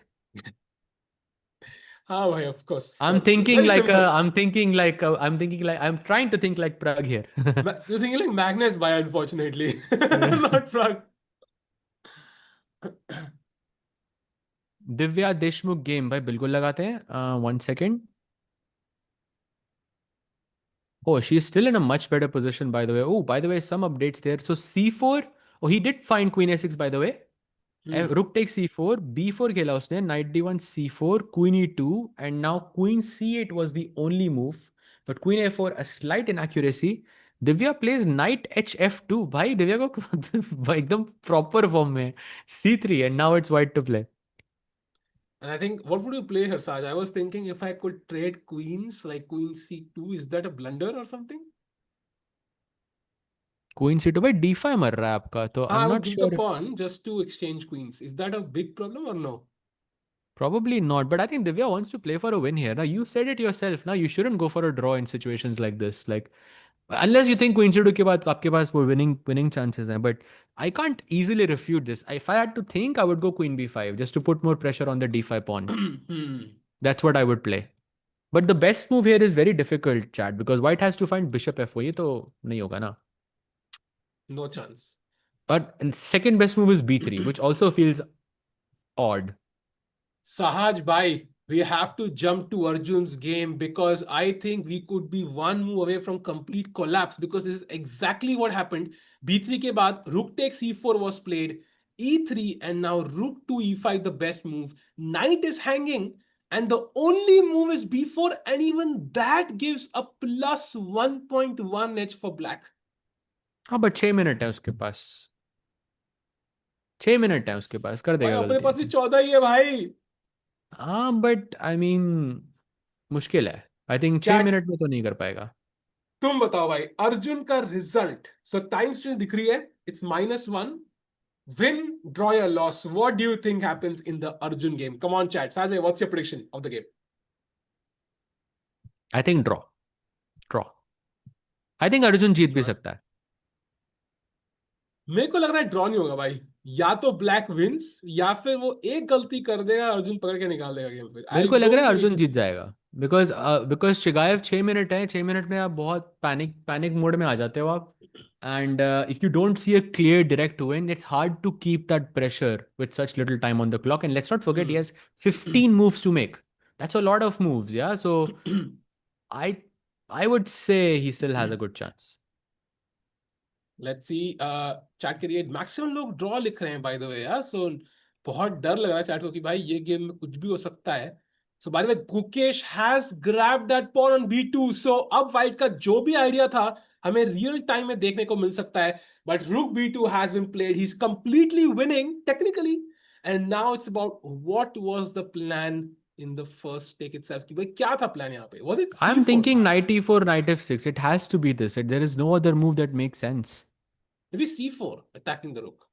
हाँ भाई, of course, of I'm course. thinking Very like simple. I'm trying to think like Pragg here. You're thinking like Magnus by unfortunately. Not Pragg. Divya Deshmukh game भाई बिल्कुल लगाते हैं. 1 second. Oh, she's still in a much better position, by the way. Oh, by the way, some updates there. So c4. Oh, he did find queen a6, by the way. Rook takes c4, b4 खेला उसने, knight d1, c4, queen e2, and now queen c8 was the only move. But queen a4, a slight inaccuracy. Divya plays knight hf2. भाई दिव्या को एकदम proper form में c3, and now it's white to play. And I think, what would you play here, Saj? I was thinking if I could trade queens, like queen c2, is that a blunder or something? Queen c2 भाई d5 मर रहा है आपका, तो I I'm would not give the sure if pawn just to exchange queens. Is that a big problem or no? probably not. But I think Divya wants to play for a win here. Now you said it yourself. Now you shouldn't go for a draw in situations like this. Like unless you think queen c2 के बाद आपके पास वो winning chances हैं. But I can't easily refute this. If I had to think, I would go queen b5 just to put more pressure on the d5 pawn. That's what I would play. But the best move here is very difficult, Chad, because white has to find bishop f4. ये तो नहीं होगा ना. No chance. But second best move is b3, which also feels odd. Sahaj bhai, we have to jump to Arjun's game because I think we could be one move away from complete collapse, because this is exactly what happened. B3 के बाद rook takes e4 was played, e3, and now rook to e5 the best move. Knight is hanging and the only move is b4, and even that gives a plus 1.1 edge for black. हाँ, but 6 minute है उसके पास. 6 minute है उसके पास, कर भाई देगा अपने पास भी गलती. 14 ही है भाई. हाँ बट आई मीन मुश्किल है. आई थिंक छह चैट, मिनट में तो नहीं कर पाएगा. तुम बताओ भाई अर्जुन का रिजल्ट. सो टाइम स्ट्रेंथ दिख रही है, it's -1. Win, draw or loss. What do you think happens in the Arjun game? Come on, chat. Sajay, what's your prediction of the game? I think draw. Draw. I think Arjun जीत भी Draw. सकता है. मेरे को लग रहा है draw नहीं होगा भाई. या तो ब्लैक विंस या फिर वो एक गलती कर देगा, अर्जुन पकड़ के निकाल देगा गेम. फिर मेरे आई को लग रहा डोंट है थिंक अर्जुन जीत जाएगा. बिकॉज बिकॉज शिगायव 6 मिनट है. 6 मिनट में आप बहुत पैनिक मोड में आ जाते हो आप. And if you don't see a clear direct win, it's hard to keep that pressure with such little time on the clock. And let's not forget he has 15 moves to make. That's a lot of moves, yeah. So I I would say he still has a good chance. Let's see. Chat करिए. Maximum लोग draw लिख रहे हैं bye the वे यार. सो बहुत डर लग रहा है चैट को कि भाई ये गेम में कुछ भी हो सकता है. So by the way Gukesh has grabbed that pawn on b2. So अब वाइट का जो भी आइडिया था हमें रियल टाइम में देखने को मिल सकता है. But rook b2 has been played. He is completely winning technically. And now it's about what was the plan in the first take itself. कि भाई क्या था plan यहाँ पे? Was it I'm C4? thinking knight e4, knight f6. It has to be this. There is no other move that makes sense. Maybe C4, attacking the rook.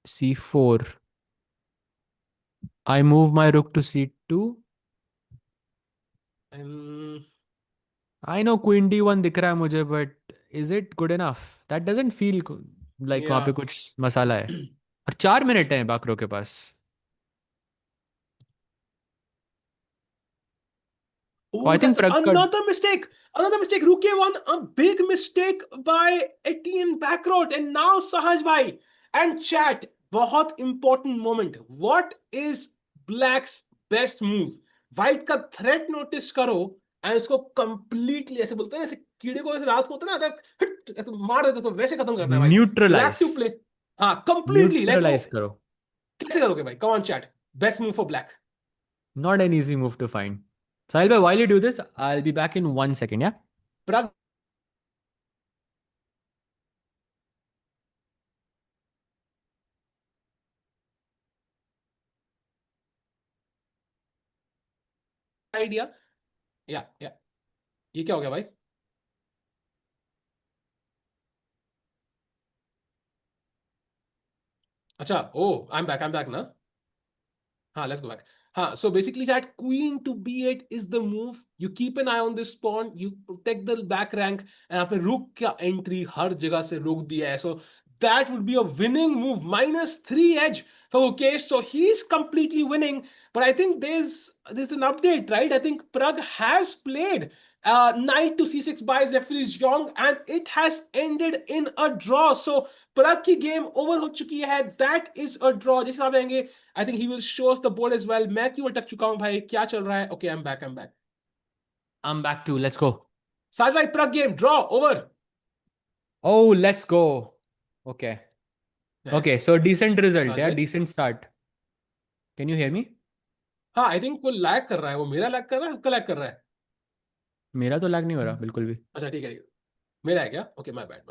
c4. I move my rook to c2. And I know queen d1 दिख रहा है मुझे, but is it good enough? That doesn't feel like वहाँ पे yeah. कुछ मसाला है. और 4 minute हैं बाकरो के पास. Oh, Oh, I think that's Pragg का another mistake. Another mistake. Ruke won a big mistake by Etien Bakrot. And now Sahaj bhai and chat. बहुत important moment. What is Black's best move? White का threat notice करो and इसको completely ऐसे बोलते हैं ऐसे कीड़े को ऐसे रात को होता है ना हिट ऐसे मार देते तो वैसे खत्म करना है भाई. Black neutralize. to play. हाँ completely like वो Neutralize करो. कैसे करोगे भाई? Come on chat. Best move for Black. Not an easy move to find. Sahil bhai, while you do this, I'll be back in 1 second, yeah? Pragg idea. Yeah. ये क्या हो गया भाई? अच्छा, oh, I'm back ना. हाँ, let's go back. हाँ, so basically that queen to b8 is the move. You keep an eye on this pawn, you protect the back rank, and आपने rook का entry हर जगह से रोक दिया है. So that would be a winning move. -3 edge for Gukesh. So he's completely winning. But I think there's an update, right? I think Pragg has played knight to c6 by Zephyr Young, and it has ended in a draw. So Pragg की game over हो चुकी है. That is a draw. जिस हिसाब से आएंगे, I think he will show us the board as well. मैं क्यों अटक चुका हूं भाई? क्या चल रहा है? Okay, I'm back. I'm back too. Let's go. साज भाई, Pragg game draw over. Oh, let's go. Okay. Okay, so decent result, साज yeah, भाई, decent start. Can you hear me? हाँ, I think वो लैग कर रहा है. वो मेरा लैग कर रहा है, आपका लैग कर रहा है? मेरा तो लैग नहीं हो रहा बिल्कुल भी. अच्छा ठीक है, मेरा है क्या? Okay, my bad.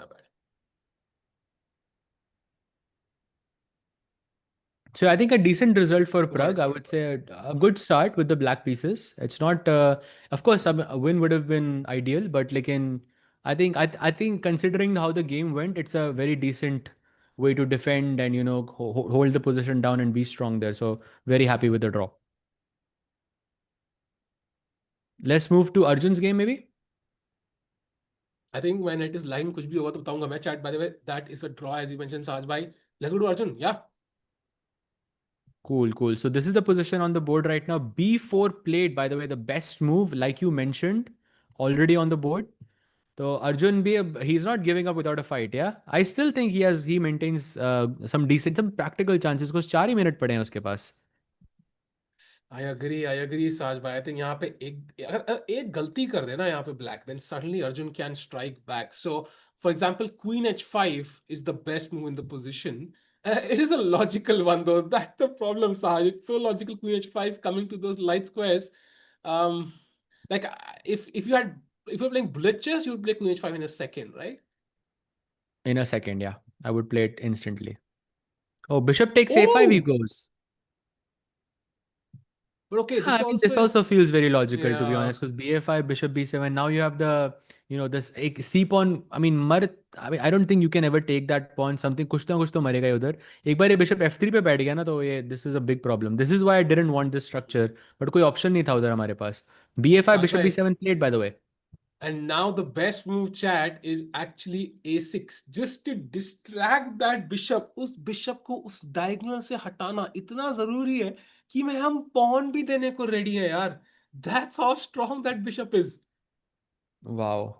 So I think a decent result for Got Pragg. it. I would say a good start with the black pieces. It's not, of course, a win would have been ideal, but like I think considering how the game went, it's a very decent way to defend and hold the position down and be strong there. So very happy with the draw. Let's move to Arjun's game maybe. I think when it is line कुछ भी होगा तो बताऊंगा मैं. Chat, by the way, that is a draw as you mentioned, Saj bhai. Let's go to Arjun. Yeah. Cool. So this is the position on the board right now. B4 played, by the way, the best move, like you mentioned, already on the board. So Arjun he's not giving up without a fight, yeah. I still think he maintains some practical chances because 4 he minute पड़े हैं उसके पास. I agree, Saj bhai. I think यहाँ पे अगर एक गलती कर देना यहाँ पे Black, then suddenly Arjun can strike back. So, for example, Queen h5 is the best move in the position. It is a logical one though. That's the problem, Saj. It's so logical. Queen h5 coming to those light squares. Um, like if you're playing bullet chess, you would play Queen h5 in a second, right? In a second, yeah. I would play it instantly. Oh, bishop takes a5, he Oh, goes. but okay, Yeah, this I mean, also this also feels very is, logical to be yeah. honest, because ba5, bishop b7. Now you have this c pawn. I mean, I don't think you can ever take that pawn. Something कुछ तो मरेगा ही उधर. एक बार ये bishop f3 पे बैठ गया ना तो ये this is a big problem. This is why I didn't want this structure. But कोई option नहीं था उधर हमारे पास. ba5, Saj bishop bhai, b7 played by the way. and now the best move, chat, is actually a6, just to distract that bishop. उस bishop को उस diagonal से हटाना इतना जरूरी है कि मैं हम pawn भी देने को ready है यार. That's how strong that bishop is. Wow.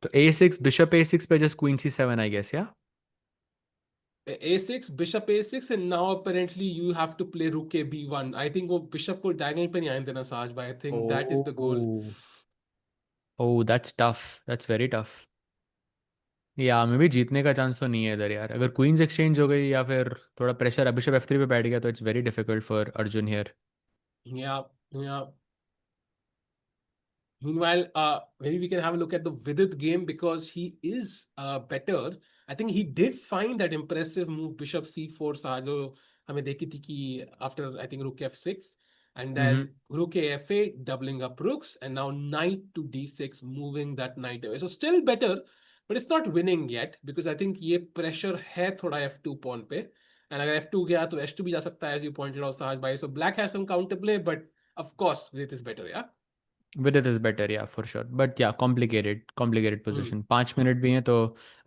तो a6, bishop a6 पे just queen c7 I guess, yeah. a6, bishop a6, and now apparently you have to play rook a b1. I think वो bishop को diagonal पे नहीं आने देना, Saj bhai. I think that is the goal. Oh. Oh, that's tough. That's very tough. या मे भी जीतने का चांस तो नहीं है इधर यार. अगर क्वींस एक्सचेंज हो गई या फिर थोड़ा प्रेशर बिशप f3 पे बैठ गया तो it's very difficult for Arjun here. Yeah. Meanwhile, maybe we can have a look at the Vidit game because he is better. I think he did find that impressive move bishop c4 सा जो हमें देखी थी कि after I think rook f6 and then rook a f8 doubling up rooks and now knight to d6 moving that knight away. So still better, but it's not winning yet because I think ये pressure है थोड़ा f2 pawn पे, and अगर f2 गया तो h2 भी जा सकता है as you pointed out Sahaj bhai. So black has some counterplay, but of course Vidit is better, yeah. Vidit is better, yeah, for sure. But yeah, complicated Hmm. position. 5 minute भी हैं तो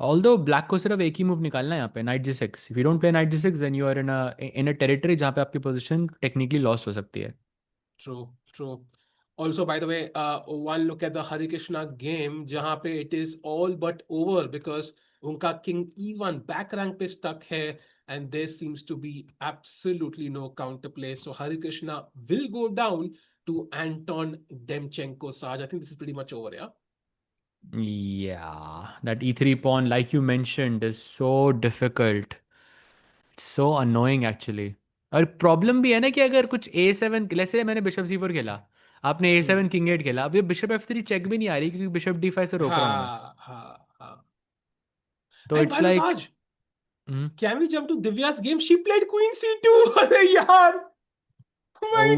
although black को सिर्फ एक ही move निकालना है यहाँ पे, knight g6. If you don't play knight g6, then you are in a territory जहाँ पे आपकी position technically lost हो सकती है. True, true. Also, by the way, one look at the Hari Krishna game, जहाँ पे it is all but over because उनका king e1 back rank पे stuck है and there seems to be absolutely no counterplay. So Hari Krishna will go down to Anton Demchenko. Saj, I think this is pretty much over, yeah? Yeah, that e3 pawn, like you mentioned, is so difficult. It's so annoying actually. और problem भी है ना कि अगर कुछ a7, जैसे मैंने bishop c4 खेला, आपने Hmm. a7 किंग 8 खेला, अब ये बिशप f3 चेक भी नहीं आ रही क्योंकि बिशप d5 से रोक रहा हूँ मैं. हाँ, हाँ, हाँ. तो And it's by the way, like Saj, can we jump to Divya's game? She played Queen C2. अरे यार, भाई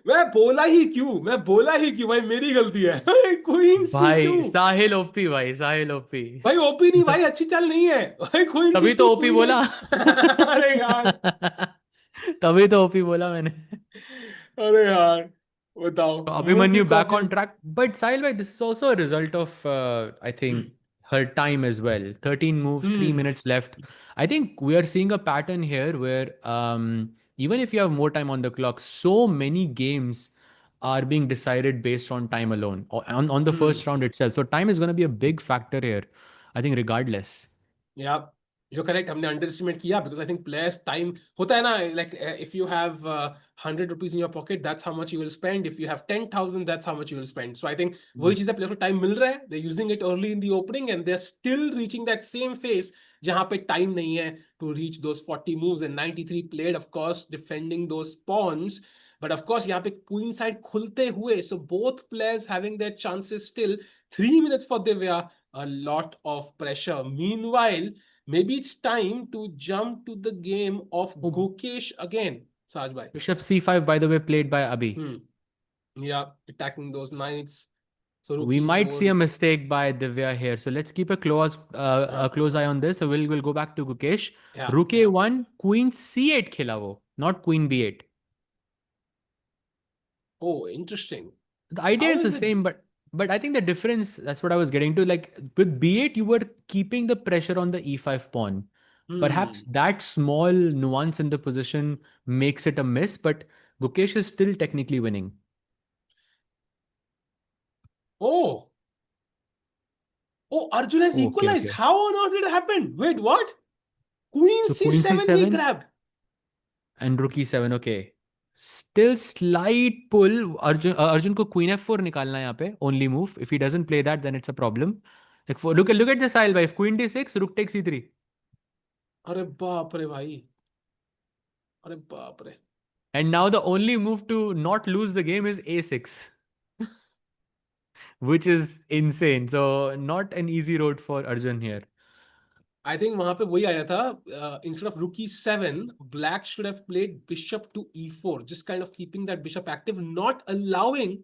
मैं बोला ही क्यों भाई, मेरी गलती है. Queen c two. भाई साहिल ओपी, भाई साहिल ओपी. भाई ओपी नहीं भाई, अच्छी चाल नहीं है भाई. क्वीन सी तभी टू तो ओपी क्वीन बोला. एस. अरे यार, तभी तो ओपी बोला मैंने. अरे यार, बताओ. Move Abhimanyu pick off back on him. track. But Sahil bhai, this is also a result of, I think, her time as well. 13 moves, 3 minutes left. I think we are seeing a pattern here where even if you have more time on the clock, so many games are being decided based on time alone, on the first round itself. So time is going to be a big factor here, I think, regardless. या जो correct हमने underestimate किया because I think players time होता है ना, like if you have 100 rupees in your pocket that's how much you will spend, if you have 10,000 that's how much you will spend. So I think वही चीज है, player को time मिल रहा है, they using it early in the opening and they are still reaching that same phase जहां पे time नहीं है to reach those 40 moves and 93 played of course defending those pawns. But of course यहाँ पे queen side खुलते हुए, so both players having their chances still. 3 minutes for Divya, a lot of pressure. Meanwhile, maybe it's time to jump to the game of Oh, Gukesh again, Saj bhai. Bishop c5, by the way, played by Abhi. Yeah, attacking those knights. So rook We might see e4. a mistake by Divya here. So let's keep a close eye on this. So we'll go back to Gukesh. Yeah, Rook yeah. a1, Queen c8 खेला वो, not Queen b8. Oh, interesting. The idea How is the is it? same, but I think the difference, that's what I was getting to. Like with b8, you were keeping the pressure on the e5 pawn. Perhaps that small nuance in the position makes it a miss, but Gukesh is still technically winning. Oh. Oh, Arjun has Okay, equalized. okay. How on earth did it happen? Wait, what? Queen So Queen c7 he c7 grabbed. and Rook e7. Okay. Still slight pull. Arjun को Queen f4 निकालना है यहाँ पे. Only move. If he doesn't play that, then it's a problem. Like look at the style, by Queen d6, Rook takes e3. अरे बाप रे भाई. अरे बाप रे. And now the only move to not lose the game is a6, which is insane. So not an easy road for Arjun here. I think वहां पे वही आया था. Instead of rook e7, black should have played bishop to e4, just kind of keeping that bishop active, not allowing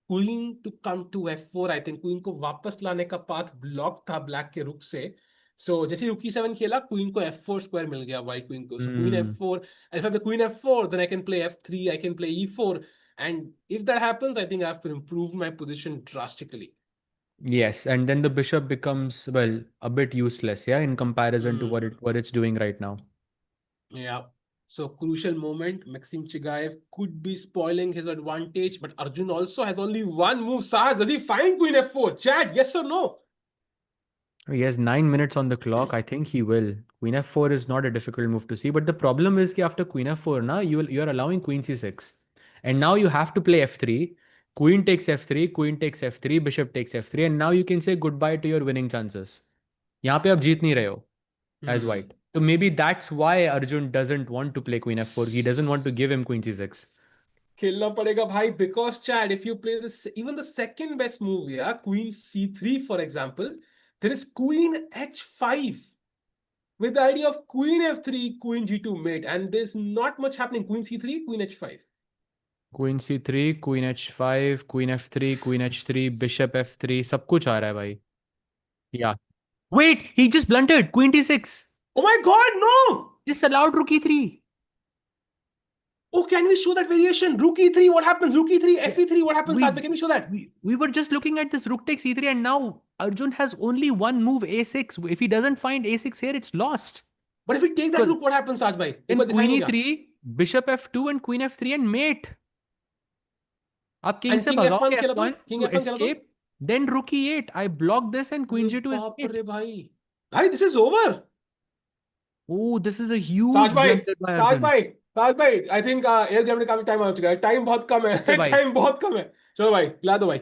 queen to come to f4. I think queen को वापस लाने का path block था black के रुक से. So जैसे rook e7 खेला, queen को f4 square मिल गया white queen को. So queen f4, and if I play queen f4, then I can play f3, I can play e4, and if that happens, I think I have to improve my position drastically. Yes, and then the bishop becomes, well, a bit useless, yeah, in comparison to what it's doing right now. Yeah. So crucial moment. Maxim Chigaev could be spoiling his advantage, but Arjun also has only one move. Saj, does he find Queen F4? Chad, yes or no? He has 9 minutes on the clock. I think he will. Queen f4 is not a difficult move to see, but the problem is that after Queen f4, now you're allowing Queen c6, and now you have to play f3. Queen takes f3, Queen takes f3, Bishop takes f3, and now you can say goodbye to your winning chances. यहाँ पे आप जीत नहीं रहे हो as white. So maybe that's why Arjun doesn't want to play Queen f4. He doesn't want to give him Queen c6. खेलना पड़ेगा भाई, because Chad, if you play this, even the second best move, yeah, Queen c3 for example, there is Queen h5. with the idea of queen f3, queen g2 mate, and there's not much happening. Queen c3, queen h5. Queen c3, queen h5, queen f3, queen h3, bishop f3, सब कुछ आ रहा है भाई. या wait, he just blundered queen t6. Oh my God, no! Just allowed rook e3. Oh, can we show that variation? Rook e3, what happens? Rook e3, fe3, what happens? We, Sajbhai, can we show that? we were just looking at this rook takes e3, and now Arjun has only one move, a6. If he doesn't find a6 here, it's lost. But if we take that Because rook, what happens, Sajbhai? then queen e3, bishop f2, and queen f3 and mate. आप king And से king f1 भगाओगे खेला तो? f1 King to f1 खेला तो? escape. Then rook e8. I block this and queen g2 is बाप mate. रे भाई. Bhai, this is over. Oh, this is a huge Sajbhai, blunder by Arjun. Sajbhai, I think air game में काफी time आ चुका है. Time बहुत कम है. Okay, भाई. टाइम बहुत कम है. चलो भाई, हिला दो भाई.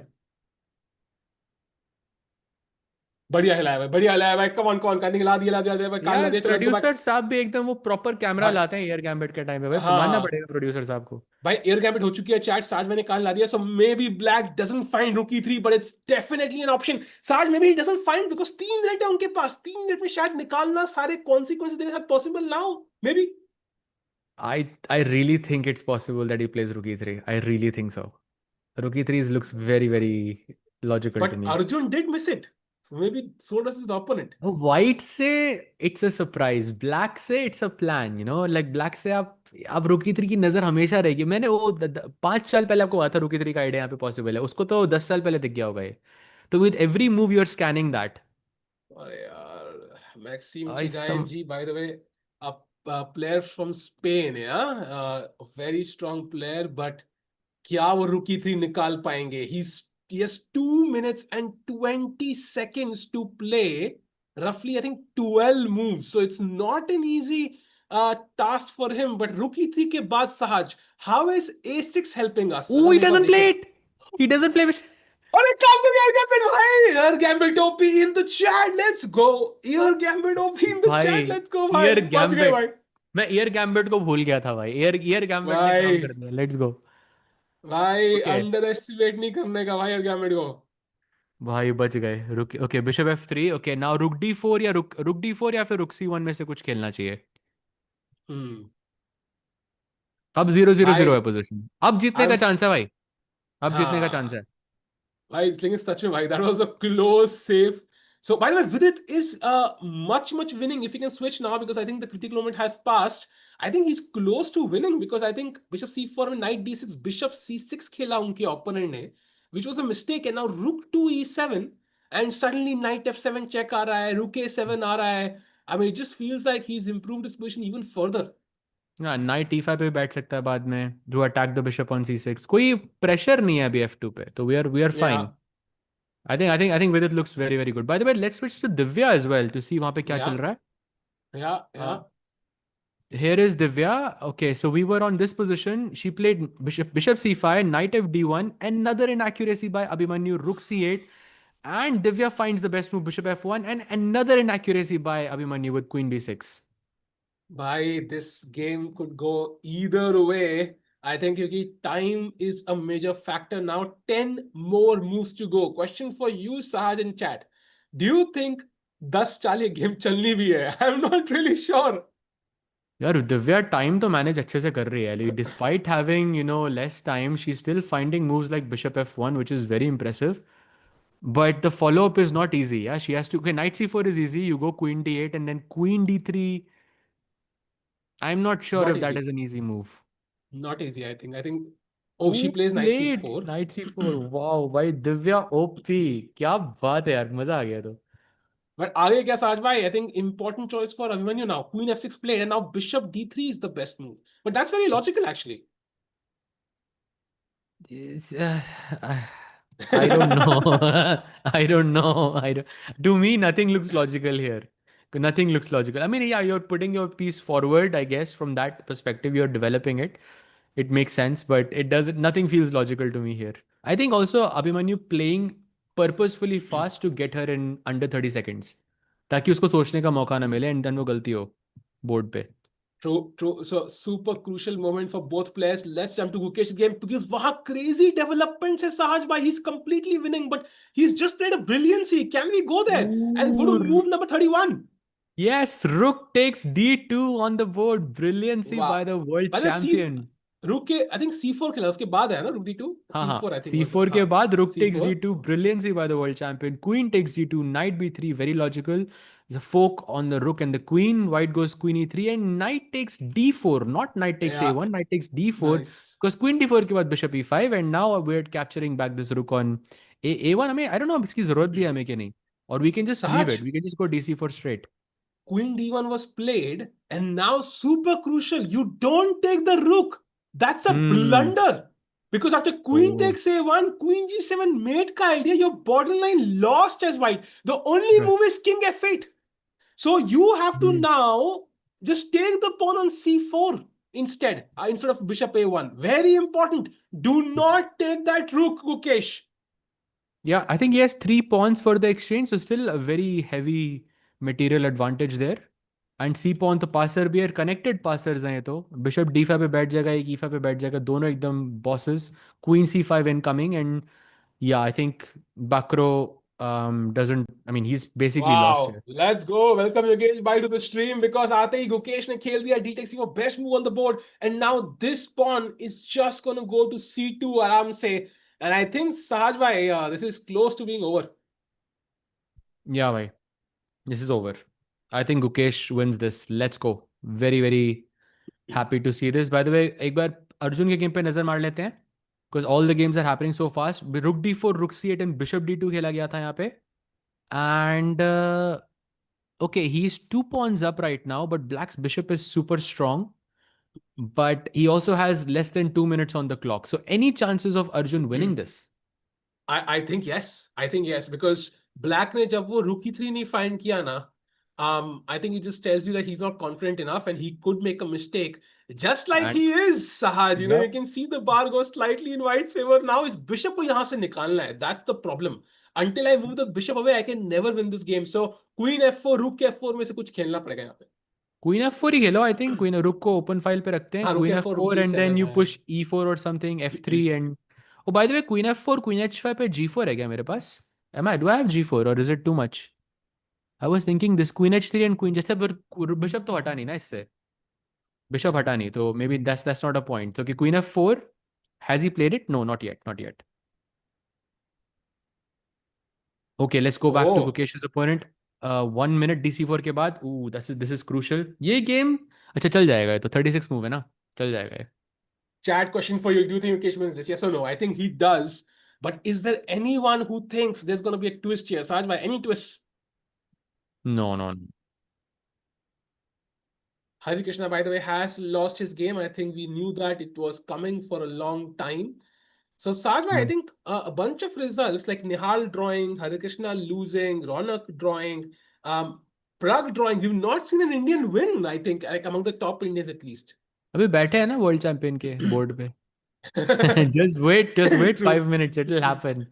बढ़िया हिलाया भाई, बढ़िया हिलाया भाई. कम ऑन कान हिला दिया भाई, कान हिला दिया. चलो let's go back. प्रोड्यूसर साहब भी एकदम वो प्रॉपर कैमरा भाई, लाते हैं एयर गैम्बिट के टाइम पे भाई. हाँ. मानना पड़ेगा प्रोड्यूसर साहब को. भाई एयर गैम्बिट हो चुकी है चैट. साज मैंने कान ला दिया. So maybe black doesn't find rook ई3, but it's definitely an option. Saj maybe he doesn't find because 3 minute है उनके पास. 3 मिनट में शायद निकालना सारे कॉन्सिक्वेंसेस देने साथ possible now may be. I really think it's possible that he plays rook e3. I really think so. Rook e3 looks very, very logical But to me. Arjun did miss it. So maybe so does his opponent. White से it's a surprise. Black से it's a plan. Like black से आप rook e3 की नजर हमेशा रहेगी. मैंने वो 5 साल पहले आपको कहा था rook e3 का आइडिया यहाँ पे पॉसिबल है. उसको तो 10 साल पहले दिख गया होगा ये. तो with every move you're scanning that. अरे यार, Maxime I some Chigayev ji, by the way, a player from Spain, yeah, a very strong player, but क्या वो रूक ई3 निकाल पाएंगे? He has 2 minutes and 20 seconds to play roughly, I think 12 moves. So it's not an easy task for him. But rook e3 के बाद Sahaj, how is a6 helping us? Oh, he doesn't play it. He doesn't play it. अरे काम कर यार gambit भाई. यार gambit OP in the chat. Let's go. Ear gambit OP in the chat. Let's go भाई. Ear बच गए भाई. मैं एयर गैम्बिट को भूल गया था भाई. एयर गैम्बिट ने काम कर दिया. लेट्स गो भाई. Okay. अंडर एस्टिमेट नहीं करने का भाई एयर गैम्बिट को. भाई बच गए. रुक. Okay bishop f3. Okay now रुक d4 या रुक d4 या फिर रुक c1 में से कुछ खेलना चाहिए. अब 0-0-0 भाई है पोजीशन. अब जीतने I'm का चांस है भाई. अब जीतने का चांस हाँ है. भाई. It's like such a भाई. That was a close save. So by the way, Vidit is much winning if he can switch now, because I think the critical moment has passed. I think he's close to winning because I think bishop c4 में knight d6, bishop c6 खेला उनके opponent ने, which was a mistake. And now rook to e7 and suddenly knight f7 check आ रहा है, rook a7 आ रहा है. I mean, it just feels like he's improved his position even further. Knight e5 पे भी बैठ सकता है बाद में. To attack the bishop on c6. कोई प्रेशर नहीं है अभी f2 पे. तो we are fine. Yeah, I think Vidit looks very, very good. By the way, let's switch to Divya as well to see वहाँ पे क्या चल yeah, रहा है. yeah. Here is Divya. Okay, so we were on this position. She played bishop c5, knight fd1, another inaccuracy by Abhimanyu, rook c8, and Divya finds the best move, bishop f1, and another inaccuracy by Abhimanyu with queen b6. Bhai, this game could go either way. I think क्योंकि time is a major factor now. 10 more moves to go. Question for you, Sahaj, in chat. Do you think 10-4 ये game चलनी भी है? I'm not really sure. यार Divya time तो manage अच्छे से कर रही है. Despite having less time, she is still finding moves like bishop f1 which is very impressive. But the follow-up is not easy. Yeah, she has to. Okay, knight c4 is easy. You go queen d8 and then queen d3. I'm not sure Not if that easy. is an easy move. Not easy, I think. Oh, she Oh, plays knight played c4. knight c4. Wow, भाई Divya OP. क्या बात है यार, मजा आ गया. तो But आगे क्या Sahaj bhai? I think important choice for Abhimanyu now. Queen f6 played and now bishop d3 is the best move. But that's very logical actually. It's, I don't know. I don't know. To me, nothing looks logical here. Nothing looks logical. I mean, yeah, you're putting your piece forward, I guess, from that perspective, you're developing it. It makes sense, but it doesn't, nothing feels logical to me here. I think also Abhimanyu playing purposefully fast to get her in under 30 seconds. ताकि उसको सोचने का मौका ना मिले, and then वो गलती हो बोर्ड पे. True. So super crucial moment for both players. Let's jump to Gukesh's game because वहाँ crazy developments है Sahaj bhai. He's completely winning, but he's just played a brilliancy. Can we go there and go to Ooh, move number 31? Yes, rook takes d2 on the board. Brilliancy वाह, by the world मतलब सी champion. रुक के I think C4 खेला, उसके बाद है ना रुक D2, हाँ हाँ, C4 I think was, c4 हाँ के बाद rook takes C4। d2, brilliancy by the world champion. Queen takes d2, knight b3, very logical. There's a fork on the rook and the queen. White goes queen e3 and knight takes d4, not knight takes या a1, knight takes d4, nice. because queen d4 के बाद bishop e5 and now we're capturing back this rook on a1. हमें I don't know अब इसकी जरूरत भी है हमें कि नहीं, or we can just leave सहज, it, we can just go dc4 straight. Queen D1 was played, and now super crucial, you don't take the rook. That's a Hmm. blunder. Because after Queen Oh. takes A1, Queen G7 mate ka idea, your borderline lost as white. The only Right. move is King F8. So you have to Hmm. now just take the pawn on C4 instead of Bishop A1. Very important. Do not take that rook, Gukesh. Yeah, I think he has 3 pawns for the exchange, so still a very heavy material advantage there. And c pawn तो passer भी है, connected passers हैं ये तो। Bishop d5 पे बैठ जाएगा, एक e5 पे बैठ जाएगा, दोनों एकदम bosses. Queen c5 incoming and yeah I think Bacrot doesn't, I mean he is basically lost Wow, here. let's go. Welcome you again by to the stream because आते ही गुकेश ने खेल दिया d takes c4, best move on the board, and now this pawn is just going to go to c2 आराम से, and I think Sahaj bhai, this is close to being over. Yeah भाई, this is over. I think Gukesh wins this, let's go. Very very happy to see this. By the way एक बार अर्जुन के game पे नजर मार लेते हैं, because all the games are happening so fast. Rook d4, रुक c8 एंड बिशप d2 खेला गया था यहाँ पे। And okay, he's 2 pawns up right now, but Black's bishop is super strong. But he also has less than 2 minutes on the clock. So, any chances of Arjun winning this? I think yes. I think yes because Black ने जब वो rookie 3 नहीं find किया ना, I think it just tells you that he's not confident enough and he could make a mistake, just like And he is, Sahaj. You know, you yep. can see the bar go slightly in White's favor. Now his bishop को यहाँ से निकालना है. That's the problem. Until I move the bishop away, I can never win this game. So Queen F4, Rook F4 में से कुछ खेलना पड़ेगा यहाँ पे. Queen f4 he Khelo, I think. Queen रुक को open file पे रखते हैं. हाँ, Rook Queen F4, Rook f4 and then E7 you है. push e4 or something, f3 and oh, by the way, Queen f4, Queen h5 पे g4 है क्या मेरे पास? Do I have g4 or is it too much? I was thinking this Queen h3 and Queen, जैसे पर bishop तो हटा नहीं ना इससे, बिशप हटा नहीं, तो maybe that's not a point. So कि Queen f4, has he played it? No, not yet, not yet. Okay, let's go back to Oh. Gukesh's opponent. 1 minute DC4 के बाद, this is crucial. ये game अच्छा चल जाएगा, ये तो 36 move है ना, चल जाएगा ये। Chat question for you. Do you think Mukesh wins this? Yes or no? I think he does. But is there anyone who thinks there's going to be a twist here? Sahaj bhai, any twists? No, no, no. Hari Krishna, by the way, has lost his game. I think we knew that it was coming for a long time. So, Sahaj bhai, I Hmm. think a bunch of results like Nihal drawing, Hari Krishna losing, Ronak drawing, Pragg drawing. We've not seen an Indian win, I think, like among the top Indians at least. अभी बैठे हैं ना world champion के board पे। just wait True. 5 minutes, it'll happen,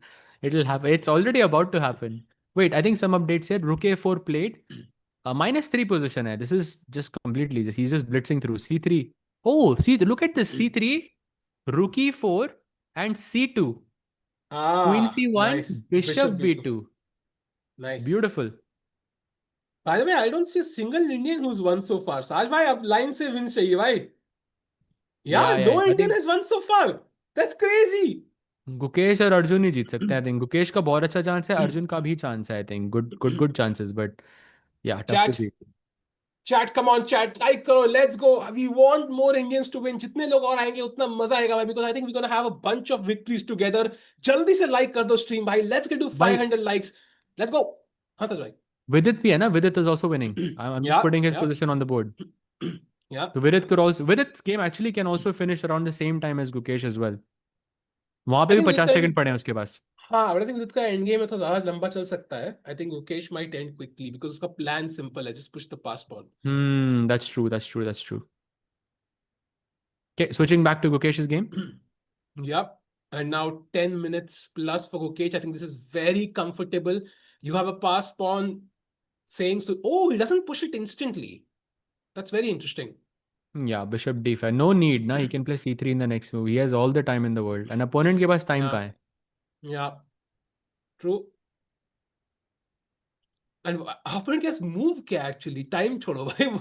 it'll happen, it's already about to happen. Wait, I think some updates here. Rook a4 played, -3 position hai. This is just completely just, he's just blitzing through c3. Oh, see, look at this, c3, rook e4 and c2, queen Ah, c1, nice. bishop Bishop B2. b2. Nice. Beautiful. By the way, I don't see a single Indian who's won so far. Saj bhai, ab line se win chahiye bhai. Yeah, Yeah, yeah, no I Indian think has won so far. That's crazy. Gukesh और अर्जुन ही जीत सकते हैं। आई think Gukesh का बहुत अच्छा chance है, अर्जुन का भी chance है। I think good good good chances, but yeah tough to Chat, beat. chat, come on, chat. Like karo, let's go. We want more Indians to win. जितने लोग और आएंगे उतना मजा आएगा भाई, because I think we're gonna have a bunch of victories together. जल्दी से like कर दो stream भाई. Let's get to भाई 500 likes. Let's go. हाँ सच भाई. विदित भी है ना, Vidit is also winning. I am just Yeah, putting his yeah, position on the board. yeah. तो Vidit could also, Vidit game actually can also finish around the same time as Gukesh as well. वहां I पे भी think with 50 सेकंड the पड़े हैं उसके पास। हाँ, but I think उसका and game में तो ज्यादा लंबा चल सकता है। I think Gukesh might end quickly because उसका plan simple है, just push the pass ball. That's true, that's true, that's true. Okay, switching back to Gukesh's game. Yep. And now 10 minutes plus for Gukesh. I think this is very comfortable. You have a pass pawn saying so. Oh, he doesn't push it instantly. That's very interesting. Yeah, bishop d5, no need ना, he can play c3 in the next move, he has all the time in the world, and opponent के पास time Yeah, कहाँ है? yeah, true. And opponent के पास move क्या actually? Time छोड़ो भाई.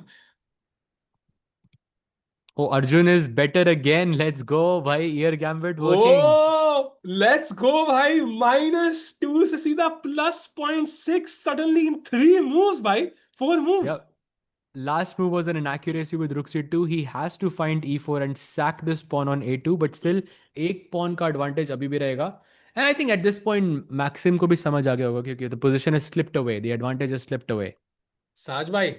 Oh, Arjun is better again. Let's go, bhai. Ear gambit working. Oh, let's go भाई. -2 से सीधा +0.6 suddenly in 3 moves भाई. 4 moves. Yep. Last move was an inaccuracy with rook c2. He has to find e4 and sack this pawn on a2, but still एक pawn का advantage अभी भी रहेगा. And I think at this point Maxim को भी समझ आ गया होगा क्योंकि the position has slipped away. The advantage has slipped away. साज भाई,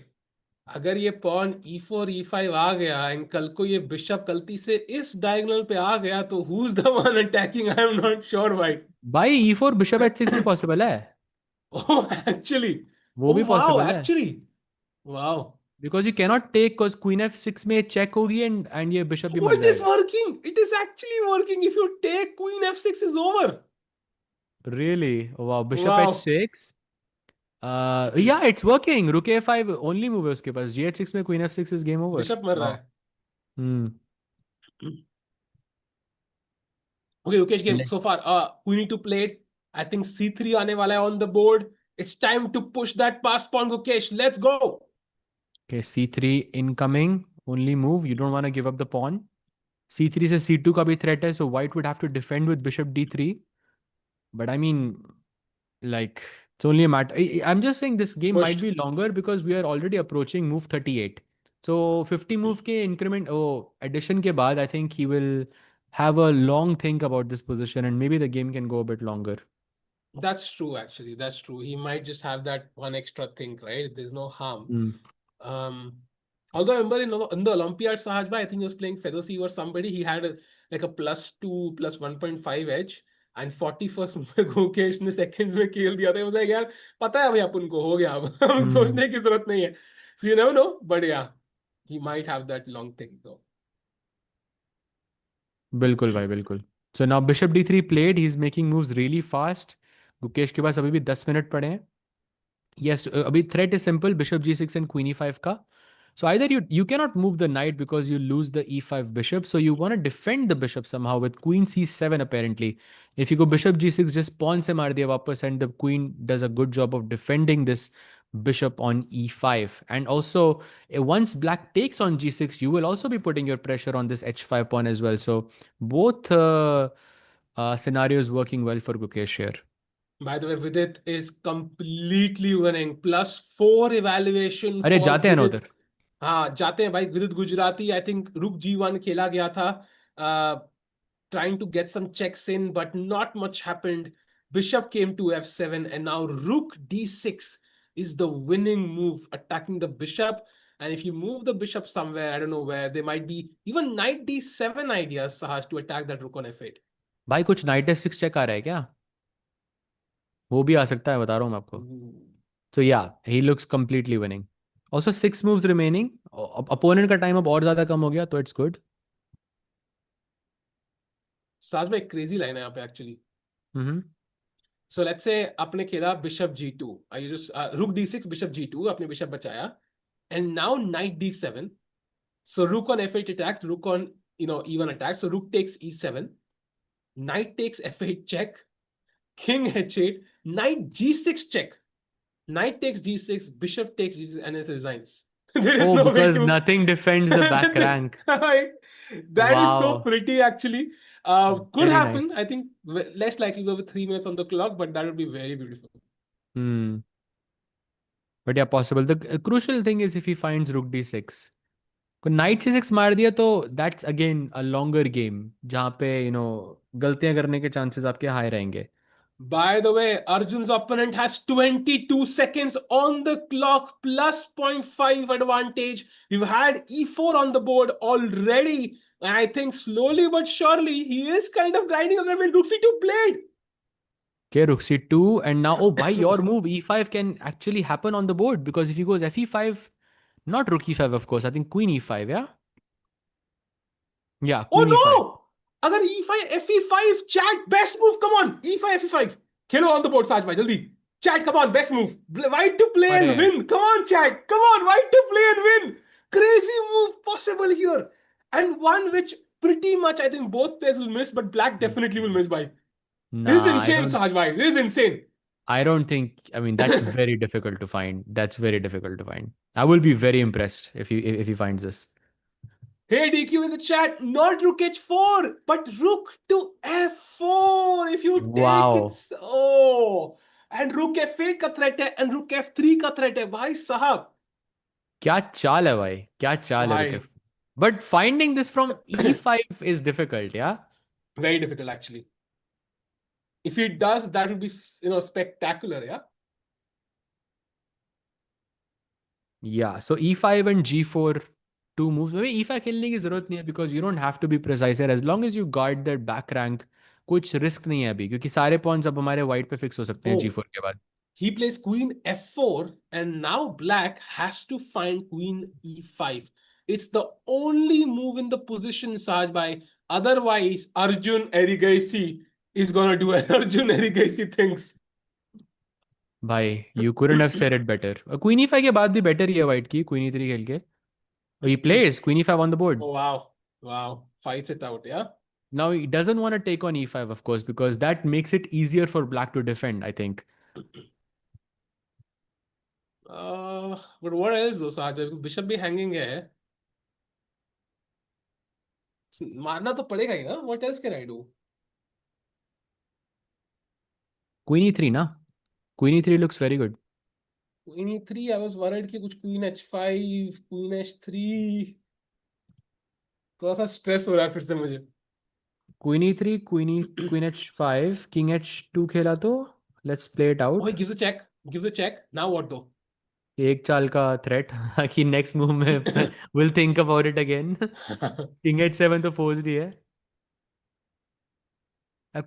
अगर ये पॉन e4 e5 आ गया एंड कल को ये बिशप गलती से इस डायगोनल पे आ गया तो who is the one attacking? I am not sure भाई. भाई e4 बिशप h6 भी पॉसिबल है. ओह एक्चुअली. वो भी ओह वाओ, पॉसिबल है. Actually. Wow. Because you cannot take because queen f6 में check होगी and ये bishop भी Oh, मर it is जाएगा. working. It is actually working. If you take queen f6 is over. Really? Wow. Bishop Wow. h6. Yeah, it's working. Rook a5 only move है उसके पास. gh6 में queen f6 is game over. Bishop मर रहा Wow. है. Hmm. Okay, Gukesh game Le- so far. We need to play it. I think c3 आने वाला है on the board. It's time to push that pass pawn, Gukesh. Let's go. Okay, c3 incoming. Only move. You don't want to give up the pawn. c3 से c2 का भी threat है, so white would have to defend with bishop d3. But I mean, like, it's only a matter. I'm just saying this game might Pushed. be longer because we are already approaching move 38. So 50 move के increment, oh, addition के बाद, I think he will have a long think about this position and maybe the game can go a bit longer. That's true, actually. That's true. He might just have that one extra thing, right? There's no harm. Hmm. Although I remember in the Olympiad, Sahajbhai, I think he was playing Fedosi or somebody. He had like a +2, +1.5 edge. And 41st में गुकेश ने seconds में खेल दिया था. I was like, यार पता है भाई अपन को हो गया अब. हम Hmm. सोचने की जरूरत नहीं है. So you never know. But yeah, he might have that long thing though. बिल्कुल भाई बिल्कुल. So now bishop d3 played. He's making moves really fast. Gukesh के पास अभी भी 10 मिनट पड़े हैं. Yes, abhi threat is simple, bishop g6 and queen e5 ka. So either you cannot move the knight because you lose the e5 bishop. So you want to defend the bishop somehow with queen c7 apparently. If you go bishop g6, just pawn se maar diya wapas and the queen does a good job of defending this bishop on e5. And also once black takes on g6, you will also be putting your pressure on this h5 pawn as well. So both scenarios working well for Gukesh here. By the way, Vidit is completely winning. +4 evaluation अरे for जाते हैं ना Vidit. उधर. हाँ जाते हैं भाई. विदित गुजराती, I think रुक g1 खेला गया था. Trying to get some checks in, but not much happened. Bishop came to f7 and now rook d6 is the winning move, attacking the bishop. And if you move the bishop somewhere, I don't know where, there might be even knight d7 ideas, Sahaj, to attack that rook on f8. भाई कुछ night f6 check आ रहा है क्या? वो भी आ सकता है, बता रहा हूँ मैं आपको. Ooh. So yeah, he looks completely winning. Also 6 moves remaining. Opponent का time अब और ज्यादा कम हो गया, तो it's good. Sahaj भाई crazy line है यहाँ पे actually. Mm-hmm. So let's say आपने खेला bishop g2. You just rook d6, bishop g2, आपने bishop बचाया. And now knight d7. So rook on f8 attacked, rook on e1 attack. So rook takes e7, knight takes f8 check, king h8, knight g6 check, knight takes g6, bishop takes g6, and it resigns. There is Oh, no way because to. nothing defends the back rank. That is so Wow. pretty, actually. Could Very happen. nice. I think less likely to have 3 minutes on the clock, but that would be very beautiful. Hmm. But yeah, possible. The crucial thing is if he finds rook d6. को night c6 मार दिया तो that's again a longer game जहाँ पे गलतियां करने के chances आपके हाई रहेंगे. By the way, Arjun's opponent has 22 seconds on the clock, +0.5 advantage. We've had e4 on the board already. And I think slowly but surely, he is kind of grinding on when rook c2 played. Okay, rook c2 and now, oh, by your move, e5 can actually happen on the board because if he goes fe5, not rook e5, of course, I think queen e5, yeah? Yeah, Oh queen e5. no! अगर e5, fe5, chat, best move, come on! e5, fe5. Khelo on the board, Saj bhai, jaldi. Chat, come on, best move. White to play and अरे win. Come on, chat. Come on, white to play and win. Crazy move possible here. And one which pretty much I think both players will miss, but black definitely will miss by. This is nah, I insane, don't. Saj bhai. This is insane. I don't think. I mean, that's very difficult to find. That's very difficult to find. I will be very impressed if he finds this. Hey DQ in the chat, not rook h4, but rook to f4. If you take it, Wow. oh, and rook f8 का threat है, and rook f3 का threat है, भाई साहब. क्या चाल है भाई? क्या चाल है रुके? भाई, But finding this from e5 is difficult, yeah? very difficult actually. If he does, that would be, spectacular, yeah. Yeah, so e5 and g4, two moves. Maybe e5 खेलने की जरूरत नहीं है because you don't have to be precise here. As long as you guard that back rank, कुछ risk नहीं है अभी क्योंकि सारे पॉइंट्स अब हमारे white पे फिक्स हो सकते हैं Oh, g4 के बाद. he plays queen f4, and now black has to find queen e5. It's the only move in the position, Saj bhai. Otherwise, Arjun Erigaisi is gonna do an Arjun Erigaisi things. भाई you couldn't have said it better. Queen e5 के बाद भी better ही है white की queen e3 खेल के. Oh, he plays queen e5 on the board. Oh wow, wow, fights it out, yeah. Now he doesn't want to take on e5 of course because that makes it easier for black to defend, I think. But what else though, Saj? Because bishop भी hanging है. मारना तो पड़ेगा ही ना. What else can I do? Queen e3 ना? Queen e3 looks very good. Queen e3, I was worried कि कुछ queen h5, queen h3. थोड़ा सा स्ट्रेस हो रहा है फिर से मुझे. Queen e3, queen h5, king h2 खेला तो let's play it Oh, he out. gives a check. Gives a check. Now what though? एक चाल का threat कि next move में we'll think about it again. King h7 तो forced ही है.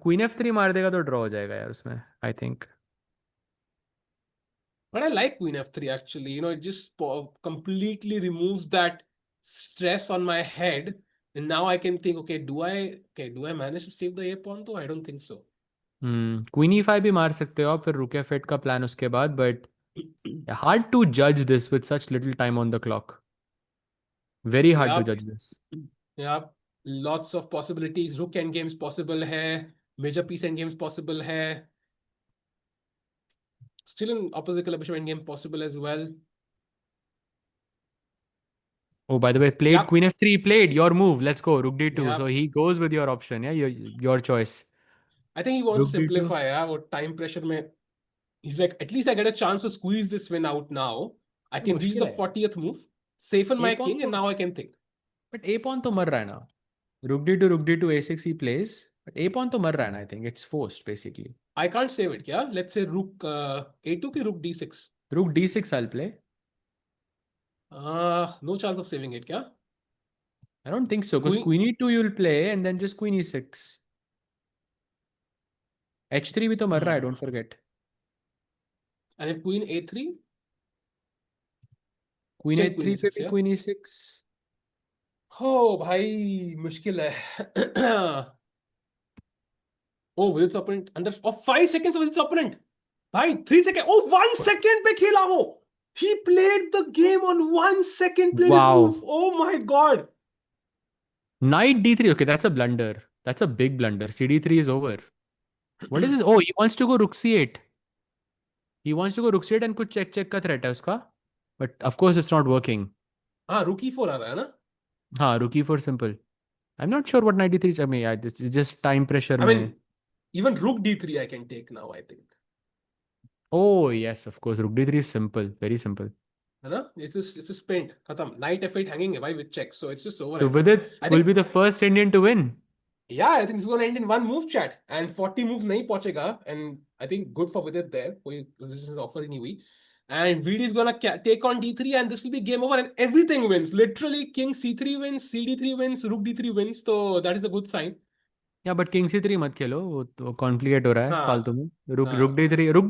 Queen f3 मार देगा तो draw हो जाएगा यार उसमें, I think. But I like queen f3 actually. It just completely removes that stress on my head. And now I can think, okay, do I manage to save the a pawn though? I don't think so. Queen e5 भी मार सकते हो आप फिर rook f8 का plan उसके बाद, but hard to judge this with such little time on the clock. Very hard to Yeah, judge this. yeah. Lots of possibilities. Rook endgames possible hai. Major piece endgames possible hai. Still in opposite color bishop endgame possible as well. Oh, by the way, played Yeah, queen f3, played your move. Let's go, rook d2. yeah. So he goes with your option, yeah, your choice. I think he wants to Rook d2. simplify. Yeah, or time pressure mein. He's like, at least I get a chance to squeeze this win out now. I can reach मुश्किल the है 40th move, safen a my pawn king, तो and now I can think. but a pawn तो मर रहा है ना. Rook d2 a6 he plays, but a pawn तो मर रहा है ना. I think it's forced basically. I can't save it, yeah? Let's say rook a2 ki rook d6. Rook d6 I'll play. No chance of saving it, yeah? I don't think so because Queen, queen e2 you'll play and then just queen e6. h3 भी तो मर रहा है, don't forget. and if queen a3, Queen still queen a3 पे e6, भी yeah? queen e6. Oh, bhai, मुश्किल है. Oh, Vidit's opponent under 5 seconds of Vidit's opponent. Bhai, 3 seconds. Oh, 1 second पे खेला वो. He played the game on 1 second. Played his Wow. move. Oh my god. Knight d3. Okay, that's a blunder. That's a big blunder. cd3 is over. What is this? Oh, he wants to go rook c8. He wants to go rook c8 and कुछ check का threat है उसका. But of course it's not working. हाँ, rook e4 आ रहा है ना? हाँ, rook e4 simple. I'm not sure what knight d3 is. I mean, it's just time pressure I में. mean, even rook d3 I can take now, I think. Oh yes, of course. Rook d3 is simple. Very simple. है ना? It's just pinned. खत्म. Knight f8 hanging है भाई with check. So it's just over. So I think. Vidit I will think, be the first Indian to win. yeah, I think this is going to end in one move, chat. And 40 moves नहीं पहुंचेगा. And I think good for Vidit there. कोई positions offer ही नहीं हुई. And VD is going to take on d3 and this will be game over and everything wins. Literally, king c3 wins, cd3 wins, rook d3 wins. So that is a good sign. Yeah, but king c3 मत खेलो, वो तो complicate हो रहा है फालतू हाँ, में. रुक हाँ. रुक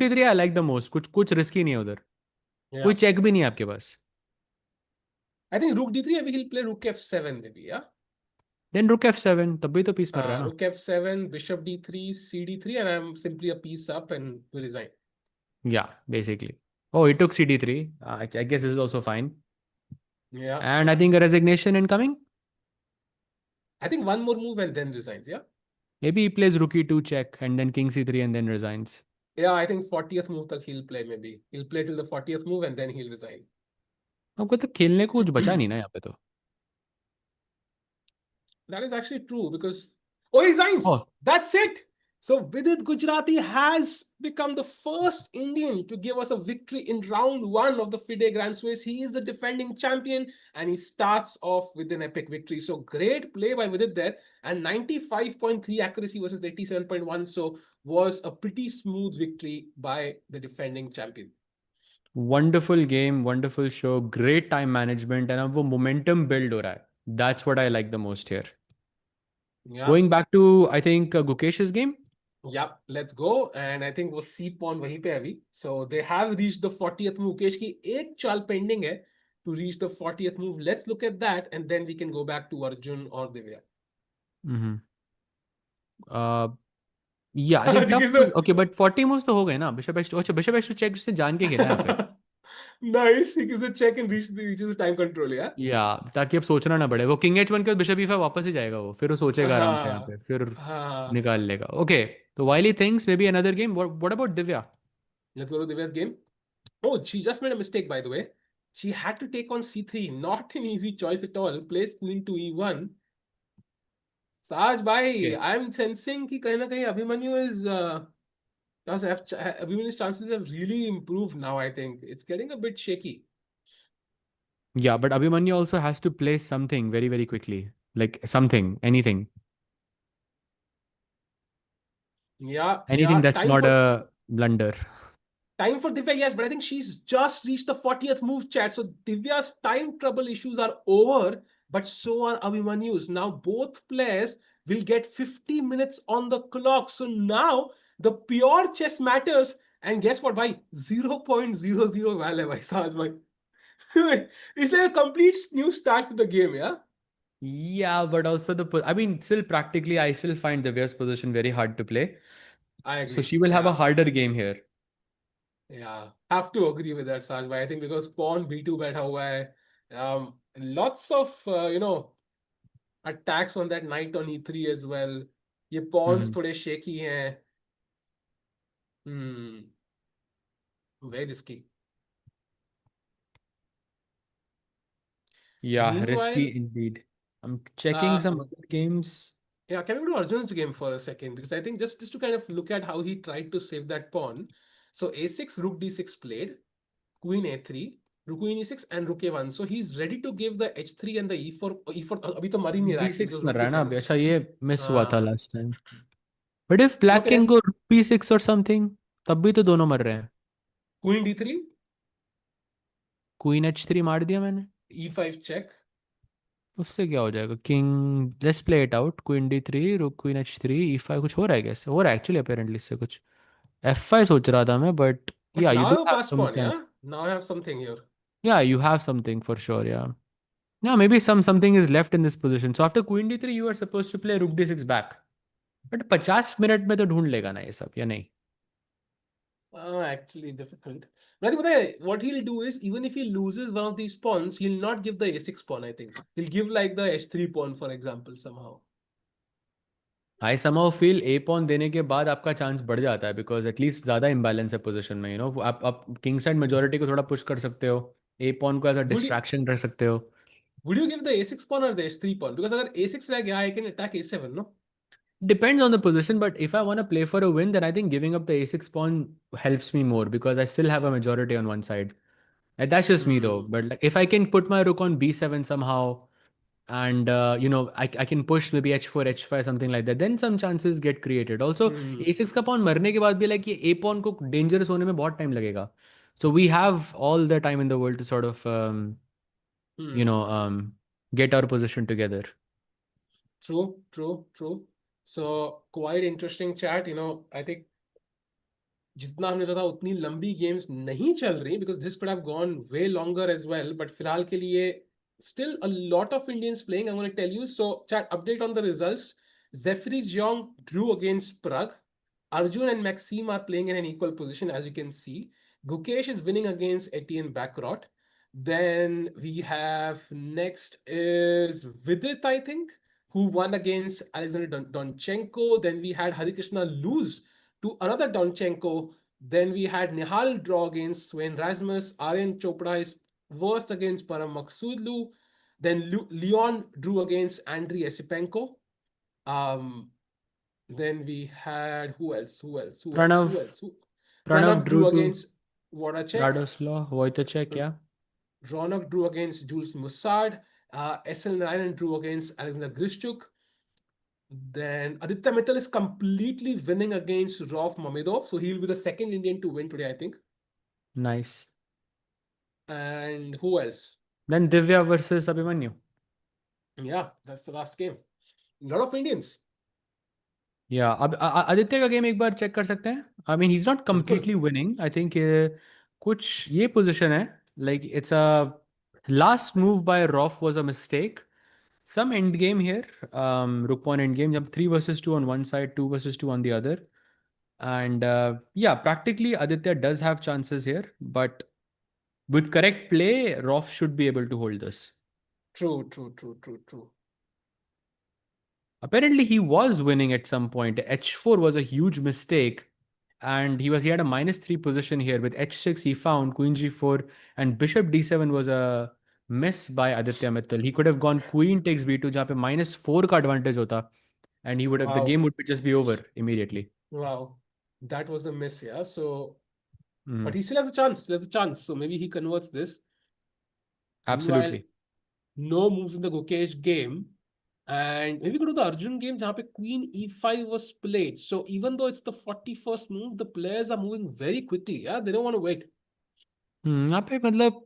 d3 I like the most. कुछ रिस्की नहीं है उधर. कोई Yeah. चेक भी नहीं है आपके पास. I think rook d3, maybe he'll play rook f7 maybe, yeah? Then rook f7 तब भी तो पीस मर रहा है ना. Rook f7, bishop d3, cd3, and I'm simply a piece up and we resign. Yeah, basically. Oh, he took cd3. I guess this is also fine. Yeah. And I think a resignation incoming. I think one more move and then resigns, yeah? Maybe he plays rook e2 check and then king c3 and then resigns. Yeah, I think 40th move tak he'll play maybe. He'll play till the 40th move and then he'll resign. आपको तो खेलने को कुछ बचा नहीं ना यहाँ पे तो. That is actually true because he resigns. Oh, That's it. So Vidit Gujrathi has become the first Indian to give us a victory in round 1 of the FIDE Grand Swiss. He is the defending champion and he starts off with an epic victory. So great play by Vidit there, and 95.3 accuracy versus 87.1. So was a pretty smooth victory by the defending champion. wonderful game, wonderful show, great time management, and अब वो momentum build हो रहा है. That's what I like the most here. Yeah. Going back to, I think, Gukesh's game. Yep, let's go. And I think वो C pawn वहीं पे है अभी. So they have reached the 40th move. Mukesh की एक चाल pending है to reach the 40th move. Let's look at that and then we can go back to Arjun or Divya. Mm-hmm. Yeah, they're tough. Okay, but 40 moves तो हो गए ना. Bishop H2. अच्छा, Bishop H2 check उसने जान के खेला है यहाँ पे. Nice. He gives the check and reaches the time control, yeah? Yeah, ताकि अब सोचना ना पड़े. वो King H1 के बाद Bishop E5 वापस ही जाएगा वो. फिर वो सोचेगा आराम से यहाँ पे. फिर हाँ. निकाल लेगा. Okay, so while he thinks maybe another game. What about Divya? Let's go to Divya's game. Oh, she just made a mistake, by the way. She had to take on C3. Not an easy choice at all. Plays queen to E1. Saj bhai, I'm sensing कि कहीं ना कहीं Abhimanyu is Abhimanyu's chances have really improved now. I think it's getting a bit shaky. Yeah, but Abhimanyu also has to play something very, very quickly. Like something, anything. Yeah, Anything that's not a blunder. Time for Divya, yes, but I think she's just reached the 40th move, chat. So Divya's time trouble issues are over, but so are Abhimanyu's. Now both players will get 50 minutes on the clock. So now the pure chess matters. And guess what, bhai? 0.00 value, bhai, Saj bhai. It's like a complete new start to the game, yeah? Yeah, but also I mean, still practically, I still find Divya's position very hard to play. I agree. So she will have a harder game here. Yeah, have to agree with that, Saj bhai. I think because pawn B2 बैठा हुआ है, lots of attacks on that knight on E3 as well. ये pawns थोड़े shaky हैं. Very risky. Yeah, Meanwhile, risky indeed. I'm checking some other games. Yeah, can we go to Arjun's game for a second? Because I think just to kind of look at how he tried to save that pawn. So A6, Rook D6 played, Queen A3, Rook Queen E6 and Rook A1. So he's ready to give the H3 and the E4. अभी तो मर ही नहीं रहा actually, B6 because मर Rook रहा है ना E7. अभी. अच्छा, ये miss हुआ था हाँ. last time. But if black Okay. can go B6 or something, तब भी तो दोनों मर रहे हैं. Queen D3, Queen H3 मार दिया मैंने. E5 check. उससे क्या हो जाएगा? King, let's play it out. Queen D3, Rook Queen H3, E5 कुछ हो रहा है क्या इससे? हो रहा है actually apparently इससे कुछ. F5 सोच रहा था मैं, but But yeah, you now do I have have plus some pawn, chance. yeah? Now I have something here. Yeah, you have something for sure, yeah. Yeah, maybe something is left in this position. So after Queen D3, you are supposed to play Rook D6 back. But 50 minute में तो ढूंढ लेगा ना ये सब, या नहीं? Actually difficult. But I think what he'll do is, even if he loses one of these pawns, he'll not give the A6 pawn, I think. He'll give like the H3 pawn, for example, somehow. I somehow feel A pawn देने के बाद आपका chance बढ़ जाता है, because at least ज़्यादा imbalance है position में, you know. आप किंग साइड मेजोरिटी को थोड़ा पुश कर सकते हो. A pawn को एज अ डिस्ट्रैक्शन रख सकते हो. Would you give the A6 pawn or the H3 pawn? Because अगर A6 रह गया, I can attack A7, no? Depends on the position, but if I want to play for a win, then I think giving up the A6 pawn helps me more, because I still have a majority on one side. And that's just me though. But like, if I can put my rook on B7 somehow, and you know, I can push maybe H4, H5, something like that, then some chances get created. Also, A6 का pawn मरने के बाद भी like ये A pawn को dangerous होने में बहुत time लगेगा. So we have all the time in the world to sort of you know, get our position together. True. So quite interesting chat. You know, I think जितना हमने सोचा उतनी लंबी गेम्स नहीं चल रही, because this could have gone way longer as well. But फिलहाल के लिए still a lot of Indians playing. I'm going to tell you. So chat, update on the results. Zephyr Jeong drew against Pragg. Arjun and Maxime are playing in an equal position, as you can see. Gukesh is winning against Etien Bakrot. Then we have next is Vidit, I think, who won against Alexander Donchenko. Then we had Harikrishna lose to another Donchenko. Then we had Nihal draw against Sven Rasmus. Aryan Chopra is worst against Param Maksudlu. Then Leon drew against Andriy Esipenko. Um, then we had who else? Who else? Who else? Pranav Who else? Pranav Pranav drew drew to against Voracek. Radoslav Wojtacek, yeah. Ronak drew against Jules Mussard. SL Narayan drew against Alexander Grishchuk. Then Aditya Mittal is completely winning against Rauf Mamedov. So he'll be the second Indian to win today, I think. Nice. And who else? Then Divya versus Abhimanyu. Yeah, that's the last game. A lot of Indians. या अब आदित्य का game एक बार check कर सकते हैं. I mean he is not बिल्कुल. Completely winning. I think कुछ ये पोजीशन है like it's a last move by रॉफ was a mistake. Some end game here, rook pawn end game. जब 3 versus 2 on one side, 2 versus 2 on the other, and yeah, practically Aditya does have chances here, but with correct play, Roff should be able to hold this. True. Apparently, he was winning at some point. H4 was a huge mistake, and he had a -3 position here. With H6, he found Queen G4, and Bishop D7 was a miss by Aditya Mittal. He could have gone Queen takes B2, जहाँ पे -4 का advantage होता, and he would have the Wow. game would just be over immediately. Wow. That was the miss, yeah. So, Mm, but he still has a chance. Still has a chance. So maybe he converts this. Meanwhile, absolutely. no moves in the Gukesh game. And maybe go to the Arjun game, जहाँ पे Queen E5 was played. So even though it's the 41st move, the players are moving very quickly. Yeah, they don't want to wait. यहाँ पे मतलब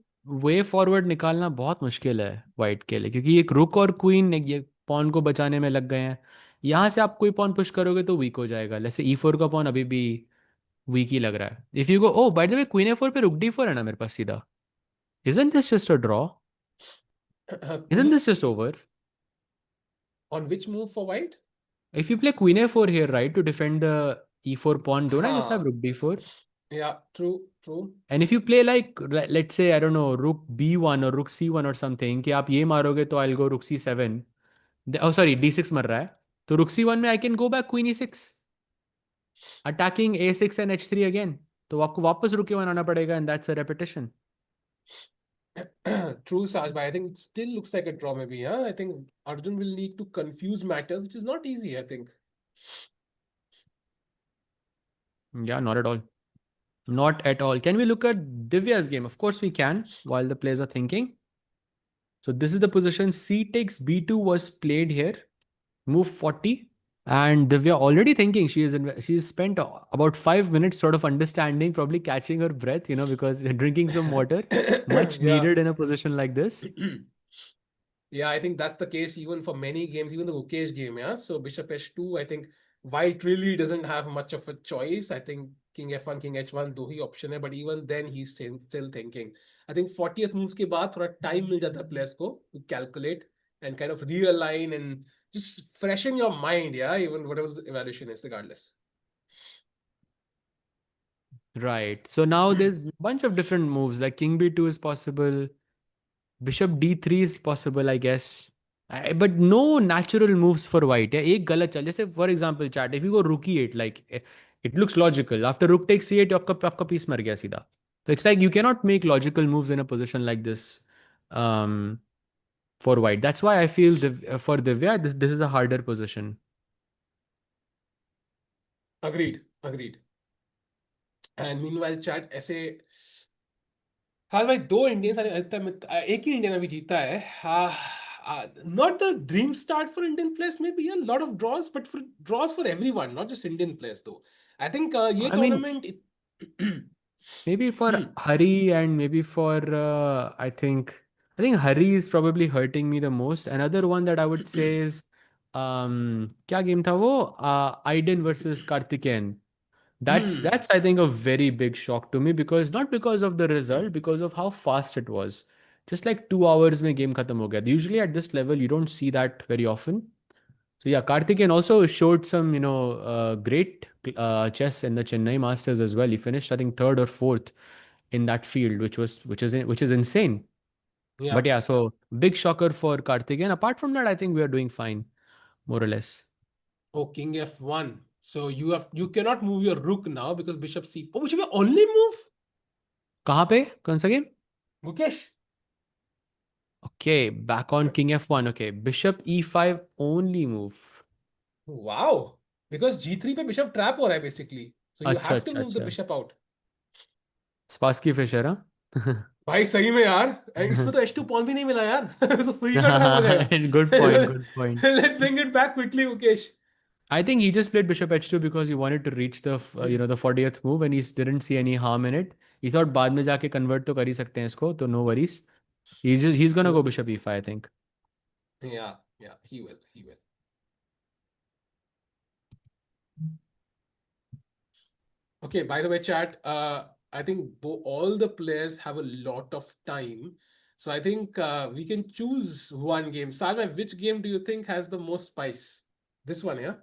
way forward निकालना बहुत मुश्किल है white के लिए, क्योंकि एक रुक और क्वीन ये पॉन को बचाने में लग गए हैं. यहाँ से आप कोई पॉन पुश करोगे तो वीक हो जाएगा. जैसे E4 का पॉन अभी भी वीक ही लग रहा है. If you go oh by the way queen a four पे रुक D4 है ना मेरे पास सीधा. Isn't this just a draw? Isn't Queen this just over? on which move for white? If you play queen a4 here, right, to defend the e4 pawn, don't I just have Huh. rook d4? Yeah, true. And if you play like, let's say, I don't know, rook b1 or rook c1 or something, कि आप ये मारोगे तो I'll go rook c7. Oh, sorry, d6 मर रहा है. तो rook c1 में I can go back queen e6. Attacking a6 and h3 again. तो आपको वापस रुक के बनाना पड़ेगा, and that's a repetition. True, Saj, but I think it still looks like a draw, maybe. Yeah, I think Arjun will need to confuse matters, which is not easy, I think. Yeah, not at all. Not at all. Can we look at Divya's game? Of course we can, while the players are thinking. So this is the position. C takes b2 was played here. Move 40. And Divya already thinking she's spent about 5 minutes sort of understanding, probably catching her breath, because drinking some water, much Yeah. needed in a position like this. Yeah, I think that's the case even for many games, even the Gukesh game. Yeah, so Bishop H2, I think White really doesn't have much of a choice. I think King F1, King H1 दो ही option है, but even then he's still thinking. I think 40th moves के बाद थोड़ा time मिल जाता है players को to calculate and kind of realign and just freshen your mind. Yeah, even whatever the evaluation is, regardless. Right. So now there's a bunch of different moves, like King B2 is possible. Bishop D3 is possible, I guess. But no natural moves for white. Yeah? एक गलत चल. जैसे for example, chat, if you go rook e8, like it looks logical. After rook takes c8, आपका piece मर गया सीधा. So it's like you cannot make logical moves in a position like this for white. That's why I feel for Divya, this is a harder position. Agreed. And meanwhile, chat ऐसे हाँ भाई दो Indians एक ही Indian अभी जीता है. Not the dream start for Indian players, maybe a lot of draws, but for draws for everyone, not just Indian players though. I think ये I mean, tournament maybe for Hari and maybe for I think Hari is probably hurting me the most. Another one that I would say is क्या game था वो? Aiden versus Karthikeyan. That's I think a very big shock to me, because not because of the result, because of how fast it was. Just like 2 hours में game खत्म हो गया. Usually at this level you don't see that very often. So yeah, Karthikeyan also showed some great chess in the Chennai Masters as well. He finished I think third or fourth in that field, which is insane. Yeah. But yeah, so big shocker for Karthikeyan. Apart from that, I think we are doing fine, more or less. Oh, King F1. So you cannot move your rook now because bishop c. Oh, which we only move. कहाँ पे कौन सा game? Gukesh. Okay, back on king f1. Okay, bishop e5 only move. Wow. Because g3 पे bishop trap हो रहा है basically. So you अच्छा have to अच्छा move the अच्छा. bishop out. स्पासकी फिशर हाँ. भाई सही में यार, इसमें तो h2 pawn भी नहीं मिला यार. So free का trap हो जाएगा. Good point, good point. Let's bring it back quickly, Gukesh. I think he just played bishop h2 because he wanted to reach the the 40th move and he didn't see any harm in it. He thought बाद में जाके convert तो कर ही सकते हैं इसको, तो no worries. He's gonna go True. bishop e5 I think. Yeah, he will. Okay, by the way, chat, I think all the players have a lot of time. So I think we can choose one game. Sajma, which game do you think has the most spice? This one, yeah?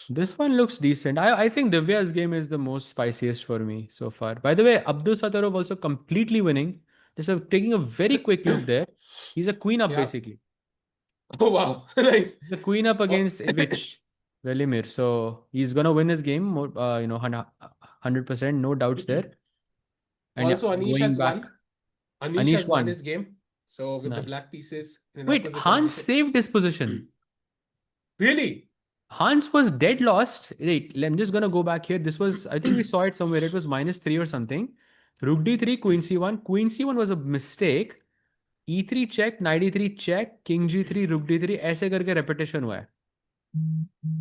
This one looks decent. I think Divya's game is the most spiciest for me so far. By the way, Abdul Satarov also completely winning. Just taking a very quick look there. He's a queen up Yeah. basically. Oh, wow. Nice. The queen up Oh, against which Velimir. So he's gonna win his game. 100%, no doubts there. And yeah, also, Anish going has back, won. Anish Anish has won won. his game. So with the Nice. black pieces in Wait, opposite Hans position. saved his position. Really? Hans was dead lost. Wait, I'm just gonna go back here. This was, I think we saw it somewhere. It was -3 or something. Rook d3, queen c1. Queen c1 was a mistake. e3 check, knight e3 check, king g3, rook d3. ऐसे करके repetition हुआ है.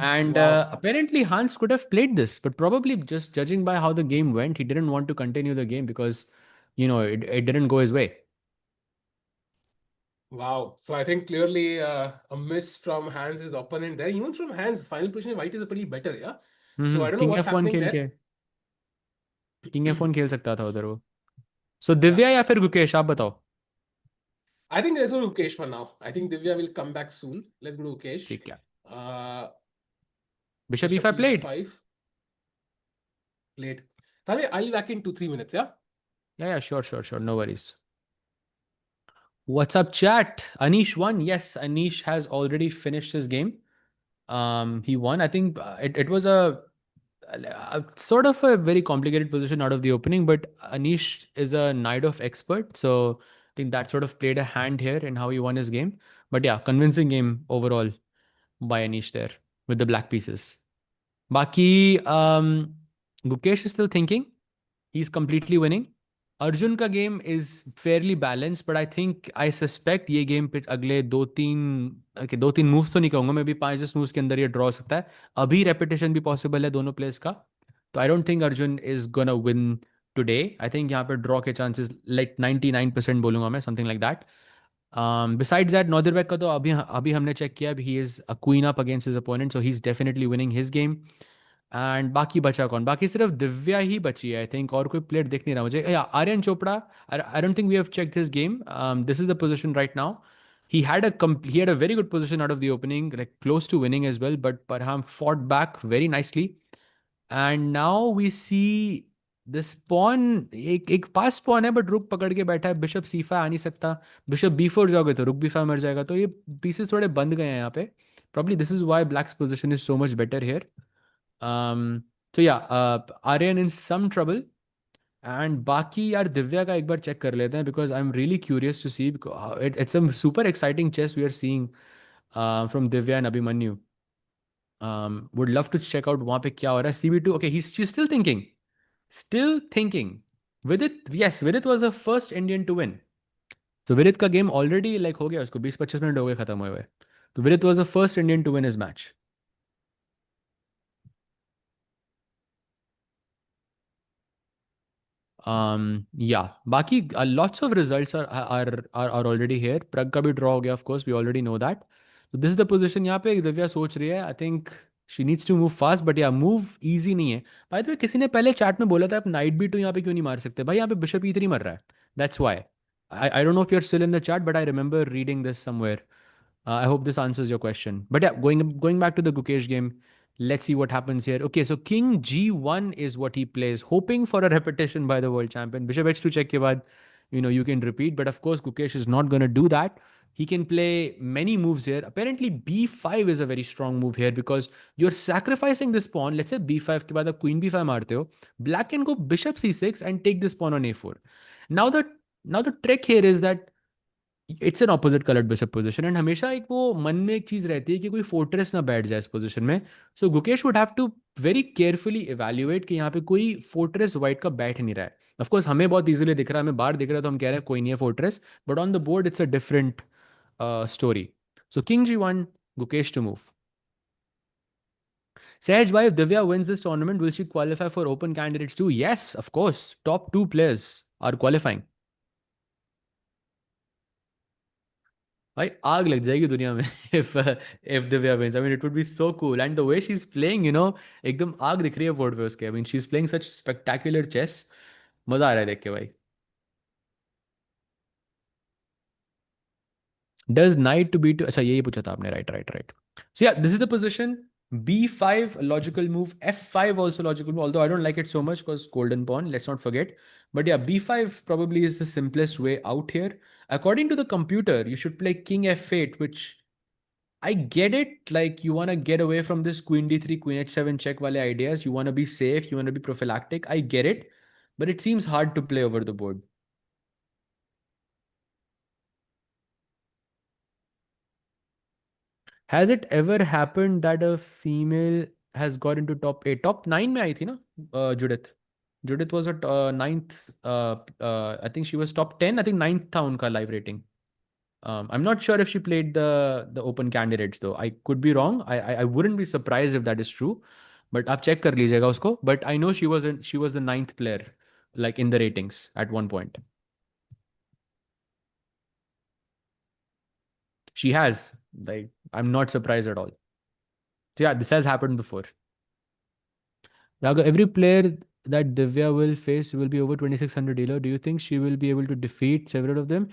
And Wow. apparently Hans could have played this, but probably just judging by how the game went, he didn't want to continue the game because, it didn't go his way. Wow. So I think clearly a miss from Hans' opponent there. Even from Hans, final position white is pretty better, yeah? So I don't know King what's f1 happening खेल there. के king f1 खेल सकता था उधर वो. So Yeah. Divya या फिर गुकेश आप बताओ. I think let's go to Gukesh for now. I think Divya will come back soon. Let's go to Gukesh. ठीक है. Bishop Bishop e5 played. e5 played. Tave, I'll be back in 2-3 minutes, yeah? Yeah, sure. No worries. What's up, chat? Anish won. Yes, Anish has already finished his game. He won. I think it was a sort of a very complicated position out of the opening, but Anish is a knight of expert, so I think that sort of played a hand here in how he won his game. But yeah, convincing game overall by Anish there with the black pieces. Baki, Gukesh is still thinking. He's completely winning. Arjun का game is fairly balance but I think I suspect ये game पे अगले दो तीन moves तो नहीं कहूंगा, मैं भी 5-10 मूव्स के अंदर ये ड्रॉ हो सकता है. अभी रेपिटेशन भी पॉसिबल है दोनों प्लेयर्स का, तो I don't think Arjun is gonna win today. I think यहाँ पे ड्रॉ के चांसेस लाइक 99% बोलूंगा मैं, something like that. Besides that Nodirbek का तो अभी अभी हमने चेक किया, he is a queen up against his opponent, so he is definitely winning his game. And बाकी बचा कौन? बाकी सिर्फ दिव्या ही बची है आई थिंक, और कोई प्लेयर दिख नहीं रहा मुझे. Yeah Aryan Chopra, I don't think we have checked his game. This is the position right now. He had a very good position out of the opening, like close to winning as well, but Parham fought back very nicely. And now we see this pawn, एक पास pawn है but रुक पकड़ के बैठा है. Bishop c5 आ नहीं सकता. Bishop b4 जाओगे तो रुक b5 मर जाएगा, तो ये पीसेस थोड़े बंद गए हैं यहाँ पे. Probably this is why black's position is so much better here. So yeah, Aryan in some trouble. And बाकी यार दिव्या का एक बार चेक कर लेते हैं because I'm really curious to see, because it's a super exciting chess we are seeing from Divya and Abhimanyu. Would love to check out वहाँ पे क्या हो रहा है. CB2, okay, she's still thinking. Still thinking. Vidit, yes, Vidit was the first Indian to win. So Vidit का game already like हो गया, उसको 20-25 मिनट हो गए खत्म हुए हुए. तो Vidit was the first Indian to win his match. Yeah, बाकी lots of results are already here. Pragg का भी draw हो गया, of course, we already know that. So this is the position यहाँ पे दिव्या सोच रही है. I think she needs to move fast, but yeah, move easy नहीं है. By the way, किसी ने पहले chat में बोला था आप knight b2 यहाँ पे क्यों नहीं मार सकते भाई, यहाँ पे bishop e3 मर रहा है. That's why. I don't know if you're still in the chat, but I remember reading this somewhere. I hope this answers your question. But yeah, going back to the Gukesh game, let's see what happens here. Okay, so king g1 is what he plays, hoping for a repetition by the world champion. Bishop h2 check ke baad, you can repeat. But of course, Gukesh is not going to do that. He can play many moves here. Apparently, b5 is a very strong move here because you're sacrificing this pawn. Let's say b5 के बाद आप queen b5 मारते हो. Black can go bishop c6 and take this pawn on a4. Now the trick here is that it's an opposite coloured bishop position and हमेशा एक वो मन में एक चीज रहती है कि कोई फोर्ट्रेस ना बैठ जाए इस पोजीशन में. So Gukesh would have to very carefully evaluate कि यहाँ पे कोई फोर्ट्रेस वाइट का बैठ नहीं रहा है. ऑफ कोर्स हमें बहुत इजीली दिख रहा है, हमें बाहर दिख रहा है तो हम कह रहे हैं कोई नहीं है fortress, but on the board it's a different story. So king g1, Gukesh to move. Sahaj bhai, if Divya wins this tournament, will she qualify for open candidates too? Yes, of course. Top 2 players are qualifying. भाई आग लग जाएगी दुनिया में if Divya wins. I mean, it would be so cool. And the way she's playing, एकदम आग दिख रही है बोर्ड पे उसके. I mean, she's playing such spectacular chess. मजा आ रहा है देख के भाई. Does knight to b2? अच्छा यही पूछा था आपने. Right. So yeah, this is the position. b5 logical move, f5 also logical move, although I don't like it so much because golden pawn, let's not forget. But yeah, b5 probably is the simplest way out here. According to the computer, you should play king f8, which I get it. Like you want to get away from this queen d3, queen h7 check wale ideas. You want to be safe, you want to be prophylactic. I get it, but it seems hard to play over the board. Has it ever happened that a female has got into top 8? Top 9 में आई थी ना Judith. Judith was at ninth. I think she was top 10. I think ninth था उनका live rating. I'm not sure if she played the open candidates though. I could be wrong. I wouldn't be surprised if that is true. But आप check कर लीजिएगा उसको. But I know she was the ninth player, like in the ratings at one point. She has. Like, I'm not surprised at all. So yeah, this has happened before. Raghav, every player that Divya will face will be over 2600 elo. Do you think she will be able to defeat several of them?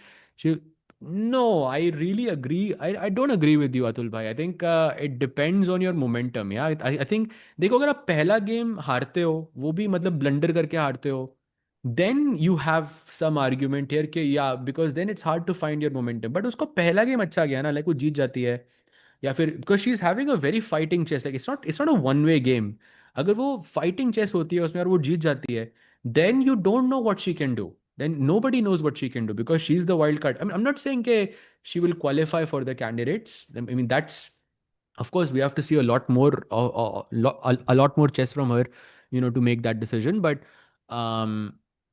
No, I really agree. I don't agree with you, Atul bhai. I think it depends on your momentum. Yeah, I think देखो अगर आप पहला game हारते हो, वो भी मतलब blunder करके हारते हो, then you have some argument here कि yeah, because then it's hard to find your momentum. But उसको पहला गेम अच्छा गया ना, like वो जीत जाती है. या फिर because she is having a very fighting chess, like it's not a one way game. अगर वो फाइटिंग चेस होती है उसमें और वो जीत जाती है, then you don't know what she can do. Then nobody knows what she can do because she's the wild card. I'm not saying she will qualify for the candidates. I mean, that's, of course, we have to see a lot more, a lot more chess from her, to make that decision. But um,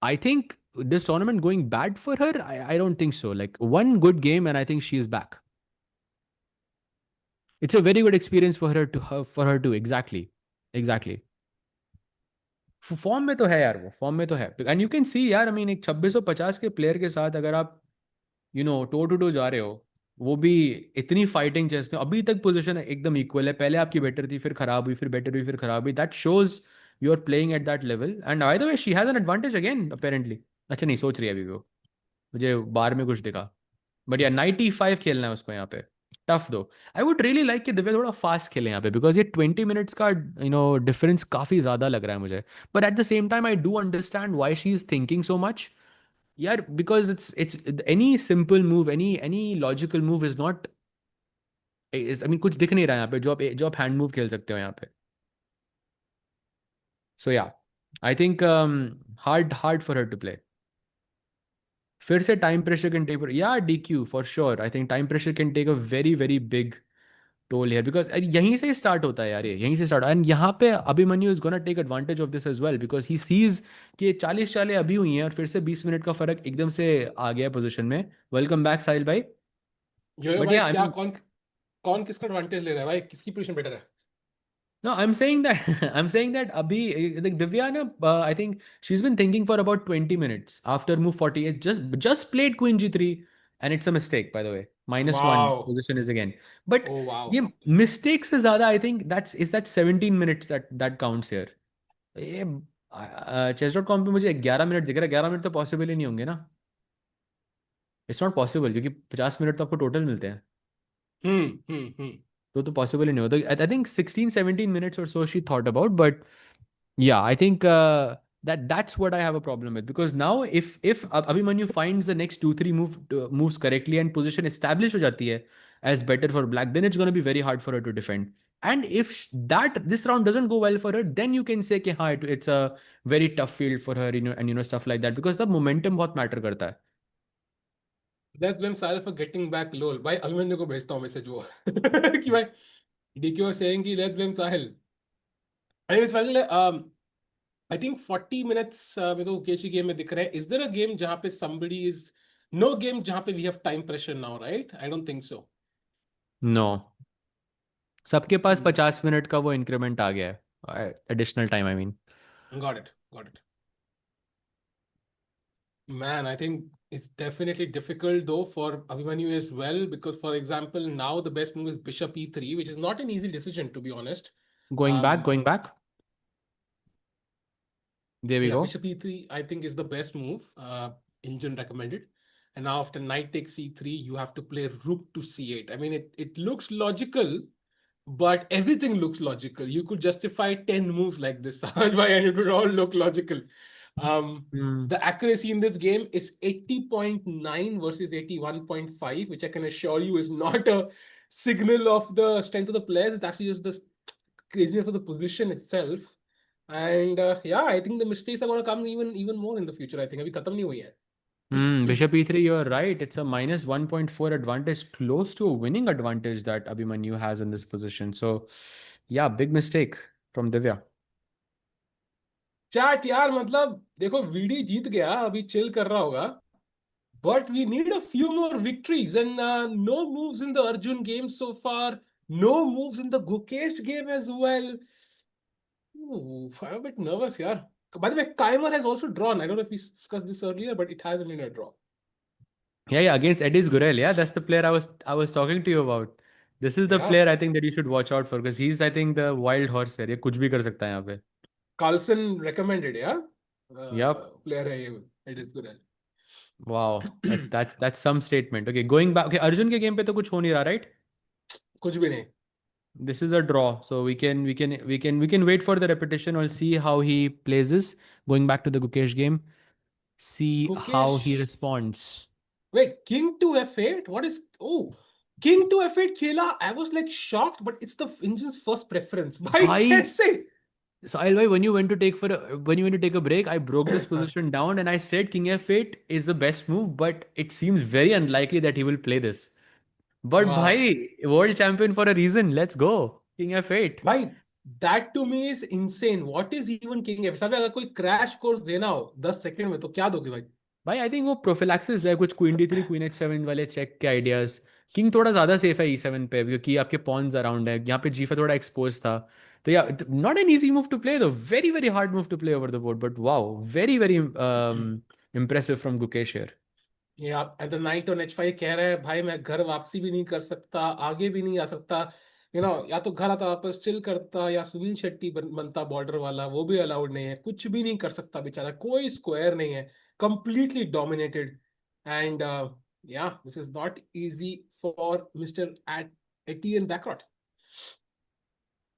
I think this tournament going bad for her, I don't think so. Like one good game and I think she is back. It's a very good experience for her to exactly. Form में तो है यार, वो form में तो है. And you can see यार, I mean एक 2650 के प्लेयर के साथ अगर आप टो टू टो जा रहे हो, वो भी इतनी फाइटिंग चेस में, अभी तक पोजीशन एकदम इक्वल है. पहले आपकी बेटर थी, फिर खराब हुई, फिर बेटर हुई, फिर खराब हुई. That shows you are playing at that level. And by the way she has an advantage again apparently. अच्छा नहीं, सोच रही है अभी वो, मुझे बार में कुछ दिखा. बट या 95 खेलना है उसको यहाँ पे. टफ दो. आई वुड रियली लाइक कि दिव्या थोड़ा फास्ट खेले यहाँ पे, बिकॉज ये 20 मिनट्स का डिफरेंस काफी ज्यादा लग रहा है मुझे. But at the same time I do understand why she is thinking so much. यार because it's any simple move, any logical move is not, I mean कुछ दिख नहीं रहा है यहाँ पे जो आप हैंड मूव खेल सकते हो यहाँ पे. So yeah I think hard for her to play. फिर से टाइम प्रेशर कैन टेक, या DQ for sure. I think time pressure can take a very very big toll here, because यहीं से स्टार्ट होता है यार, ये यहीं से स्टार्ट. एंड यहाँ पे Abhimanyu is gonna take advantage of this as well, because he sees कि 40 चालें अभी हुई हैं और फिर से 20 मिनट का फर्क एकदम से आ गया पोजीशन में. वेलकम बैक साहिल भाई. यो बट भाई, या आई क्या मीन, कौन कौन किसका एडवांटेज ले रहा है भाई? किसकी पोजीशन बेटर है? no, I'm saying that I'm saying that Abhi, like Divya, I think she's been thinking for about 20 minutes after move 40. It just played Queen G3, and it's a mistake, by the way. -1 wow. position is again. But oh wow. ये mistakes से ज़्यादा, I think that 17 minutes that counts here. ये chess.com पे मुझे 11 minute दिख रहा है. 11 minute तो पॉसिबल ही नहीं होंगे ना. इट्स नॉट पॉसिबल, क्योंकि 50 मिनट तो आपको टोटल मिलते हैं. हम्म. तो पॉसिबल ही नहीं होता. I think 16-17 minutes or so she thought about, but yeah, I think That's what I have a problem with, because now if Abhimanyu finds the next 2 3 moves correctly and position established हो जाती है as better for black, then it's going to be very hard for her to defend. And if that this round doesn't go well for her, then you can say कि हाँ it's a very tough field for her, and stuff like that, because the momentum बहुत matter करता है. Let's blame Sahil for getting back lol. भाई अभिमन्यु को भेजता हूँ message वो कि भाई DK was saying कि let's blame Sahil. Anyways, finally, I think 40 minutes मेरे को Gukesh की game में दिख रहा है. Is there a game जहाँ पे somebody is no game जहाँ पे we have time pressure now, right? I don't think so. No. सबके पास Hmm. 50 मिनट का वो इंक्रीमेंट आ गया है, additional time I mean. Got it. Got it. Man, I think it's definitely difficult though for Abhimanyu as well, because for example, now the best move is Bishop E3, which is not an easy decision to be honest. Um, Going back, there we yeah, go. Bishop E3 I think is the best move. Engine recommended. And now after knight takes C3, you have to play rook to C8. I mean, it looks logical, but everything looks logical. You could justify 10 moves like this, Sahaj, and it would all look logical. Um, Hmm. the accuracy in this game is 80.9 versus 81.5, which I can assure you is not a signal of the strength of the players. It's actually just the craziness of the position itself. And yeah, I think the mistakes are going to come even more in the future. I think अभी खत्म नहीं हुई है. Bishop e3, you're right. It's a minus 1.4 advantage, close to a winning advantage that Abhimanyu has in this position. So, yeah, big mistake from Divya. Chat यार मतलब देखो VD जीत गया अभी चिल कर रहा होगा but we need a few more victories and no moves in the Arjun game so far, no moves in the Gukesh game as well. Ooh, I'm a bit nervous here. By the way, Kaimer has also drawn. I don't know if we discussed this earlier, but it has been a draw. Yeah, against Eddie's Gurel. Yeah, that's the player I was talking to you about. This is the Yeah, player I think that you should watch out for, because he's, I think, the wild horse here. ये कुछ भी कर सकता है यहाँ पे. Carlson recommended. Yeah, Yep. player है ये. It is good. Wow. That's some statement. Okay, going back. Okay, Arjun के game पे तो कुछ हो नहीं रहा, right? कुछ भी नहीं. This is a draw, so we can wait for the repetition. We'll see how he plays this. Going back to the Gukesh game, see how he Gukesh. responds. Wait, King to F8? What is... Oh, King to F8 खेला. I was like shocked, but it's the engine's first preference. भाई Bhai, कैसे? Sahil bhai, when you went to take a break, I broke this position down and I said King F8 is the best move, but it seems very unlikely that he will play this. But Wow. bhai, world champion for a reason. Let's go. King F8. भाई that to me is insane. What is even King F8? साहब अगर कोई crash course देना हो 10 second में तो क्या दोगे भाई? भाई आई थिंक वो प्रोफिलैक्सिस है, कुछ queen D three queen H seven वाले चेक के आइडियाज. किंग थोड़ा ज़्यादा सेफ है ई सेवन पे, क्योंकि आपके पॉन्स अराउंड है. यहाँ पे जी थोड़ा एक्सपोज था. तो yeah not an easy move to play, though very very hard move to play over the board, but wow, very very impressive from Gukesh here. ये आप at the night on H5 कह रहे हैं भाई मैं घर वापसी भी नहीं कर सकता, आगे भी नहीं आ सकता. या तो घर आता वापस चिल करता, या सुनील शेट्टी बनता बॉर्डर वाला, वो भी अलाउड नहीं है. कुछ भी नहीं कर सकता बेचारा, कोई स्क्वायर नहीं है. Completely dominated. And yeah this is not easy for mister Etienne Bacrot.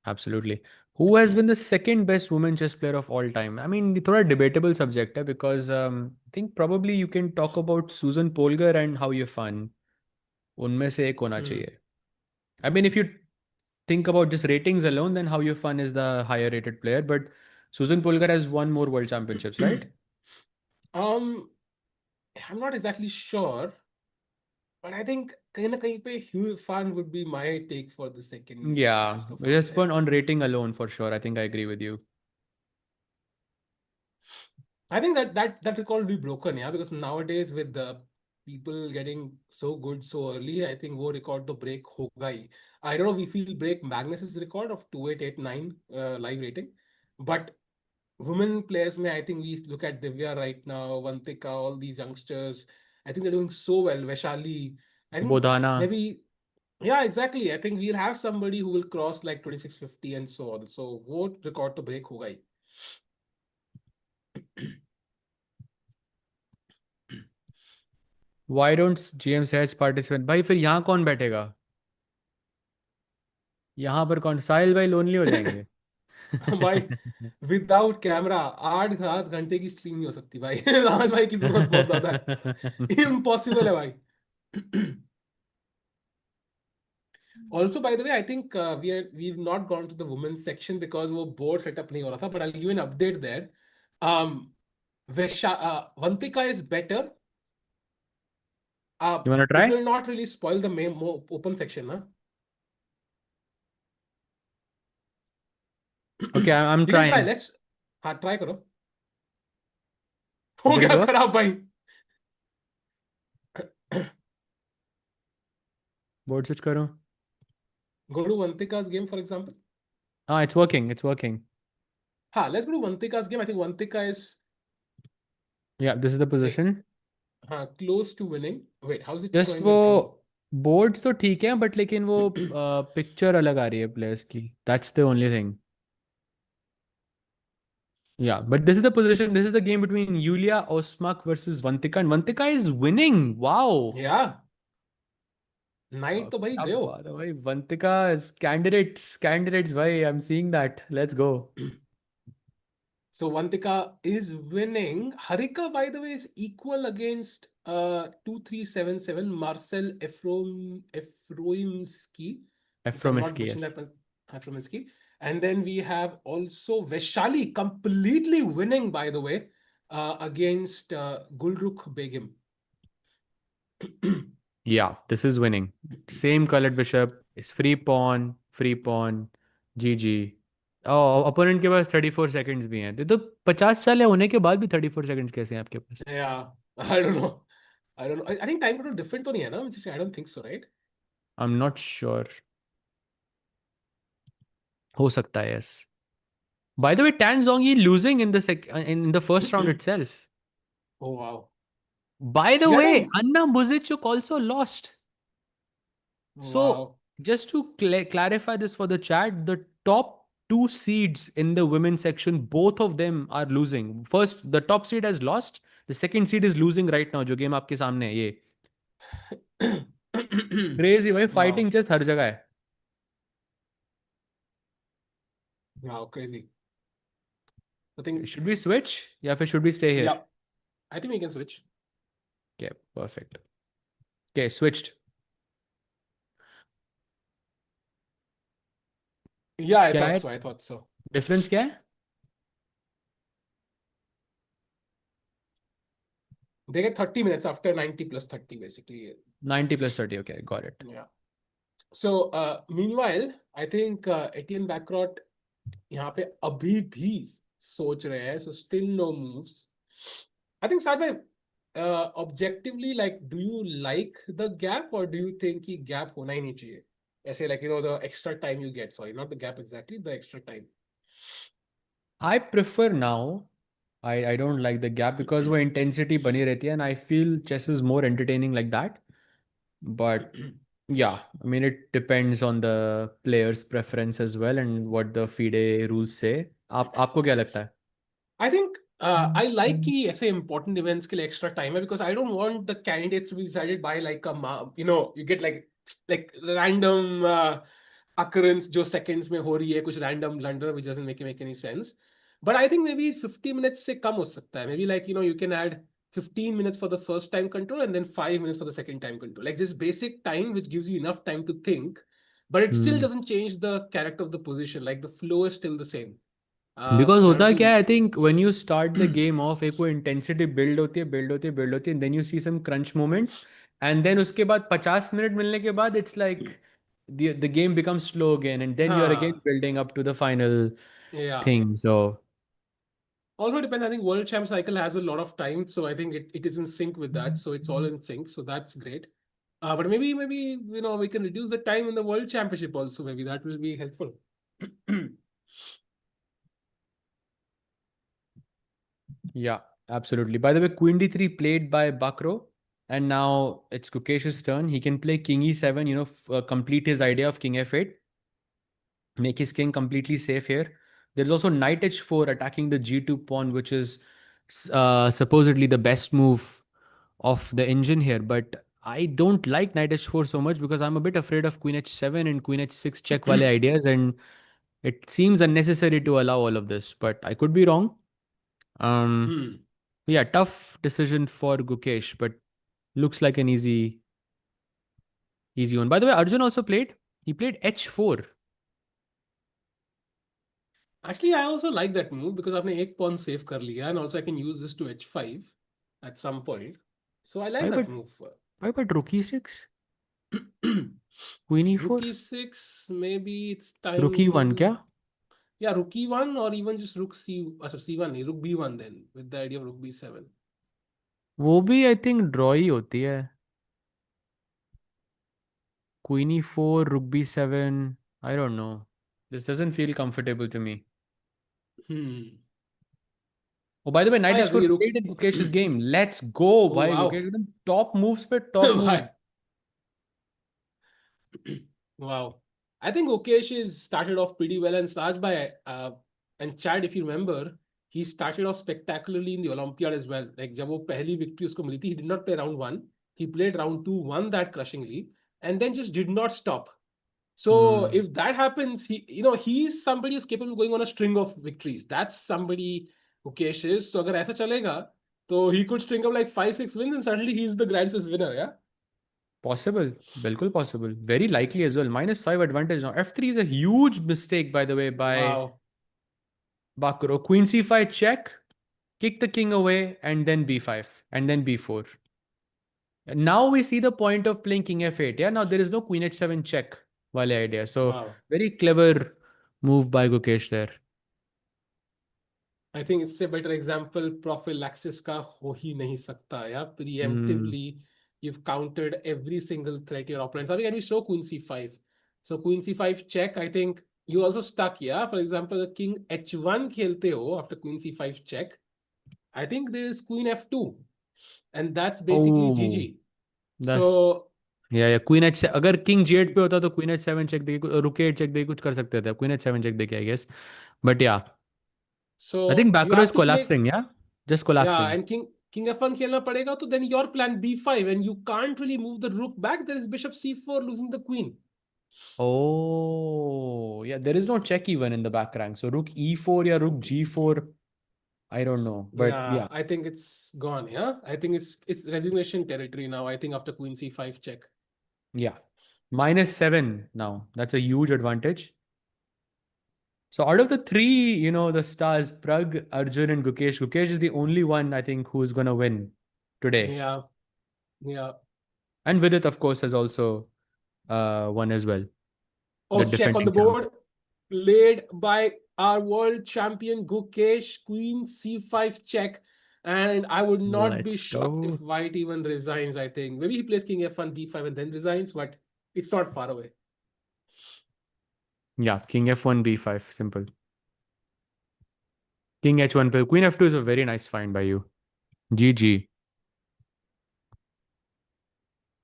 Absolutely. Who has been the second best women chess player of all time? I mean, थोड़ा debatable subject है, because I think probably you can talk about Susan Polgar and Hao Yifan. उनमें से एक होना चाहिए. I mean, if you think about just ratings alone, then Hao Yifan is the higher rated player, but Susan Polgar has won more world championships, right? um I'm not exactly sure, but I think कहीं ना कहीं पे Hugh Fan would be my take for the second Yeah, greatest of all just time. on rating alone for sure. I think I agree with you. I think that record will be broken, yeah, because nowadays with the people getting so good so early, I think वो record तो break होगा ही. I don't know if we'll break Magnus's record of 2889 live rating, but women players में I think we look at Divya right now, Vantika, all these youngsters. I think they're doing so well. Vaishali, I think Bodhana. maybe, yeah, exactly. I think we'll have somebody who will cross like 2650 and so on. So वो record तो break होगा ही. Why don't GM Sahaj participate? भाई फिर यहाँ कौन बैठेगा? यहाँ पर कौन? साहिल भाई लोनली हो जाएंगे. भाई विदाउट कैमरा 8 घंटे की स्ट्रीम नहीं हो सकती भाई। राज भाई की जरूरत बहुत ज्यादा है, इम्पॉसिबल है भाई। Also, by the way, I think we've not gone to the women's section because वो board setup नहीं हो रहा था. But I'll give you an update there. Um, Vantika is better, You wanna it try? will not really spoil the main more open section, ना? Okay, I'm You can try. trying. Let's हाँ try करो। हो Did it गया work? खराब भाई। Board switch करो. Go to Vantika's game, for example. Ah, it's working. It's working. हाँ, let's go to Vantika's game. I think Vantika is Yeah, this is the position. हाँ close to winning. Wait, how is it Just showing वो in game? boards तो ठीक है, but लेकिन वो picture अलग आ रही है players की. That's the only thing. Yeah, but this is the position. This is the game between Yulia Osmak versus Vantika, and Vantika is winning. Wow. Yeah, night तो भाई क्या गयो। बात है भाई. Vantika is candidates भाई. I'm seeing that. Let's go. So Vantika is winning. Harika, by the way, is equal against 2377 Marcel Efroimski. If I'm not Efromeski, butchering yes. that, Efroimski. And then we have also Vaishali completely winning, by the way, against Gulrukh Begum. Yeah, this is winning. Same colored bishop. It's free pawn, GG. Oh, opponent के पास 34 seconds भी हैं. तो 50 साल होने के बाद भी 34 seconds कैसे हैं आपके पास? Yeah, I don't know. I don't know. I think time control different तो नहीं है ना? I don't think so, right? I'm not sure. हो सकता है, yes. By the way, Tan Zhongyi losing in the first round itself. Oh, wow. By the Yeah, way, no. Anna Muzichuk also lost. So, Wow. just to clarify this for the chat, the top two seeds in the women's section, both of them are losing. First, the top seed has lost. The second seed is losing right now. जो game आपके सामने है ये. Crazy भाई, Wow. fighting chess हर जगह है. Wow, crazy. I think, Should we switch? या फिर should we stay here? yeah, I think we can switch. Okay, perfect. Okay, switched. Yeah, I क्या thought है? so. I thought so. Difference क्या है? They get 30 minutes after 90 plus 30, basically. 90 plus 30. Okay, got it. Yeah. So, meanwhile, I think Etien Bakrot यहाँ पे अभी भी सोच रहे हैं. So, still no moves. I think, Sajbhai, objectively, like, do you like the gap or do you think कि gap होना ही नहीं चाहिए? ऐसे, like, the extra time you get. Sorry, not the gap exactly, the extra time. I prefer now. I don't like the gap because वो intensity बनी रहती है and I feel chess is more entertaining like that. But yeah, I mean it depends on the player's preference as well and what the FIDE rules say. आपको क्या लगता है? I think I like कि ऐसे important events के लिए extra time है because I don't want the candidates to be decided by like you get like random occurrence जो seconds में हो रही है, कुछ random blunder which doesn't make any sense. But I think maybe 50 minutes से कम हो सकता है. Maybe like you can add 15 minutes for the first time control and then 5 minutes for the second time control. Like just basic time which gives you enough time to think, but it still doesn't change the character of the position. Like the flow is still the same. Because I don't होता know क्या है, if I think when you start the game off एक वो intensity build होती है and then you see some crunch moments and then उसके बाद 50 minute मिलने के बाद it's like the game becomes slow again and then you are again हाँ, building up to the final yeah. thing. So Also depends. I think World Champ cycle has a lot of time, so I think it is in sync with that. So it's all in sync. So that's great. But maybe we can reduce the time in the World Championship also. Maybe that will be helpful. yeah, absolutely. By the way, Queen D3 played by Bakro, and now it's Gukesh's turn. He can play King E7, complete his idea of King F8, make his king completely safe here. There's also Knight H4 attacking the G2 pawn, which is supposedly the best move of the engine here. But I don't like Knight H4 so much because I'm a bit afraid of Queen H7 and Queen H6 check wale ideas. And It seems unnecessary to allow all of this, but I could be wrong. Um, Hmm. yeah, tough decision for Gukesh, but looks like an easy one. By the way, Arjun also played. He played h4. Actually, I also like that move because आपने एक pawn save कर लिया, and also I can use this to h5 at some point. So I like Why that but move. rook e6? Queen e4? Rook e6, maybe it's Rook time e1 to, क्या? yeah, rook e1 or even just rook c, sorry, c1 नहीं, rook b1 then with the idea of rook b7. वो भी आई think draw ही होती है. Queen e4, rook b7. I don't know. This doesn't feel comfortable to me. Hmm. Oh, by the way, knight I h4 agree. Rook. played in Gukesh's game. Let's go, Oh bhai. wow. Gukesh, एकदम top moves पे top move. Why? Wow. I think Gukesh is started off pretty well, and Saj by and Chad, if you remember, he started off spectacularly in the Olympiad as well. Like जब वो पहली victory उसको मिली थी, he did not play round one. He played round two, won that crushingly, and then just did not stop. So Hmm. if that happens, he's somebody who's capable of going on a string of victories. That's somebody Gukesh is. So अगर ऐसा चलेगा, तो he could string up like 5-6 wins, and suddenly he's the Grand Swiss winner. Yeah. Possible. Bilkul possible. Very likely as well. -5 advantage now. F3 is a huge mistake, by the way, by Wow. Bakrot. Queen c5 check, kick the king away, and then b5, and then b4. Now we see the point of playing king f8. Yeah, now there is no queen h7 check wale idea. So Wow. very clever move by Gukesh there. I think इससे better example prophylaxis का हो ही नहीं सकता यार. Hmm. Preemptively, you've countered every single threat your opponents. I mean, can we show queen c5? So queen c5 check. I think you also stuck. Yeah. For example, the king h1 खेलते हो after queen c5 check. I think there is queen f2, and that's basically Oh, GG. that's So या queen H अगर king जी8 पे होता तो queen एच7 check देके रुक eight check देके कुछ कर सकते थे. क्वीन एच7 चेक देके आई गेस. बट या I think so you Bacrot is have to play. Collapsing. Yeah just Yeah, collapsing. and king f1 खेलना पड़ेगा. तो then your plan b5, and you can't really move the rook back. There is bishop c4 losing the queen. Oh, yeah, there is no check even in the back rank. So rook e4 या rook g4, I don't know. But Yeah, yeah, I think it's gone. Yeah, I think it's resignation territory now. I think after queen c5 check. yeah. -7 now. That's a huge advantage. So out of the three, the stars, Pragg, Arjun, and Gukesh, Gukesh is the only one I think who's gonna win today. Yeah, yeah. And Vidit, of course, has also won as well. Oh, The check on the defending champ. board. Laid by our world champion Gukesh. Queen c5 check. And I would not be Let's shocked if go. White even resigns. I think maybe he plays king f1, b5, and then resigns, but it's not far away. Yeah, king f1, b5, simple. King h1, queen f2 is a very nice find by you. GG.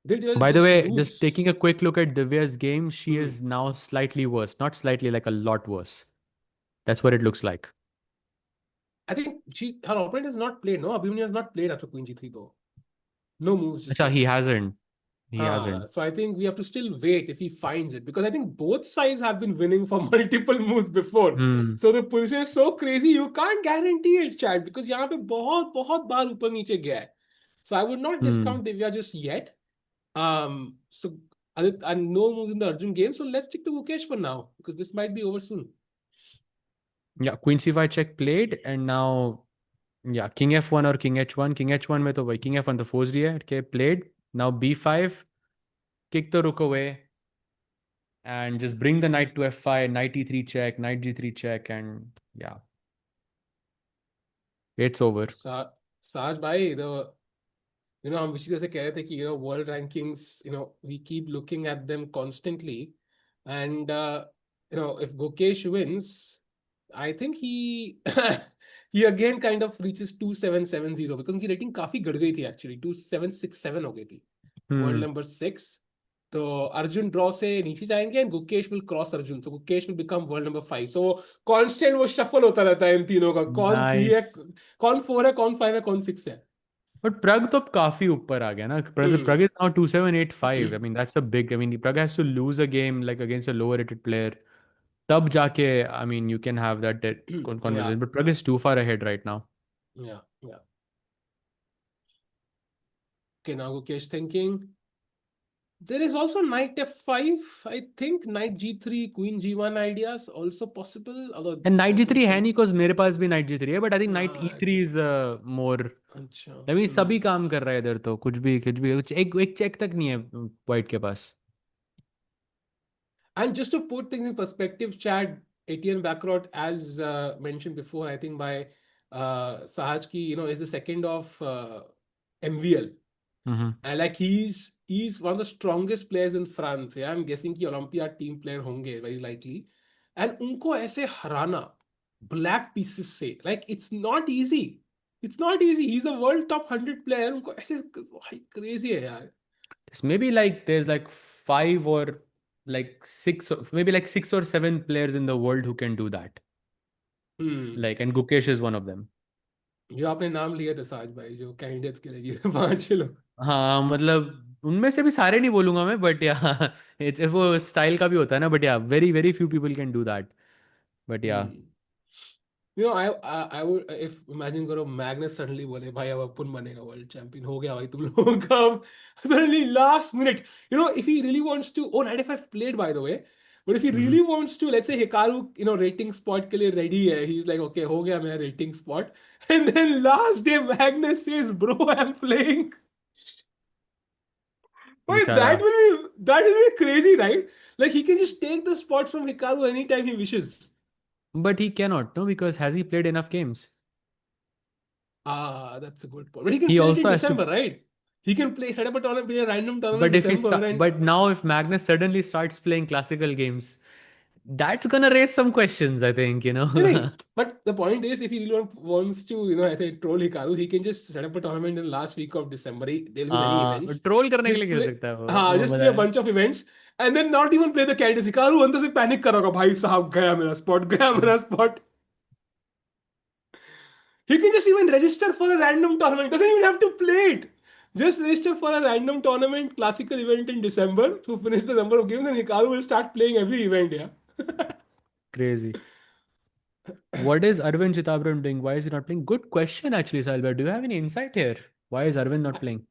They'll By the just way, just lose. taking a quick look at Divya's game, she Hmm. is now slightly worse. Not slightly, like a lot worse. That's what it looks like. I think her opponent has not played. No, Abhimanyu has not played after queen g3 though. No moves just Acha, yet. he hasn't. He hasn't. So I think we have to still wait if he finds it, because I think both sides have been winning for multiple moves before. Hmm. So the position is so crazy, you can't guarantee it, Chad, because यहाँ पे बहुत बहुत बार ऊपर नीचे गया है. So I would not Hmm. discount Divya just yet. So and no moves in the Arjun game. So let's stick to Gukesh for now, because this might be over soon. Yeah, queen c5 check played, and now, yeah, king f1 or king h1. King h1 में तो भाई king f1 तो forced दिया है. Okay, played. Now b5, kick the rook away, and just bring the knight to f5, knight e3 check, knight g3 check, and yeah, it's over. Saj bhai, हम विशी जैसे कह रहे थे कि world rankings we keep looking at them constantly and if Gukesh wins, I think he again kind of reaches 2770, because उनकी rating काफी गड़ गई थी एक्चुअली. 2767 हो गई थी. World Hmm. नंबर 6. तो अर्जुन ड्रॉ से नीचे जाएंगे and Gukesh will cross Arjun, so Gukesh will become world number 5. So constant वो शफल होता रहता है इन तीनों का, कौन 3 है, Nice. कौन 4 है, कौन 5 है, कौन 6 है. But Pragg तो अब काफी ऊपर आ गया ना. Pragg is now 2785. I mean, that's a big. I mean, Pragg has to lose a game like against a lower rated player. तब जाके, I mean, you can have that Yeah, conversation. But Pragg is too far ahead right now. yeah, yeah. Okay, now Gukesh thinking. There is also knight f5. I think knight g3, queen g1 ideas also possible. Although And knight this g3 is है नहीं, because मेरे पास भी knight g3 है, but I think knight e3 actually is more. अच्छा I mean, सभी काम कर रहा है इधर तो, कुछ एक चेक तक नहीं है white के पास. And just to put things in perspective, Chad, Etien Bakrot, as mentioned before, I think by Sahaj ki, is the second of MVL. Mm-hmm. And like he's one of the strongest players in France. Yeah, I'm guessing कि Olympiad team player होंगे very likely. And उनको ऐसे हराना black pieces से, like it's not easy. It's not easy. He's a world top 100 player. उनको ऐसे crazy है यार. Maybe like there's like five or like six, maybe like 6 or 7 players in the world who can do that. Like, and Gukesh is one of them. जो आपने नाम लिए थे साज भाई जो कैंडिडेट्स के लिए जीते 5 लोग. हाँ मतलब उनमें से भी सारे नहीं बोलूंगा मैं, बट या वो स्टाइल का भी होता है ना, बट या very very few people can do that, but या. I would if imagine करो मैग्नस suddenly बोले भाई अब अपन बनेगा वर्ल्ड चैंपियन हो गया भाई तुम लोगों का अब suddenly last minute if he really wants to. Oh, 95 played by the way, but if he really wants to, let's say Hikaru rating spot के लिए ready है, he's like okay हो गया मेरा rating spot, and then last day Magnus says bro I'm playing. Wait, बेचारा. that will be crazy, right? Like he can just take the spot from Hikaru anytime he wishes. But he cannot, no, because has he played enough games? That's a good point. But he can He play it in also has to. December, right? He can set up a tournament, play a random tournament But in if he December, and but now if Magnus suddenly starts playing classical games, that's gonna raise some questions, I think, no, no. But the point is, if he really wants to, I say troll Hikaru, he can just set up a tournament in the last week of December. There'll be many events. Troll करने के लिए Just खेल play, सकता है वो just पता play a है. bunch of events, and then not even play the candidates. Hikaru अंदर से panic कर रहा होगा भाई साहब गया मेरा spot. He can just even register for a random tournament. Doesn't even have to play it. Just register for a random tournament, classical event in December to finish the number of games, and Hikaru will start playing every event. Yeah. Crazy. What is Arvind Chitabram doing? Why is he not playing? Good question, actually, Salbert. Do you have any insight here? Why is Arvind not playing?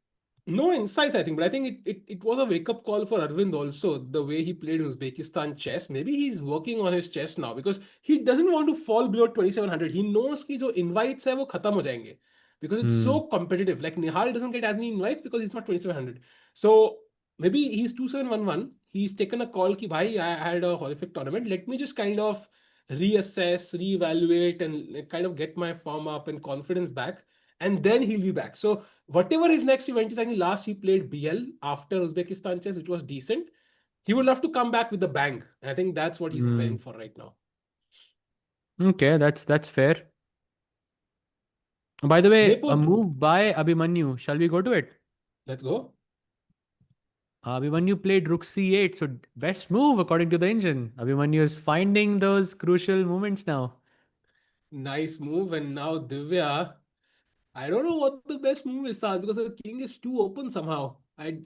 No insights, I think, but I think it was a wake up call for Arvind also, the way he played Uzbekistan chess. Maybe he's working on his chess now because he doesn't want to fall below 2700. He knows कि जो invites है वो खत्म हो जाएंगे because it's so competitive. Like Nihal doesn't get as many invites because he's not 2700. So maybe he's 2711. He's taken a call कि भाई I had a horrific tournament. Let me just kind of reassess, reevaluate, and kind of get my form up and confidence back, and then he'll be back. So whatever his next event is, I think last he played BL after Uzbekistan chess, which was decent. He would love to come back with the bang. And I think that's what he's preparing for right now. Okay, that's fair. By the way, a Maypur, move by Abhimanyu. Shall we go to it? let's go. Abhimanyu played rook c8, so best move according to the engine. Abhimanyu is finding those crucial moments now. Nice move. And now Divya, I don't know what the best move is, Sal, because the king is too open somehow. If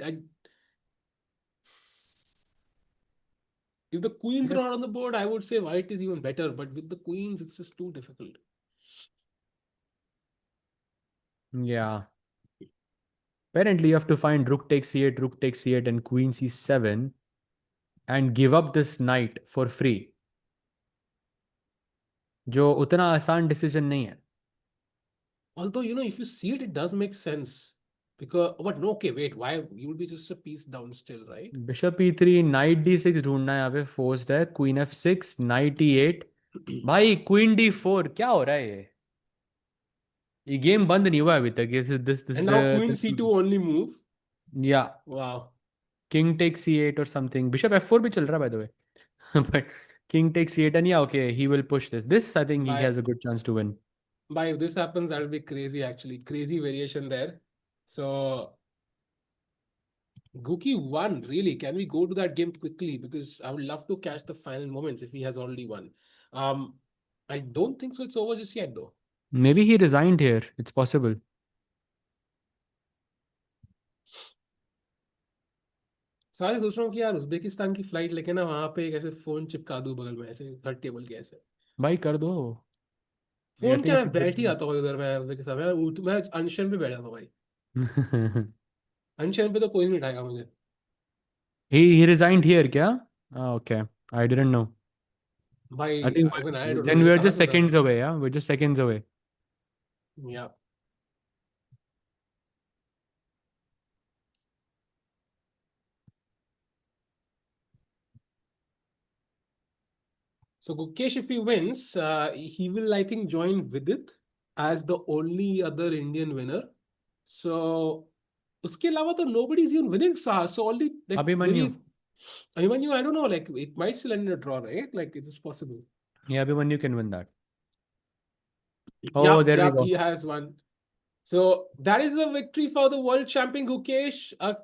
the queens are not on the board, I would say white is even better. But with the queens, it's just too difficult. Yeah. Apparently, you have to find rook takes c8, and queen c7, and give up this knight for free. जो उतना आसान decision नहीं है. Although, if you see it, it does make sense. Because, but no, okay, wait, why? You would be just a piece down still, right? Bishop e3, night d6 ढूंढना है यहाँ पे, forced है. Queen f6, night e8. भाई queen d4, क्या हो रहा है ये गेम बंद नहीं हुआ अभी तक. And now queen this c2 only move. yeah, Wow. king takes c8 or something. Bishop f4 भी चल रहा है by the way. But king takes c8, and yeah, okay, he will push this. I think he By has a good chance to win. if this happens, that'll be crazy actually. Crazy variation there. So Guki won, really. Can we go to that game quickly? Because I would love to catch the final moments if he has already won. Um, I don't think so. It's over just yet, though. Maybe he resigned here. It's possible. सारे सोच रहा हूँ कि यार Uzbekistan की flight लेके ना वहां पे एक ऐसे फोन चिपका दूं बगल में, ऐसे हर टेबल के ऐसे। भाई कर दो। फोन आई थिंक क्या, इट्स अ मैं बैठ ही गुड। आता हूँ उधर, मैं उज्बेकिस्तान में मैं अनशन पे बैठा था भाई। अनशन पे तो कोई नहीं उठाएगा मुझे। He resigned here क्या? Okay, I didn't know. भाई I think even I don't no, then मुझे we're कहाँ just से पता। seconds away, yeah? We're just seconds away. या So Gukesh, if he wins, he will, I think, join Vidit as the only other Indian winner. So उसके अलावा तो nobody is even winning, so only like Abhimanyu. maybe Abhimanyu, I don't know, like it might still end in a draw, right? Like it is possible. Yeah, Abhimanyu can win that. Oh, Yup, there we yup, he go. has one. So that is a victory for the world champion Gukesh. A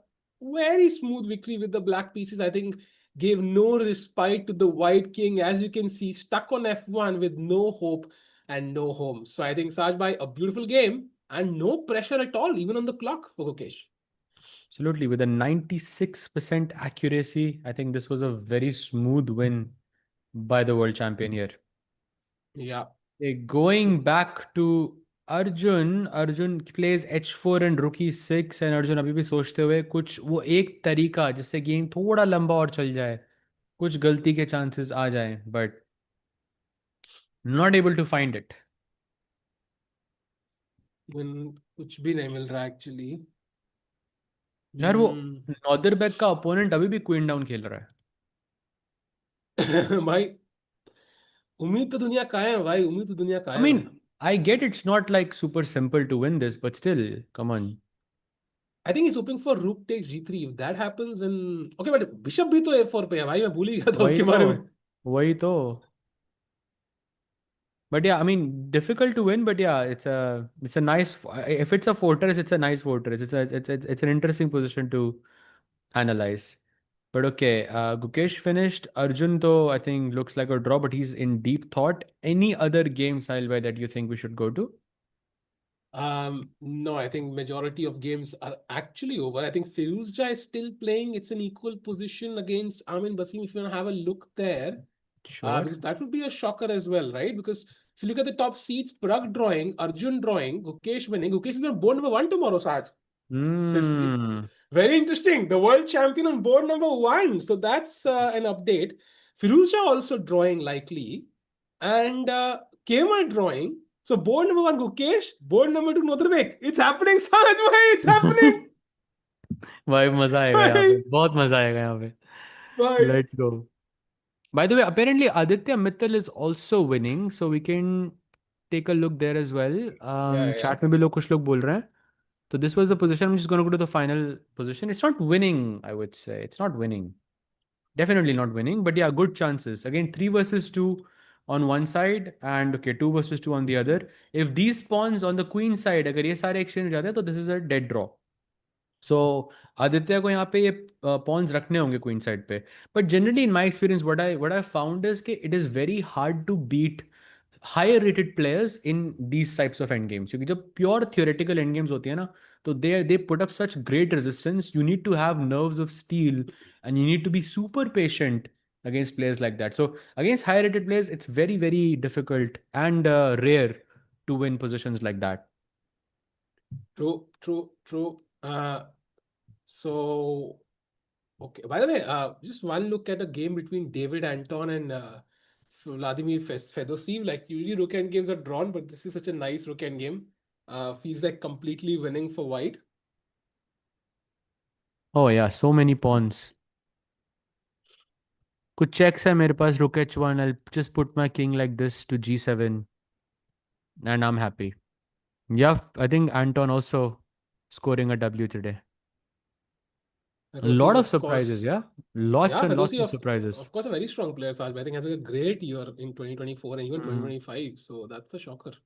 very smooth victory with the black pieces. I think gave no respite to the white king. As you can see, stuck on F1 with no hope and no home. So I think Sajbhai, a beautiful game and no pressure at all, even on the clock for Gukesh. Absolutely. With a 96% accuracy, I think this was a very smooth win by the world champion here. Yeah. Going So back to Arjun, Arjun plays H4 and rook E6 and Arjun अभी भी सोचते हुए कुछ वो एक तरीका जिससे game थोड़ा लंबा और चल जाए, कुछ गलती के चांसेस आ जाए, but not able to find it. when कुछ भी नहीं मिल रहा actually. यार वो Hmm. नॉदरबैग का ओपोनेंट अभी भी क्वीन डाउन खेल रहा है. भाई उम्मीद तो दुनिया कायम है भाई, उम्मीद तो दुनिया I कायम है। mean, I get it's not like super simple to win this, but still, come on. I think he's hoping for rook takes g3. If that happens, then okay, but bishop भी तो a4 पे है भाई, मैं भूल ही गया था वही उसके तो, बारे में। वही तो. But yeah, I mean, difficult to win, but yeah, it's a nice. If it's a fortress, it's a nice fortress. It's an interesting position to analyze. But okay, Gukesh finished. Arjun though I think looks like a draw, but he's in deep thought. Any other game style by that you think we should go to? No, I think majority of games are actually over. I think Firuzja is still playing. It's an equal position against Amin Basim. If you want to have a look there, Sure. because that would be a shocker as well, right? Because if you look at the top seats, Pragg drawing, Arjun drawing, Gukesh winning. Gukesh will be on board number one tomorrow, Saj. This Hmm. very interesting. The world champion on board number one. So that's an update. Firuzja also drawing likely, and Kema drawing. So board number one Gukesh, board number two Nodrbek. It's happening, Saraj bhai. It's happening. भाई मजा आएगा यहाँ पे, Bhai, बहुत मजा आएगा यहाँ पे. bhai. Let's go. By the way, apparently Aditya Mittal is also winning, so we can take a look there as well. Yeah, yeah, yeah. Chat में भी लोग कुछ लोग बोल रहे हैं. So this was the position. I'm just going to go to the final position. It's not winning, I would say. It's not winning. Definitely not winning, but yeah, good chances. Again, 3 versus 2 on one side and okay, 2 versus 2 on the other. If these pawns on the queen side, अगर ये सारे exchange हो जाते हैं, तो this is a dead draw. सो आदित्य को यहाँ पे ये पॉन्स रखने होंगे क्वीन साइड पे. But generally in my experience what I found is कि it is very hard to beat higher rated players in these types of end games, क्योंकि जब प्योर थियोरेटिकल एंड गेम्स होती है ना, तो they put up such great resistance. You need to have nerves of steel and you need to be super patient against players like that. So against higher rated players, it's very, very difficult and rare to win positions like that. True, true, true. So okay. By the way, just one look at a game between David Anton and Vladimir Fedosiev. Like usually rook end games are drawn, but this is such a nice rook end game. Feels like completely winning for white. Oh yeah, so many pawns. कुछ checks है मेरे पास. Rook h1. I'll just put my king like this to g7 and I'm happy. Yeah, I think Anton also scoring a W today. A lot Fedosiev, of of surprises, course. yeah. Lots Yeah, and lots Fedosiev, of surprises. of course, a very strong player. Sajb. I think has a great year in 2024 and even Mm. 2025. So that's a shocker.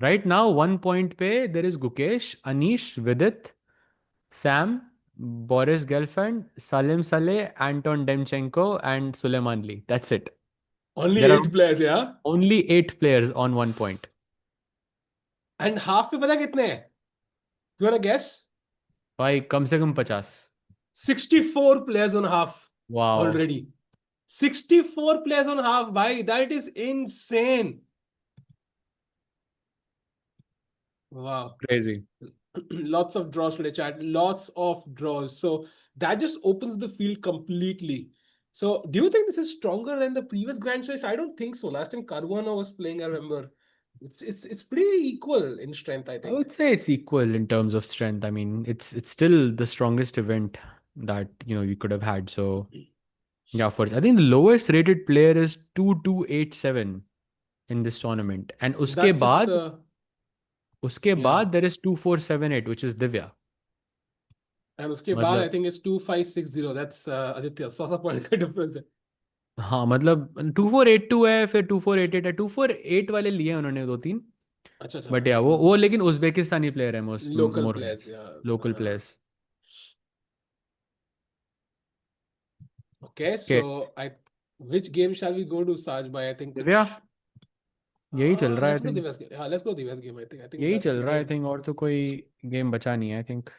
Right now, 1 point pay, there is Gukesh, Anish, Vidit, Sam, Boris Gelfand, Salim Saleh, Anton Demchenko, and Suleiman Lee. That's it. Only There are 8 players, yeah. only 8 players on 1 point. And half पे पता कितने हैं? You wanna guess? भाई कम से कम 50। 64 players on half wow, already. 64 players on half, bhai. That is insane. Wow. Crazy. Lots of draws today, chat. Lots of draws. So that just opens the field completely. So do you think this is stronger than the previous Grand Swiss? I don't think so. Last time Caruana was playing, I remember. It's pretty equal in strength, I I think. would say it's equal in terms of strength. I mean, it's still the strongest event that you could have had. So yeah, first I think the lowest rated player is 2287 in this tournament, and That's just the उसके yeah. बाद there is 2478, which is Divya. And uske baad, I मतलब think it's 2560. That's Aditya. 100 point का difference है. हाँ, मतलब 2482 है, फिर 2488 है, 248 वाले लिए उन्होंने दो तीन। अच्छा अच्छा. बट या वो लेकिन उज्बेकिस्तानी प्लेयर है, मोस्ट Local मोर players, yeah. Local players. Okay, के so which game shall we go to, Saj bhai? I think Divya, यही चल रहा है आई let's go think. Divya's game. Let's go Divya's game. I think यही that's चल the रहा है आई game. Think, और तो कोई गेम बचा नहीं है I think.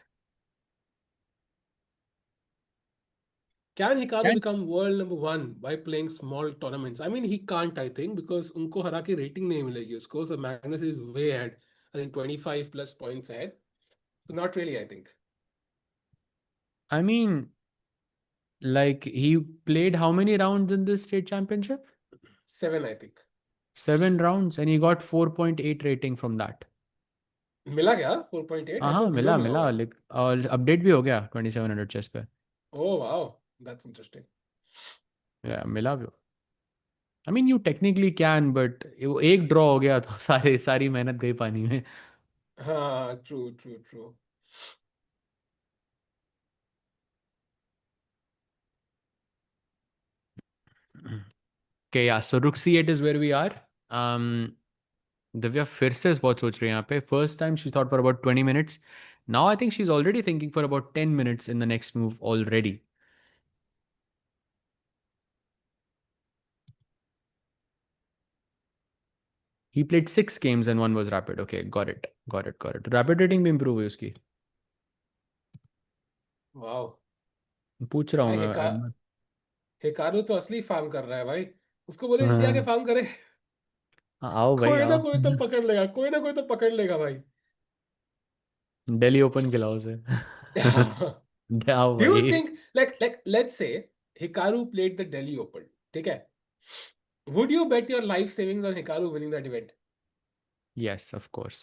Can Hikaru become world number one by playing small tournaments? I mean, he can't, I think, because उनको हरा के rating नहीं मिलेगी उसको. So Magnus is way ahead. I think 25 plus points ahead. So not really, I think. I mean, like he played how many rounds in this state championship? 7, I think. 7 rounds, and he got 4.8 rating from that. मिला क्या 4.8? हाँ I हाँ, thought 0 मिला मिला मिला, होगा. और update भी हो गया 2700 चेस पे। Oh wow, that's interesting. या मिला भी। I mean you technically can, but वो एक ड्रॉ हो गया तो सारी मेहनत गई पानी में। हाँ, true. Okay, yeah, so rook c8 is where we are. Divya फिर से बहुत सोच रही है यहाँ पे। First time she thought for about 20 minutes. Now I think she is already thinking for about 10 minutes in the next move already. He played 6 games and one was rapid. Okay, got it. Rapid rating भी improve हुई उसकी। Wow. पूछ रहा हूँ भाई मैं Hikaru तो असली फार्म कर रहा है भाई. उसको बोले इंडिया के हाँ, फार्म करे. आओ भाई कोई ना आओ। कोई तो पकड़ लेगा, कोई ना कोई तो पकड़ लेगा भाई. दिल्ली ओपन खिलाओ से। आओ Do you भाई। think like let's say Hikaru played the Delhi Open, ठीक है? Would you bet your life savings on Hikaru winning that event? Yes, of course.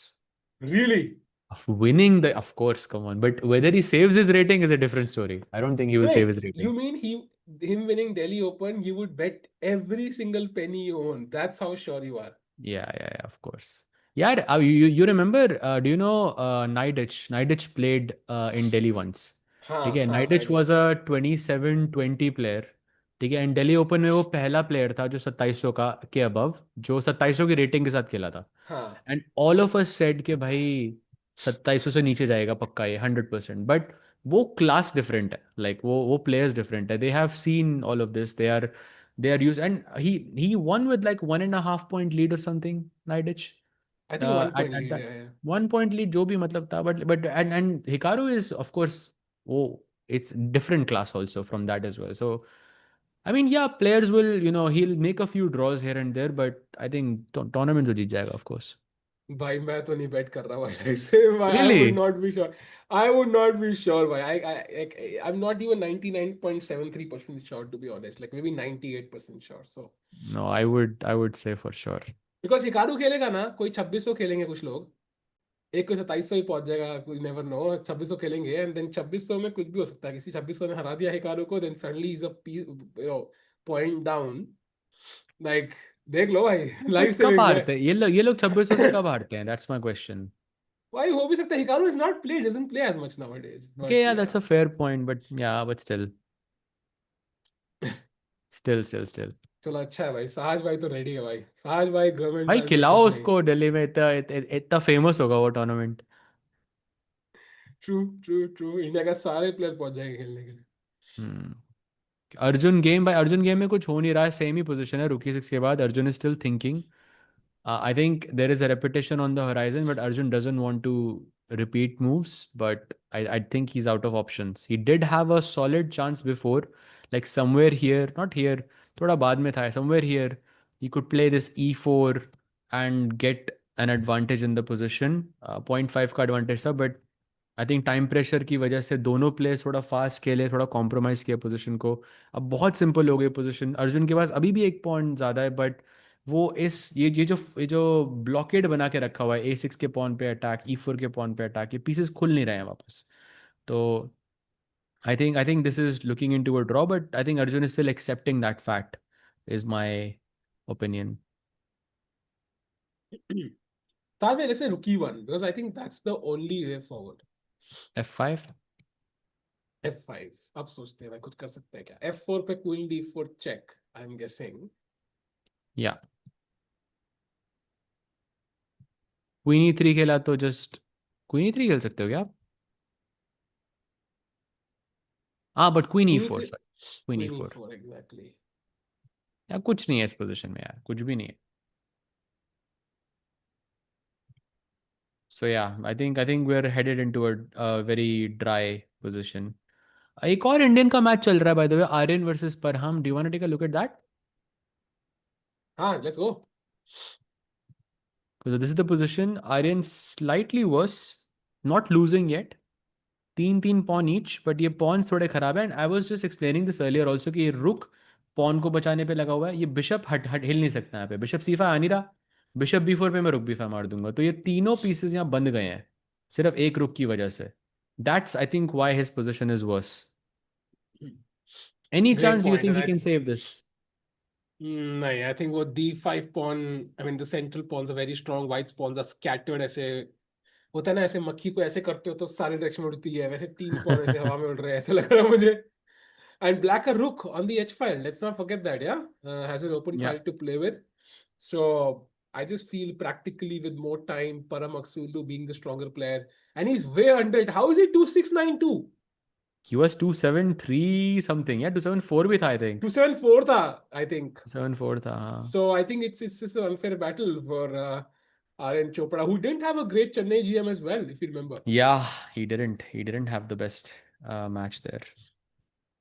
Really? Of winning the, of course, come on. But whether he saves his rating is a different story. I don't think he will save Wait, his you rating. mean him winning Delhi Open, you would bet every single penny you own. That's how sure you are. Yeah, of course. Yeah, you remember, do you know Naidich? Naidich played in Delhi once. ठीक है, हाँ, Naidich was a 27-20 player. ठीक है, and Delhi open में वो पहला player था जो 2700 का के अबव, जो 2700 की रेटिंग के साथ खेला था। हाँ. And all of us said कि भाई 2700 से नीचे जाएगा पक्का ये 100%। बट वो क्लास डिफरेंट है, लाइक वो प्लेयर्स डिफरेंट है। They have seen all of this, they are used, and he won with like 1.5 point lead or something, Naidich. I think 1 point At lead. that Yeah. 1 point lead जो भी मतलब था, but and Hikaru is of course, oh, it's different class also from that as well. So I mean, yeah, players will, he'll make a few draws here and there, but I think tournament तो जीत जाएगा of course. भाई मैं तो नहीं बेट कर रहा भाई life से. I would Really? not be sure. I would not be sure भाई. I'm not even 99.73% sure, to be honest. Like maybe 98% sure. So No, I would say for sure. because Hikaru खेलेगा ना, कोई 2600 खेलेंगे कुछ लोग. एक कोई 2700 ही पहुंच जाएगा, कोई नेवर नो. 2600 खेलेंगे एंड देन 2600 में कुछ भी हो सकता है. किसी 2600 ने हरा दिया हिकारू को, then suddenly is a point down. Like देख लो भाई. लाइफ बट कब सेविंग्स है. हारते हैं ये लोग 2600 से कब हारते हैं? That's my question. भाई हो भी सकता है. Hikaru is not played, doesn't play as much nowadays, Okay, but yeah, yeah. that's a fair point, but still. चलो अच्छा है भाई. सहज भाई तो रेडी है भाई. सहज भाई गवर्नमेंट भाई बैन में खिलाओ खुश नहीं. उसको, दिल्ली में इतना इतना फेमस होगा वो टूर्नामेंट। ट्रू. इंडिया का सारे प्लेयर पहुंच जाएंगे खेलने के लिए. हम्म अर्जुन गेम में कुछ हो नहीं रहा है, सेम ही पोजीशन है रुकी 6 के बाद। Arjun is still thinking. I think there is a repetition on the horizon, but Arjun doesn't want to repeat moves, but I think he's out of options. He did have a solid chance before, like somewhere here, not here, thoda baad mein tha, somewhere here, he could play this e4 and get an advantage in the position. 0.5 का advantage था, but I think time pressure की वजह से दोनों players थोड़ा fast खेले, थोड़ा compromise किया पोजीशन को। अब बहुत सिंपल हो गई पोजीशन। अर्जुन के पास अभी भी एक पॉइंट ज़्यादा है, बट वो ये जो ब्लॉकेड बना के रखा हुआ है, A6 के पॉन पे अटैक, E4 के पॉन पे अटैक, ये पीसेस खुल नहीं रहे हैं वापस। तो I think this is looking into a draw, but I think Arjun is still accepting that fact, is my opinion. Tarve, let's say rookie one, because I think that's the only way forward. F5 F5 अब सोचते हैं भाई कुछ कर सकते हैं क्या? F4 पे queen D4 check, I'm guessing. या क्वीन E3 खेला तो जस्ट क्वीन E3 खेल सकते हो क्या आप? हाँ, but queen Queen E4, E3 sorry queen Queen E4। E4 exactly. यार कुछ नहीं है इस पोजीशन में, यार कुछ भी नहीं है। So yeah I think we are headed into a very dry position. एक और इंडियन का मैच चल रहा है by the way, Aryan versus Parham. Do you want to take a look at that? हाँ, let's go. So this is the position. Aryan slightly worse, not losing yet. 3-3 pawn each, but ये pawn थोड़े खराब है। And I was just explaining this earlier also कि ये रुक pawn को बचाने पे लगा हुआ है। ये बिशप हट हट हिल नहीं सकता यहाँ पे। बिशप C5 आ नहीं रहा, बिशप B4 पे मैं रुक B5 मार दूंगा। तो ये तीनों पीसेस यहाँ बंद गए हैं सिर्फ एक रुक की वजह से। That's I think why his position is worse. Any Great chance you point. Think And he can save this? no, I think वो D5 pawn, I mean the central pawns are very strong, white pawns are scattered ऐसे होता है ना, ऐसे मक्खी को ऐसे करते हो तो सारी डायरेक्शन में उड़ती है, वैसे तीन पॉन ऐसे हवा में उड़ रहे हैं ऐसा लग रहा है मुझे। And black a rook on the H file. Let's not forget that, yeah? Has an open या file to play with. So I just feel practically with more time, Param Aksulu being the stronger player, and he's way under it. How is he 2692? he was 273 something, yeah 274 भी था I think. 274 tha, I think. 74 था हाँ। So I think it's just an unfair battle for RN Chopra, who didn't have a great Chennai GM as well, if you remember. Yeah, he didn't have the best match there.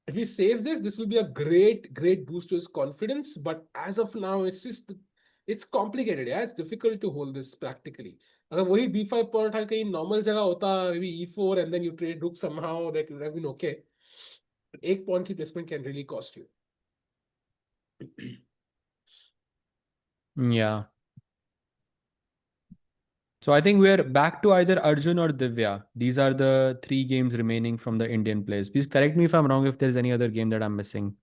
If he saves this will be a great boost to his confidence. But as of now, it's complicated. Yeah, it's difficult to hold this practically. अगर वही B5 pawn उठा कहीं normal जगह होता, maybe E4 and then you trade rook somehow, that would have been okay. But एक pawn की placement can really cost you. Yeah. So I think we're back to either Arjun or Divya. These are the 3 games remaining from the Indian players. Please correct me if I'm wrong, if there's any other game that I'm missing.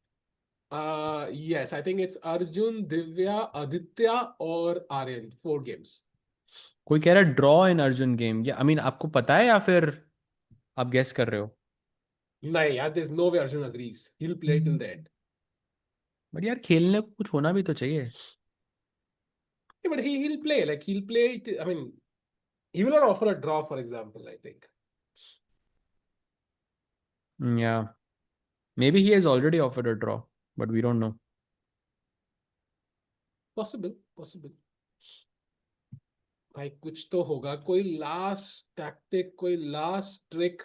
Yes, I think it's Arjun, Divya, Aditya और Aryan. 4 games. कोई कह रहा है draw in Arjun game, या I mean आपको पता है या फिर आप गेस कर रहे हो? नहीं यार, there's no way Arjun agrees. He'll play till the end. But यार खेलने को कुछ होना भी तो चाहिए। Yeah, but he'll play. Like he'll play. I mean, he will not offer a draw, for example, I think. Yeah. Maybe he has already offered a draw, but we don't know. Possible. भाई कुछ तो होगा, कोई last tactic, कोई last trick,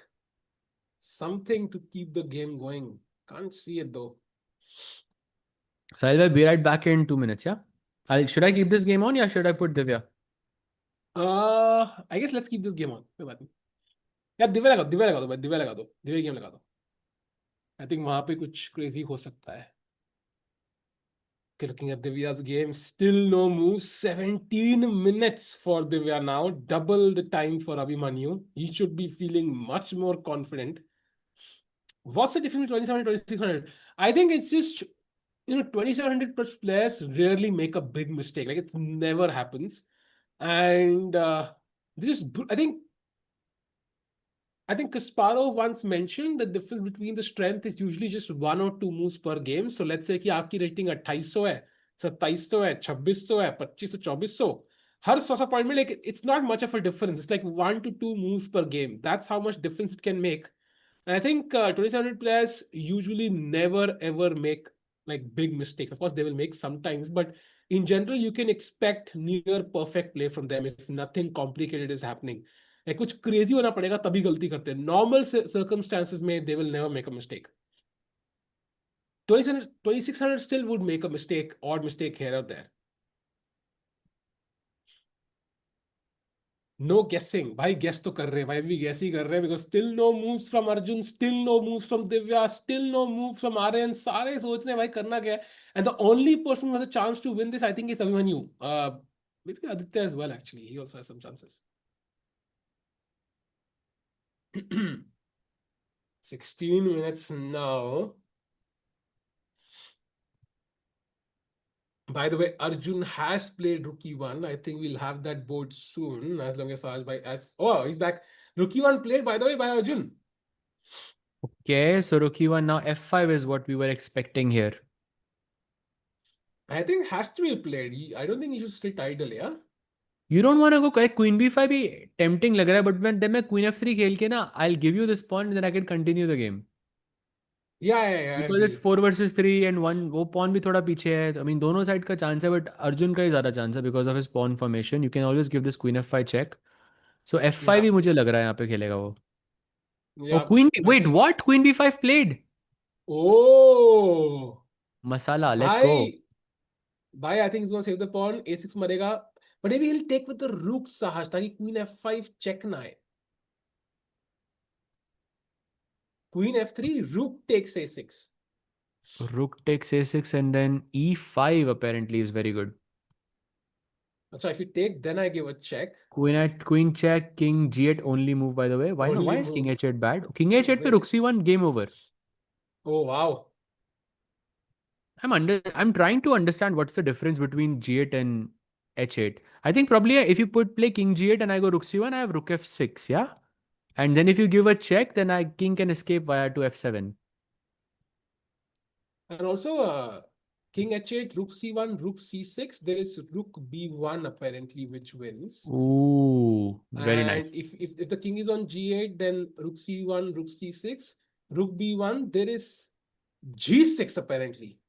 something to keep the game going. Can't see it though. So I'll be right back in 2 minutes, yeah? Should I keep this game on or should I put Divya? I guess let's keep this game on. कोई बात नहीं यार, दिव्या लगा दो भाई, Divya game लगा दो। I think वहां पे कुछ क्रेजी हो सकता है। Okay, looking at Divya's game, still no moves. 17 minutes for Divya now, double the time for Abhimanyu. He should be feeling much more confident. What's the difference between 2700 and 2600? I think it's just, 2700 plus players rarely make a big mistake. Like it never happens. And this is, I think Kasparov once mentioned the difference between the strength is usually just 1 or 2 moves per game. So let's say कि आपकी rating 2800 है, 2700 है, 2600 है, 2500, 2400, हर 100 point में, like it's not much of a difference. It's like 1 to 2 moves per game. That's how much difference it can make. And I think 2700 players usually never ever make like big mistakes. Of course, they will make sometimes, but in general, you can expect near perfect play from them if nothing complicated is happening. कुछ crazy होना पड़ेगा तभी गलती करते हैं. Normal circumstances में they will never make a mistake. 2600 still would make a mistake, odd mistake here or there. No guessing. भाई guess तो कर रहे हैं भाई, भी guess ही कर रहे हैं, because still no moves from Arjun, still no moves from Divya, still no move from Aryan. सारे सोच रहे हैं भाई करना क्या है. And the only person who has a chance to win this, I think, is Abhimanyu. Maybe Aditya as well, actually. He also has some chances. 16 minutes now. By the way, Arjun has played Rookie 1. I think we'll have that board soon, as long as oh, he's back. Rookie 1 played, by the way, by Arjun. Okay, so Rookie 1 now F5 is what we were expecting here. I think has to be played. I don't think he should sit idle, yeah? You don't want to go Queen B5 भी tempting लग रहा है, but when then मैं Queen F3 खेल के ना, I'll give you this pawn and then I can continue the game. Yeah, I Because it's agree. 4 versus 3 and 1, वो pawn भी थोड़ा पीछे है. I mean दोनों side का chance है, but Arjun का ही ज़्यादा chance है because of his pawn formation. You can always give this Queen F5 check. So F5 Yeah, ही मुझे लग रहा है यहाँ पे खेलेगा वो. Oh, yeah. I wait, think. what? Queen B5 played? Oh, Masala, let's go. bhai, I think he's gonna save the pawn. A6 marega, but maybe he'll take with the rook Sahaj, ताकि Queen F5 check ना आए. Queen F3, rook takes A6. Rook takes A6 and then E5 apparently is very good. So if you take, then I give a check. Queen check, King G8 only move by the way. Why not? Only Why is King move. H8 bad? King H8 पे Wait. Rook C1 game over. Oh wow. I'm trying to understand what's the difference between G8 and H8. I think probably if you play King G8 and I go Rook C1, I have Rook F6, yeah? And then if you give a check, then King can escape via to F7. And also, King H8, Rook C1, Rook C6. There is Rook B1 apparently, which wins. Ooh, very And nice. if the king is on G8, then Rook C1, Rook C6, Rook B1. There is G6 apparently.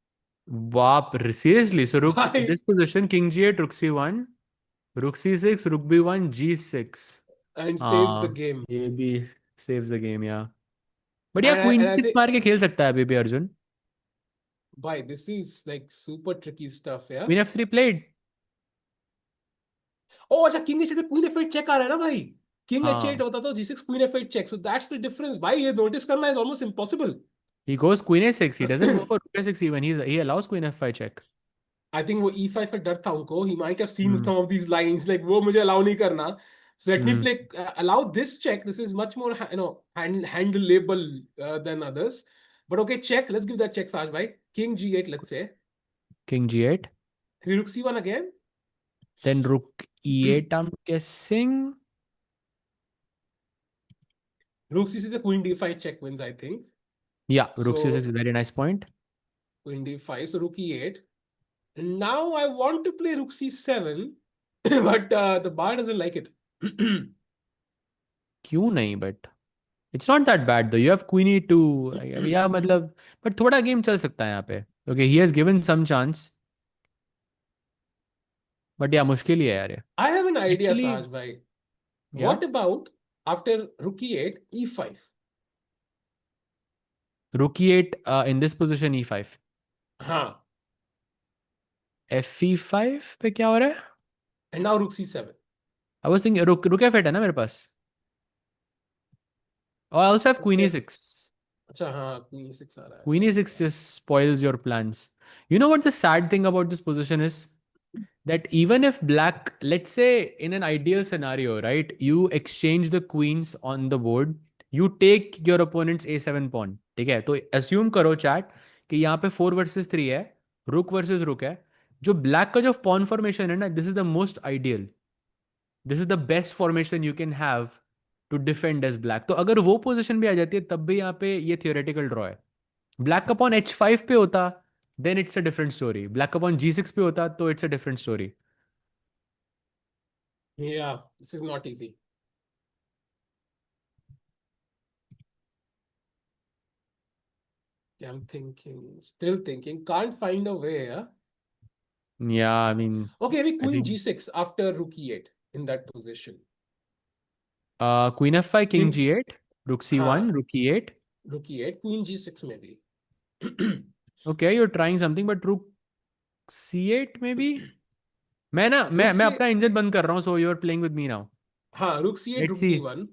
Wow, seriously? So Rook Why? this position, King G8, Rook C1, Rook C6, Rook B1, G6. And saves the game. ये भी saves the game, yeah. But yeah, And Queen I 6 think, मार के खेल सकता है अभी भी Arjun. this is like super tricky stuff, yeah. Queen F3 played. Oh, अच्छा, King H8 पे Queen F8 check आ रहा है ना भाई. King H8 हाँ. होता तो G6 Queen F8 check. So that's the difference. भाई ये notice करना is almost impossible. He goes Queen A6. He doesn't go for Rook A6 even. He allows Queen F5 check. I think वो E5 का डर था उनको. He might have seen Hmm. some of these lines like वो मुझे allow नहीं करना. So let me Hmm. play allow this check. This is much more handleable than others. But okay, check. Let's give that check, Saj bhai. King G8, let's say. King G8. Rook C1 again. Then Rook E8, I'm guessing. Rook C6 Queen D5 check wins, I think. Yeah, Rook So C6 very nice point. Queen D5. So Rook E8. And now I want to play Rook C7, but the bar doesn't like it. क्यों नहीं? But it's not that bad though. You have Queen E2. Yeah, मतलब but थोड़ा game चल सकता है यहाँ पे. Okay, he has given some chance. But yeah, मुश्किल ही है यार ये. I have an idea, Actually, Saj bhai. yeah. What about after Rook E8, E5? Rook E8 in this position E5. हाँ. Fe5 पे क्या हो रहा है? And now Rook C7. I was thinking Rook F8 है ना मेरे पास. Oh, I also have Queen Okay. E6. अच्छा हाँ, Queen E6 आ रहा है. Queen E6 just spoils your plans. You know what the sad thing about this position is? That even if black, let's say in an ideal scenario, right, you exchange the queens on the board, you take your opponent's A7 pawn. ठीक है? तो assume करो chat कि यहाँ पे 4 versus 3 है, rook versus rook है. जो black का जो pawn formation है ना, this is the most ideal. This is the best formation you can have to defend as black. तो अगर वो position भी आ जाती है तब भी यहाँ पे ये theoretical draw है. Black का pawn H5 पे होता, then it's a different story. Black का pawn G6 पे होता तो it's a different story. Yeah, this is not easy. I'm thinking, still thinking, can't find a way. Huh? Yeah, I mean, Okay, maybe I Queen think G6 after Rook E8 in that position. Queen f5, king King, g8, rook c1, हाँ, rook e8. rook e8, queen g6 maybe. Okay, you're trying something, but rook c8 maybe. मैं ना rook मैं c, अपना engine बंद कर रहा हूँ, so you're playing with me now. हाँ, rook c8, Let's rook see. d1.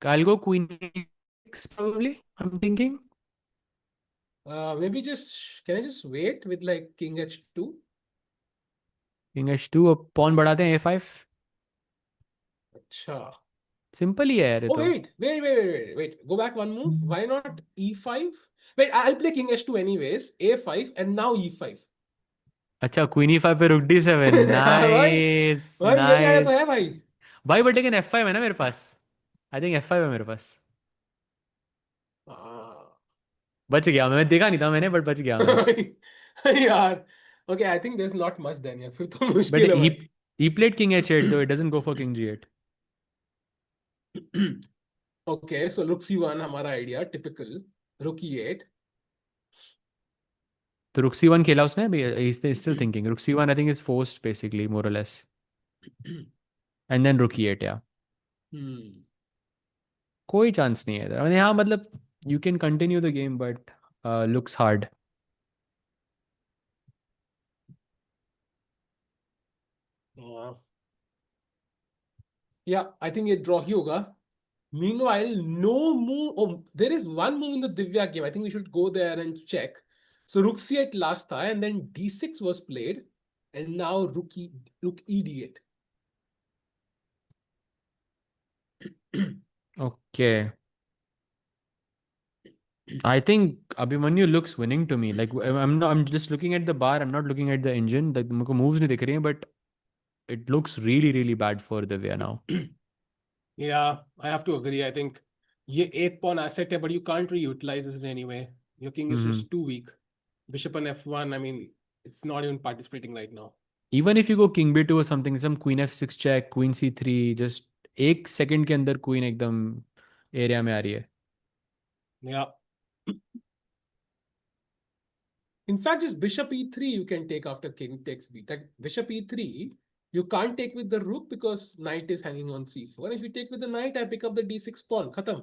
I'll go queen e6 probably. I'm thinking. Maybe just, can I just wait with like king h2? King h2, अब pawn बढ़ाते हैं a5. अच्छा. Simple ही है यार ये Oh, तो. wait. Go back one move. Why not e5? Wait, I'll play king h2 anyways. a5 and now e5. अच्छा, queen e5 पे रुक d7. भाई, नाइस भाई यही आया तो नाइस. है भाई. भाई बट लेकिन f5 है ना मेरे पास. आई थिंक f5 है मेरे पास. हाँ. बच गया मैं देखा नहीं था मैंने, बट बच गया मैं. यार. Okay, I think there's not much then यार. फिर तो बट मुश्किल है he played king h8 though. It doesn't go for king g8. भाई. Okay, so rook c1 हमारा आइडिया टिपिकल. rook e8. तो रुक c1 खेला उसने अभी. He's still thinking. रुक c1 I think is forced basically more or less. And then rook e8 yeah. Hmm. कोई chance नहीं है इधर. हाँ मतलब you can continue the game but looks hard. Yeah, I think ये draw ही होगा. Meanwhile, no move. Oh, there is one move in the Divya game. I think we should go there and check. So rook c8 last tha, and then d6 was played, and now rook e d8. Okay. I think Abhimanyu looks winning to me. Like I'm just looking at the bar. I'm not looking at the engine. Like मुझको moves नहीं दिख रही हैं, but it looks really really bad for Divya now. Yeah, I have to agree. I think ये 8 pawn asset है, but you can't really utilize this in any way. Your king is Hmm. just too weak. Bishop on f1. I mean, it's not even participating right now. Even if you go king b2 or something, some queen f6 check, queen c3, just एक second के अंदर queen एकदम area में आ रही है. Yeah. In fact, just bishop e3 you can take after king takes b. Like bishop e3, you can't take with the rook because knight is hanging on c4. And if you take with the knight, I pick up the d6 pawn. Khatam.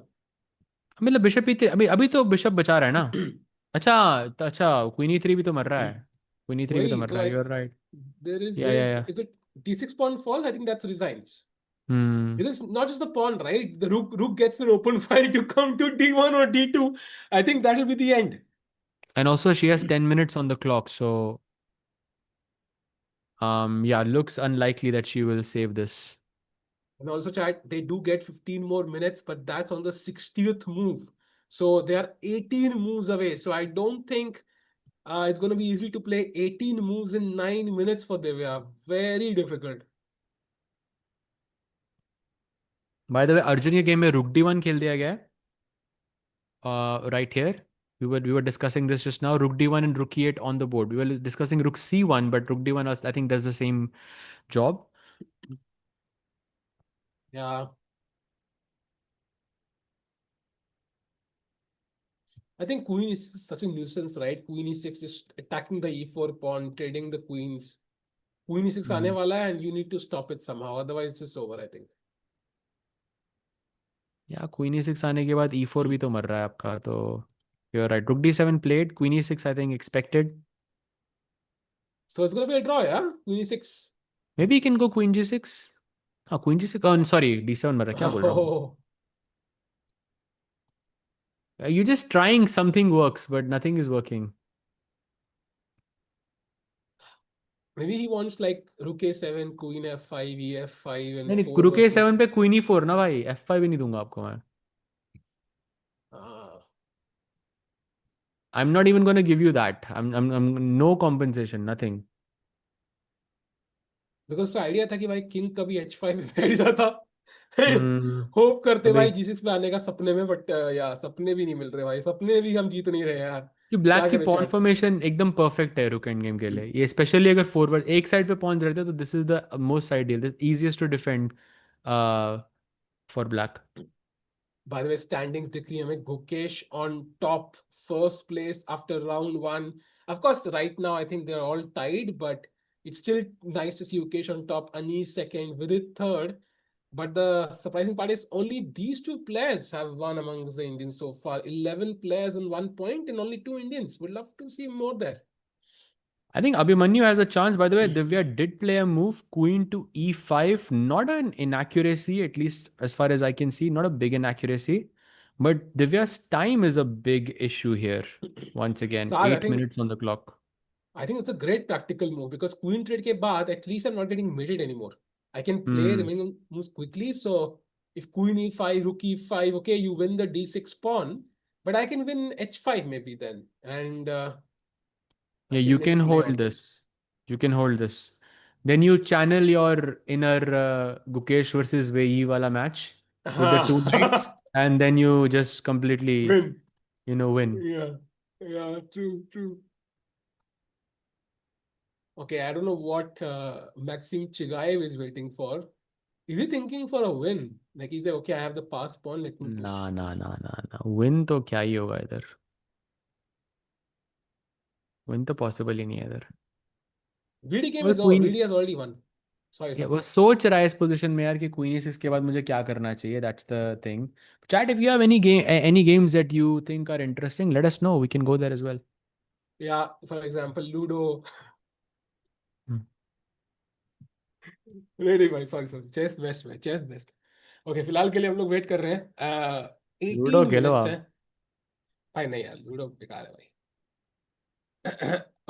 मतलब bishop e3 अभी अभी तो bishop बचा रहा है ना. अच्छा queen e3 भी तो मर रहा है. क्वीन e3 भी तो Why? मर So रहा है. I, you are right. there is या there या is या. if the d6 pawn falls, I think that resigns. Hmm. Because not just the pawn, right? The rook gets an open file to come to d1 or d2. I think that will be the end. And also she has 10 minutes on the clock, so yeah, looks unlikely that she will save this. And also, chat, they do get 15 more minutes, but that's on the 60th move. So they are 18 moves away. So I don't think it's going to be easy to play 18 moves in 9 minutes for Divya. Very difficult. By the way, Arjun के game में रुक d1 खेल दिया गया है. Right here. We were discussing this just now. Rook d1 and rook e8 on the board. We were discussing rook c1, but rook d1 I think does the same job. Yeah. I think queen is such a nuisance, right? Queen e6 just attacking the e4 pawn, trading the queens. Queen e6 aane Mhm. wala hai and you need to stop it somehow. Otherwise, it's just over, I think. Yeah, queen e6 आने के बाद e4 भी तो मर रहा है आपका, तो you're right. Rook d7 played, queen e6 I think expected. So it's going to be a draw, yeah? Queen e6. Maybe you can go queen g6. हाँ queen g6. Oh sorry, d7 मर रहा है. क्या बोल रहा हूँ? Oh, You're just trying something works, but nothing is working. maybe he wants like rook a7, queen f5, ef5, and नहीं नहीं, 4 rook a7 versus. पे queen e4 ना भाई. f5 भी नहीं दूंगा आपको मैं. Uh, I'm not even going to give you that. I'm no compensation, nothing. Because तो आइडिया था कि भाई किंग कभी h5 में बैठ जाता. हम्म. होप करते अबे भाई g6 पे आने का सपने में, बट यार सपने भी नहीं मिल रहे भाई. सपने भी हम जीत नहीं रहे यार. कि ब्लैक क्या की करे पॉन चैट. फॉर्मेशन एकदम परफेक्ट है रुक एंड गेम के लिए. ये स्पेशली अगर फॉरवर्ड एक साइड पे पॉन्स रहते तो this is the most ideal, this easiest to defend for black. By the way, standings दिख रही है हमें. Gukesh on top, first place after round one. Of course, right now I think they're all tied, but it's still nice to see Gukesh on top. Anish second, Vidit third. But the surprising part is only these two players have won amongst the Indians so far. 11 players on 1 point and only 2 Indians. Would love to see more there. I think Abhimanyu has a chance. By the way, Divya did play a move, queen to e5. Not an inaccuracy, at least as far as I can see, not a big inaccuracy. But Divya's time is a big issue here. Once again, Saj, 8 minutes on the clock. I think it's a great practical move because queen trade ke baad, at least I'm not getting mated anymore. I can play remaining moves quickly. So if queen e5, rook e5, okay, you win the d6 pawn, but I can win h5 maybe then. And Yeah, I you can can then play hold on. this. You can hold this. Then you channel your inner Gukesh versus Wei wala match with the two knights, and then you just completely, Win. win. Yeah, true. Okay, I don't know what Maxim Chigaev is waiting for. Is he thinking for a win? Like he's like, okay, I have the pass pawn, let me push. ना win तो क्या ही होगा इधर. Win तो possible ही नहीं है इधर. VD game वो is over. Queen VD has already won. Sorry. वो सोच रहा है इस पोजीशन में यार कि क्वीन e6 के बाद मुझे क्या करना चाहिए. That's the thing. Chat, if you have any games that you think are interesting, let us know. We can go there as well. Yeah, for example, Ludo. नहीं भाई, sorry. Chess best भाई, chess best. Okay, फिलहाल के लिए हम लोग wait कर रहे हैं. लूडो 18 खेलो minutes है. आप. भाई नहीं यार, लूडो बेकार है भाई.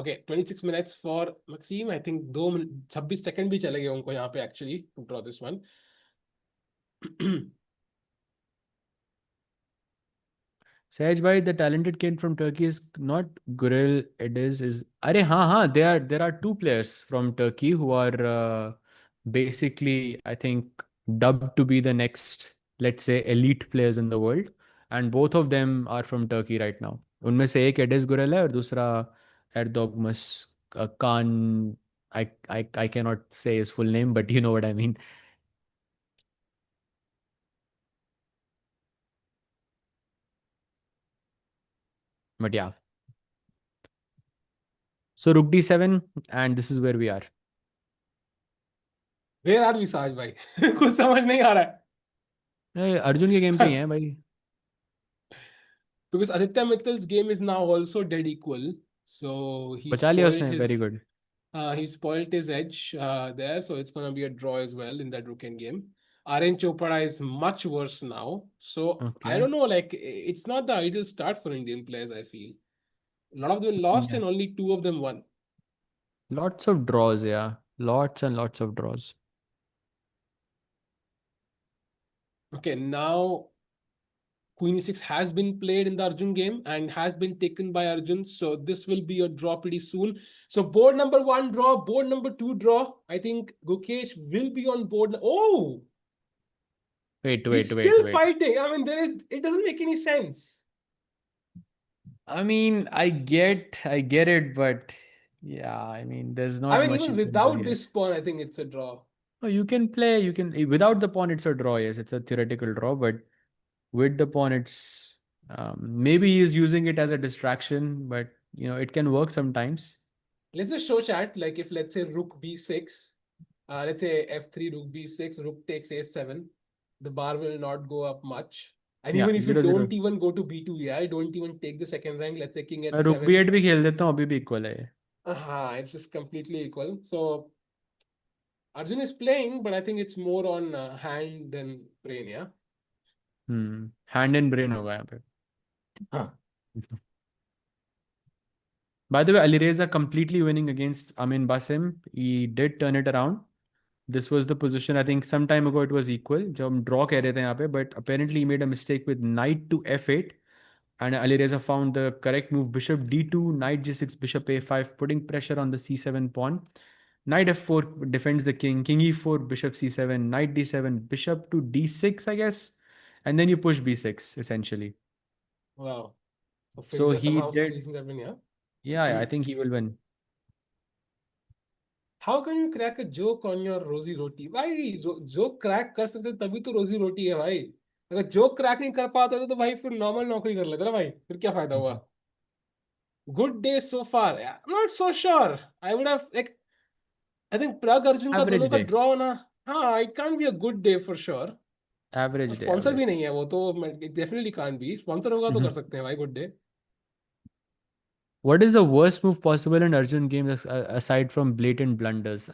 Okay, 26 minutes for Maxime. I think 26 second भी चले गए उनको यहाँ पे actually to draw this one. Sahaj bhai, the talented kid from Turkey is not Gurel. It is. Arey, हाँ. There are two players from Turkey who are basically, I think, dubbed to be the next, let's say, elite players in the world, and both of them are from Turkey right now. उनमें से एक Ediz Gurel है और दूसरा Erdogmus Khan. I cannot say his full name, but you know what I mean. But yeah. So Rook D7, and this is where we are. Where are we, Saj भाई? कुछ समझ नहीं आ रहा है. अर्जुन के गेम पे ही हैं भाई. Because Aditya Mittal's game is now also dead equal. So बचा लिया उसने. Very good. he spoiled his edge there. So it's gonna be a draw as well in that Rook game. Aryan Chopra is much worse now. So I Okay. don't know, like it's not the ideal start for Indian players, I feel. A lot of them lost Yeah. and only two of them won. Lots of draws, yeah. Lots and lots of draws. Okay, now Queen e6 has been played in the Arjun game and has been taken by Arjun. So this will be a draw pretty soon. So board number 1 draw, board number 2 draw. I think Gukesh will be on board. Oh, Wait. he's still fighting. I mean, it doesn't make any sense. I mean, I get it, but yeah, I mean, there's not I mean, much even you can do without here. this pawn, I think it's a draw. Oh, you can without the pawn, it's a draw. Yes, it's a theoretical draw, but with the pawn, it's maybe he's using it as a distraction, but it can work sometimes. Let's just show chat, like if let's say rook b6, let's say f3, rook b6, rook takes a7, the bar will not go up much. And Yeah, even if you 0-0. don't even go to b2, yeah, don't even take the second rank, let's say king रुक h7. b8 भी खेल देता हूँ, अभी भी equal है. It's just completely equal. So Arjun is playing, but I think it's more on hand than brain, yeah. Hand and brain होगा यहाँ पे. Huh. By the way, Alireza completely winning against Amin Basim. He did turn it around. This was the position, I think some time ago it was equal. जो हम draw कह रहे थे यहाँ पे, but apparently he made a mistake with knight to f8. And Alireza found the correct move. Bishop d2, knight g6, bishop a5, putting pressure on the c7 pawn. Knight f4 defends the king. King e4, bishop c7, knight d7, bishop to d6, I guess. And then you push b6, essentially. Wow. So So Fincher he somehow did. squeezing that win, yeah? Yeah, I think he will win. How can you crack a joke on your rosy roti? भाई joke crack कर सकते तभी तो रोजी रोटी है भाई. अगर joke crack नहीं कर पाते तो भाई फिर normal नौकरी कर लेते ना भाई. फिर क्या फायदा हुआ? Good day so far. Yeah, I'm not so sure. I would have I think Pragg Arjun का Average दोनों का day. draw होना हाँ, it can't be a good day for sure. Average day, sponsor भी average. नहीं है वो तो, डेफिनेटली कांट बी। स्पॉन्सर होगा तो कर सकते हैं भाई, good day. What is the worst move possible in Arjun games aside from blatant blunders?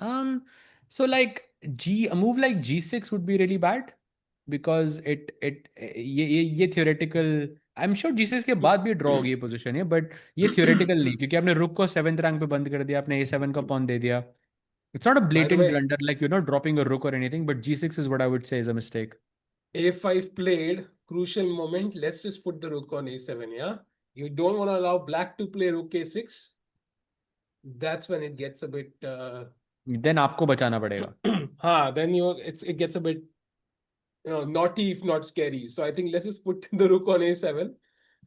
So like a move like G6 would be really bad because ये theoretical. I'm sure G6 के बाद भी draw होगी ये position है, but ये theoretical नहीं, क्योंकि आपने रुक को 7th rank पे बंद कर दिया, आपने A7 का pawn दे दिया. It's not a By the blatant way, blunder, like you're not dropping a rook or anything, but G6 is what I would say is a mistake. A5 played, crucial moment. Let's just put the rook on A7, yeah? You don't want to allow black to play rook A6. That's when it gets a bit Then आपको बचाना पड़ेगा. then it gets a bit naughty if not scary. So I think let's just put the rook on A7,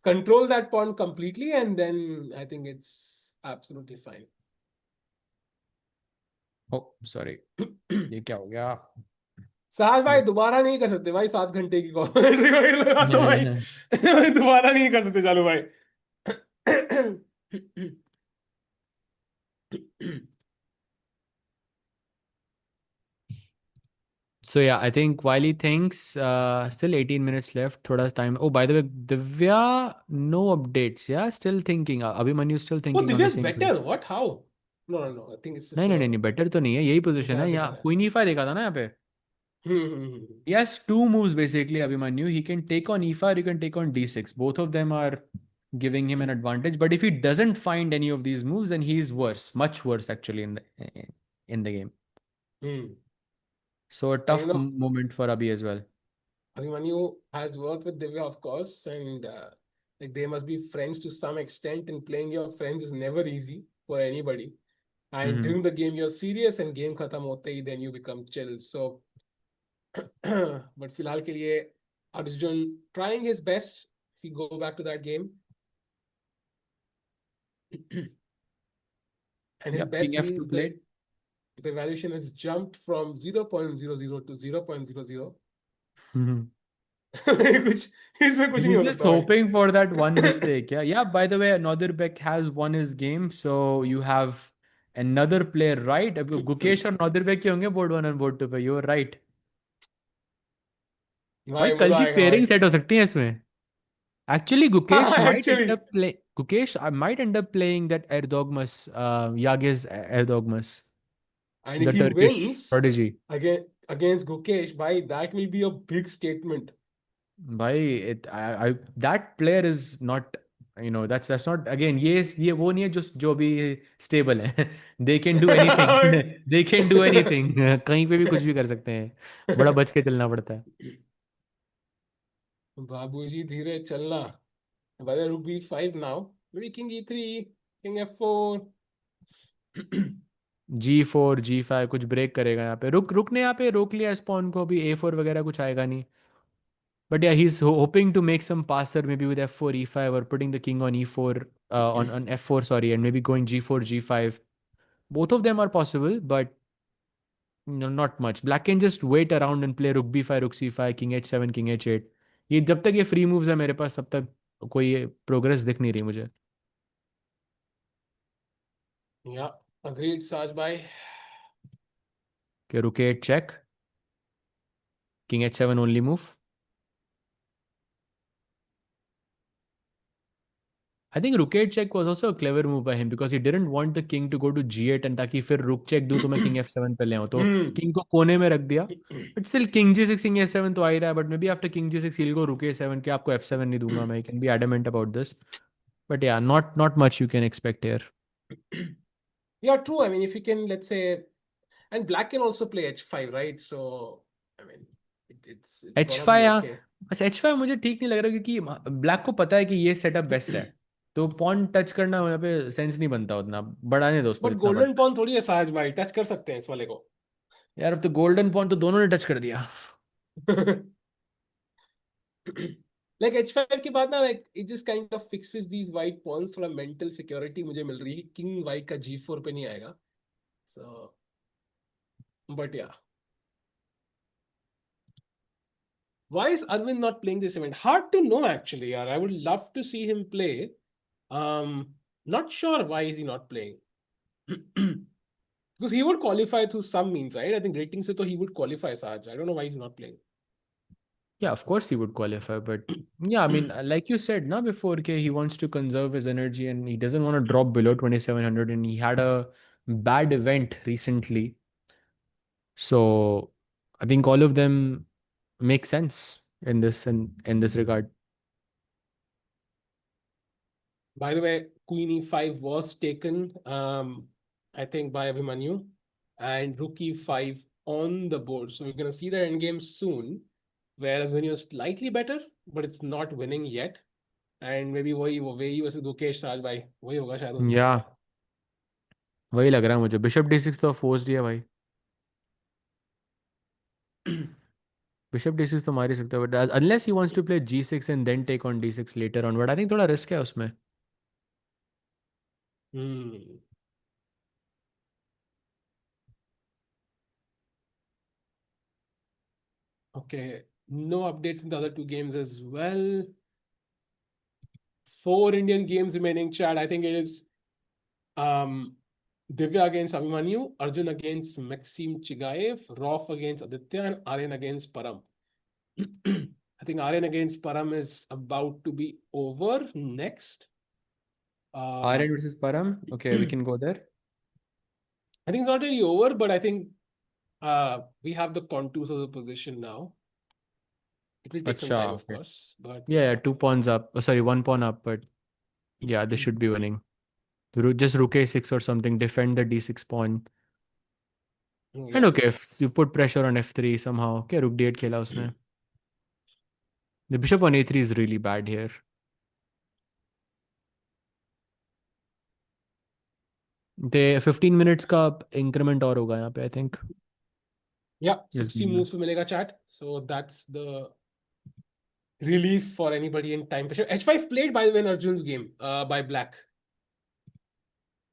control that pawn completely, and then I think it's absolutely fine. Oh, sorry. ये क्या हो गया? साहब भाई दोबारा नहीं कर सकते भाई, 7 घंटे की कमेंट्री लगा दो भाई। दोबारा नहीं कर सकते चालू भाई। So yeah, I think while he thinks, still 18 minutes left. Thoda time. Oh, by the way, Divya, no updates. Yeah, still thinking. Abhimanyu still Oh, thinking on the Divya's same better. position. What? How? No. I think it's just नहीं नहीं नहीं नहीं, better तो नहीं है, यही position है दिखा यहाँ. रहा है। क्वीन e5 देखा था ना यहाँ पे. हम्म। He has two moves basically, Abhimanyu. He can take on e5, you can take on d6. Both of them are giving him an advantage. But if he doesn't find any of these moves, then he's worse, much worse actually in the game. Hmm. So a And tough moment for Abhi as well. Abhimanyu has worked with Divya, of course, and like they must be friends to some extent, and playing your friends is never easy for anybody. And Mm-hmm. during the game, you're serious, and game khatam hote hi, then you become chill. So, but फिलहाल के लिए Arjun trying his best. If you go back to that game, and his Yep, king best f2 means played. the valuation has jumped from 0.00 to 0.00. कुछ इसमें कुछ नहीं He's हो just सकता भाई। hoping for that one mistake. Yeah, yeah. By the way, another Beck has won his game, so you have another player, right? अब गुकेश और नौदिर bake के होंगे board 1 और board 2 पे. You are right. भाई भाई कल मजा की आएगा भाई। पेयरिंग सेट हो सकती है इसमें. Actually, Gukesh हाँ might end actually, up play. Gukesh might end up playing that Erdogmus, Yagiz Erdogmus, and if the he Turkish wins prodigy. against Gukesh, भाई that will be a big statement. भाई that player is not, that's not, again, ये वो नहीं है जो भी stable है. They can do anything. They can do anything. कहीं पे भी कुछ भी कर सकते हैं. बड़ा बच के चलना पड़ता है. बाबूजी धीरे चलना। By the rook b5 now, maybe king e3, king f4. G4 G5 कुछ ब्रेक करेगा यहाँ पे. रुक ने यहाँ पे रोक लिया स्पॉन को. अभी A4 वगैरह कुछ आएगा नहीं. But yeah, he's hoping to make some passer maybe with f4 e5 or putting the king on e4, on f4, sorry, and maybe going g4 g5. Both of them are possible, but no, not much. Black can just wait around and play rook b5, rook c5, king h7, king h8. ये जब तक ये free moves है मेरे पास तब तक कोई progress दिख नहीं रही मुझे. Yeah, agreed, Saj bhai. कि rook a8 check, king h7 only move. I think rook 8 check was also a clever move by him because he didn't want the king to go to g8 and ताकि फिर rook check दूं तो मैं king f7 पे ले आऊं, तो king को कोने में रख दिया. But still king g6 king f7 तो आ ही रहा है. But maybe after king g6 he'll go rook a7 कि आपको f7 नहीं दूंगा मैं. He can be adamant about this. But yeah, not much you can expect here. Yeah, true. I mean, if you can, let's say, and black can also play h5, right? So, I mean, it's gonna h5 be यहाँ, okay. बस h5 मुझे ठीक नहीं लग रहा क्योंकि black को पता है कि ये सेटअप बेस्ट है, तो पॉन टच करना यहाँ पे सेंस नहीं बनता उतना. बढ़ाने दो उसको बट जितना गोल्डन बढ़ना पॉन थोड़ी है साज भाई, टच कर सकते हैं इस वाले को। है. यार अब तो गोल्डन पॉन तो दोनों ने टच कर दिया. लाइक h5 के बाद ना, like it just kind of fixes these white pawns, थोड़ा मेंटल सिक्योरिटी मुझे मिल रही है, किंग वाइट का g4 पे नहीं आएगा. सो बट या, why is Arvind not playing this event? Hard to know actually, yaar. I would love to see him play. Not sure why is he not playing. Because he would qualify through some means, right? I think rating se to he would qualify, Saj. I don't know why he's not playing. Yeah, of course he would qualify, but yeah, I mean, like you said, now before, okay, he wants to conserve his energy and he doesn't want to drop below 2700, and he had a bad event recently. So I think all of them make sense in this regard. By the way, Queen E5 was taken, I think, by Abhimanyu, and Rook E5 on the board. So we're going to see the endgame soon, where Abhimanyu is slightly better, but it's not winning yet. And maybe वही versus Gukesh Raj भाई वही होगा शायद हो सकता Yeah, वही लग रहा है मुझे. Bishop D6 तो फोर्स्ड ही है भाई. है. Bishop D6 तो मार ही सकता है, but unless he wants to play G6 and then take on D6 later on, but I think थोड़ा रिस्क है उसमें. Hmm. Okay, no updates in the other two games as well. 4 Indian games remaining, Chad. I think it is um, Divya against Abhimanyu, Arjun against Maxim Chigaev, Rof against Aditya, and Aryan against Param. I think Aryan against Param is about to be over next. Aryan versus Param. Okay, we can go there. I think it's not really over, but I think we have the contours of the position now. It will take some time, Acha, of okay. course, but Yeah, 2 pawns up. Oh, sorry, 1 pawn up, but yeah, this should be winning. Just rook a6 or something, defend the d6 pawn. And yeah. okay, if you put pressure on f3 somehow, okay, rook d8 खेला उसने. The bishop on a3 is really bad here. The 15 minutes का increment और होगा यहाँ पे, I think. Yeah, Yes, 60 moves पे मिलेगा chat. So that's the relief for anybody in time pressure. H5 played by the way in Arjun's game by Black.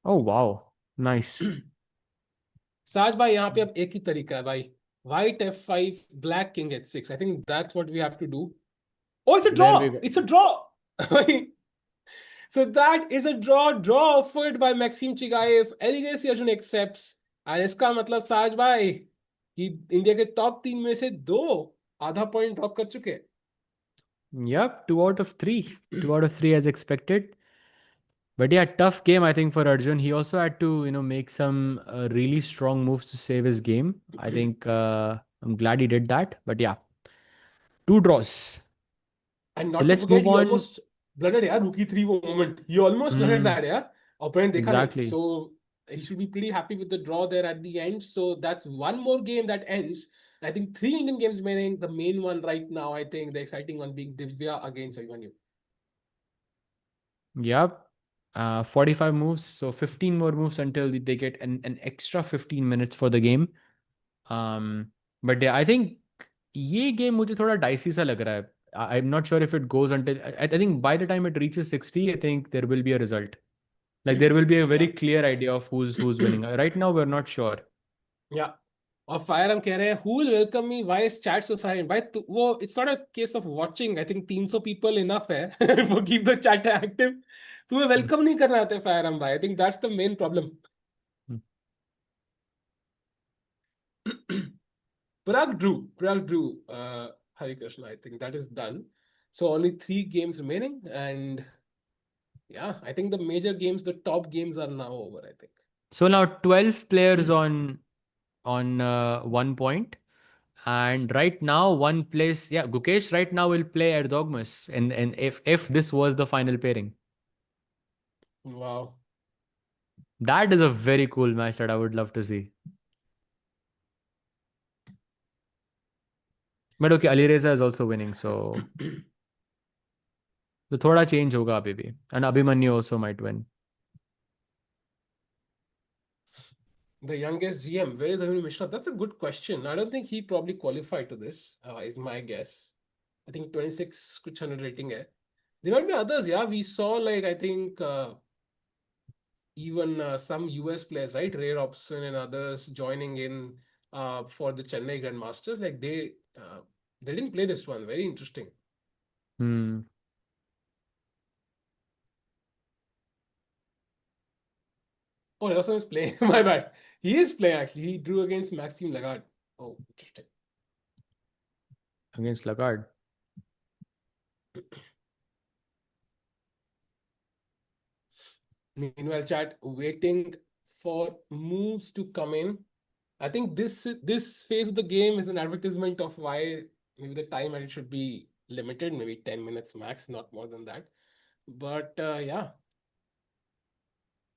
Oh wow, nice. साज भाई यहाँ पे अब एक ही तरीका है भाई. White F5, Black King H6. I think that's what we have to do. Oh, it's a There we draw. go. It's a draw. So that is a draw. Draw offered by Maxim Chigaev. Erigaisi Arjun accepts. And इसका मतलब साज भाई कि India के top 3 में से 2 आधा point drop कर चुके हैं. Yep, 2 out of 3. 2 out of 3 as expected. But yeah, tough game I think for Arjun. He also had to, make some really strong moves to save his game. I think I'm glad he did that. But yeah, 2 draws. And So not to let's forget, move he on. almost blundered, yeah, rookie 3 वो moment. He almost blundered Hmm, that, yeah. Opponent देखा नहीं. exactly. So he should be pretty happy with the draw there at the end. So that's one more game that ends. I think 3 Indian games remaining. The main one right now, I think the exciting one being Divya against Abhimanyu. Yep. 45 moves. So 15 more moves until they get an extra 15 minutes for the game. But yeah, I think ये game मुझे थोड़ा dicey सा लग रहा है. I'm not sure if it goes until I think by the time it reaches 60, I think there will be a result. Like there will be a very Yeah. clear idea of who's winning. Right now, we're not sure. Yeah. और fire हम कह रहे हैं who will welcome me why is chat so silent भाई वो it's not a case of watching. I think 300 people enough है for keep the chat active. तुम्हें Hmm. welcome नहीं करना आते फायर हम भाई. I think that's the main problem. Pragg drew Hari Krishna. I think that is done. So only 3 games remaining, and yeah, I think the major games, the top games are now over, I think. So now 12 players on 1 point. And right now, one place, yeah, Gukesh right now will play Erdogmus. And if this was the final pairing, Wow. that is a very cool match that I would love to see. But okay, Alireza is also winning, so the thoda change hoga abhi bhi. And Abhimanyu also might win. The youngest GM, where is Abhimanyu Mishra? That's a good question. I don't think he probably qualified to this, is my guess. I think 26 kuch 100 rating hai. There might be others, yeah. We saw like I think even some US players, right? Ray Robson and others joining in for the Chennai Grandmasters. Like they didn't play this one. Very interesting. Hmm. Oh, Nelson is playing. My bad. He is playing actually. He drew against Maxime Lagarde. Oh, interesting. Against Lagarde. Meanwhile, chat waiting for moves to come in. I think this phase of the game is an advertisement of why maybe the time and it should be limited, maybe 10 minutes max, not more than that. But yeah,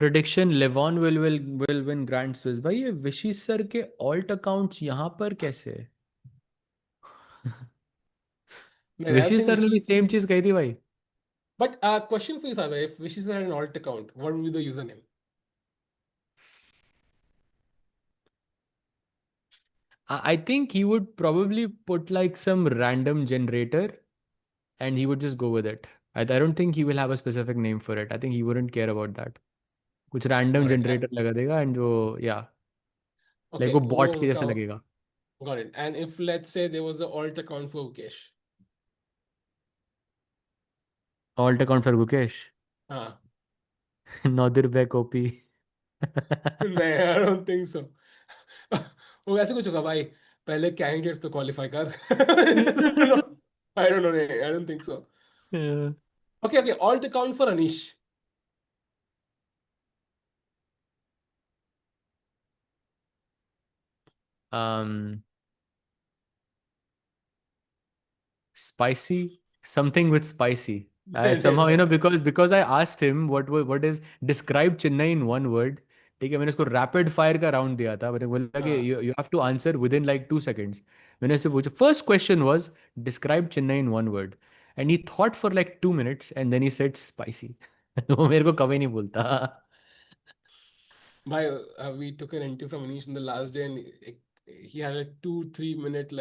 Prediction Levon will win Grand Swiss. भाई ये विशी sir के alt accounts यहाँ पर कैसे है? man, I don't विशी think sir ने भी Vishy. सेम चीज कही थी भाई. But question for you, Sabe, if Vishy had an alt account, what would be the username? I think he would probably put like some random generator and he would just go with it. I don't think he will have a specific name for it. I think he wouldn't care about that. कुछ random Got it. generator लगा देगा and जो yeah like Okay, वो वो bot के उनका जैसा लगेगा. got it. And if let's say there was an alt account for Gukesh, Alt account for Gukesh. हाँ, Nadir Bek OP. नहीं, I don't think so. वो ऐसे कुछ होगा भाई. पहले कैंडिडेट्स तो क्वालिफाई कर. I don't know. I don't think so. Yeah. Okay. Alt account for Anish. Um, Spicy, something with spicy. I somehow because I asked him what is describe Chennai in one word. ठीक है मैंने उसको rapid fire का round दिया था मैंने बोला कि हाँ, you have to answer within like 2 seconds. मैंने उससे पूछा first question was describe Chennai in one word and he thought for like 2 minutes and then he said spicy. वो मेरे को कभी नहीं बोलता. भाई, we took an interview from Anish in the last day, and he had a 2-3 minute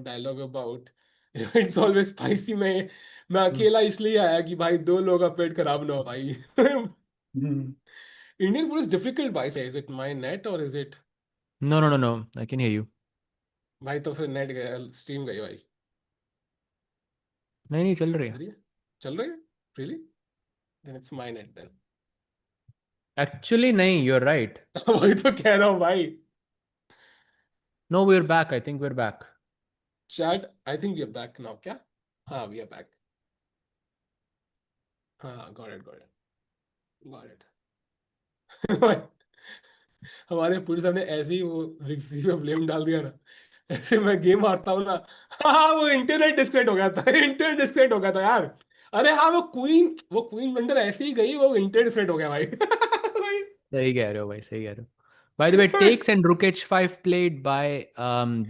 dialogue about it's always spicy. मैं अकेला इसलिए आया कि भाई दो लोगों का पेट खराब ना हो भाई. Indian food is difficult, भाई. Is it my net or is it? No, I can hear you. भाई तो फिर नेट गया, स्ट्रीम गई भाई. नहीं चल रही है. इधर ही है? चल रही है? Really? Then it's my net then. Actually नहीं यू आर राइट. वही तो कह रहा हूँ भाई. No we are back. I think we are back. Chat, I think we are back now. क्या? हाँ, we are back. हाँ, got it. हमारे पुलिस साहब ने ऐसे ही वो रिक्सी पे ब्लेम डाल दिया ना. ऐसे मैं गेम हारता हूँ ना. हाँ, वो इंटरनेट डिस्कनेक्ट हो गया था. इंटरनेट डिस्कनेक्ट हो गया था यार. अरे हाँ, वो क्वीन वेंडर ऐसे ही गई, वो इंटरनेट डिस्कनेक्ट हो गया भाई. भाई. सही कह रहे हो भाई सही कह रहे हो. By the way, takes and rook h5 played by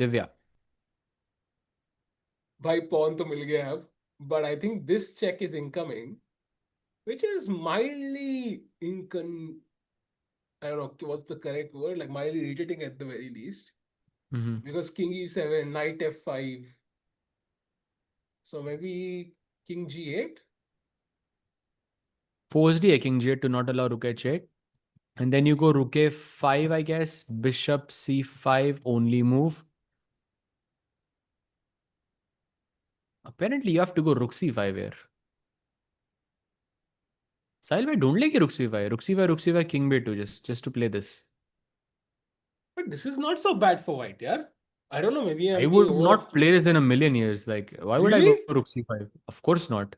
Divya. भाई पॉन तो मिल गया अब. But I think this check is incoming, which is mildly I don't know what's the correct word, like mildly irritating at the very least. Mm-hmm. Because king e7, knight f5. So maybe king g8. Forced a king g8 to not allow rook h8. And then you go rook a5, I guess. Bishop c5, only move. Apparently, you have to go rook c5 here. साहिल भाई ढूंढ ले कि rook c5 king b2 just to play this. But this is not so bad for white, yeah. I don't know, maybe I I'm being would over. not play this in a million years. Like, why would I go Really? rook c5? Of course not.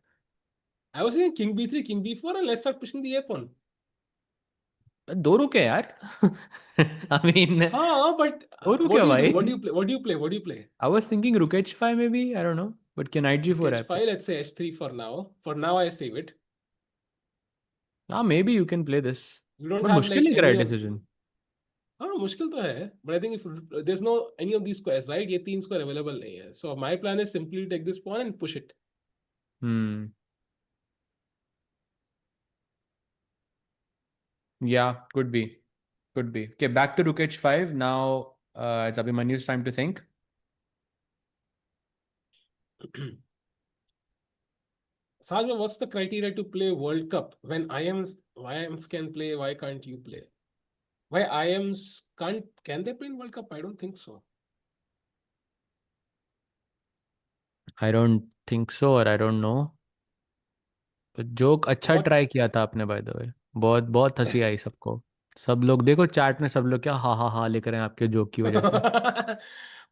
I was thinking king b3, king b4, and let's start pushing the a pawn. दो रुक है यार. I mean, हाँ, but दो रुक what है do you do? भाई. What do you play? I was thinking rook h5 maybe. I don't know. But can knight Rook g4 happen? h5, let's say h3 for now. For now, I save it. Maybe you can play this. You don't But have मुश्किल like नहीं करा any है of. decision. हाँ, मुश्किल तो है. But I think if there's no any of these squares, right? ये तीन square available नहीं है. So my plan is simply take this pawn and push it. Hmm. Yeah, could be. Could be. Okay, back to rook h5. Now it's Abhimanyu's time to think. Sajma, what's the criteria to play World Cup when IMs can play? Why can't you play? Why IMs can't? Can they play in World Cup? I don't think so. I don't think so or I don't know. But joke अच्छा try What's किया था आपने bye the वे. बहुत बहुत हंसी आई सबको. सब लोग देखो चैट में, सब लोग क्या हा हा हा लिख रहे हैं आपके जोक की वजह से।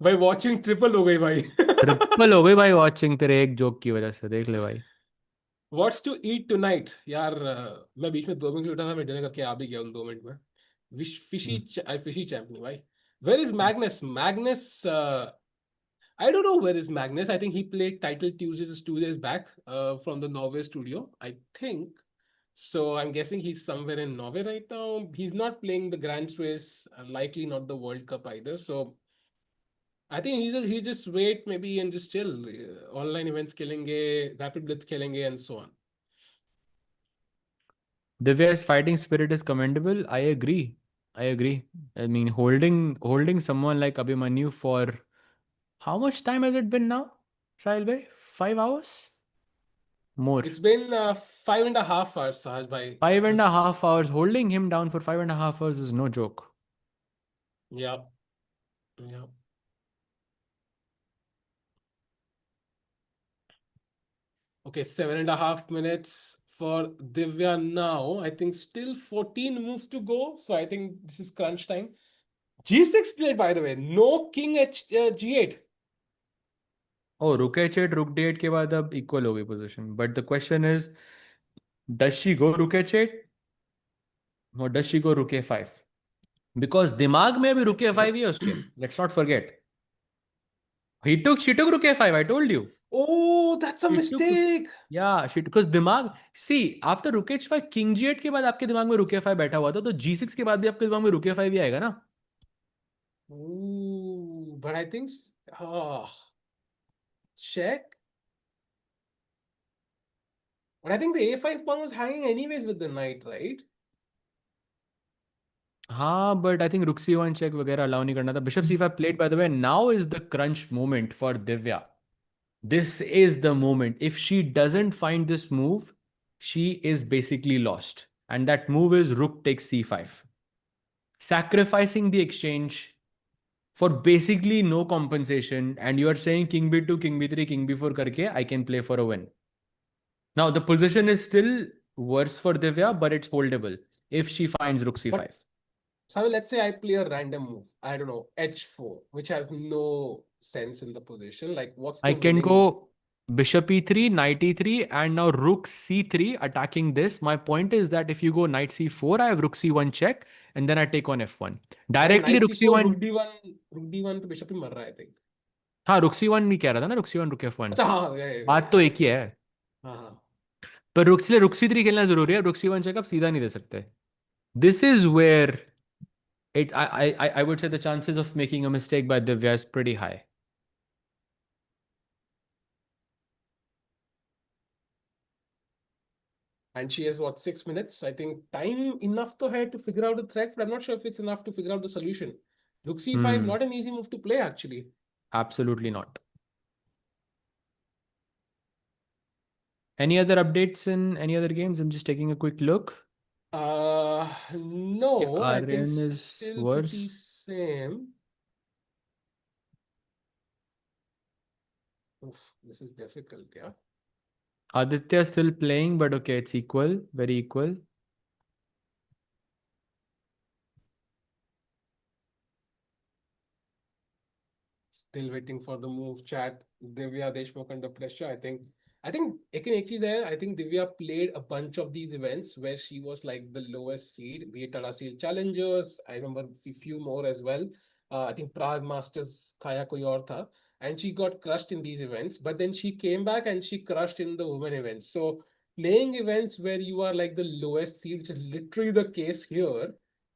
भाई वॉचिंग ट्रिपल हो गई भाई। ट्रिपल हो गई भाई वॉचिंग तेरे एक जोक की वजह से, देख ले भाई। व्हाट्स टू ईट टुनाइट यार, मैं बीच में 2 मिनट उठा था, मैं डिनर करके आ भी गया उन 2 मिनट में। फिशी, हम्म। फिशी चैंप नहीं भाई। Where is Magnus? Magnus, I don't know where is Magnus. I think he played Title Tuesdays 2 days back from the Norway studio, I think. So I'm guessing he's somewhere in Norway right now. He's not playing the Grand Swiss, likely not the World Cup either. So I think he just wait maybe and just chill. Online events khelenge, Rapid Blitz khelenge, and so on. Divya's fighting spirit is commendable. I agree. I agree. I mean, holding someone like Abhimanyu for how much time has it been now, Sahil bhai? 5 hours? More. It's been 5.5 hours, Sahaj bhai. Five and a This, half hours. Holding him down for 5.5 hours is no joke. yeah, yeah. Okay, 7.5 minutes for Divya now. I think still 14 moves to go. So I think this is crunch time. G6 played, by the way. No king G8. Oh, rook h8, rook d8 के बाद अब equal हो गई position. But the question is, does she go rook h8 or does she go rook a5? Because दिमाग में अभी rook a5 ही है उसके. Let's not forget. She took rook a5. I told you. Oh, that's a She took. mistake. Yeah, she because दिमाग. See, after rook h5, king g8 के बाद आपके दिमाग में rook a5 बैठा हुआ था, तो g6 के बाद भी आपके दिमाग में rook a5 ही आएगा ना? Ooh, but I think, oh, check. But I think the A5 pawn was hanging anyways with the knight, right? हाँ, but I think rook c1 check वगैरह allow नहीं करना था. Bishop c5 played, by the way. Now is the crunch moment for Divya. This is the moment. If she doesn't find this move, she is basically lost. And that move is rook takes c5. Sacrificing the exchange for basically no compensation. And you are saying king b2, king b3, king b4 karke, I can play for a win. Now, the position is still worse for Divya, but it's holdable if she finds rook c5. But so let's say I play a random move. I don't know, h4, which has no sense in the position. Like, what's I the can winning move? go bishop e3, knight e3, and now rook c3 attacking this. My point is that if you go knight c4, I have rook c1 check, and then I take on f1. अरे Directly knight rook c4, c1. rook d1 पे bishop ही मर रहा है, I think. हाँ, rook c1 नहीं कह रहा था ना, rook c1 rook f1. अच्छा हाँ, right, बात तो एक ही है. हाँ हाँ. पर rook c3 खेलना जरूरी है. rook c1 check आप सीधा नहीं दे सकते. This is where I would say the chances of making a mistake by Divya is pretty high. And she has what, 6 minutes? I think time enough to her to figure out the threat, but I'm not sure if it's enough to figure out the solution. Rook c5, Hmm. not an easy move to play actually. Absolutely not. Any other updates in any other games? I'm just taking a quick look. Okay, No, I think Aryan is still pretty worse. same. Oof, this is difficult, yeah. Aditya is still playing, but okay, it's equal, very equal. Still waiting for the move chat. Divya Deshmukh under pressure. I think Etien is there. I think Divya played a bunch of these events where she was like the lowest seed, be it Tata Steel Challengers. I remember a few more as well. I think Prague Masters Kaya koi aur tha. And she got crushed in these events, but then she came back and she crushed in the women events. So playing events where you are like the lowest seed, which is literally the case here,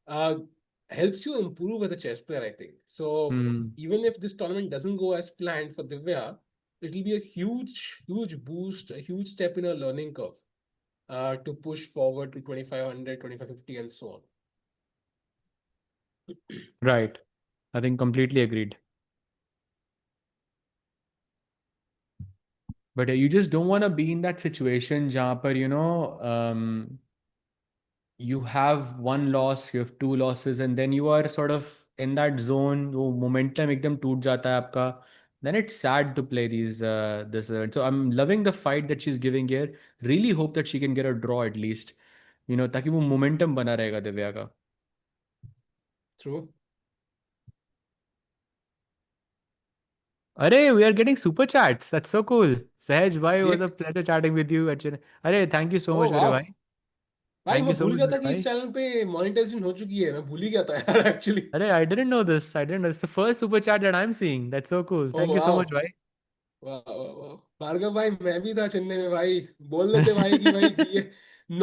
uh, helps you improve as a chess player, I think. So Hmm. even if this tournament doesn't go as planned for Divya, it'll be a huge, huge boost, a huge step in her learning curve to push forward to 2500, 2550, and so on. Right. I think completely agreed. But you just don't want to be in that situation जहाँ पर you have one loss, you have two losses, and then you are sort of in that zone. वो momentum एकदम टूट जाता है आपका. Then it's sad to play this. So I'm loving the fight that she's giving here. Really hope that she can get a draw at least. ताकि वो momentum बना रहेगा दिव्या का. True. Arey, we are getting super chats. That's so cool. Sahaj bhai, it was a Great. pleasure chatting with you. Arjun. Arey, thank you so Oh much, मेरे wow. भाई. भाई Thank you मैं so भूल much, गया था मेरे कि इस भाई. चैनल पे मोनेटाइजेशन हो चुकी है, मैं भूल ही गया था यार actually. Arey, I didn't know this. I didn't know. It's the first super chat that I'm seeing. That's so cool. Oh Thank you so wow. much, bhai. वाह वाह वाह। भार्गव भाई मैं भी था चेन्नई में भाई, बोल देते भाई कि भाई जी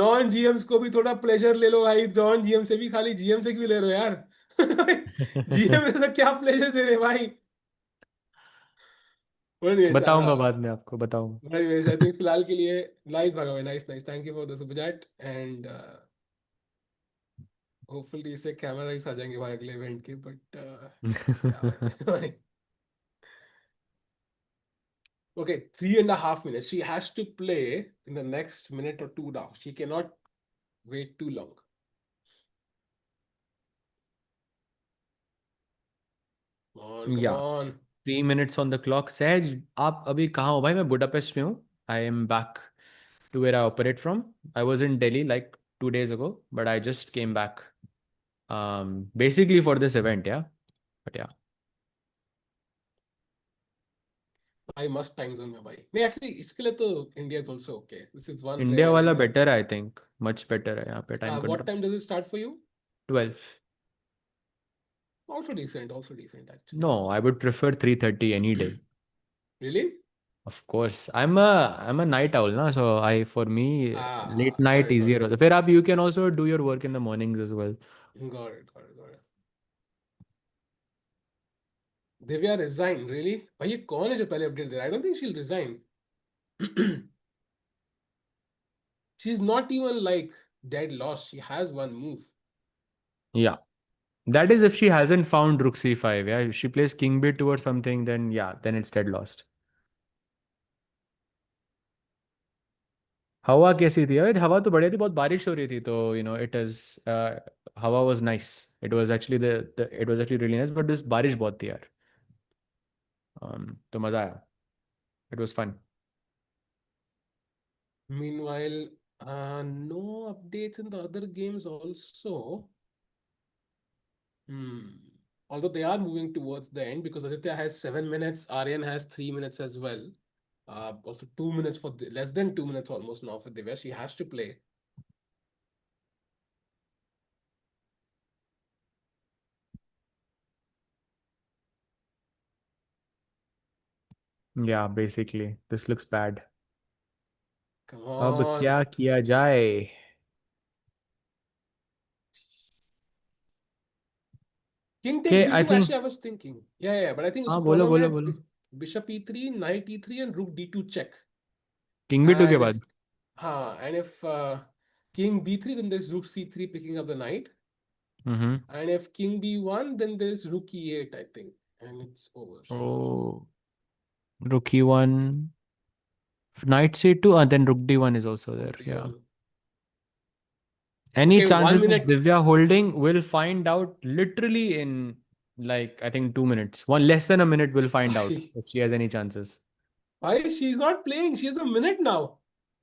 नॉन जीएम्स को भी थोड़ा प्लेजर ले लो भाई, नॉन जीएम से भी, खाली जीएम से क्यों ले रहे हो यार? जीएम से क्या प्लेजर दे रहे भाई? एनीवेज बताऊंगा बाद में आपको बताऊंगा. एनीवेज आई थिंक फिलहाल के लिए लाइक भार्गव भाई, nice nice, thank you for the super chat and hopefully इससे कैमरा राइट्स आ जाएंगे भाई अगले इवेंट के, बट या भाई। Okay, 3.5 minutes. She has to play in the next minute or two now. She cannot wait too long. Come Yeah. on. 3 minutes on the clock. सहज आप अभी कहाँ हो भाई? मैं बुडापेस्ट में हूँ. I am back to where I operate from. I was in Delhi like 2 days ago, but I just came back. Basically for this event, yeah. But yeah, I must time zone में भाई. नहीं actually इसके लिए तो India is also okay. This is one India player I वाला think that. better है, I think. Much better है यहाँ पे time What control. time does it start for you? 12. Also decent actually. No, I would prefer 3:30 any day. Really? Of course. I'm a night owl, na. So I for me late Got night it, got easier. it. फिर आप you can also do your work in the mornings as well. Got it. Divya resign, really? भाई ये कौन है जो पहले update दे रहा है? I don't think she'll resign. She's not even like dead lost. She has one move. Yeah. That is if she hasn't found rook c5. Yeah. If she plays king b2 or something, then yeah, then it's dead lost. हवा कैसी थी यार? हवा तो बढ़िया थी, बहुत बारिश हो रही थी, तो इट इज हवा was nice. It was actually the it was actually really nice, but this बारिश बहुत थी यार. तो मजा आया. It was fun. Meanwhile, no updates in the other games also. Hmm. Although they are moving towards the end because Aditya has 7 minutes, Aryan has 3 minutes as well. Also 2 minutes for less than 2 minutes almost now for Divya. She has to play. या basically this looks bad. Come अब on. क्या किया जाए? King takes के आई b2, think. actually I was thinking. Yeah, but I think हाँ, उससे बोलो problem बोलो है बोलो. bishop e3, knight e3 and rook d2 check. King B two के And if बाद. king b3, then there's rook c3 picking up the knight. Hmm. And if king b1, then there's rook e8, I think. And it's over. Oh, rook e1, knight c2, and then rook d1 is also there. Rook Yeah. d1. Any Okay, one chances of minute. Divya holding? We'll find out literally in like I think 2 minutes. One less than a minute, we'll find out Why? if she has any chances. Why? She's not playing. She has a minute now.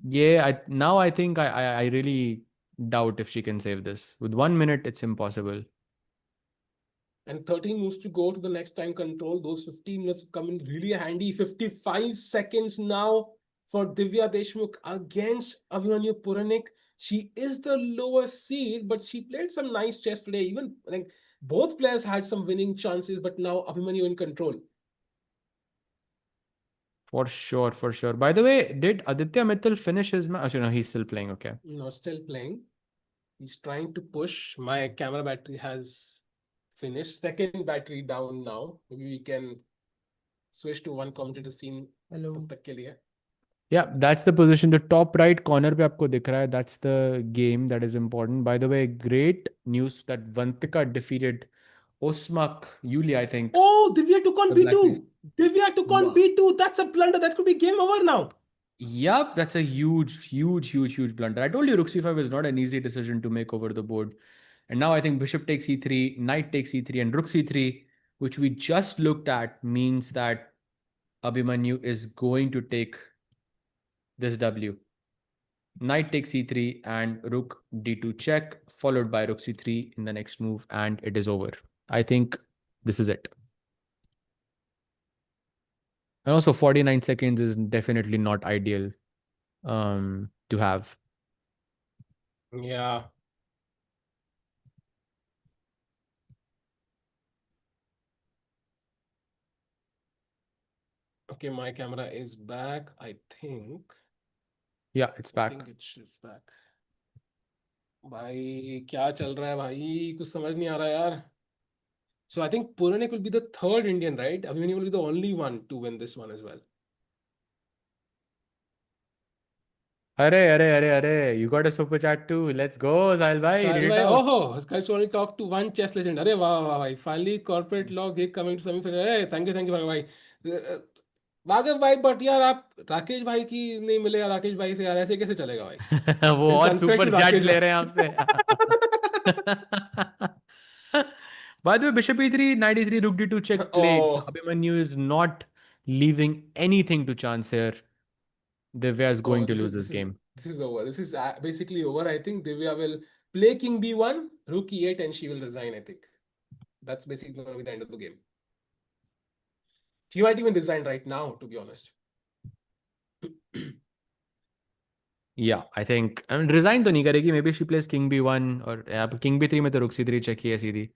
Yeah, now I think I really doubt if she can save this. With 1 minute, it's impossible. And 13 moves to go to the next time control. Those 15 minutes come in really handy. 55 seconds now for Divya Deshmukh against Abhimanyu Puranik. She is the lower seed, but she played some nice chess today. Even like both players had some winning chances, but now Abhimanyu in control. For sure, for sure. By the way, did Aditya Mittal finish his match? No, he's still playing. Okay. No, still playing. He's trying to push. My camera battery has finished. Second battery down now. Maybe we can switch to one commentator scene. Hello. तब तक के लिए. Yeah, that's the position. The top right corner पे आपको दिख रहा है. That's the game that is important. By the way, great news that Vantika defeated Osmak Yulia, I think. Oh, Divya took on The blacklist. B2. Divya took on Wow. B2. That's a blunder. That could be game over now. Yup, that's a huge blunder. I told you Rook c5 is not an easy decision to make over the board. And now I think Bishop takes e3, Knight takes e3, and Rook c3, which we just looked at, means that Abhimanyu is going to take this W. Knight takes e3 and rook d2 check, followed by rook c3 in the next move, and it is over. I think this is it. And also 49 seconds is definitely not ideal to have. Yeah. Okay, my camera is back, I think. Yeah, it's I back. think it's back. भाई क्या चल रहा है भाई, कुछ समझ नहीं आ रहा यार. So I think Puranik will be the third Indian, right? Abhimanyu will be the only one to win this one as well. Arey, you got a super chat too. Let's go, Sahil bhai, read Sahil it bhai, out. oh, Gukesh only talked to one chess legend. Arey वाह भाई. Finally corporate law gig coming to semi-final. Hey, thank you भाई. भागव भाई, but यार आप राकेश भाई की नहीं मिले यार, राकेश भाई से यार ऐसे कैसे चलेगा भाई? वो This is और unfair super to chats Rakesh ले रहे हैं भाई. आपसे. By the way, bishop e3, knight e3, rook d2 check played. So Oh, Abhimanyu is not leaving anything to chance here. Divya is oh, going to lose this this is game. this is over. This is basically over. I think Divya will play king b1, rook e8, and she will resign. I think that's basically going to be the end of the game. She might even resign right now, to be honest. Yeah, I think. I mean, resign तो नहीं करेगी. Maybe she plays king b1 or king b3 में तो rook c3 check ही है सीधी.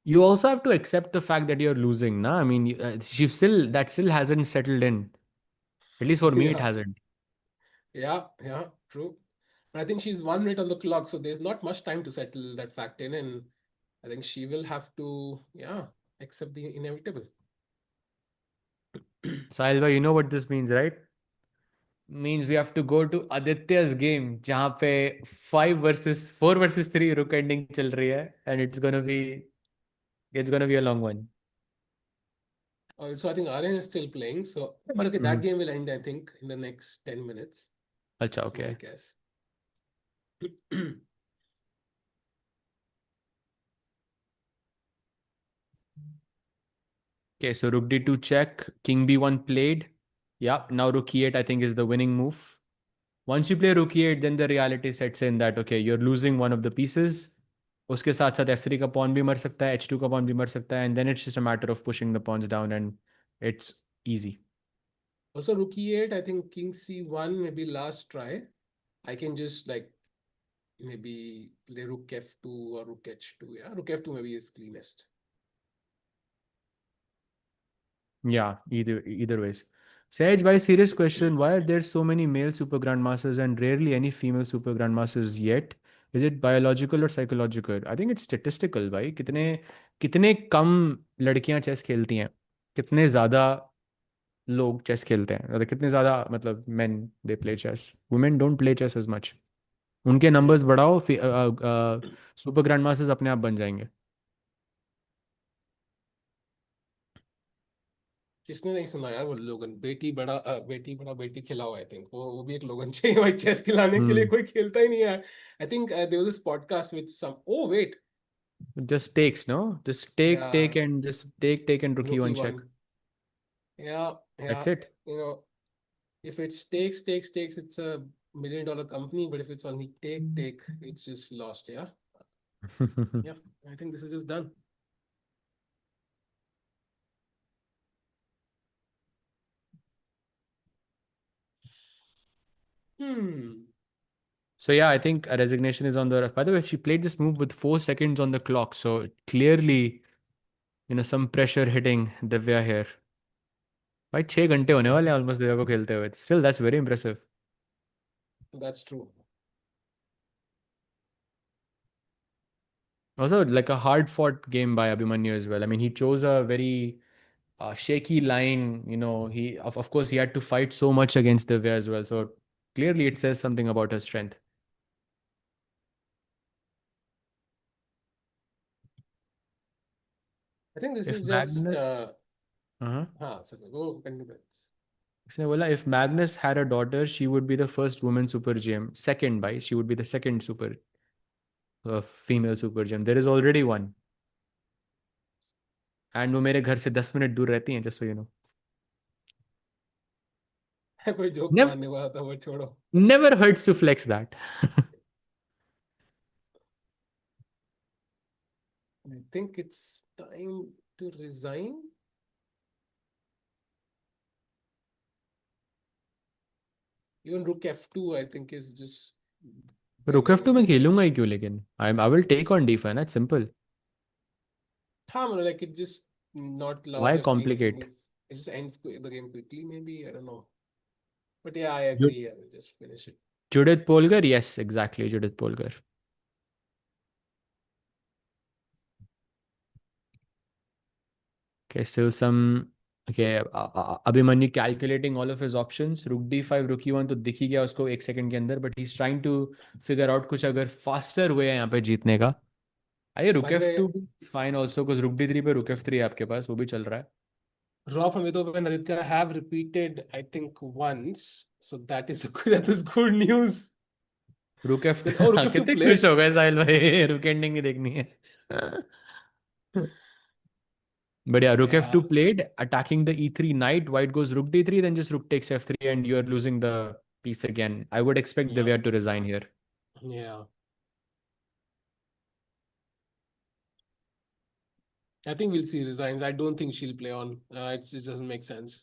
You also have to accept the fact that you're losing, na? I mean, she still that still hasn't settled in. At least for me, it Yeah, hasn't. yeah, true. But I think she's 1 minute on the clock, so there's not much time to settle that fact in, and I think she will have to, yeah, accept the inevitable. Sahil bhai, you know what this means, right? Means we have to go to Aditya's game, जहाँ पे 4 versus 3 rook ending चल रही है, and it's gonna be a long one. Also, I think Aryan is still playing, so but okay, that game will end, I think, in the next 10 minutes. अच्छा, That's my okay. guess. Okay, so rook d2 check, king b1 played. Yeah, now rook e8 I think is the winning move. Once you play rook e8, then the reality sets in that okay, you're losing one of the pieces. उसके साथ साथ f3 का pawn भी मर सकता है, h2 का pawn भी मर सकता है, and then it's just a matter of pushing the pawns down and it's easy. Also, rook e8, I think king c1, maybe last try. I can just like maybe play rook f2 or rook h2. Yeah, rook f2 maybe is cleanest. Yeah, either ways. Sage, by serious question, why are there so many male super grandmasters and rarely any female super grandmasters yet? Is it biological or psychological? I think it's statistical, भाई. कितने कितने कम लड़कियां chess खेलती हैं, कितने ज्यादा लोग chess खेलते हैं, मतलब कितने ज्यादा मतलब men they play chess. Women don't play chess as much. उनके Yeah. numbers बढ़ाओ, सुपर ग्रैंड मास्टर्स अपने आप बन जाएंगे. किसने नहीं सुना यार वो लोगन, बेटी खिलाओ. आई थिंक वो भी एक लोगन चाहिए भाई चेस खिलाने के लिए, Hmm. कोई खेलता ही नहीं है. I think there was this podcast with some, oh wait, Just takes, no? Just या take and rookie rookie one check. one. Yeah, That's it. you know, if it's takes, it's a $1 million company, but if it's only take, it's just lost. Yeah, I think this is just done. Hmm. So yeah, I think a resignation is on the. By the way, she played this move with 4 seconds on the clock, so clearly, some pressure hitting Divya here. भाई 6 घंटे होने वाले हैं almost Divya को खेलते हुए. Still, that's very impressive. That's true. Also, like a hard-fought game by Abhimanyu as well. I mean, he chose a very shaky line. He of course he had to fight so much against Divya as well. So clearly, it says something about her strength. I think this If is just Magnus, uh so go continue. इसने बोला if Magnus had a daughter, she would be the first woman super GM. Second by she would be the second super female super GM. There is already one. And वो मेरे घर से 10 minute दूर रहती हैं, just so you know. कोई joke Never, मारने वाला था, वो छोड़ो. never hurts to flex that. I think it's time to resign. Even rook f2, I think, is just रुक very f2 में खेलूंगा ही क्यों, लेकिन I will take on d5. That's simple. like it just not allows Why your king to complicate? move. It just ends the game quickly, maybe. I don't know. But yeah, I Ju- agree. I will just finish it. Judith Polgar, yes, exactly, Judith Polgar. Okay, still some. Okay, Abhimanyu calculating all of his options. Rook d5, rook e1 तो दिख ही गया उसको 1 second के अंदर, but he's trying to figure out कुछ अगर faster way है यहाँ पे जीतने का. आइए By rook the way, f2 भी fine also, because rook d3 पे rook f3 है आपके पास, वो भी चल रहा है. Raw from Vidova and Aditya have repeated, I think, once. So that is that is good news. rook f Then, oh, rook f2 कितने खुश played. हो गए साहिल भाई, rook ending ही देखनी है. But yeah, rook f2 Yeah, played, attacking the e3 knight. White goes rook d3, then just rook takes f3, and you're losing the piece again. I would expect yeah, Divya to resign here. yeah. I think we'll see resigns. I don't think she'll play on. It just doesn't make sense.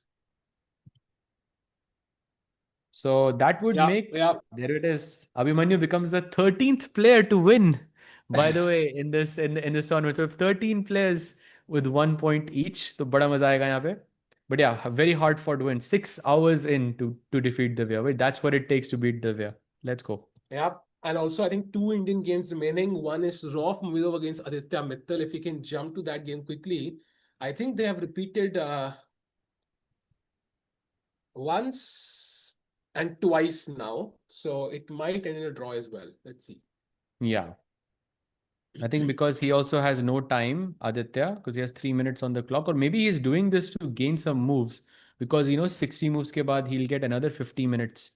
So that would Yeah, make, yeah. there it is. Abhimanyu becomes the 13th player to win. By the way, in this tournament, so if 13 players with 1 point each, तो बड़ा मजा आएगा यहाँ पे. But yeah, a very hard fought win. 6 hours in to defeat Divya. Wait, that's what it takes to beat Divya. Let's go. Yeah. And also, I think two Indian games remaining. One is Raw from Vidova against Aditya Mittal. If we can jump to that game quickly, I think they have repeated once and twice now. So it might end in a draw as well. Let's see. Yeah. I think because he also has no time, Aditya, because he has 3 minutes on the clock, or maybe he's doing this to gain some moves, because 60 moves ke baad he'll get another 50 minutes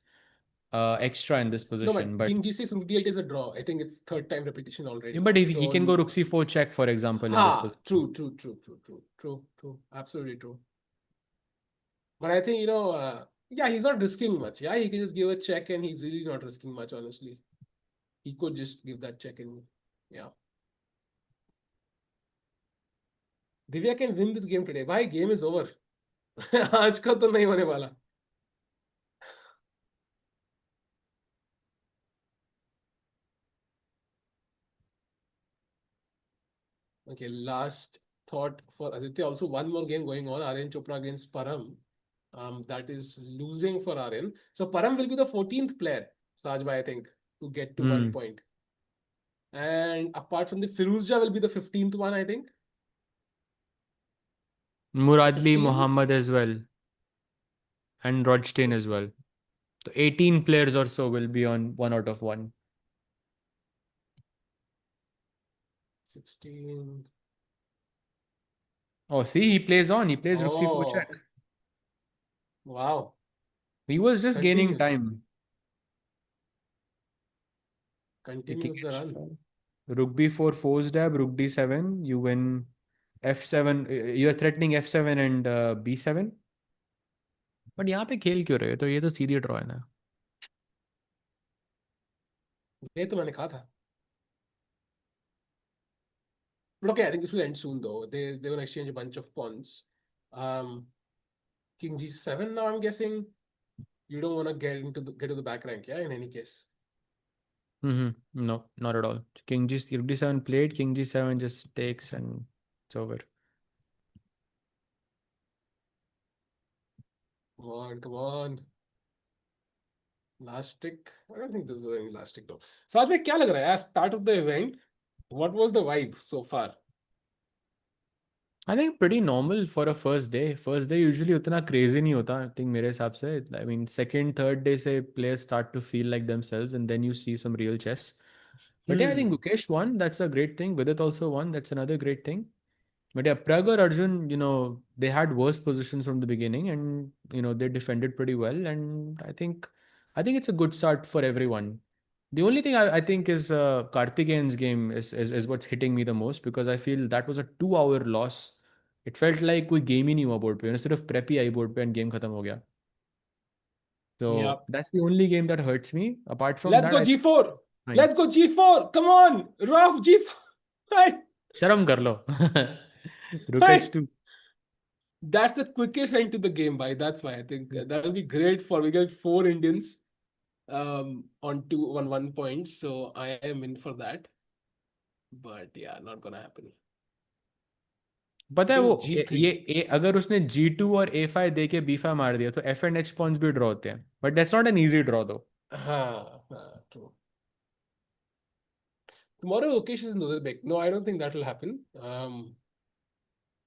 extra in this No, position. but But King G6 Rook D8 is a draw. I think it's third time repetition yeah, already. but if he So, can go rook c4 check, for example, in this position. true. Absolutely true. But I think, yeah, he's not risking much. Yeah, he can just give a check and he's really not risking much, honestly. He could just give that check and, yeah. Divya can win this game today. Bhai, game is over. आज का तो नहीं होने वाला. Okay, last thought for Aditya. Also, one more game going on. Aryan Chopra against Param. That is losing for Aryan. So Param will be the 14th player, Sajbhai, I think, to get to 1 point. And apart from the Firuzja will be the 15th one, I think. Muradli 15? Muhammad as well, and Rodstein as well. So 18 players or so will be on 1 out of 1. 16. Oh, see, he plays on. He plays rook c4 Oh, check. wow. He was just gaining Continues. time. Continues the run. Rook b4 force dab, rook d7, you win f7. You're threatening f7 and b7. But यहाँ पे खेल क्यों रहे हो, तो ये तो सीधी draw है ना. ये तो मैंने कहा था. But okay, I think this will end soon though. They will exchange a bunch of pawns. King G7 now, I'm guessing. You don't want to get to the back rank, yeah, in any case. No, not at all. King d7 played, king g7 just takes and it's over. Come on. Last tick. I don't think this is any last tick though. So आज में क्या लग रहा है? As start of the event, what was the vibe so far? I think pretty normal for a first day. First day usually उतना crazy नहीं होता. I think मेरे हिसाब से. I mean, second, third day से players start to feel like themselves, and then you see some real chess. But yeah, I think Gukesh won. That's a great thing. Vidit also won. That's another great thing. But yeah, Pragg or Arjun, they had worse positions from the beginning, and they defended pretty well. And I think it's a good start for everyone. The only thing I think is Karthikeyan's game is what's hitting me the most, because I feel that was a 2 hour loss. It felt like कोई game ही नहीं हुआ board पे, सिर्फ prep ही आई board पे and game खत्म हो गया. So Yep. that's the only game that hurts me. Apart from Let's that, go I G4. fine. Let's go G4. Come on. Rough G4. शर्म कर लो. Rook Hey. h2. That's the quickest end to the game, bhai. That's why I think that will be great for we get 4 Indians on 1 point. So I am in for that. But yeah, not gonna happen. पता I है वो think G3. अगर उसने G2 और A5 दे के B5 मार दिया तो F and H पॉन्स भी ड्रॉ होते हैं. But that's not an easy draw though. True. Tomorrow Gukesh is in Uzbek. No, I don't think that will happen.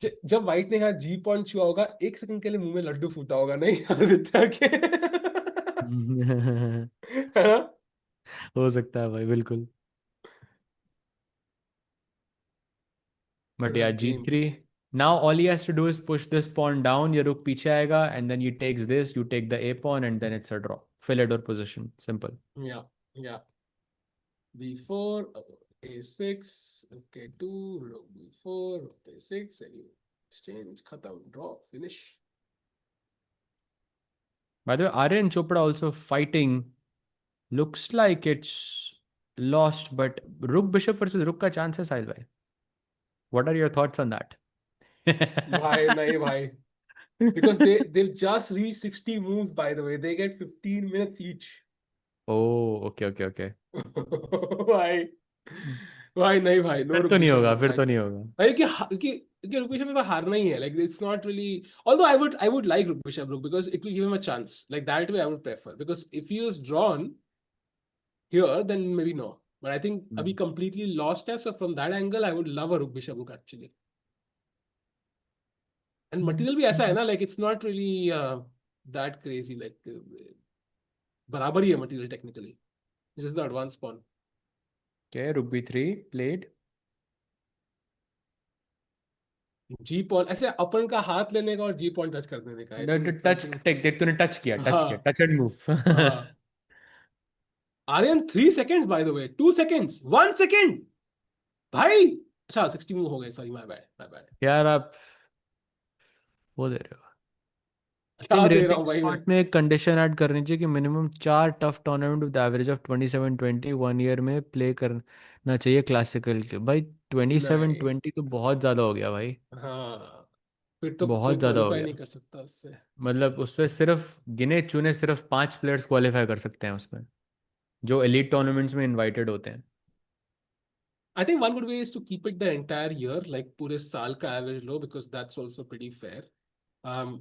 जब व्हाइट ने यहाँ जी पॉइंट छुआ होगा 1 सेकंड के लिए मुंह में लड्डू फूटा होगा नहीं आदित्य के. है ना? हो सकता है भाई बिल्कुल. But yeah, Game. G3. Now all he has to do is push this pawn down. Your rook पीछे आएगा and then he takes this. You take the A pawn and then it's a draw. Philidor position. Simple. Yeah, yeah. B4, A6, okay, 2, rook B4, rook A6, and you exchange, khatam, draw, finish. By the way, Aryan Chopra also fighting. Looks like it's lost, but Rook Bishop versus Rook का chance है साहिल भाई. What are your thoughts on that? Bhai, nahi bhai. Because they've just reached 60 moves, by the way. They get 15 minutes each. Oh, okay. भाई भाई नहीं भाई no फिर रुक तो नहीं बिशप होगा, रुक फिर भाई. तो नहीं होगा. भाई कि रुक बिशप में तो हारना ही है. Like it's not really. Although I would like रुक बिशप रुक because it will give him a chance. Like that way I would prefer because if he was drawn here then maybe no. But I think अभी completely lost है. So from that angle I would love a रुक bishop रुक actually. And material भी ऐसा है ना, like it's not really that crazy. Like बराबर ही है material technically. This is the advanced pawn. Okay, Rook B3 played. Ji point ऐसे अपन का हाथ लेने का और जी पॉइंट टच कर देने का. I think touch something. देख तूने टच किया, हाँ टच एंड मूव. हाँ. Aryan 3 seconds by the way. 2 seconds. 1 second. भाई अच्छा 60 मूव हो गए. Sorry my bad. यार आप वो दे रहे हो. आई थिंक क्या दे रहा रेटिंग हूँ भाई मैं. स्पॉट में एक कंडीशन ऐड करनी चाहिए कि minimum 4 tough tournament with average of 27-20 one year में प्ले करना चाहिए क्लासिकल के. भाई 27 नहीं. 20 तो बहुत ज़्यादा हो गया भाई. हाँ फिर तो कोई बहुत ज़्यादा हो क्वालिफाई गया. नहीं कर सकता उससे. मतलब उससे सिर्फ गिने चुने सिर्फ 5 प्लेयर्स क्वालिफाई कर सकते हैं उसमें, जो एलिट टूर्नामेंट्स में इनवाइटेड होते हैं. I think one good way is to keep it the entire year, like पूरे साल का average low, because that's also pretty fair.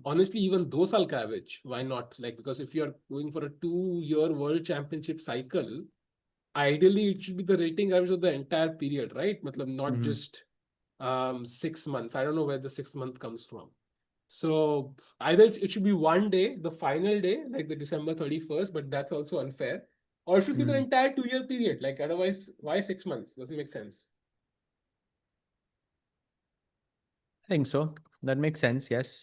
Honestly, even 2 साल का average, why not? Like because if you're going for a 2-year World Championship cycle, ideally it should be the rating average of the entire period, right? Matlab not hmm. just 6 months. I don't know where the 6th month comes from. So either it should be one day, the final day, like the December 31st, but that's also unfair. Or it should be the hmm. entire 2-year period. Like otherwise, why 6 months? Doesn't make sense. I think so. That makes sense, yes.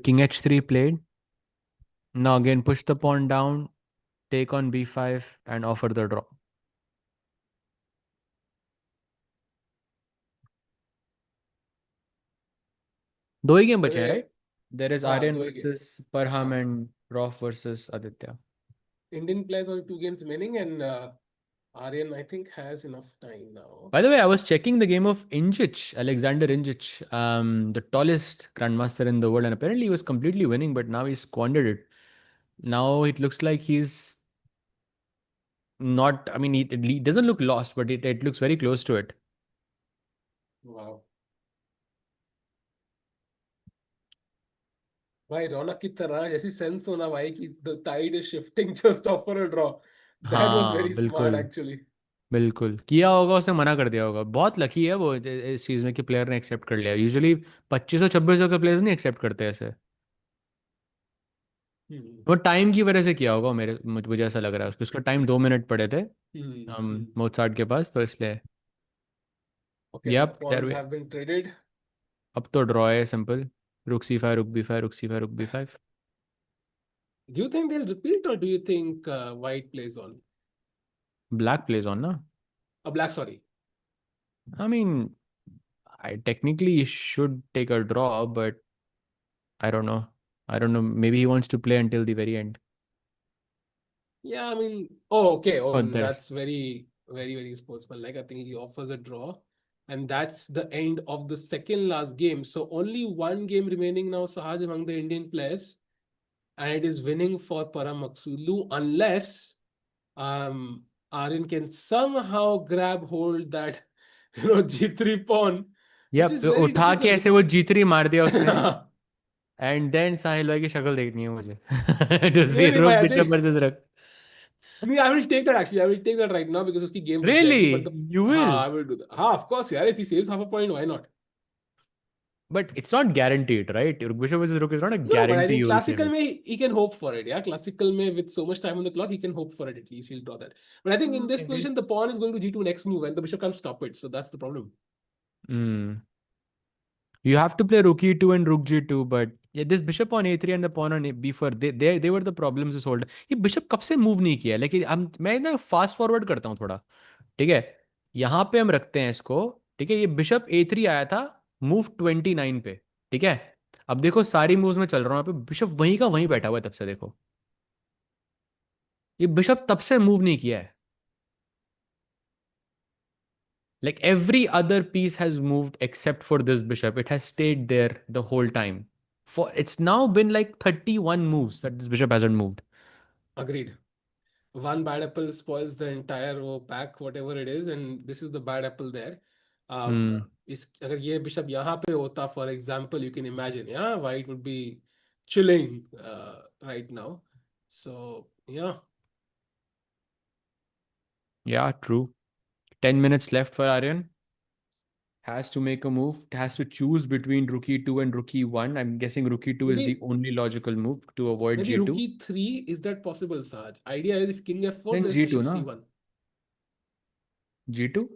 King h3 played. Now again push the pawn down, take on b5 and offer the draw. दो ही game बचे हैं, right? There is हाँ Aryan 2 ही versus Parham हाँ. and Roth versus Aditya. Indian players only 2 games remaining, and Aryan I think has enough time now. By the way, I was checking the game of Ingic, Alexander Ingic, the tallest grandmaster in the world, and apparently he was completely winning, but now he squandered it. Now it looks like he's not. I mean, it doesn't look lost, but it looks very close to it. Wow. भाई रौनक की तरह जैसी sense होना भाई कि the tide is shifting, just offer a draw. That was हाँ very smart बिल्कुल. actually. बिल्कुल किया होगा, उसने मना कर दिया होगा. बहुत लकी है वो इस चीज़ में कि प्लेयर ने एक्सेप्ट कर लिया. यूजुअली 2500-2600 के प्लेयर्स नहीं एक्सेप्ट करते ऐसे. Hmm. वो टाइम की वजह से किया होगा. मुझे ऐसा लग रहा है उसका टाइम 2 मिनट पड़े थे Hmm. मोत्सार्ट के पास, तो इसलिए. Okay, the yup pawns have been traded. अब तो ड्रॉ है सिंपल. रुक c5 रुक b5 रुक c5 रुक b5. Do you think they'll repeat or do you think white plays on? Black plays on ना. Black, sorry. I mean I technically should take a draw, but I don't know. I don't know. Maybe he wants to play until the very end. Yeah, I mean, oh, okay. Oh, Oh, there's. that's very, very, very sportsmanlike. I think he offers a draw, and that's the end of the second last game. So only one game remaining now, Sahaj, among the Indian players, and it is winning for Paramaksulu, unless Aryan can somehow grab hold that G3 pawn, which Yep, is very उठा के difficult ऐसे because वो G3 मार दिया उसने. And then साहिल भाई की शक्ल देखनी है मुझे. To नहीं see नहीं भाई, Rook I Bishop think versus Rook. नहीं, I will take that actually. I will take that right now because उसकी गेम रुक जाएगी. But Really? the You हाँ, will? I will do that. हाँ, of course यार, if he saves half a point, why not? But it's not guaranteed, right? Rook Bishop versus Rook is not a No, but I guarantee think you will save classical it. में he can hope for it. Yeah, classical में with so much time on the clock, he can hope for it at least. He'll draw that. But I think in this Maybe. position, the pawn is going to G2 next move, and the bishop can't stop it. So that's the problem. Hmm. You have to play Rook E2 and Rook G2, but yeah, this bishop on A3 and the pawn on B4, they were the problems this whole. ये bishop कब से move नहीं किया है? लेकिन हम मैं ना fast forward करता हूँ थोड़ा. ठीक है, यहाँ पे हम रखते हैं इसको. ठीक है, ये बिशप A3 आया था मूव 29 पे. ठीक है, अब देखो सारी मूव्स में चल रहा हूँ यहाँ पे, बिशप वहीं का वहीं बैठा हुआ है तब से. देखो ये बिशप तब से मूव नहीं किया है. Like every other piece has moved except for this bishop. It has stayed there the whole time. For it's now been like 31 moves that this bishop hasn't moved. Agreed. One bad apple spoils the entire pack, whatever it is, and this is the bad apple there. Hmm. इस अगर ये bishop यहाँ पे होता, for example, you can imagine, yeah, white would be chilling right now. So yeah. Yeah, true. 10 minutes left for Aryan. Has to make a move. Has to choose between rook e2 and rook e1. I'm guessing rook e2 is the Maybe only logical move to avoid maybe rook g2. e3, is that possible, Saj? Idea is if king f4, Then there's g2, bishop no? c1. g2?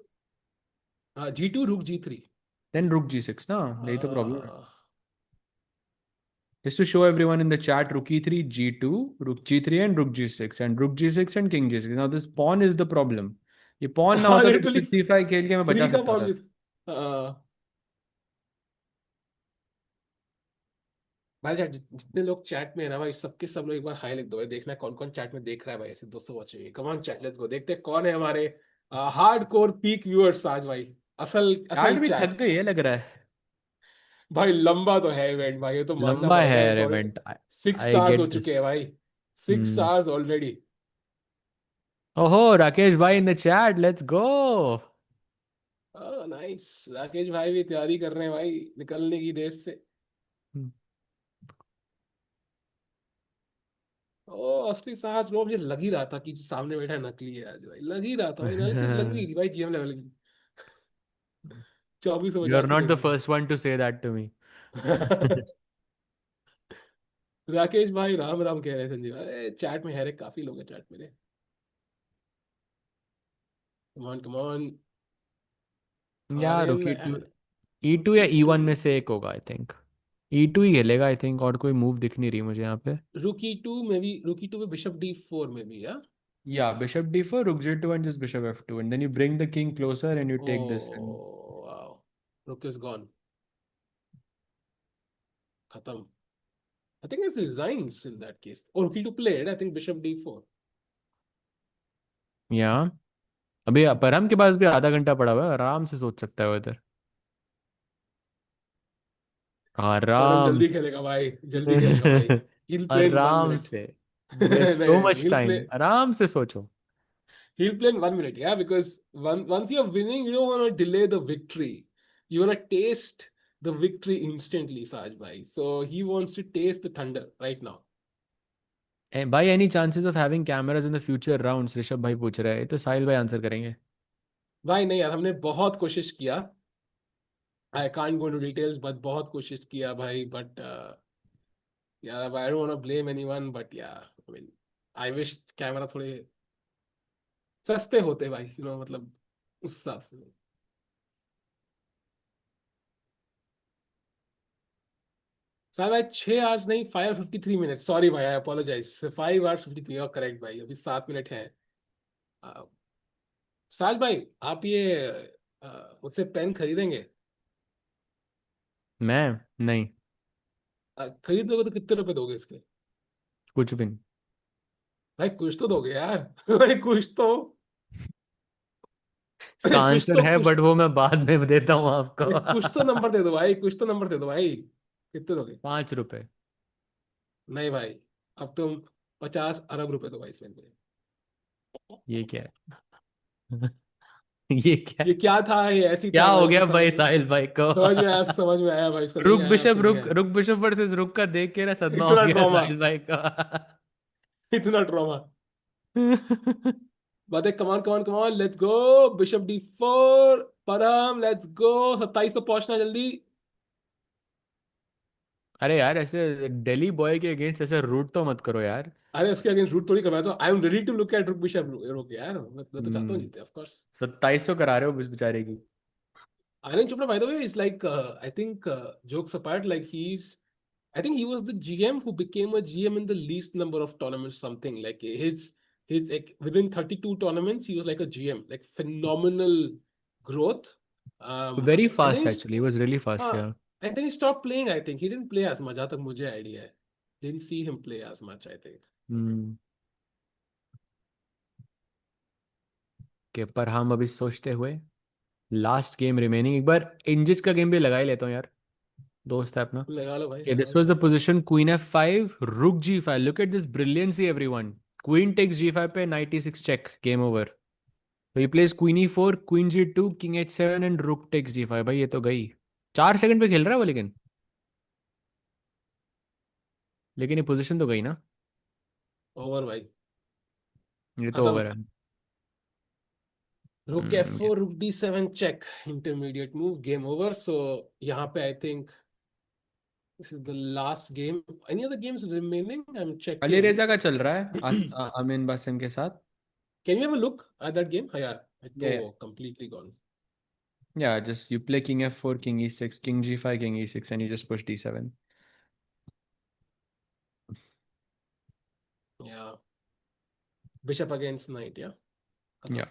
G2, rook g3. Then rook g6, no? That's the problem. Uh, Just to show everyone in the chat, rook e3, g2, rook g3 and rook g6 and rook g6 and king g6. Now this pawn is the problem. ये pawn ना होता तो Literally bishop c5 खेल के मैं बचा free का सकता pawn था. with भाई चैट, जितने लोग चैट में है ना भाई, सबके सब लोग एक बार हाई लिख दो भाई. देखना कौन कौन चैट में देख रहा है भाई. ऐसे 200 watching. Come on chat, let's गो. देखते हैं कौन है हमारे हार्ड कोर पीक व्यूअर्स आज भाई. असल चैट असल भी थक चैट. गई है लग रहा है. भाई लंबा तो है इवेंट भाई, ये तो मानना लंबा पड़ेगा. है it's already event. 6 I hours get हो दिस. चुके हैं भाई. 6 हम्म. Hours already. ओहो, राकेश भाई in the chat, let's go. Nice. Rakesh भाई भी तैयारी कर रहे हैं भाई निकलने की देश से. ओ असली साहस ब्रो, मुझे लग ही रहा था कि जो सामने बैठा है नकली है आज भाई. लग ही रहा था भाई, एनालिसिस लग रही थी भाई जीएम लेवल की. 24 यू आर पचासी नॉट द करके. फर्स्ट वन टू से दैट टू मी. राकेश भाई राम राम कह रहे हैं संजीव. अरे चैट में है रे, काफी लोग हैं चैट में. कम ऑन कम ऑन. या आर्यन रुकी टू. एंड E2 या रुकी टू. E1 में से एक होगा आई थिंक. E2 ही खेलेगा आई थिंक, और कोई मूव दिख नहीं रही मुझे यहाँ पे. रुकी टू में भी, रुकी टू में बिशप D4 में भी, या Yeah, bishop d4, rook g2 and just bishop f2, and then you bring the king closer and you oh take this and wow. Rook is gone. खत्म. I think it's resigns in that case. Or रुकी to played, I think bishop D4. yeah. अभी परम के पास भी आधा घंटा पड़ा हुआ है, आराम से सोच सकता है वो इधर. परम आराम जल्दी से. खेलेगा भाई, जल्दी खेलेगा भाई. He'll play in 1 आराम minute. से. We have नहीं so नहीं, much time. आराम से सोचो. he'll play in 1 minute, yeah, because once you're winning, you don't want to delay the victory. You want to taste the victory instantly, Saj bhai. So he wants to taste the thunder right now. By any chances of having cameras in the future rounds, Rishabh भाई पूछ रहा है, तो साहिल भाई answer करेंगे. भाई नहीं यार, हमने बहुत कोशिश किया. I can't go into details, but बहुत कोशिश किया भाई. But यार, I don't want to blame anyone, but yeah, I mean, I wish camera थोड़े सस्ते होते भाई, मतलब उस हिसाब से. साहब भाई 6 आवर्स नहीं, 5:53 सॉरी भाई, आई अपोलोजाइज. 5 hours 53, करेक्ट भाई. अभी 7 मिनट है. साज भाई, आप ये मुझसे पेन खरीदेंगे? मैं नहीं, खरीद दोगे तो कितने रुपए दोगे इसके? कुछ भी नहीं। भाई कुछ तो दोगे यार। भाई कुछ तो। इसका कुछ आंसर तो है, कुछ। बट वो मैं बाद में देता हूँ भाई कुछ तो आपको। नंबर दे दो भाई, कुछ तो नंबर दे दो भाई। कितने दोगे? 5 रुपए। नहीं भाई, अब तुम 50 अरब रुपए दो भाई इसमें मुझे। ये क्या है? ये क्या ये है? क्या था? ये ऐसी क्या था हो भाई, इसमें गया समझ भाई साहिल भाई को? समझ में आया, समझ में आया भाई, इसको नहीं रुक आया, बिशप इसको नहीं रुक, आया। रुक बिशप वर्सेस रुक का देख के ना सदमा हो इतना गया ड्रामा, साहिल भाई का। इतना ड्रामा। बात है, कमान कमान कमान, लेट्स गो। बिशप D4, परम, लेट्स गो। 27 तो पहुंचना जल्दी। अरे यार, ऐसे दिल्ली बॉय के अगेंस्ट ऐसे रूट तो मत करो यार। अरे उसके अगेंस्ट रूट थोड़ी करवाया, तो I am ready to look at rook bishop rook यार, मैं तो चाहता हूँ हम्म। जीते ऑफ कोर्स। 2700 करा रहे हो इस बेचारे की। Anand Chopra, by the way, is like, I think, jokes apart, like I think he was the GM who became a GM in the least number of tournaments, something like his like, within 32 tournaments, he was like a GM, like phenomenal growth. Very And then fast actually, was really fast uh, यार। and then he stopped playing. I think he didn't play as much. जहाँ तक मुझे idea है, didn't see him play as much, I think. हम्म। के पर हम अभी सोचते हुए, लास्ट गेम रिमेनिंग, एक बार इंजिज का गेम भी लगा ही लेता हूँ यार, दोस्त है अपना। लगा लो भाई, Okay, लगा this लो was the भाई। position queen f5, rook g5. Look at this brilliancy, everyone. Queen takes g5 पे, knight e6 check, game over. So he plays queen e4, queen g2, king h7 and rook takes g5. भाई ये तो गई। 4 second पे खेल रहा है वो, लेकिन ये पोजीशन तो गई ना। ओवर भाई, ये तो खत्म। ओवर है। Rook ये F4, Rook D7 check, intermediate move, game over. So यहाँ पे I think this is the last game. Any other games remaining? I'm Ali checking. रेजा का चल रहा है अमीन बासिम के साथ। Can we have a look at that game? हाँ यार, it's Yeah, तो completely gone. yeah, just you play king f4, king e6, king g5, king e6 and you just push d7. Yeah, bishop against knight. Yeah, खत्म. Yeah.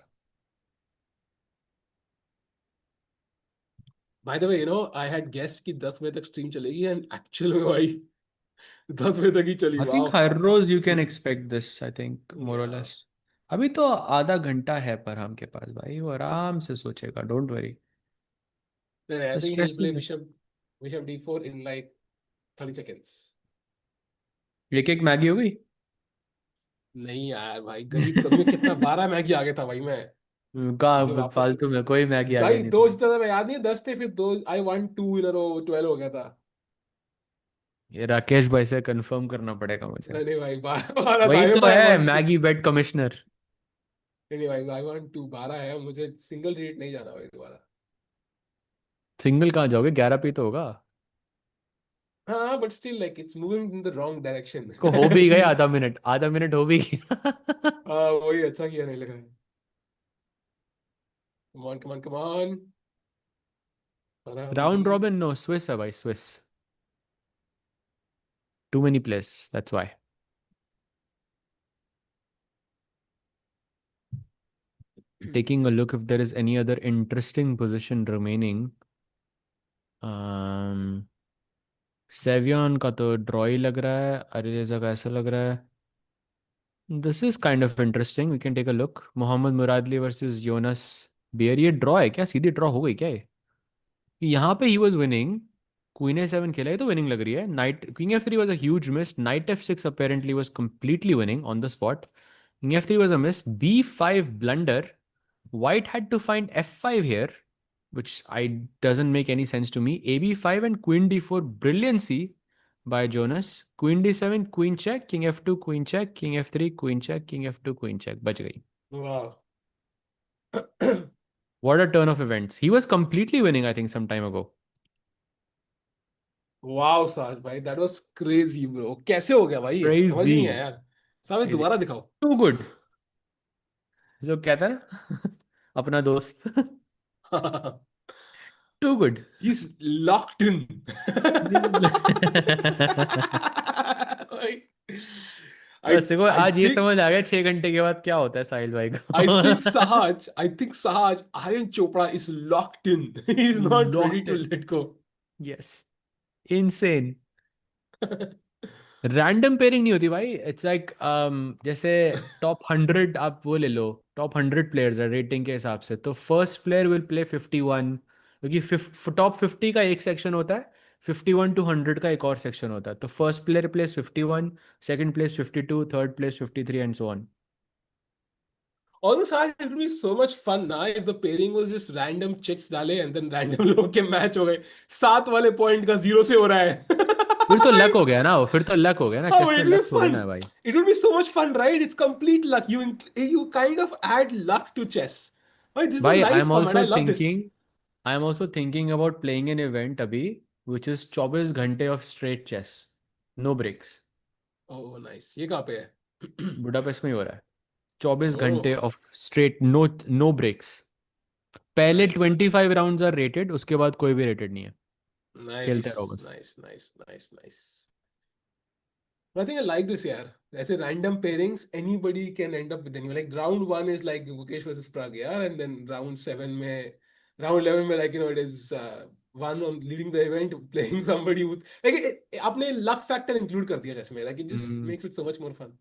By the way, I had guessed कि 10 बजे तक stream चलेगी, and actual में भाई 10 बजे तक ही चली. I Wow. think her rose you can expect this, I think more or Yeah. less. अभी तो आधा घंटा है पर हम के पास भाई, वो आराम से सोचेगा, don't worry. Then I think he'll stress play नहीं। bishop D4 in like 30 seconds. एक एक मैगी हो गई। नहीं यार भाई, गरीब तो मैं कितना 12 मैगी आ गया था भाई मैं, जो कहाँ वापस। फालतू में कोई मैगी आ गया भाई नहीं दो था। जीता था मैं, याद नहीं है? 10 थे, फिर दो, आई वन 2 इन 12 हो गया था। ये राकेश भाई से कंफर्म करना पड़ेगा मुझे। नहीं नहीं भाई, 12 था वही मैं, तो आई है वन 2। मैगी बेट कमिश्नर। नहीं नहीं भाई, आई वन 2, 12 है, मुझे सिंगल डिजिट नहीं जाना भाई दोबारा। सिंगल कहाँ जाओगे, 11 पे तो होगा। हाँ but still like it's moving in the wrong direction. को हो भी गया आधा मिनट, आधा मिनट हो भी गया। हाँ वही अच्छा किया, नहीं लगा। Come on come on come on, Param ji. Round robin no, Swiss है भाई, Swiss. Too many place, that's why. Taking a look if there is any other interesting position remaining. um सेवियन का तो ड्रॉ ही लग रहा है, अरेजा का ऐसा लग रहा है। This is kind of interesting, we can take a look. Mohammad Muradli versus Jonas Bjerre, ये ड्रॉ है क्या, सीधी ड्रॉ हो गई क्या ये? यहाँ पे ही वाज विनिंग, क्वीन ए7 खेला, ये तो विनिंग लग रही है। Knight king F three was a huge miss, knight F six apparently was completely winning on the spot. King F three was a miss, B five blunder, white had to find f5 here, which I doesn't make any sense to me. A b5 and queen d4, brilliancy by Jonas. Queen d7, queen check, king f2, queen check, king f3, queen check, king f2, queen check. बच गई। वाह। What a turn of events. He was completely winning, I think, some time ago. वाह साज भाई, that was crazy bro, कैसे हो गया भाई ये, समझ ही नहीं आया Crazy. यार। साहब Crazy. दोबारा दिखाओ। Too good. जो कहता है ना अपना दोस्त। Too good. He's locked in. बस देखो, I आज ये think समझ आ गया 6 घंटे के बाद क्या होता है साहिल भाई I think को। Sahaj, Aryan Chopra is locked in. He is not ready Locked to in. let go. Yes. insane. Random pairing नहीं होती भाई. इट्स लाइक जैसे टॉप 100 आप वो ले लो. टॉप 100 प्लेयर्स है रेटिंग के हिसाब से, तो फर्स्ट प्लेयर विल प्ले 51, क्योंकि टॉप 50 का एक सेक्शन होता है, 51 to 100 का एक और सेक्शन होता है. तो first player place 51, second place 52, third place 53 and so on. Although Saj, it would be so much fun ना if the pairing was just random chits डाले and then random लोगों के मैच हो गए. 7 वाले पॉइंट का 0 से हो रहा है. फिर तो लक हो Like, गया ना, फिर तो लक हो गया ना. oh, चेस में it will लक be थोड़ी ना है fun. भाई. It will be so much fun, right? It's complete luck. You kind of add luck to chess. Why, this is a भाई nice format. I love this. I am also thinking about playing an event अभी, which is 24 घंटे of straight chess, no breaks. Oh, nice. ये कहाँ पे है? Budapest में ही हो रहा है. 24 घंटे Oh, of straight, no no breaks. पहले nice. 25 राउंड्स आर रेटेड, उसके बाद कोई भी रेटेड नहीं है. खेलते रहो Nice, बस. nice, nice, nice, nice. I think I like this, yaar. I say random pairings, anybody can end up with anyone. Like round one is like Gukesh versus Pragg, yaar, and then round 11 में like it is one on leading the event playing somebody who's like आपने luck factor include कर दिया chess में, like it just Hmm. makes it so much more fun.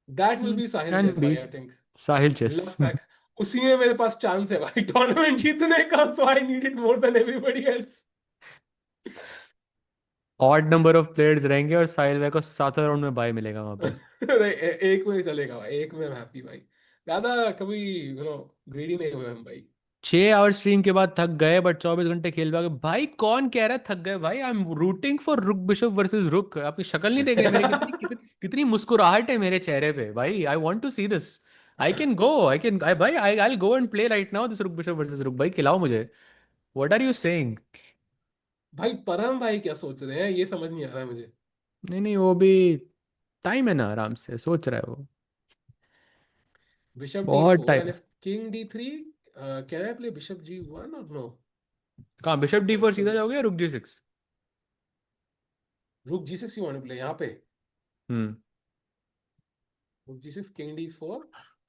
That will be Sahil can chess, be. भाई, I think. Sahil chess. Luck factor. उसी में मेरे पास chance है भाई टूर्नामेंट जीतने का, so I need it more than everybody else. Odd number of players रहेंगे और साहिल भाई को 7 राउंड में बाय मिलेगा वहां पे. नहीं, एक में चलेगा भाई, एक में हैप्पी भाई. ज्यादा कभी ग्रीडी नहीं हुए हम भाई. 6 आवर स्ट्रीम के बाद थक गए, बट 24 घंटे खेल पाओगे भाई. कौन कह रहा है थक गए भाई? आई एम रूटिंग फॉर रुक बिशप वर्सेस रुक. आपकी शक्ल नहीं देख रही मेरी? कितनी कितनी कितनी मुस्कुराहट है मेरे चेहरे पे भाई. I want to see this. I can go, I can, I भाई, I go and play right now this rook bishop versus rook. भाई खिलाओ मुझे. What are you saying? भाई परम भाई क्या सोच रहे हैं, ये समझ नहीं आ रहा है मुझे. नहीं नहीं, वो भी टाइम है ना, आराम से सोच रहा है वो. बिशप डी बहुत फोर टाइम एंड है. If king D3, can I play bishop G1 और नो? कहाँ बिशप D4 ऑल्सो सीधा जाओगे, रुक G6? रुक G6 you want to play यहाँ पे? हम्म. रुक G6 किंग D4.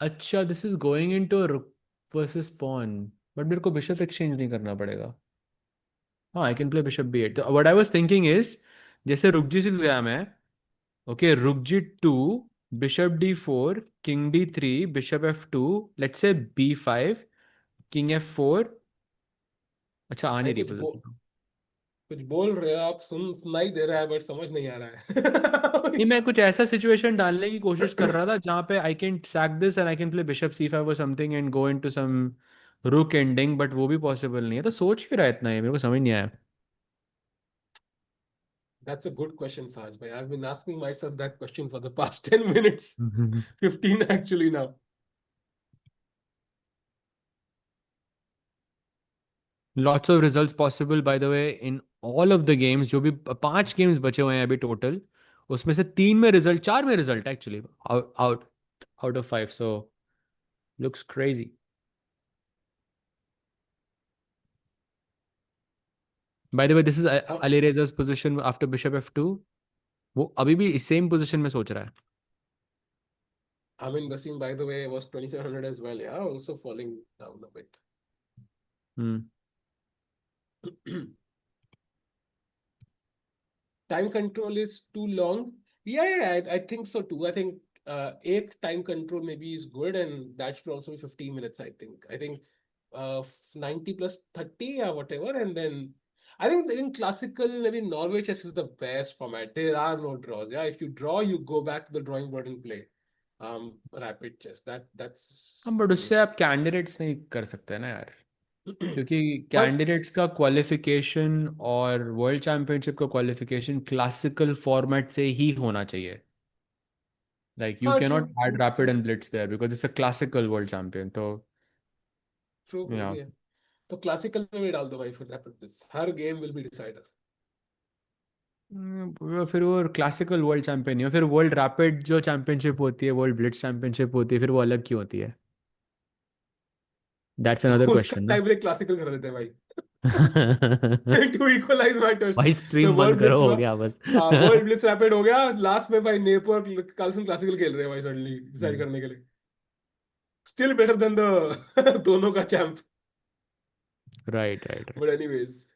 अच्छा, दिस इज गोइंग इनटू रुक वर्सेस पॉन, बट मेरे को बिशप एक्सचेंज नहीं करना पड़ेगा. हाँ, आई कैन प्ले बिशप B8. तो what I was thinking is, जैसे रुक G6 गया मैं, ओके, रुक G2, bishop D4, king D3, bishop F2, let's say B5, king F4. अच्छा, आ भाई नहीं रही पोजीशन. कुछ बोल रहे हो आप, सुनाई दे रहा है बट समझ नहीं आ रहा है. नहीं, मैं कुछ ऐसा सिचुएशन डालने की कोशिश कर रहा था जहाँ पे I can sack this and I can play bishop C5 और something and go into some rook ending, but वो भी पॉसिबल नहीं है. तो सोच क्यों रहा है इतना, ये मेरे को समझ नहीं आया. That's a good question, Saj bhai. I've been asking myself that question for the past 10 minutes. 15 actually now. Lots of results possible by the way in all of the games. जो भी 5 गेम्स बचे हुए हैं अभी total, उसमें से 3 में result, 4 में result actually, out out out of 5. So looks crazy. By the way this is Uh, Ali Reza's position after bishop F2. वो अभी भी सेम पोजीशन में सोच रहा है. Amin Basim, by the way, was 2700 as well. Yeah, also falling down a bit. Hmm. Time control is too long. Yeah, I think so too. I think eight time control maybe is good, and that should also be 15 minutes. I think 90 plus 30 or whatever, and then I think in classical maybe Norway chess is the best format. There are no draws. Yeah, if you draw, you go back to the drawing board and play rapid chess. That's हाँ, but funny. उससे आप candidates नहीं कर सकते ना यार, क्योंकि But candidates का क्वालिफिकेशन और वर्ल्ड चैंपियनशिप का क्वालिफिकेशन क्लासिकल फॉर्मेट से ही होना चाहिए. लाइक यू हाँ, can true, not add true, rapid true, and blitz there because it's a classical world champion. तो true, वो या भी है. तो क्लासिकल में भी डाल दो भाई, फिर rapid quiz her game will be decider. फिर वो क्लासिकल वर्ल्ड चैंपियन नहीं हो, फिर वर्ल्ड रैपिड जो चैंपियनशिप होती है, वर्ल्ड ब्लिट्स चैंपियनशिप होती है, फिर वो अलग क्यों होती है? दैट्स अनदर उसका क्वेश्चन ना. टाइम ब्रेक क्लासिकल कर देते हैं भाई. To equalise matters. भाई तो स्ट्रीम बंद वर्ल्ड करो, ब्लिट्स हो गया बस. वर्ल्ड ब्लिट्स रैपिड हो गया, लास्ट में भाई नेपो और कार्लसन क्लासिकल खेल रहे हैं भाई, सडनली डिसाइड करने के लिए. स्टिल बेटर देन द दोनों का champ. Right right. But anyways,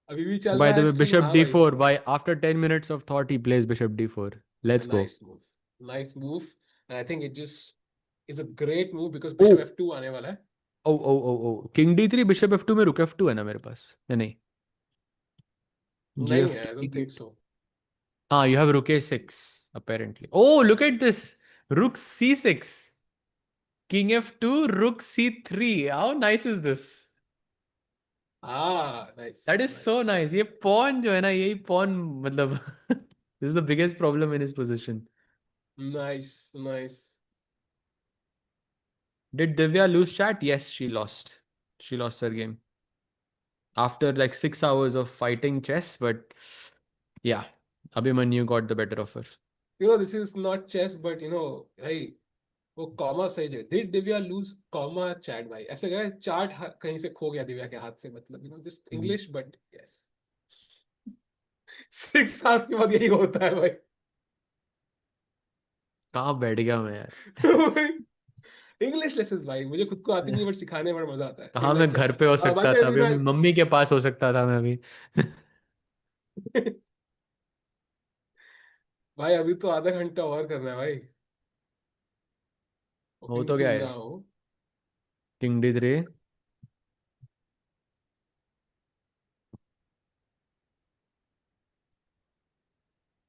अभी भी चल By रहा the है way, स्ट्रीम, bishop हाँ भाई। d4. By after 10 minutes of thought, he plays bishop d4. Let's go. Nice move, nice move. And I think it just is a great move because bishop Oh, f2 आने वाला है। oh. King d3, bishop f2 में rook f2 है ना मेरे पास, या नहीं? नहीं है, gft I don't think so. हाँ, you have rook a6 apparently. Oh, look at this. Rook c6. King f2, rook c3. How nice is this? हाँ That nice is so nice nice. Nice. ये pawn जो है ना, यही pawn मतलब this is the biggest problem in his position. Nice nice. Did Divya lose chat? Yes, she lost. She lost her game after like 6 hours of fighting chess. But yeah, Abhimanyu got the better of her. You know this is not chess but you know भाई, वो comma सही जगह। Did Divya lose comma chat भाई, ऐसा लगा chart कहीं से खो गया दिव्या के हाथ से, मतलब you know just hmm. English but yes. 6 hours के बाद यही होता है भाई। कहाँ बैठ गया मैं यार? इंग्लिश लेसन भाई, मुझे खुद को आती नहीं बट सिखाने में बड़ा मजा आता है। कहाँ खेलना मैं घर चेस। पे हो बाय सकता द वे था अभी अभी? मैं मम्मी के पास हो सकता था मैं अभी। भाई अभी तो आधा घंटा और करना है भाई। हो होपिंग तो गया तुम है। ना हो। King d3,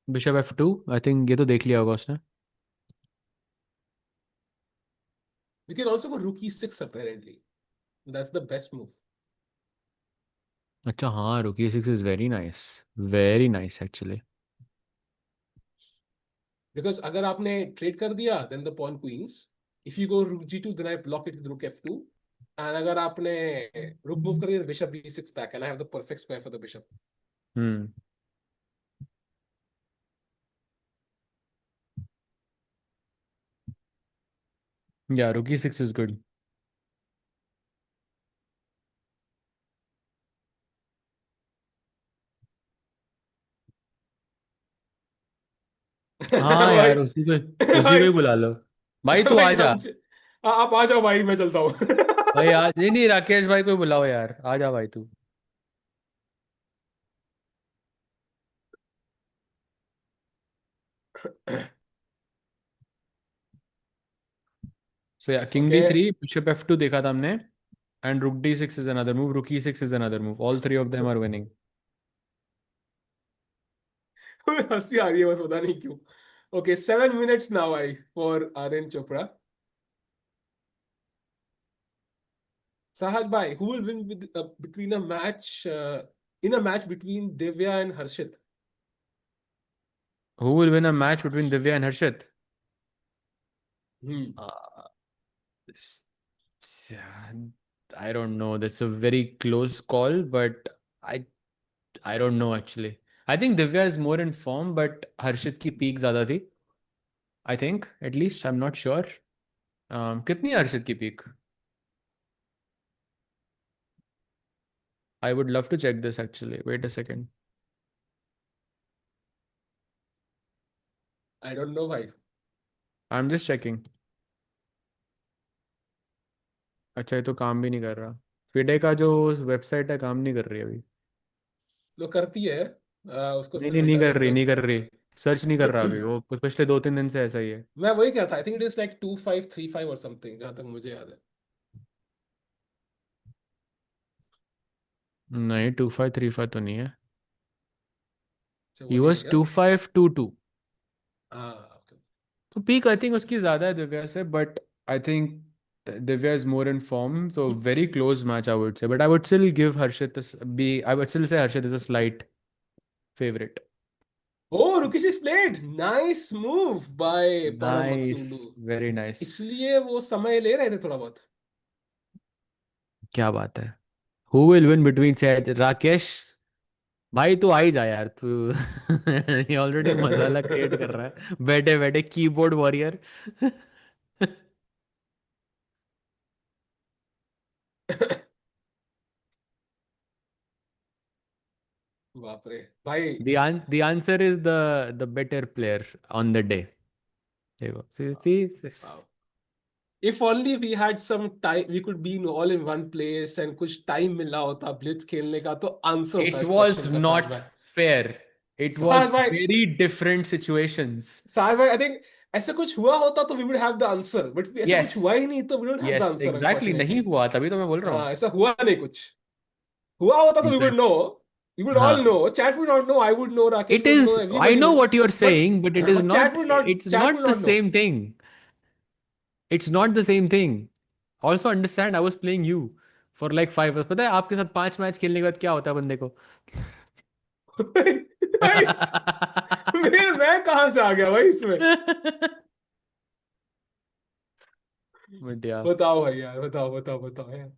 bishop f2। आई थिंक ये तो देख लिया होगा उसने। You can also go rook e6 apparently. That's the best move. अच्छा हाँ, रुक e6 is very nice actually. Because अगर आपने ट्रेड कर दिया then the pawn queens. If you go rook g2 then I block it with rook f2. And अगर आपने rook move कर दिया bishop b6 back and I have the perfect square for the bishop. हम्म। या रुक e6 is good. हाँ भाई यार, उसी को भाई ही बुला लो। भाई तू भाई आ जा। आप आ जाओ भाई, मैं चलता हूँ। भाई आज नहीं नहीं, राकेश भाई को ही बुलाओ यार, आ जा भाई तू। सो या king okay. d3, bishop f2 देखा था हमने। एंड रुक d6 is another move, rook e6 is another move, all three of them are winning. हंसी आ रही है बस, पता नहीं क्यों। Okay 7 minutes now I for Aryan Chopra. Sahaj bhai, who will win with between a match in a match between Divya and Harshit? Who will win a match between Divya and Harshit? Hmm. Uh, yeah, I don't know. That's a very close call, but I I don't know actually. I think Divya is more in form, but Harshit की peak ज़्यादा थी. I think at least I'm not sure. कितनी है हर्षित की peak? I would love to check this actually. Wait a second. I don't know bhai. I'm just checking. अच्छा ये तो काम भी नहीं कर रहा। FIDE का जो वेबसाइट है काम नहीं कर रही अभी। लो करती है, उसको नहीं सिर्फ नहीं, नहीं इंटरनेट कर रही, सर्च नहीं कर करना रही। सर्च नहीं कर रहा अभी वो, पिछले 2-3 दिन से ऐसा ही है। मैं वही कहता, I think it is like 2535 और समथिंग, जहां तक मुझे याद है। नहीं 2535 तो नहीं है। अच्छा वो ही नहीं है वॉज क्या? 2522। हाँ ओके। तो पीक आई थिंक उसकी ज़्यादा है दिव्या से, but I think Divya is more in form, तो very close match I would say, but I would still give Harshit be I would still say Harshit is a slight favourite. Oh, Rukish played. Nice move by Param nice, Maksulu. Very nice. इसलिए वो समय ले रहे थे थोड़ा बहुत। क्या बात है। हु विल विन बिटवीन सैज राकेश? भाई तू आ ही जा यार तू। ये ऑलरेडी मसाला क्रिएट कर रहा है बैठे बैठे, कीबोर्ड वॉरियर। बाप रे भाई। The answer is the better player on the day. देखो सी सी वाह। If only we had some time, we could be in all in one place and कुछ time मिला होता blitz खेलने का, तो आंसर होता It इस was क्वेश्चन का साज not भाई. fair. It साज was भाई, very different situations. साज भाई, I think ऐसा कुछ हुआ होता तो we would have the answer, but ऐसा कुछ हुआ Yes. ही नहीं तो we don't have the Yes, answer exactly. नहीं unfortunately. हुआ, तभी तो मैं बोल रहा हूँ. हाँ, ऐसा हुआ नहीं कुछ. हुआ होता तो we would Exactly. know. We would all हाँ. know. Chat would not know. I would know. Rakesh It would know. is, I Everybody know would. what you're But saying, but it is but chat not, would not. it's Chat would not the not know. same thing. It's not the same thing. Also understand, I was playing you for like 5 hours. पता है आपके साथ 5 match खेलने के बाद क्या होता है बंदे को? भाई, मैं कहाँ से आ गया भाई इसमें? But yeah. बताओ भाई यार, बताओ बताओ बताओ यार.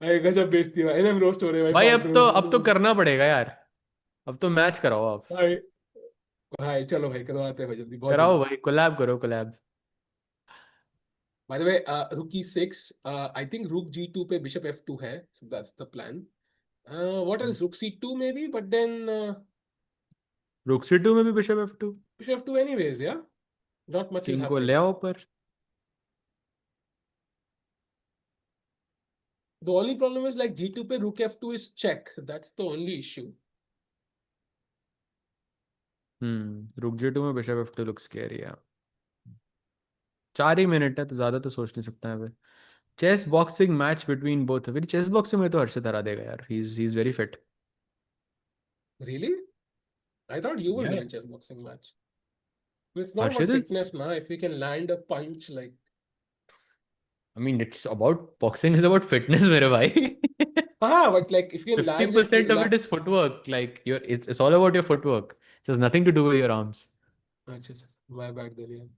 भाई गजब बेइज्जती है भाई. एनएम रोस्ट हो रहे हैं भाई भाई फालतू अब तो में. करना पड़ेगा यार. अब तो मैच कराओ आप. भाई भाई चलो भाई करवाते हैं भाई जल्दी, बहुत कराओ जल्दी. भाई, कोलैब करो, collab. By the way, rook e6. I think rook g2 पे bishop f2 है. So that's the plan. What else? Rook c2 maybe, but then रुक c2 में भी bishop f2. bishop f2 anyways, yeah. Not much is king को happening. ले आओ पर. The only problem is like g2 पे rook f2 is check. That's the only issue. रुक g2 में बिशप f2 लुक्स स्कैरी है. 4 ही मिनट है तो ज्यादा तो सोच नहीं सकता है. Chess boxing match between both. फिर चेस बॉक्सिंग में तो हर्षित हरा देगा यार. He is very fit. Really? I thought you will Yeah. win chess boxing match. It's not about Harshit is, fitness now. If we can land a punch like. I mean it's about, boxing is about fitness मेरे भाई. Ah, but like if you can land it, 50% of it is footwork. Like it's all about your footwork. It has nothing to do with your arms. अच्छा अच्छा, my bad then यार.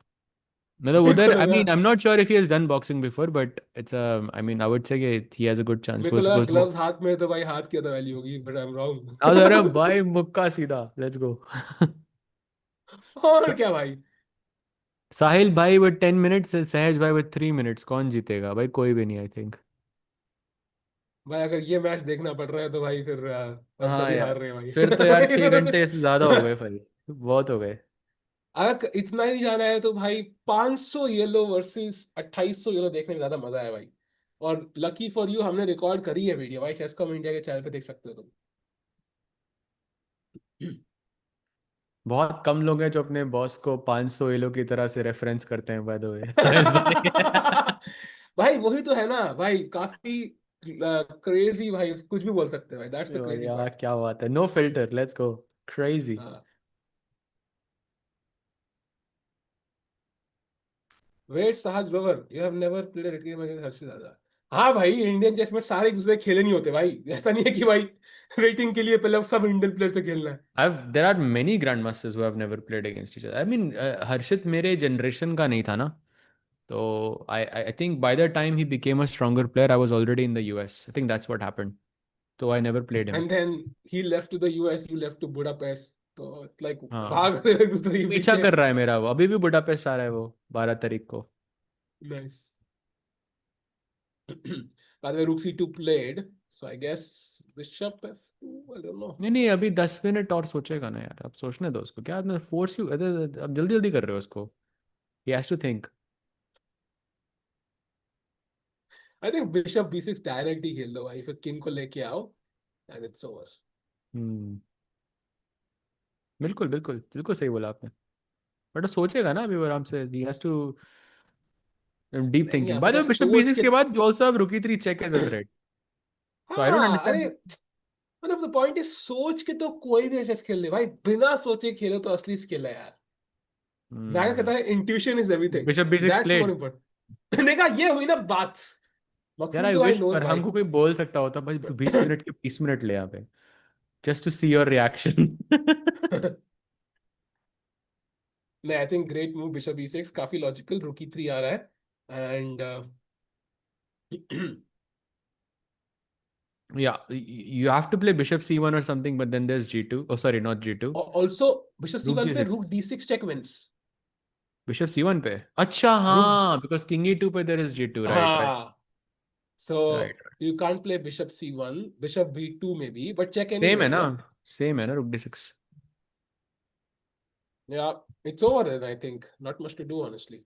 मतलब मेरे को उधर, I लगा mean, I'm not sure if he has done boxing before, but it's a, I mean, I would say he has a good chance. मेरे को लगा ग्लव्स हाथ में है तो भाई हाथ की वैल्यू होगी, but I'm wrong. अरे भाई मुक्का सीधा, let's go. और क्या भाई. साहिल भाई with 10 minutes, सहज भाई with 3 minutes. कौन जीतेगा भाई? कोई भी नहीं, I think. भाई अगर ये मैच देखना पड़ रहा है तो भाई फिर हम हाँ सभी हार यार, रहे हैं भाई. फिर तो यार भाई 6 घंटे से ज्यादा हो गए भाई. बहुत हो गए. अगर इतना ही जाना है तो भाई 500 येलो वर्सेस 2800 येलो देखने में ज्यादा मजा है भाई. और लकी फॉर यू हमने रिकॉर्ड करी है वीडियो भाई, चेसकॉम इंडिया के चैनल पे देख सकते हो तुम. बहुत कम लोग हैं जो अपने बॉस को 500 एलो की तरह से रेफरेंस करते हैं, बाय द वे. साहिल भाई. भाई वही तो है ना भाई, काफी क्रेजी भाई, कुछ भी बोल सकते हैं भाई, दैट्स द ओ क्रेजी यार पार्ट. क्या बात है, no filter, let's go. Crazy. Wait Sahaj Grover, you have never played rated game against Harshit दादा. हाँ भाई, इंडियन चेस में सारे एक दूसरे खेले नहीं होते भाई. ऐसा नहीं है कि भाई रेटिंग के लिए पहले सब इंडियन प्लेयर से खेलना है. There are many grandmasters who have never played against each other. I mean, हर्षित मेरे जनरेशन का नहीं था ना. तो I think by the time he became a stronger player, I was already in the US. I think that's what happened. So I never played him. And then he left to the US, you left to Budapest, तो like हाँ, भाग रहे हो एक दूसरे के पीछा पीछे. कर रहा है मेरा वो. अभी भी बुडापेस्ट आ रहा है वो 12 तारीख को. Nice. By the way, rook c2 played, so I guess bishop f2, I don't know. नहीं नहीं, अभी 10 मिनट और सोचेगा ना यार. अब सोचने दो उसको. क्या मैं फोर्स यू, अब जल्दी जल्दी कर रहे हो उसको. He has to think. I think bishop b6 direct ही खेल दो भाई, फिर किंग को लेके आओ एंड इट्स ओवर. हम्म, बिल्कुल बिल्कुल बिल्कुल सही बोला आपने. बट वो सोचेगा ना अभी आराम से. He has to deep नहीं thinking. अभी By the तो way, bishop सोच b6 के. के बाद you also have rook e3 check as a threat. So I don't हाँ अरे, understand. मतलब द पॉइंट इज सोच के तो कोई भी चेस खेल ले भाई, बिना सोचे खेलो तो असली स्किल है यार. मैंने कहता है intuition is everything. Bishop b6 that's more played. Important. देखा, ये हुई ना बात. यार मकसूद आई तो भाई विश नोज पर भाई. हमको कोई बोल सकता होता भाई तू 20 मिनट के 20 मिनट ले यहाँ पे. Just to see your reaction. नहीं, I think great move bishop e6, काफी लॉजिकल. रुक e3 आ रहा है and Yeah, you have to play bishop c1 or something, but then there's g2. Oh, sorry, not g2. Also bishop Rook c1 पे g6. रुक d6 check wins. Bishop c1 पे. अच्छा रुक, हाँ, because king e2 पे there is g2. Right, right, हाँ. So right. You can't play bishop c1, bishop b2 में भी, बट चेक Same है एनीवेज ना? या. Same है ना, rook d6. Yeah it's over then, I think not much to do honestly.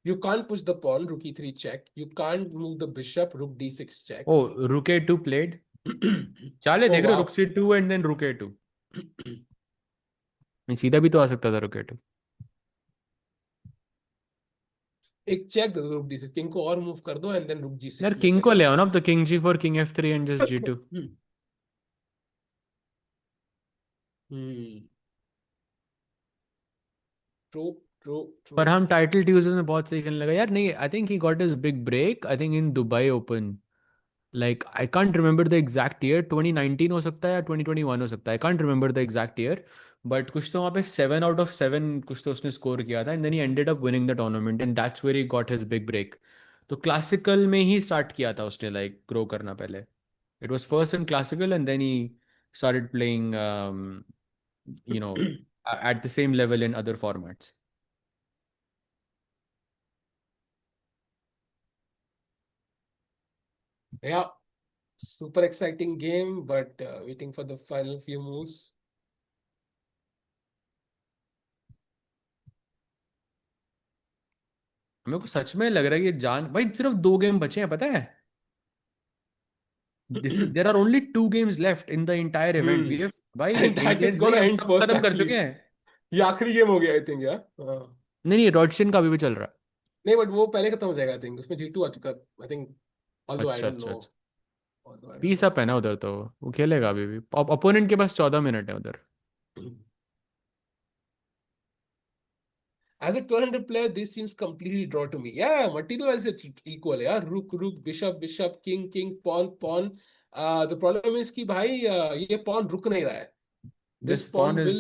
You can't push the pawn, rook e3 check. You can't move the bishop, rook d6 check. Oh, rook a2 played. चाले Oh देख रहे हो, wow. rook c2 and then rook a2. नहीं, सीधा भी तो आ सकता था rook a2. एक चेक दे दो रुक d6, किंग को और मूव कर दो एंड देन रुक यार g6 किंग मूव को है ले आओ ना, अब तो king g4, king f3 and just g2. Hmm true true true. पर हम टाइटल ट्यूजर्स में बहुत सही खेलने लगा यार. नहीं, I think he got his big break I think in Dubai Open. Like I can't remember the exact year. 2019 हो सकता है या 2021 हो सकता है. I can't remember the exact year. But कुछ तो वहाँ पे 7 out of 7 कुछ तो उसने स्कोर किया था. And then he ended up winning the tournament and that's where he got his big break. तो क्लासिकल में ही स्टार्ट किया था उसने, लाइक ग्रो करना पहले. It was first in classical and then he started playing you know at the same level in other formats. Yeah, super exciting game, but waiting for the final few moves. मेरे को सच में लग रहा है कि जान भाई सिर्फ 2 गेम बचे हैं, पता है. There are only 2 games left in the entire event. We have भाई, And that is Indians gonna नहीं, हम end सब first खत्म कर actually. चुके हैं. ये आखिरी गेम हो गया आई थिंक यार. नहीं नहीं, रॉडस्टन का भी चल रहा है. नहीं बट वो पहले खत्म हो जाएगा आई थिंक. उसमें G2 आ चुका आई थिंक. Although I अच्छा don't अच्छा know. अच्छा. Although I don't piece know. Up है ना उधर, तो वो खेलेगा अभी भी. अपोनेंट के पास 14 मिनट है उधर. As a 1200 player, this seems completely draw to me. Yeah, material wise it's equal. Yeah, rook, rook, bishop, bishop, king, king, pawn, pawn. The problem is कि भाई ये pawn रुक नहीं रहा है. This दिस पॉन pawn इज.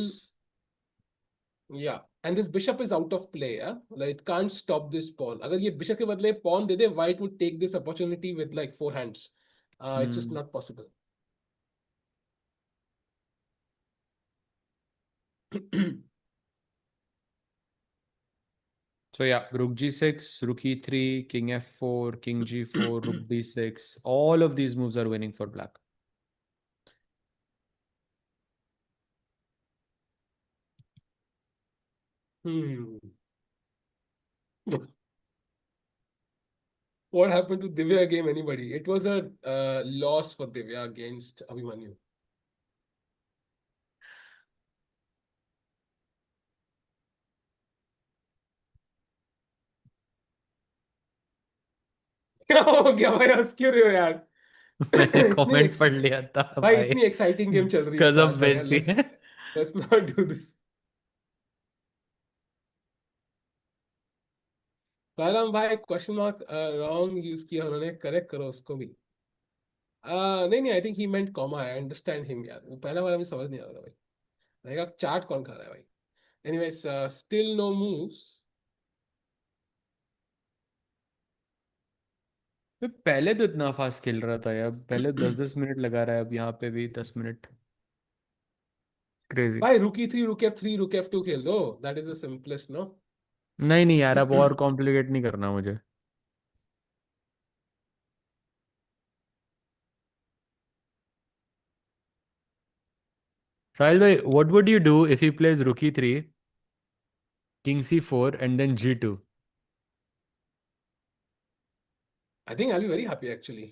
will, yeah, and this bishop is out of play. Yeah, like it can't stop this pawn. अगर ये bishop के बदले pawn they they, white would take this opportunity with like four hands. It's just not possible. So yeah, rook g6, rook e3, king f4, king g4, rook d6. All of these moves are winning for black. Hmm. What happened to Divya game? Anybody? It was a loss for Divya against Abhimanyu. क्या हो गया भाई? हंस क्यों रहे हो यार? मैंने इतनी कमेंट पढ़ लिया था भाई भाई. इतनी एक्साइटिंग गेम चल रही है गजब साथ भाई यार. बेइज्जती है. Let's not do this. पहला भाई क्वेश्चन मार्क रॉन्ग यूज किया उन्होंने. करेक्ट करो उसको भी. नहीं नहीं, I think he meant comma. I understand him यार. वो पहला वाला मुझे समझ नहीं आ रहा था भाई. रहेगा चार्ट कौन खा रहा है भाई. Anyways, still no moves. पहले तो इतना फास्ट खेल रहा था यार. पहले 10-10 मिनट लगा रहा है, अब यहाँ पे भी 10 मिनट. क्रेजी. भाई रुक E3, रुक F3, रुक F2 खेल दो. That is the simplest no. नहीं नहीं यार, अब और कॉम्प्लिकेट नहीं करना मुझे. साहिल भाई, what would you do if he plays rook e3, king c4 and then g2? I think I be very happy actually.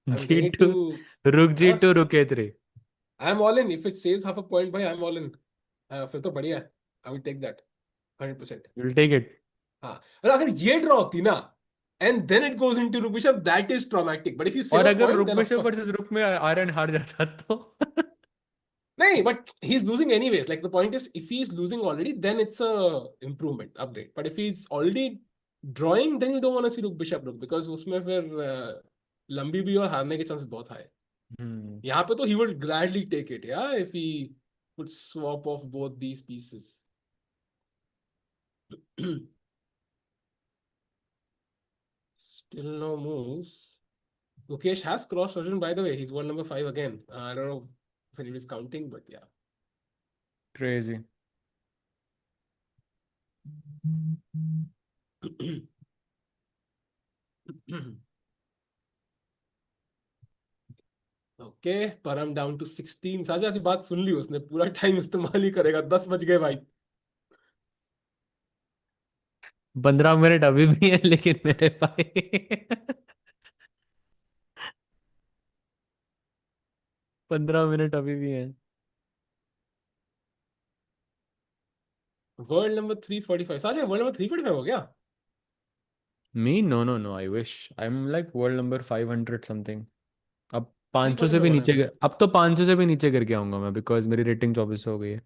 I am ready g2, too. rook g2, rook a3. I am all in. If it saves half a point भाई, I am all in. फिर तो बढ़िया है. I will take that 100%. You'll take it. हाँ, और अगर ये draw होती ना and then it goes into rook bishop, that is traumatic. But if you और सेव अ अगर point rook then of bishop course. Versus rook में आर्यन हार जाता तो. नहीं, but he's losing anyways. Like the point is, if he's losing already, then it's a improvement, upgrade. But if he's already drawing, then you don't want to see rook bishop rook because उसमें फिर लंबी भी और हारने के chances बहुत high. यहाँ पे तो he would gladly take it, yeah, if he could swap off both these pieces. Still no moves. Gukesh has crossed Arjun, by the way. He's world number 5 again. I don't know if anyone is counting, but yeah. Crazy. Okay, पर हम down to 16. साजा की बात सुन ली उसने. पूरा time इस्तेमाल ही करेगा. 10 बज गए भाई. 15 मिनट अभी भी है लेकिन मेरे भाई 15 मिनट अभी भी है। वर्ल्ड नंबर 345, सारे वर्ल्ड नंबर 345 हो गया। Me no no no, I wish I am like world number 500 something. अब थ्री 500 फोर्टी से फाइव भी हो रहा नीचे है। अब तो 500 से भी नीचे करके आऊंगा मैं, बिकॉज मेरी रेटिंग 24 हो गई है।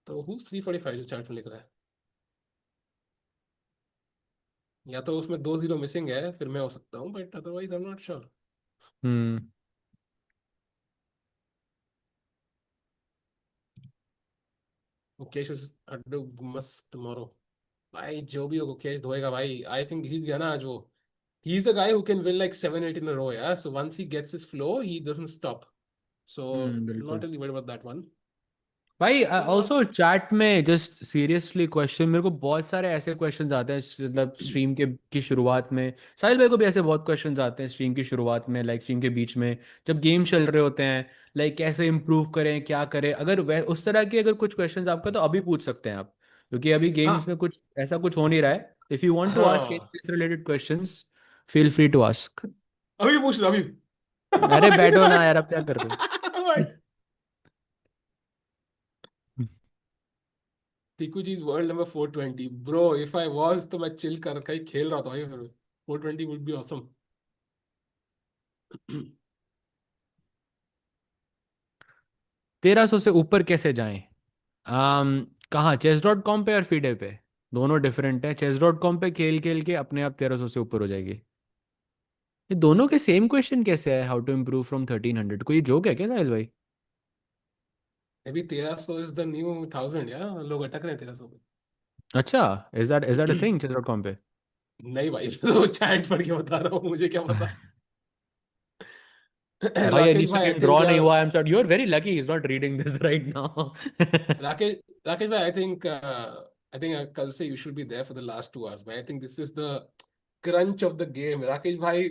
तो हु 345 जो चार्ट में लिख रहा है, या तो उसमें 2 जीरो मिसिंग है, फिर मैं हो सकता हूँ, but otherwise I am not sure. Hmm. Mukesh is must tomorrow. भाई जो भी हो, मुकेश धोएगा भाई। आई थिंक जीत गया ना आज वो। He is a guy who can win like 7 8 in a row, yeah so once he gets his flow he doesn't stop. So बिल्कुल। Not really worried about that one. भाई तो ऑल्सो अब chat में just seriously question, मेरे को बहुत सारे ऐसे क्वेश्चंस आते हैं मतलब स्ट्रीम के की शुरुआत में। साहिल भाई को भी ऐसे बहुत क्वेश्चंस आते हैं स्ट्रीम की शुरुआत में, लाइक स्ट्रीम के बीच में जब गेम चल रहे होते हैं, लाइक कैसे इम्प्रूव करें क्या करें। अगर वह उस तरह के अगर कुछ क्वेश्चंस आपका तो अभी पूछ सकते हैं आप, क्योंकि अभी गेम्स हाँ में कुछ ऐसा कुछ हो नहीं रहा है। If you want to ask हाँ, this related questions, feel free to ask. अभी पूछ लो अभी। अरे भाई बैठो भाई ना यार, अब क्या कर रहे हो? भाई, Tiku ji is world number 420 bro. If I was तो मैं चिल कर कहीं खेल रहा था भाई, फिर 420 वुड बी ऑसम। 1300 से ऊपर कैसे जाएं? कहाँ, chess.com पे और फीडे पे? दोनों डिफरेंट है। chess.com पे खेल खेल के अपने आप 1300 से ऊपर हो जाएगी। ये दोनों के सेम क्वेश्चन कैसे है, हाउ टू इम्प्रूव फ्रॉम 1300? कोई जोक है क्या साहिल भाई? अभी 1300 इज द न्यू 1000, या लोग अटक रहे हैं 1300 पे। अच्छा, is that a thing chess.com पे? नहीं भाई, तो चैट पढ़ के बता रहा हूँ, मुझे क्या पता। भाई राकेश अगली भाई आई सेकंड थिंक ड्रॉ नहीं यार, हुआ, I am sorry, you are very lucky he is not reading this right now. Rakesh भाई आई थिंक कल से you should be there for the last 2 hours भाई। I think this is the crunch of the game Rakesh भाई।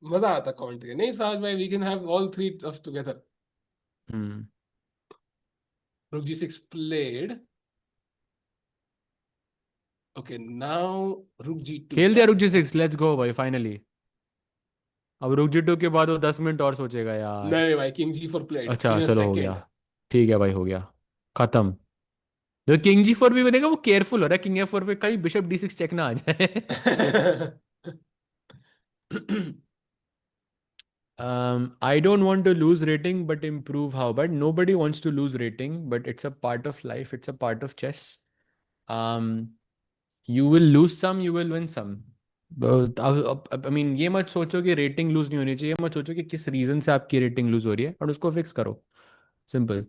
मजा आता commentary नहीं साज भाई, we can have all three of together. Hmm. Rook g 6 played. Okay now रुक जी 2, खेल दिया या रुक जी 6, लेट्स गो भाई फाइनली। अब रुक जी 2 के बाद वो 10 मिनट और सोचेगा यार। नहीं भाई, किंग जी फॉर प्लेड अच्छा इन अ चलो हो गया। सेकेंड। ठीक है भाई, हो गया, खत्म। जो किंग जी फोर भी बनेगा वो केयरफुल हो रहा है, किंग एफ फोर पे कहीं बिशप डी सिक्स चेक ना आ जाए। I don't want to lose rating but improve how? But nobody wants to lose rating, but it's a part of life, it's a part of chess. You will lose some, you will win some. I mean ये मत सोचो कि rating loose नहीं होनी चाहिए, मत सोचो कि किस रीजन से आपकी रेटिंग लूज हो रही है और उसको फिक्स करो। Simple.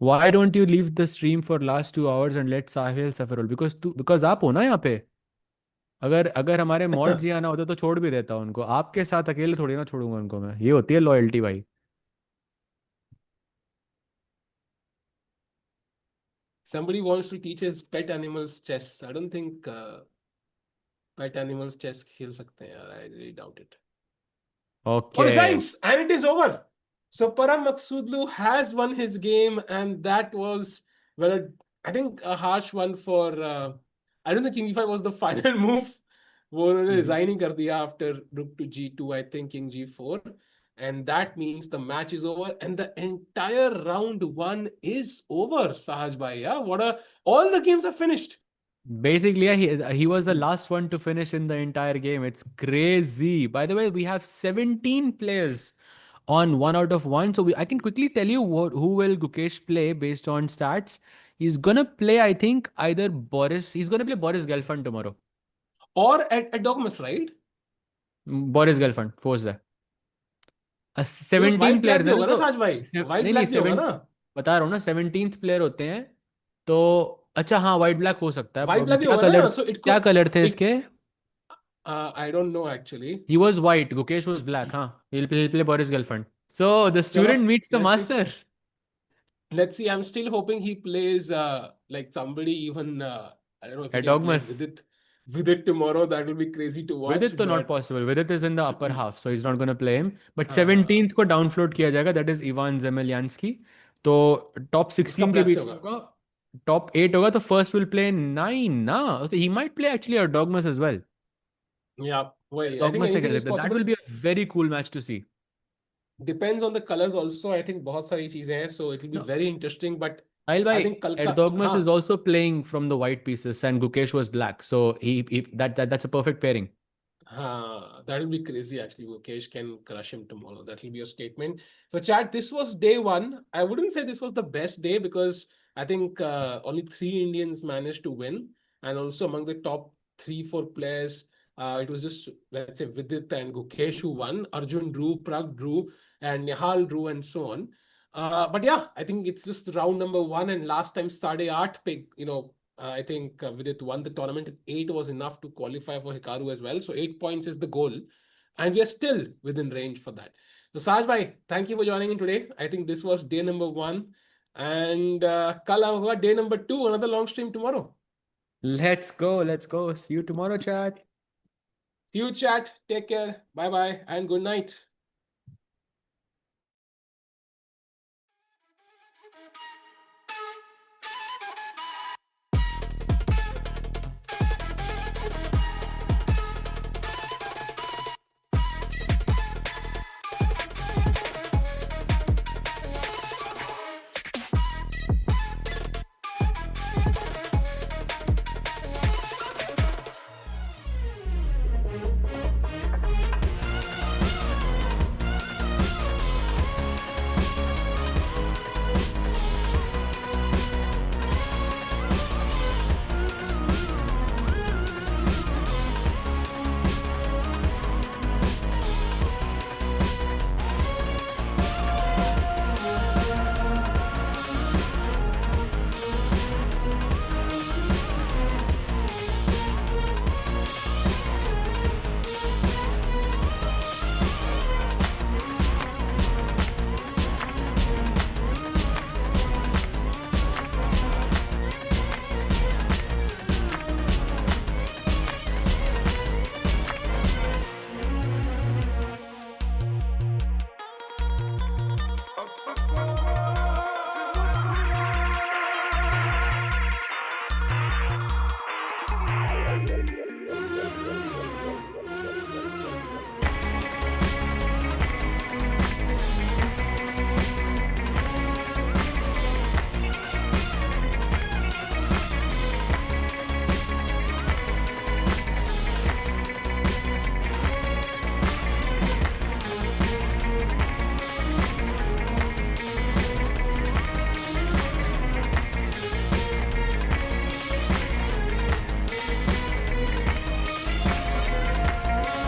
Why don't you leave the stream for last 2 hours and let Sahil suffer all? Because आप हो ना यहाँ पे। अगर अगर हमारे मॉड्स ही आना होता तो छोड़ भी देता उनको, आपके साथ अकेले थोड़ी ना छोड़ूंगा उनको मैं, ये होती है लॉयल्टी भाई। Somebody wants to teach his pet animals chess. I don't think pet animals chess खेल सकते हैं यार, I really doubt it. Or okay. resigns, and it is over. So Param Maksudlu has won his game, and that was, well, I think a harsh one for. I don't think King E5 was the final move. वो उन्होंने resign ही कर दिया after rook to g2, I think king g4, and that means the match is over and the entire round one is over. Sahaj bhai, yeah, all the games are finished. Basically, yeah, he was the last one to finish in the entire game. It's crazy. By the way, we have 17 players on 1 out of 1. So I can quickly tell you who will Gukesh play based on stats. He's gonna play, I think, either Boris. He's gonna play Boris Gelfand tomorrow. Or at Dogmas, right? Boris Gelfand, force है। Because 17 white black players भी है ना होगा ना तो साज भाई, white नहीं नहीं, black भी होगा सेवन, ना। बता रहा हूँ ना, 17th प्लेयर होते हैं तो। अच्छा हाँ, वाइट ब्लैक हो सकता है। White black भी क्या होगा कलर, ना, so it क्या could कलर थे it इसके? I don't know actually. He was white, Gukesh was black. हाँ, he'll play Boris Gelfand. So the चलो student meets the let's see. master Let's see. I'm still hoping he plays like somebody even I don't know if he at can play Dogmas. Vidit tomorrow. That will be crazy to Vidit watch. तो not But possible, Vidit is in the upper half so he's not going to play him. But uh, 17th को डाउनफ्लोट किया जाएगा, that is Ivan Zemlyansky। तो top उसका 16 के place से बीच में होगा। होगा। top 8 होगा तो first will play 9 ना, so he might play actually a Dogmas as well. Yeah, well, I think Dogmas से anything खेल is सकते हैं. That possible. will be a very cool match to see. Depends on the colors also. I think बहुत सारी चीजें हैं, so it will be No, very interesting. But I'll I buy. think कल का, Dogmas is हाँ, also playing from the white pieces, and Gukesh was black, so that's a perfect pairing. That'll be crazy actually. Gukesh can crush him tomorrow. That'll be a statement. So, chat, this was day one. I wouldn't say this was the best day because I think only 3 Indians managed to win. And also among the top 3, 4 players, it was just, let's say, Vidit and Gukesh who won. Arjun drew, Pragg drew, and Nihal drew, and so on. But yeah, I think it's just round number one. And last time, Sade Art pick, I think Vidit won the tournament. 8 was enough to qualify for Hikaru as well. So 8 points is the goal. And we are still within range for that. So Saj bhai, thank you for joining in today. I think this was day number one. And kal hoga day number two, another long stream tomorrow. Let's go. Let's go. See you tomorrow, chat. See you chat. Take care. Bye bye and good night.